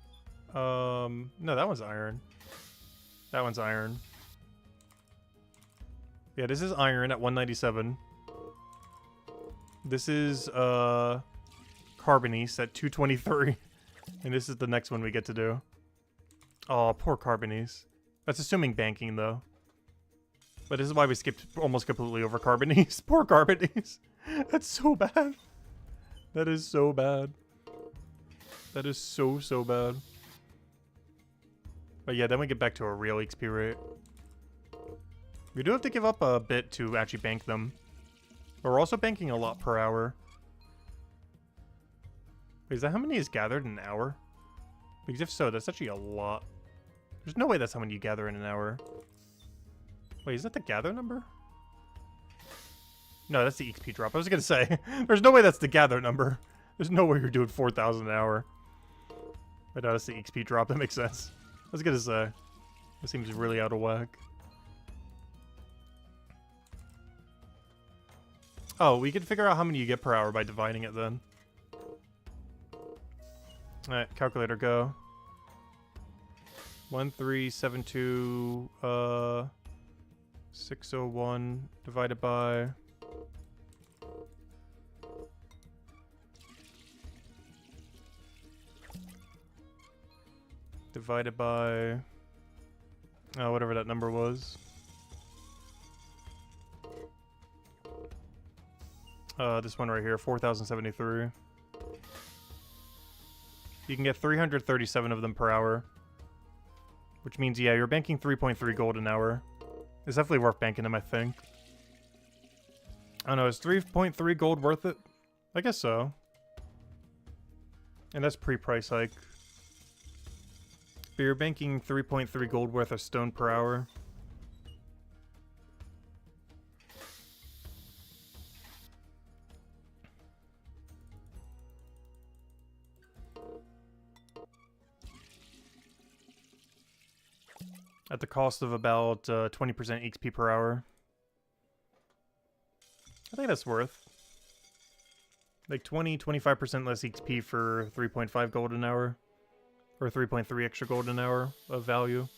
No, that one's iron. That one's iron. Yeah, this is iron at 197. This is Carbonese at 223. And this is the next one we get to do. Oh, poor Carbonese. That's assuming banking, though. But this is why we skipped almost completely over Carbonese. Poor Carbonese. That's so bad. That is so bad. That is so, so bad. But yeah, then we get back to a real XP rate. We do have to give up a bit to actually bank them. But we're also banking a lot per hour. Wait, is that how many is gathered in an hour? Because if so, that's actually a lot. There's no way that's how many you gather in an hour. Wait, is that the gather number? No, that's the XP drop. I was gonna say, there's no way that's the gather number. There's no way you're doing 4,000 an hour. But no, that's the XP drop. That makes sense. I was gonna say, that seems really out of whack. Oh, we can figure out how many you get per hour by dividing it then. Alright, calculator go. 1372 601 divided by whatever that number was. This one right here, 4,073. You can get 337 of them per hour. Which means, yeah, you're banking 3.3 gold an hour. It's definitely worth banking them, I think. I don't know, is 3.3 gold worth it? I guess so. And that's pre-price hike. But you're banking 3.3 gold worth of stone per hour. At the cost of about 20% XP per hour. I think that's worth. Like 20-25% less XP for 3.5 gold an hour. Or 3.3 extra gold an hour of value.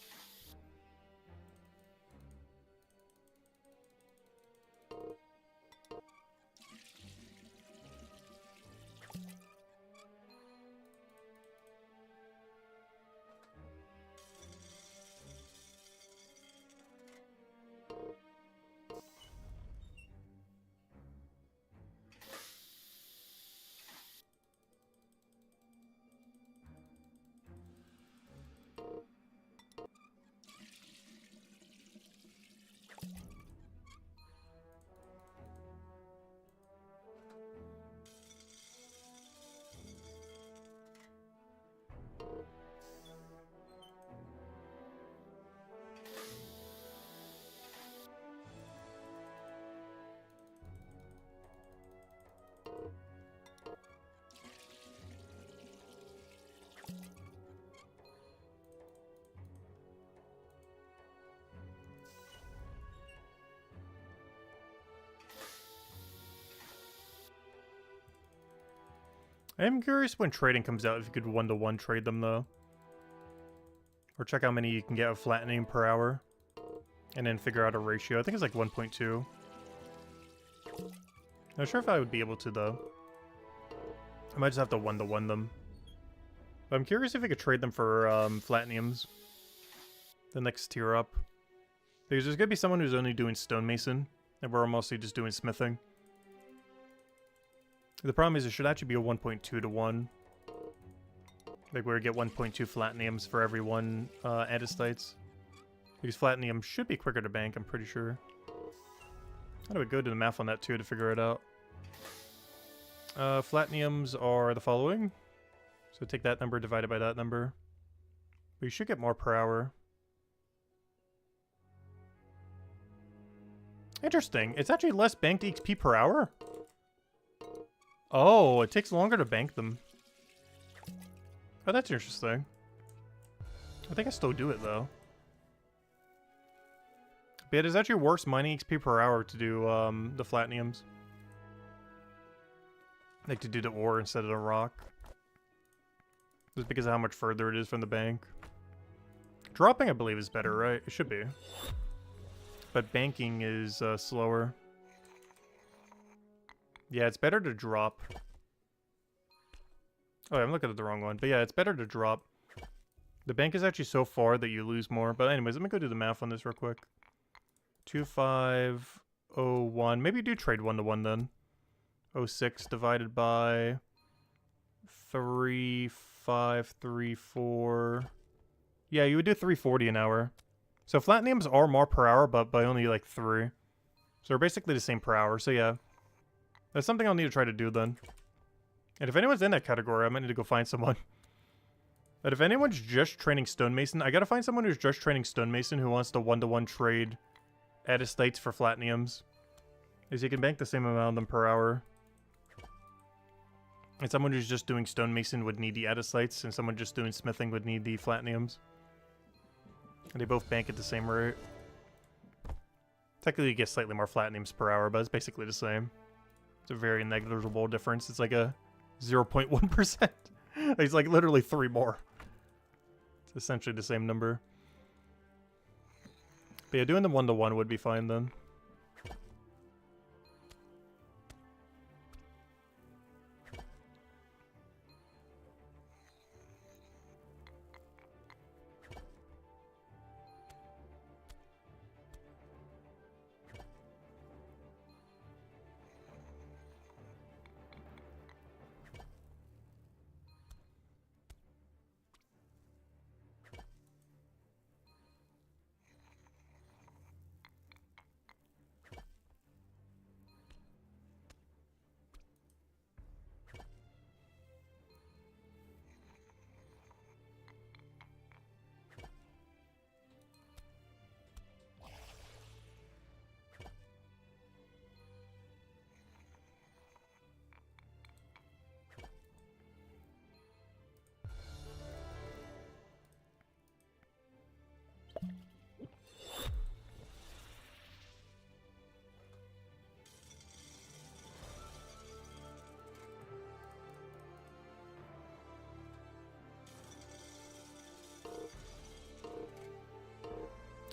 I'm curious when trading comes out if you could one-to-one trade them though. Or check how many you can get of flattening per hour. And then figure out a ratio. I think it's like 1.2. Not sure if I would be able to though. I might just have to one-to-one them. But I'm curious if I could trade them for Flatiniums. The next tier up. Because there's gonna be someone who's only doing stonemason. And we're mostly just doing smithing. The problem is it should actually be a 1.2 to 1. Like where we get 1.2 Flatiniums for every one Andestites. Because Flatinium should be quicker to bank, I'm pretty sure. How do we go to the math on that too to figure it out? Flatiniums are the following. So take that number divided by that number. But you should get more per hour. Interesting. It's actually less banked XP per hour? Oh, it takes longer to bank them. Oh, that's interesting. I think I still do it, though. But it is actually worse mining XP per hour to do the Flatiniums. Like to do the ore instead of the rock. Just because of how much further it is from the bank. Dropping, I believe, is better, right? It should be. But banking is slower. Yeah, it's better to drop. Oh, I'm looking at the wrong one. But yeah, it's better to drop. The bank is actually so far that you lose more. But anyways, let me go do the math on this real quick. 2501. Maybe you do trade 1-to-1 then. 06 divided by 3534. Yeah, you would do 340 an hour. So Flatiniums are more per hour, but by only like 3. So they're basically the same per hour. So yeah. That's something I'll need to try to do then. And if anyone's in that category, I might need to go find someone. But if anyone's just training stonemason, I gotta find someone who's just training stonemason who wants to 1-to-1 trade Andestites for Flatiniums. Because you can bank the same amount of them per hour. And someone who's just doing stonemason would need the Andestites, and someone just doing smithing would need the Flatiniums. And they both bank at the same rate. Technically you get slightly more Flatiniums per hour, but it's basically the same. It's a very negligible difference. It's like a 0.1%. It's like literally 3 more. It's essentially the same number. But yeah, doing the 1-to-1 would be fine then.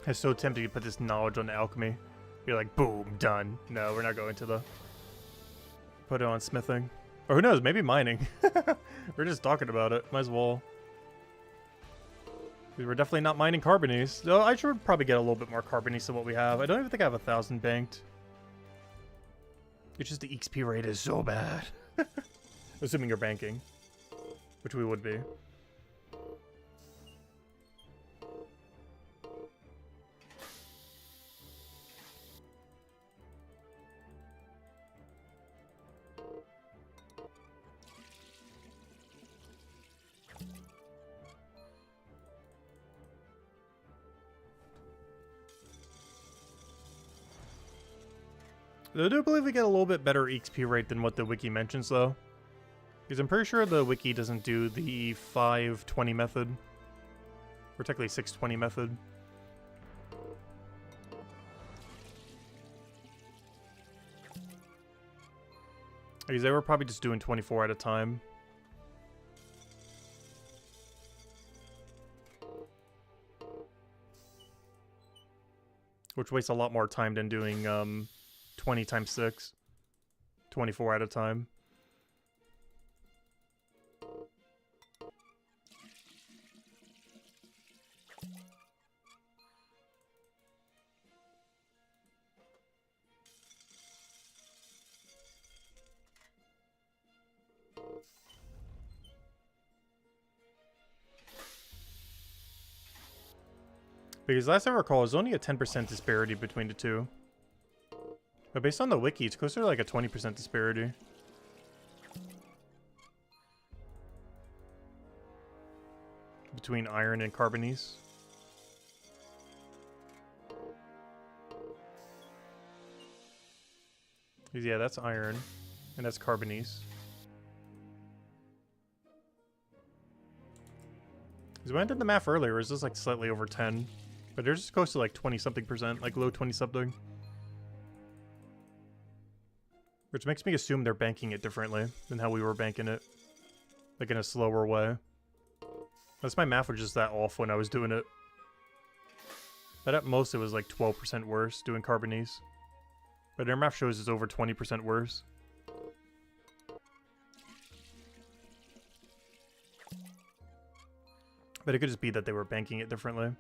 I'm so tempted to put this knowledge on alchemy. Be like, boom, done. No, we're not going to the... Put it on smithing. Or who knows, maybe mining. We're just talking about it. Might as well. We're definitely not mining carbonies. Though I should probably get a little bit more carbonies than what we have. I don't even think I have 1,000 banked. It's just the XP rate is so bad. Assuming you're banking. Which we would be. I do believe we get a little bit better XP rate than what the wiki mentions, though. Because I'm pretty sure the wiki doesn't do the 520 method. Or technically 620 method. Because they were probably just doing 24 at a time. Which wastes a lot more time than doing 20 times 6. 24 at a time. Because last I recall, there's only a 10% disparity between the two. But based on the wiki, it's closer to like a 20% disparity. Between iron and carbonies. Yeah, that's iron. And that's carbonies. Because when I did the math earlier, it was just like slightly over 10. But they're just close to like 20-something%, like low 20-something. Which makes me assume they're banking it differently than how we were banking it. Like in a slower way. That's my math was just that off when I was doing it. But at most it was like 12% worse doing carbonies. But their math shows it's over 20% worse. But it could just be that they were banking it differently.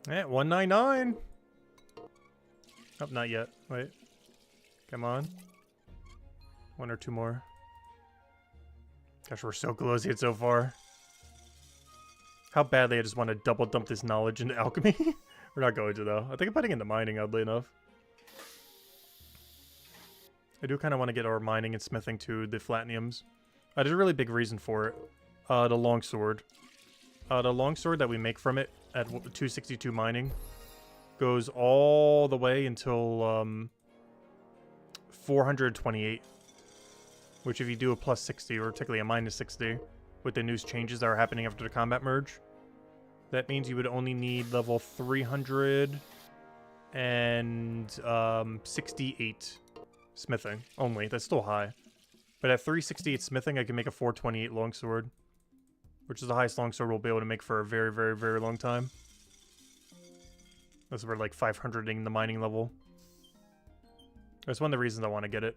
Yeah, 199. Oh, not yet. Wait. Come on. One or two more. Gosh, we're so close yet so far. How badly I just want to double dump this knowledge into alchemy. We're not going to, though. I think I'm putting into mining, oddly enough. I do kind of want to get our mining and smithing to the Flatniums. There's a really big reason for it. The longsword. The longsword that we make from it at 262 mining goes all the way until 428. Which if you do a plus 60 or technically a minus 60 with the news changes that are happening after the combat merge, that means you would only need level 368 smithing only. That's still high. But at 368 smithing, I can make a 428 longsword. Which is the highest longsword we'll be able to make for a very, very, very long time. That's we're like 500ing the mining level. That's one of the reasons I want to get it.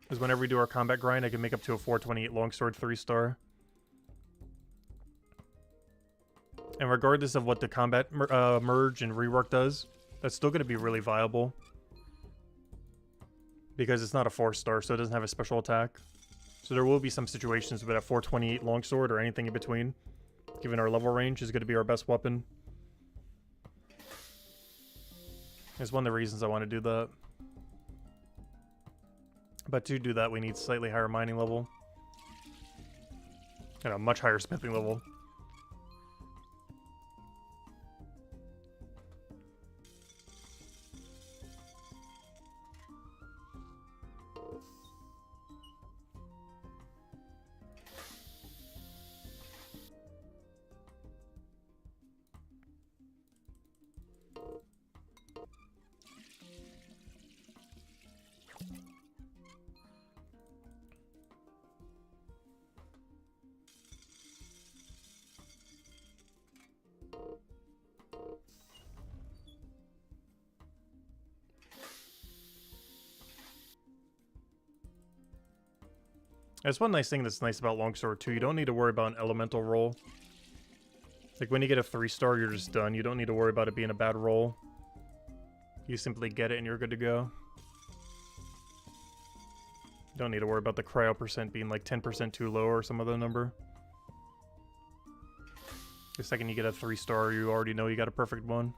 Because whenever we do our combat grind, I can make up to a 428 longsword 3-star. And regardless of what the combat merge and rework does, that's still going to be really viable. Because it's not a 4-star, so it doesn't have a special attack. So there will be some situations where that 428 longsword or anything in between, given our level range, is going to be our best weapon. It's one of the reasons I want to do that. But to do that, we need slightly higher mining level. And a much higher smithing level. That's one nice thing that's nice about Longsword too. You don't need to worry about an elemental roll. Like when you get a 3-star, you're just done. You don't need to worry about it being a bad roll. You simply get it and you're good to go. You don't need to worry about the cryo percent being like 10% too low or some other number. The second you get a 3-star, you already know you got a perfect one.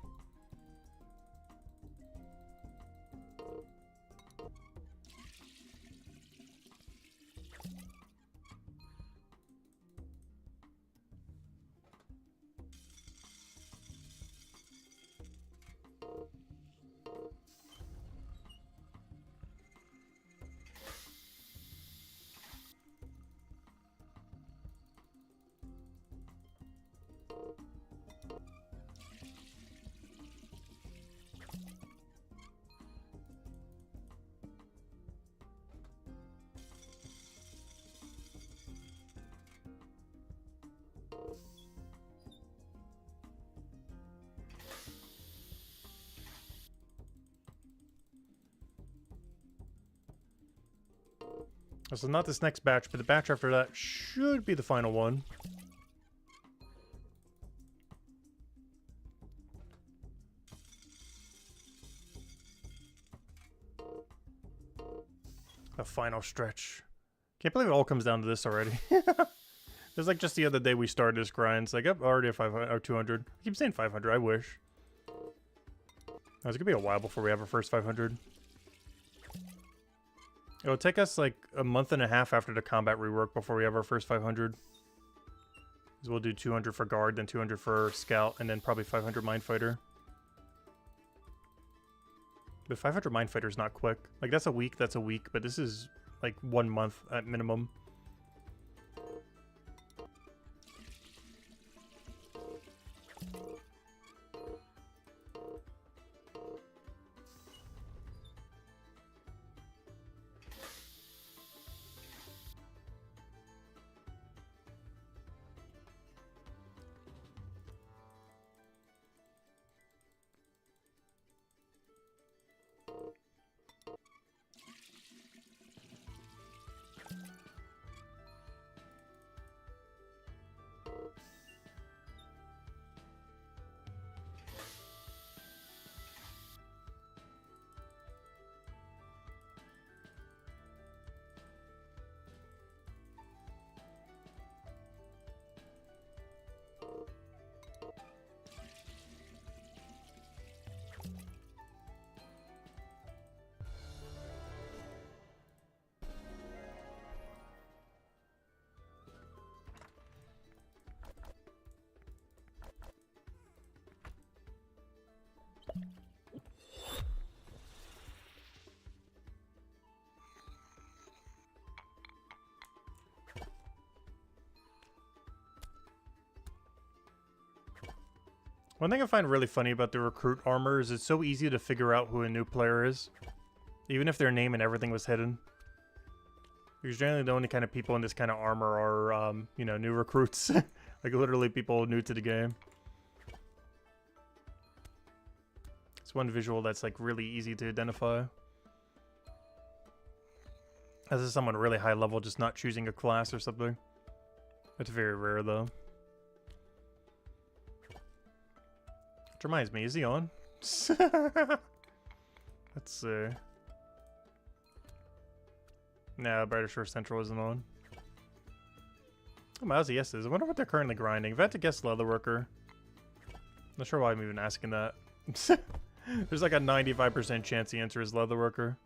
So not this next batch, but the batch after that should be the final one. The final stretch. Can't believe it all comes down to this already. It's like just the other day we started this grind. It's like, yep, already at 500 or 200. I keep saying 500, I wish. It's gonna be a while before we have our first 500. It'll take us like a month and a half after the combat rework before we have our first 500. Because we'll do 200 for guard, then 200 for scout, and then probably 500 mine fighter. But 500 mine fighter is not quick. Like that's a week, but this is like 1 month at minimum. One thing I find really funny about the recruit armor is it's so easy to figure out who a new player is. Even if their name and everything was hidden. Because generally the only kind of people in this kind of armor are, you know, new recruits. Like literally people new to the game. It's one visual that's like really easy to identify. As is someone really high level just not choosing a class or something. It's very rare though. Which reminds me, is he on? Let's see. Nah, Brighter Shore Central isn't on. Oh, Mousy, yes is. I wonder what they're currently grinding. If I had to guess Leatherworker. Not sure why I'm even asking that. There's like a 95% chance the answer is Leatherworker.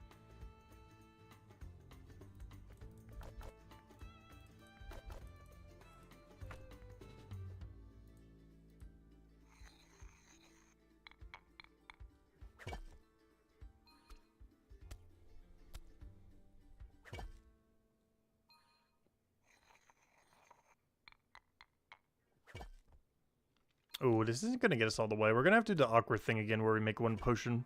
Oh, this isn't going to get us all the way. We're going to have to do the awkward thing again where we make one potion.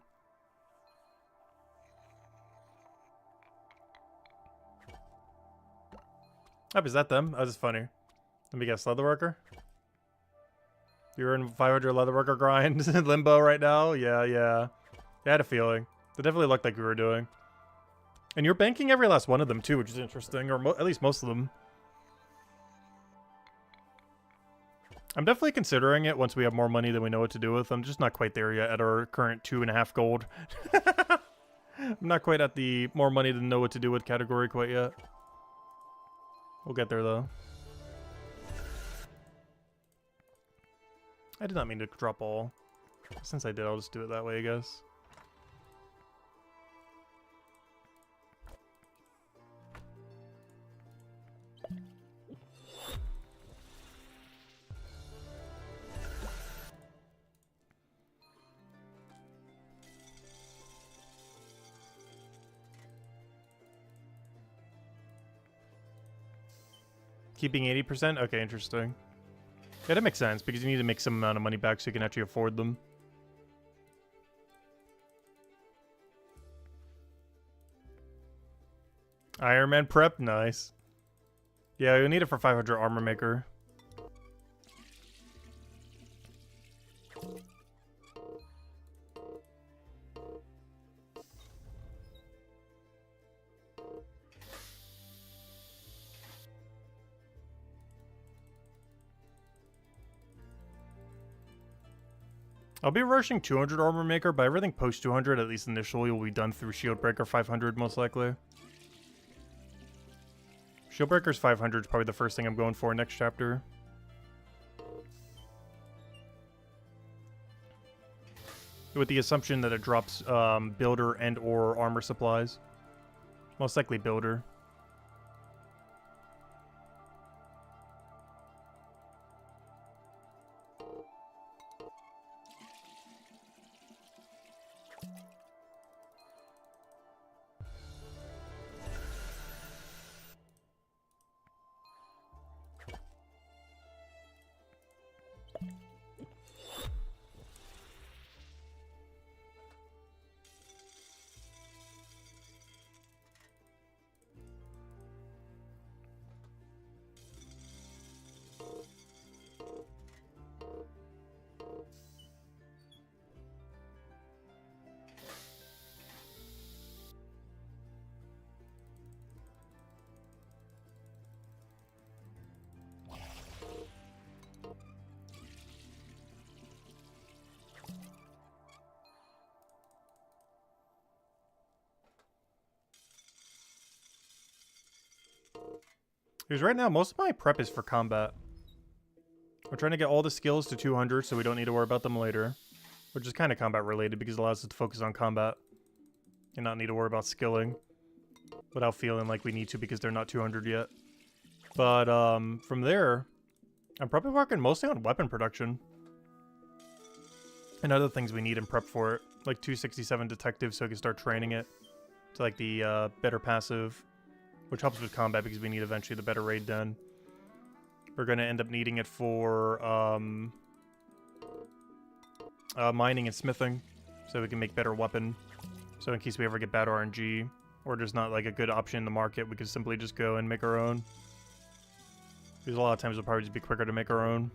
Oh, is that them? Oh, that's funny. Let me guess, Leatherworker? You're in 500 Leatherworker grind limbo right now? Yeah. I had a feeling. They definitely looked like we were doing. And you're banking every last one of them too, which is interesting, or at least most of them. I'm definitely considering it once we have more money than we know what to do with. I'm just not quite there yet at our current 2.5 gold. I'm not quite at the more money than know what to do with category quite yet. We'll get there though. I did not mean to drop all. Since I did, I'll just do it that way, I guess. Keeping 80%? Okay, interesting. Yeah, that makes sense, because you need to make some amount of money back so you can actually afford them. Iron Man prep? Nice. Yeah, you'll need it for 500 armor maker. I'll be rushing 200 armor maker, but everything post 200, at least initially, will be done through shield breaker 500 most likely. Shield breaker's 500 is probably the first thing I'm going for next chapter. With the assumption that it drops builder and or armor supplies. Most likely builder. Because right now, most of my prep is for combat. We're trying to get all the skills to 200 so we don't need to worry about them later. Which is kind of combat related because it allows us to focus on combat. And not need to worry about skilling. Without feeling like we need to because they're not 200 yet. But from there, I'm probably working mostly on weapon production. And other things we need in prep for it. Like 267 detective so I can start training it. To like the better passive. Which helps with combat because we need eventually the better raid den. We're going to end up needing it for mining and smithing. So we can make better weapon. So in case we ever get bad RNG. Or there's not like a good option in the market, we could simply just go and make our own. Because a lot of times it'll probably just be quicker to make our own.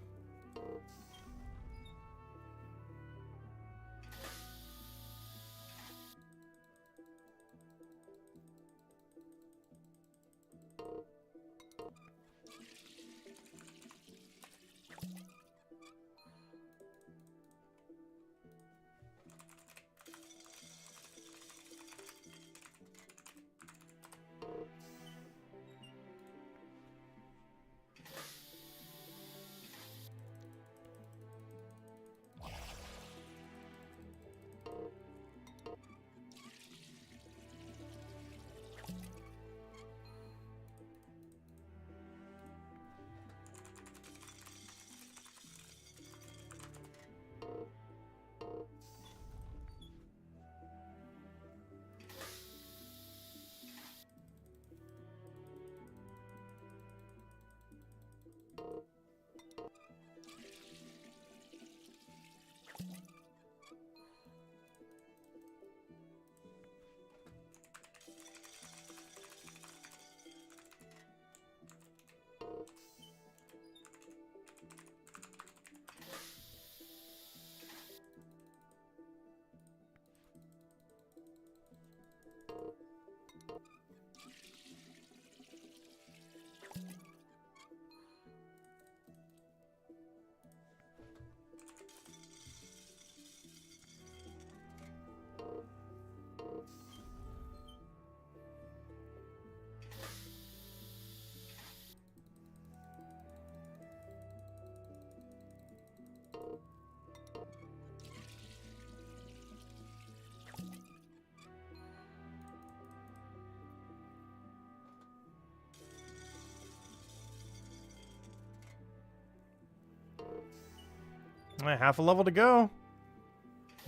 Alright, half a level to go.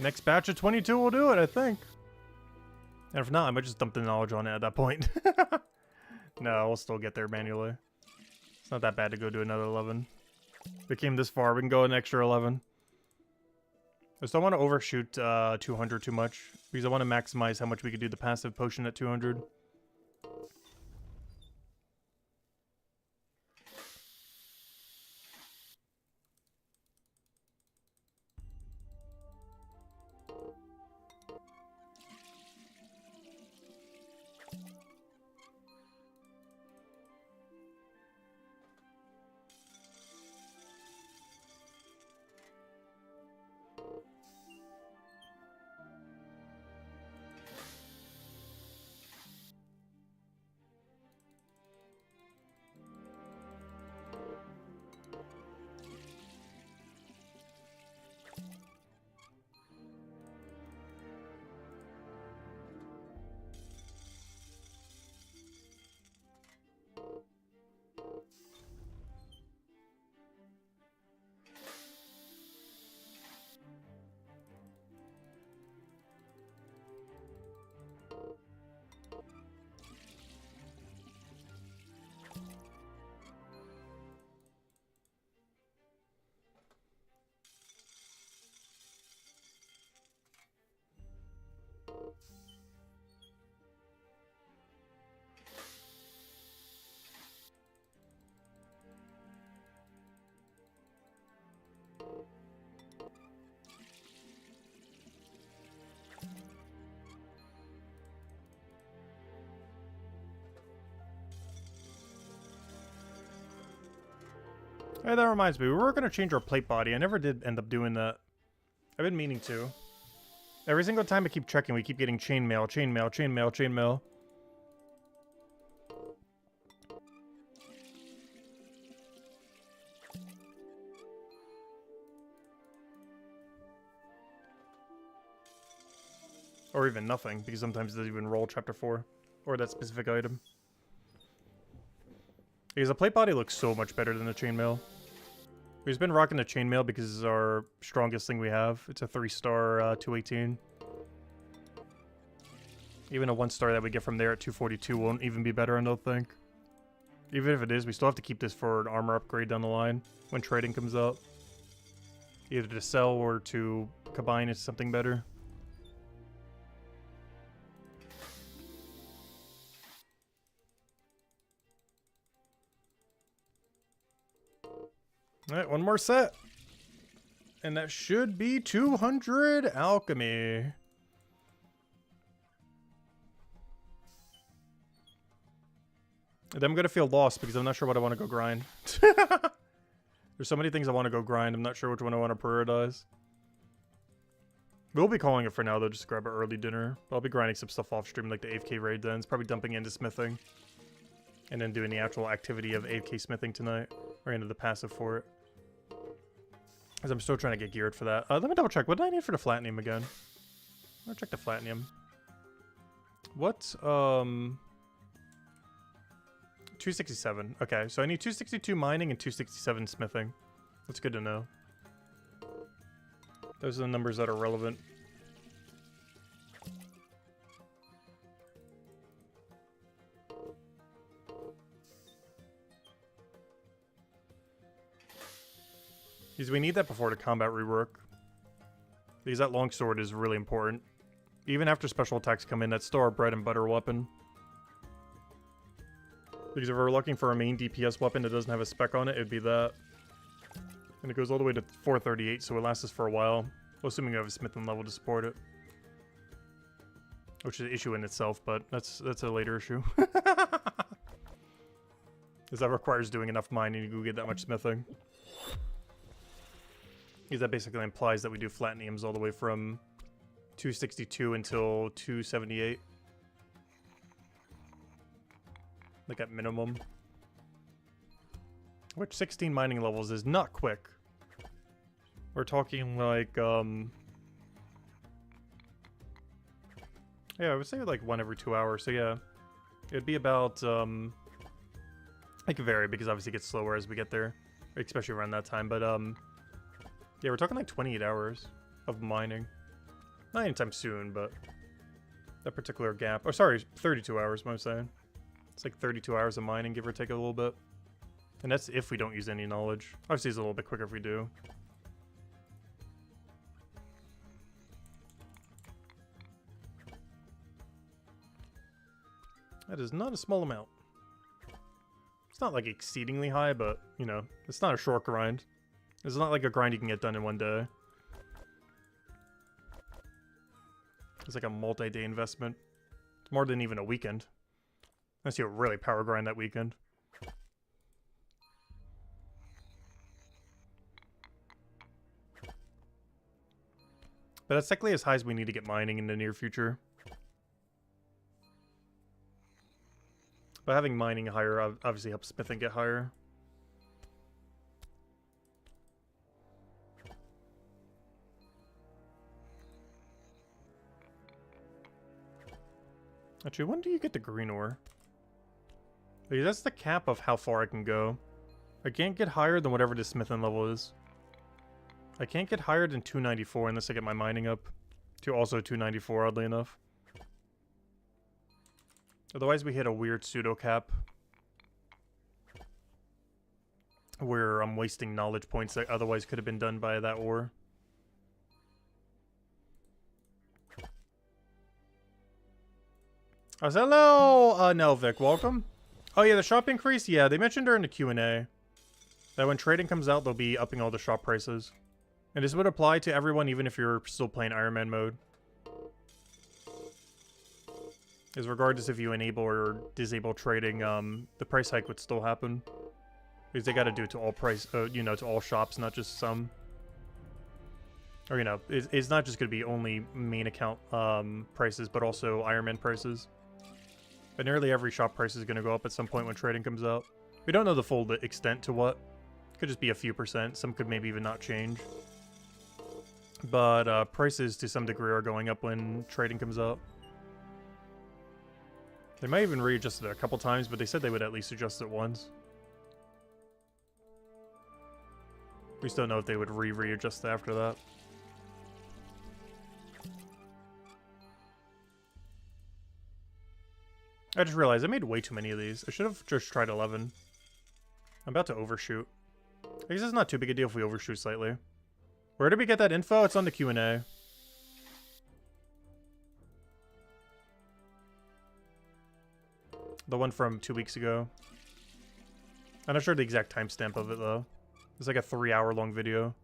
Next batch of 22 will do it, I think. And if not, I might just dump the knowledge on it at that point. No, we'll still get there manually. It's not that bad to go do another 11. We came this far, we can go an extra 11. I just don't want to overshoot 200 too much, because I want to maximize how much we could do the passive potion at 200. Hey, that reminds me, we were going to change our plate body. I never did end up doing that. I've been meaning to. Every single time I keep checking, we keep getting chainmail, chainmail, chainmail, chainmail. Or even nothing, because sometimes it doesn't even roll chapter 4. Or that specific item. Because the plate body looks so much better than the chainmail. We've been rocking the chainmail because it's our strongest thing we have. It's a 3-star 218. Even a 1-star that we get from there at 242 won't even be better, I don't think. Even if it is, we still have to keep this for an armor upgrade down the line when trading comes out. Either to sell or to combine into something better. Alright, one more set. And that should be 200 alchemy. And I'm going to feel lost because I'm not sure what I want to go grind. There's so many things I want to go grind. I'm not sure which one I want to prioritize. We'll be calling it for now, though. Just grab an early dinner. I'll be grinding some stuff off stream, like the AFK raid then. It's probably dumping into smithing. And then doing the actual activity of AFK smithing tonight. Or into the passive for it. Because I'm still trying to get geared for that. Let me double check. What did I need for the Flatinium again? I'll check the Flatinium. What? 267. Okay, so I need 262 mining and 267 smithing. That's good to know. Those are the numbers that are relevant. Because we need that before the combat rework. Because that longsword is really important. Even after special attacks come in, that's still our bread and butter weapon. Because if we're looking for a main DPS weapon that doesn't have a spec on it, it'd be that. And it goes all the way to 438, so it lasts us for a while. Well, assuming you have a smithing level to support it. Which is an issue in itself, but that's a later issue. Because that requires doing enough mining to go get that much smithing. Because that basically implies that we do flatiniums all the way from 262 until 278. Like at minimum. Which 16 mining levels is not quick. We're talking like, yeah, I would say like 1 every 2 hours. So yeah, it'd be about, it could vary because obviously it gets slower as we get there. Especially around that time. But, yeah, we're talking like 28 hours of mining. Not anytime soon, but that particular gap. Oh, sorry, 32 hours, what I'm saying. It's like 32 hours of mining, give or take a little bit. And that's if we don't use any knowledge. Obviously, it's a little bit quicker if we do. That is not a small amount. It's not like exceedingly high, but, you know, it's not a short grind. It's not like a grind you can get done in one day. It's like a multi-day investment. It's more than even a weekend. Unless you really power grind that weekend. But that's technically as high as we need to get mining in the near future. But having mining higher obviously helps smithing get higher. Actually, when do you get the green ore? Because that's the cap of how far I can go. I can't get higher than whatever the smithing level is. I can't get higher than 294 unless I get my mining up to also 294, oddly enough. Otherwise, we hit a weird pseudo cap where I'm wasting knowledge points that otherwise could have been done by that ore. Oh, hello, Nelvik, welcome. Oh yeah, the shop increase? Yeah, they mentioned during the Q&A that when trading comes out, they'll be upping all the shop prices. And this would apply to everyone, even if you're still playing Iron Man mode. Is regardless if you enable or disable trading, the price hike would still happen. Because they gotta do it to all price, you know, to all shops, not just some. Or, you know, it's not just gonna be only main account prices, but also Iron Man prices. But nearly every shop price is gonna go up at some point when trading comes out. We don't know the full extent to what. Could just be a few percent. Some could maybe even not change. But prices to some degree are going up when trading comes out. They might even readjust it a couple times, but they said they would at least adjust it once. We just don't know if they would readjust after that. I just realized I made way too many of these. I should have just tried 11. I'm about to overshoot. I guess it's not too big a deal if we overshoot slightly. Where did we get that info? It's on the Q&A. The one from 2 weeks ago. I'm not sure the exact timestamp of it, though. It's like a 3-hour-long video.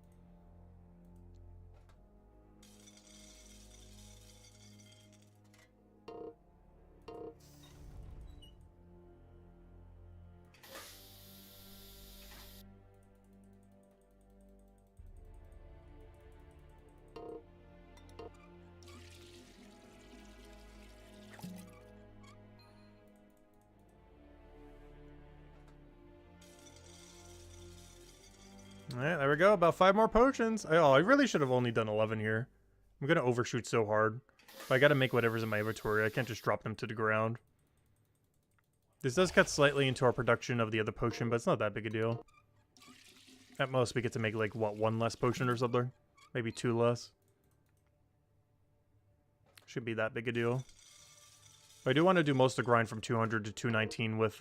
Alright, there we go. About 5 more potions. Oh, I really should have only done 11 here. I'm gonna overshoot so hard. But I gotta make whatever's in my inventory. I can't just drop them to the ground. This does cut slightly into our production of the other potion, but it's not that big a deal. At most, we get to make, like, what, 1 less potion or something? Maybe 2 less. Should be that big a deal. But I do want to do most of the grind from 200 to 219 with,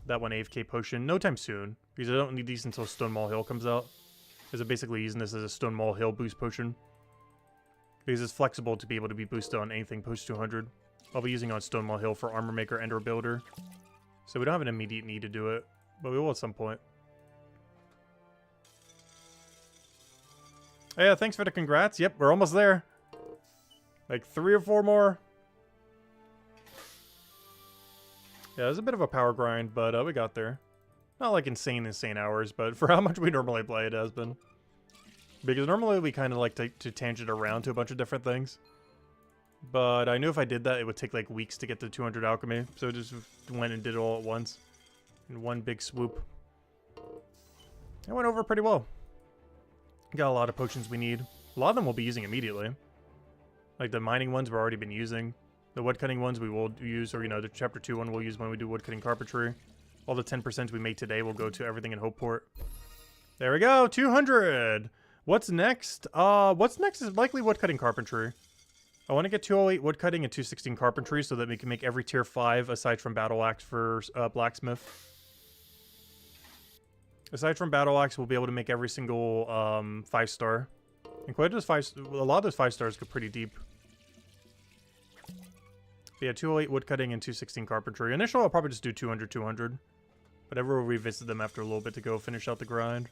that one AFK potion. No time soon. Because I don't need these until Stonewall Hill comes out. Because I'm basically using this as a Stonewall Hill boost potion. Because it's flexible to be able to be boosted on anything post 200. I'll be using on Stonewall Hill for Armor Maker and or Builder. So we don't have an immediate need to do it, but we will at some point. Oh, yeah, thanks for the congrats. Yep, we're almost there. Like 3 or 4 more. Yeah, it was a bit of a power grind, but we got there. Not like insane hours, but for how much we normally play, it has been. Because normally we kind of like to tangent around to a bunch of different things. But I knew if I did that, it would take like weeks to get to 200 alchemy. So I just went and did it all at once. In one big swoop. It went over pretty well. Got a lot of potions we need. A lot of them we'll be using immediately. Like the mining ones we've already been using. The woodcutting ones we will use, or you know, the chapter 2 one we'll use when we do woodcutting carpentry. All the 10% we made today will go to everything in Hopeport. There we go, 200! What's next? What's next is likely woodcutting carpentry. I want to get 208 woodcutting and 216 carpentry so that we can make every tier 5 aside from battle axe for blacksmith. Aside from battle axe, we'll be able to make every single 5-star. And quite a lot of those 5 stars go pretty deep. But yeah, 208 woodcutting and 216 carpentry. Initially, I'll probably just do 200, 200. But ever we'll revisit them after a little bit to go finish out the grind.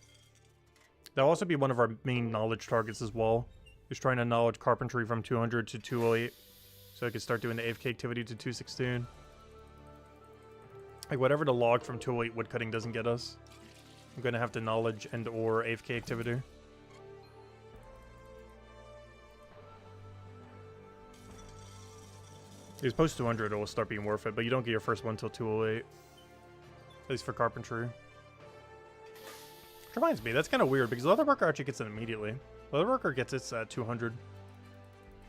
That'll also be one of our main knowledge targets as well. Is trying to knowledge carpentry from 200 to 208. So I can start doing the AFK activity to 216. Like whatever the log from 208 woodcutting doesn't get us, I'm going to have to knowledge and or AFK activity. These post 200 will start being worth it, but you don't get your first one until 208. At least for carpentry. Which reminds me, that's kind of weird because Leatherworker actually gets it immediately. Leatherworker gets it at 200.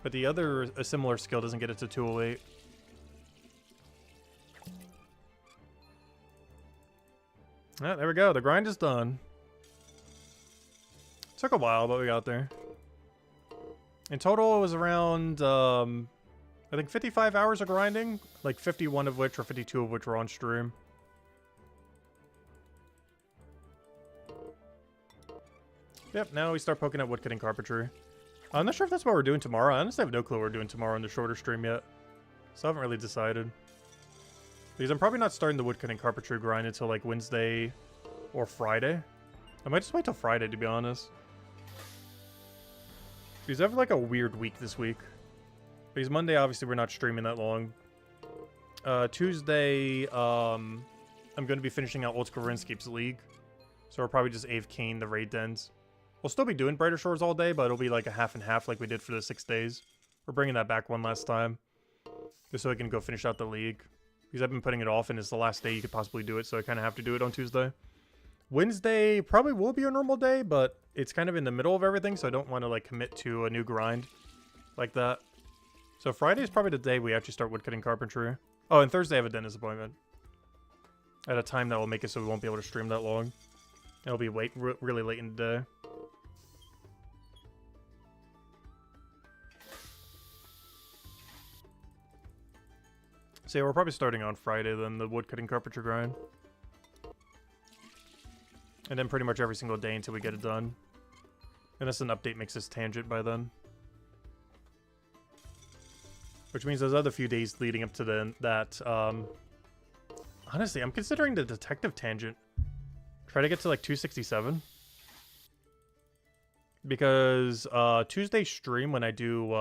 But the other, a similar skill doesn't get it to 208. Ah, there we go. The grind is done. Took a while, but we got there. In total, it was around, I think 55 hours of grinding. Like 51 of which, or 52 of which were on stream. Yep, now we start poking at woodcutting carpentry. I'm not sure if that's what we're doing tomorrow. I honestly have no clue what we're doing tomorrow in the shorter stream yet. So I haven't really decided. Because I'm probably not starting the woodcutting carpentry grind until like Wednesday or Friday. I might just wait till Friday, to be honest. Because I have like a weird week this week. Because Monday, obviously, we're not streaming that long. Tuesday, I'm going to be finishing out Old School RuneScape's League. So we'll probably just AFKing the raid dens. We'll still be doing Brighter Shores all day, but it'll be like a half and half like we did for the 6 days. We're bringing that back one last time. Just so I can go finish out the League. Because I've been putting it off, and it's the last day you could possibly do it, so I kind of have to do it on Tuesday. Wednesday probably will be a normal day, but it's kind of in the middle of everything, so I don't want to like commit to a new grind like that. So Friday is probably the day we actually start woodcutting carpentry. Oh, and Thursday I have a dentist appointment. At a time that will make it so we won't be able to stream that long. It'll be really late in the day. So yeah, we're probably starting on Friday then, the woodcutting carpentry grind. And then pretty much every single day until we get it done. Unless an update makes this tangent by then. Which means those other few days leading up to honestly, I'm considering the detective tangent. Try to get to like 267. Because Tuesday stream when I do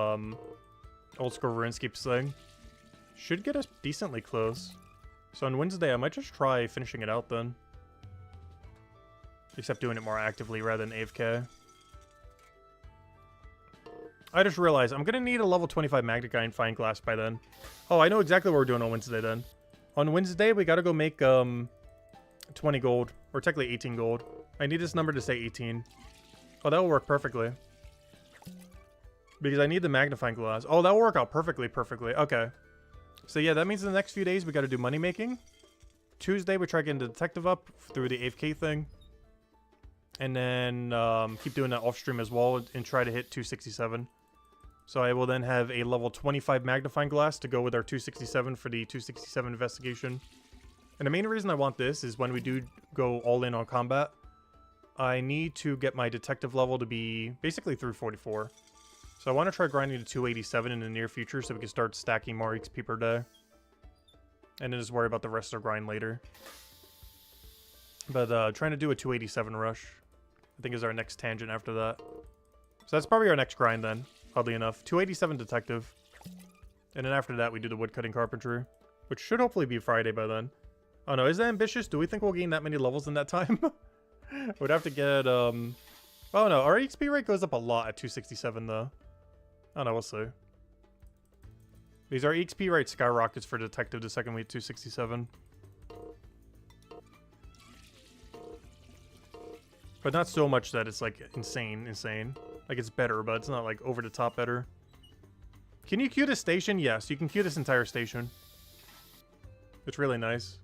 Old School RuneScape's thing should get us decently close. So on Wednesday I might just try finishing it out then. Except doing it more actively rather than AFK. I just realized I'm going to need a level 25 magnifying glass by then. Oh, I know exactly what we're doing on Wednesday then. On Wednesday, we got to go make 20 gold. Or technically 18 gold. I need this number to say 18. Oh, that will work perfectly. Because I need the magnifying glass. Oh, that will work out perfectly. Okay. So yeah, that means in the next few days, we got to do money making. Tuesday, we try getting the detective up through the AFK thing. And then keep doing that off stream as well and try to hit 267. So I will then have a level 25 magnifying glass to go with our 267 for the 267 investigation. And the main reason I want this is when we do go all in on combat, I need to get my detective level to be basically through 44. So I want to try grinding to 287 in the near future so we can start stacking more XP per day. And then just worry about the rest of the grind later. But trying to do a 287 rush, I think, is our next tangent after that. So that's probably our next grind then, oddly enough. 287 detective. And then after that, we do the woodcutting carpentry, which should hopefully be Friday by then. Oh no, is that ambitious? Do we think we'll gain that many levels in that time? We'd have to get, oh no, our XP rate goes up a lot at 267 though. Oh no, we'll see. These are XP rate skyrockets for detective the second we hit 267. But not so much that it's like insane. Like it's better, but it's not like over the top better. Can you queue this station? Yes, you can queue this entire station. It's really nice.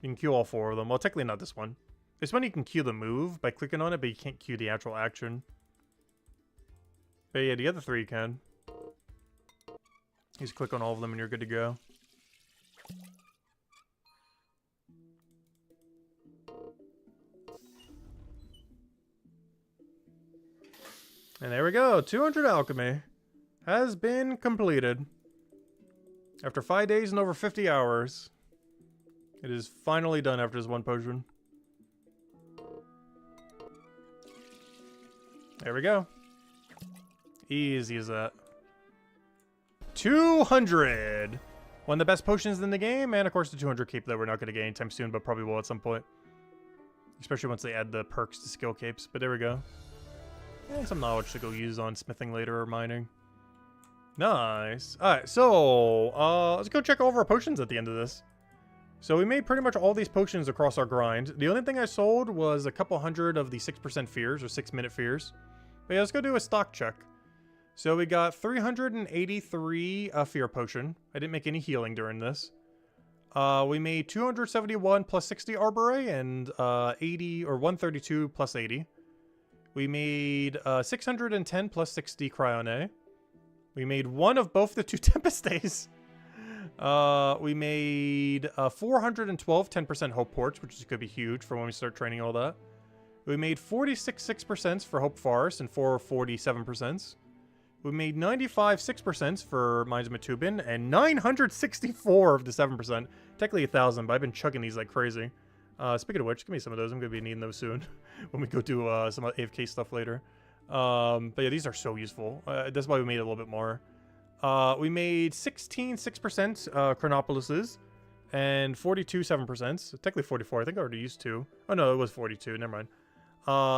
You can queue all 4 of them. Well, technically not this one. This one you can queue the move by clicking on it, but you can't queue the actual action. But yeah, the other 3 you can. You just click on all of them and you're good to go. And there we go. 200 alchemy has been completed. After 5 days and over 50 hours. It is finally done after this 1 potion. There we go. Easy as that. 200! One of the best potions in the game, and of course the 200 cape that we're not going to get anytime soon, but probably will at some point. Especially once they add the perks to skill capes, but there we go. And some knowledge to go use on smithing later or mining. Nice. Alright, so, let's go check over our potions at the end of this. So we made pretty much all these potions across our grind. The only thing I sold was a couple hundred of the 6% fears, or 6-minute fears. But yeah, let's go do a stock check. So we got 383 fear potion. I didn't make any healing during this. We made 271 plus 60 arboret and 80 or 132 plus 80. We made 610 plus 60 cryone. We made 1 of both the 2 tempestes. We made 412 10% hope ports, which is going to be huge for when we start training all that. We made 46 6% for hope forest and 447%. We made 95 6% for Mines of Matubin and 964 of the 7%. Technically 1,000, but I've been chugging these like crazy. Speaking of which, give me some of those. I'm going to be needing those soon when we go do some AFK stuff later. But yeah, these are so useful. That's why we made a little bit more. We made 16 6% Chronopolises and 42 7%. Technically 44. I think I already used 2. Oh no, it was 42. Never mind.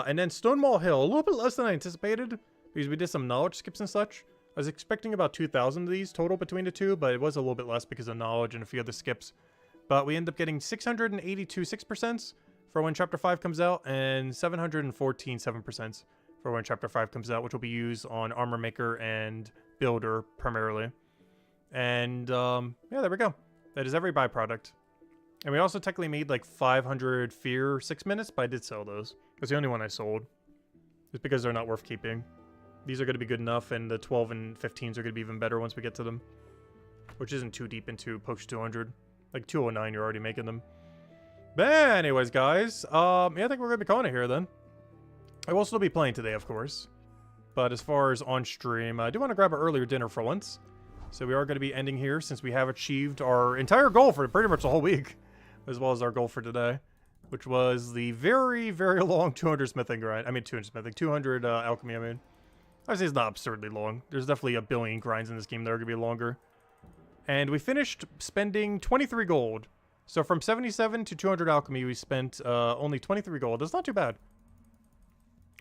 And then Stonewall Hill, a little bit less than I anticipated because we did some knowledge skips and such. I was expecting about 2,000 of these total between the 2, but it was a little bit less because of knowledge and a few other skips. But we end up getting 682 6% for when Chapter 5 comes out and 714 7% for when Chapter 5 comes out, which will be used on Armor Maker and Builder primarily. And yeah, there we go. That is every byproduct. And we also technically made like 500 fear 6 minutes, but I did sell those. That's the only one I sold. It's because they're not worth keeping. These are going to be good enough, and the 12 and 15s are going to be even better once we get to them. Which isn't too deep into Potion 200. Like 209, you're already making them. But anyways, guys, yeah, I think we're going to be calling it here then. I will still be playing today, of course. But as far as on stream, I do want to grab an earlier dinner for once. So we are going to be ending here since we have achieved our entire goal for pretty much the whole week. As well as our goal for today. Which was the very, very long 200 smithing grind. I mean, 200 smithing. 200 alchemy, I mean. I would say it's not absurdly long. There's definitely a billion grinds in this game that are going to be longer. And we finished spending 23 gold. So from 77 to 200 alchemy, we spent only 23 gold. That's not too bad.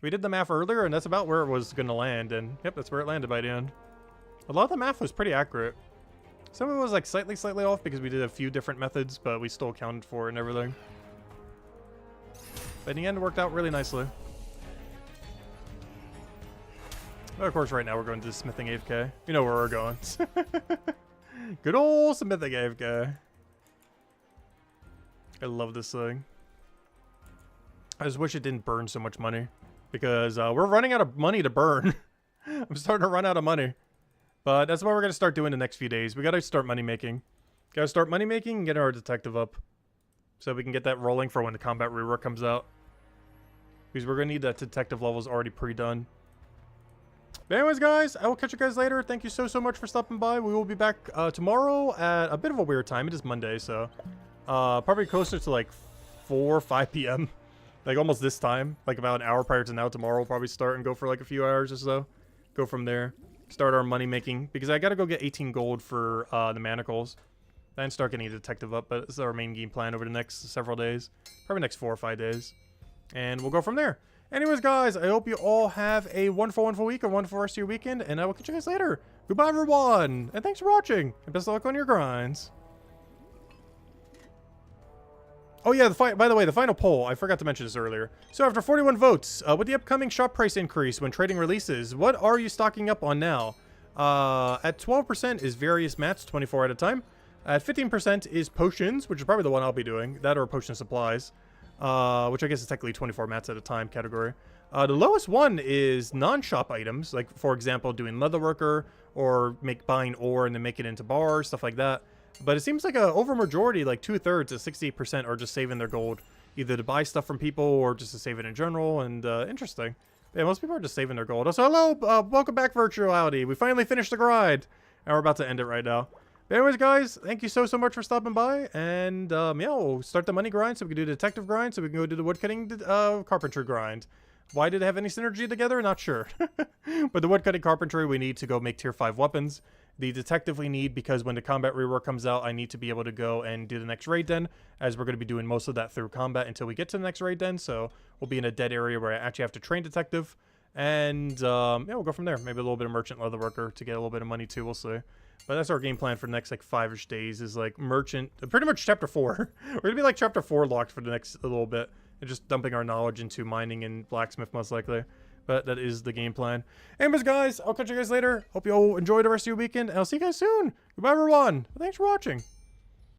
We did the math earlier, and that's about where it was going to land. And yep, that's where it landed by the end. A lot of the math was pretty accurate. Some of it was like slightly off because we did a few different methods, but we still accounted for it and everything. But in the end, it worked out really nicely. But of course, right now we're going to the smithing AFK. You know where we're going. Good old smithing AFK. I love this thing. I just wish it didn't burn so much money. Because we're running out of money to burn. I'm starting to run out of money. But that's what we're going to start doing the next few days. We got to start money making. Got to start money making and get our detective up. So we can get that rolling for when the combat rework comes out. Because we're going to need that detective levels already pre-done. But anyways, guys, I will catch you guys later. Thank you so much for stopping by. We will be back tomorrow at a bit of a weird time. It is Monday, so probably closer to like 4 or 5 p.m. Like almost this time, like about an hour prior to now. Tomorrow we'll probably start and go for like a few hours or so. Go from there. Start our money making, because I gotta go get 18 gold for the manacles. Then start getting a detective up, but this is our main game plan over the next several days. Probably next 4 or 5 days. And we'll go from there. Anyways, guys, I hope you all have a wonderful week, a wonderful rest of your weekend, and I will catch you guys later. Goodbye, everyone, and thanks for watching, and best of luck on your grinds. Oh yeah, by the way, the final poll, I forgot to mention this earlier. So after 41 votes, with the upcoming shop price increase when trading releases, what are you stocking up on now? At 12% is various mats, 24 at a time. At 15% is potions, which is probably the one I'll be doing. That or potion supplies. Which I guess is technically 24 mats at a time category. The lowest one is non-shop items, like for example doing leatherworker or buying ore and then make it into bars, stuff like that. But it seems like a over majority, like 2/3 to 68%, are just saving their gold, either to buy stuff from people or just to save it in general. And interesting. Yeah, most people are just saving their gold. So hello, welcome back, virtuality. We finally finished the grind, and we're about to end it right now. But anyways, guys, thank you so much for stopping by, and yeah, we'll start the money grind so we can do the detective grind, so we can go do the woodcutting carpentry grind. Why did it have any synergy together? Not sure. But the woodcutting carpentry we need to go make tier 5 weapons. The detective we need because when the combat rework comes out, I need to be able to go and do the next raid den, as we're going to be doing most of that through combat until we get to the next raid den. So we'll be in a dead area where I actually have to train detective. And yeah, we'll go from there. Maybe a little bit of merchant leatherworker to get a little bit of money too. We'll see. But that's our game plan for the next like 5-ish days, is like merchant, pretty much chapter 4. We're gonna be like chapter 4 locked for the next little bit, and just dumping our knowledge into mining and blacksmith most likely. But that is the game plan. Anyways, guys, I'll catch you guys later. Hope you all enjoy the rest of your weekend, and I'll see you guys soon. Goodbye, everyone. Thanks for watching.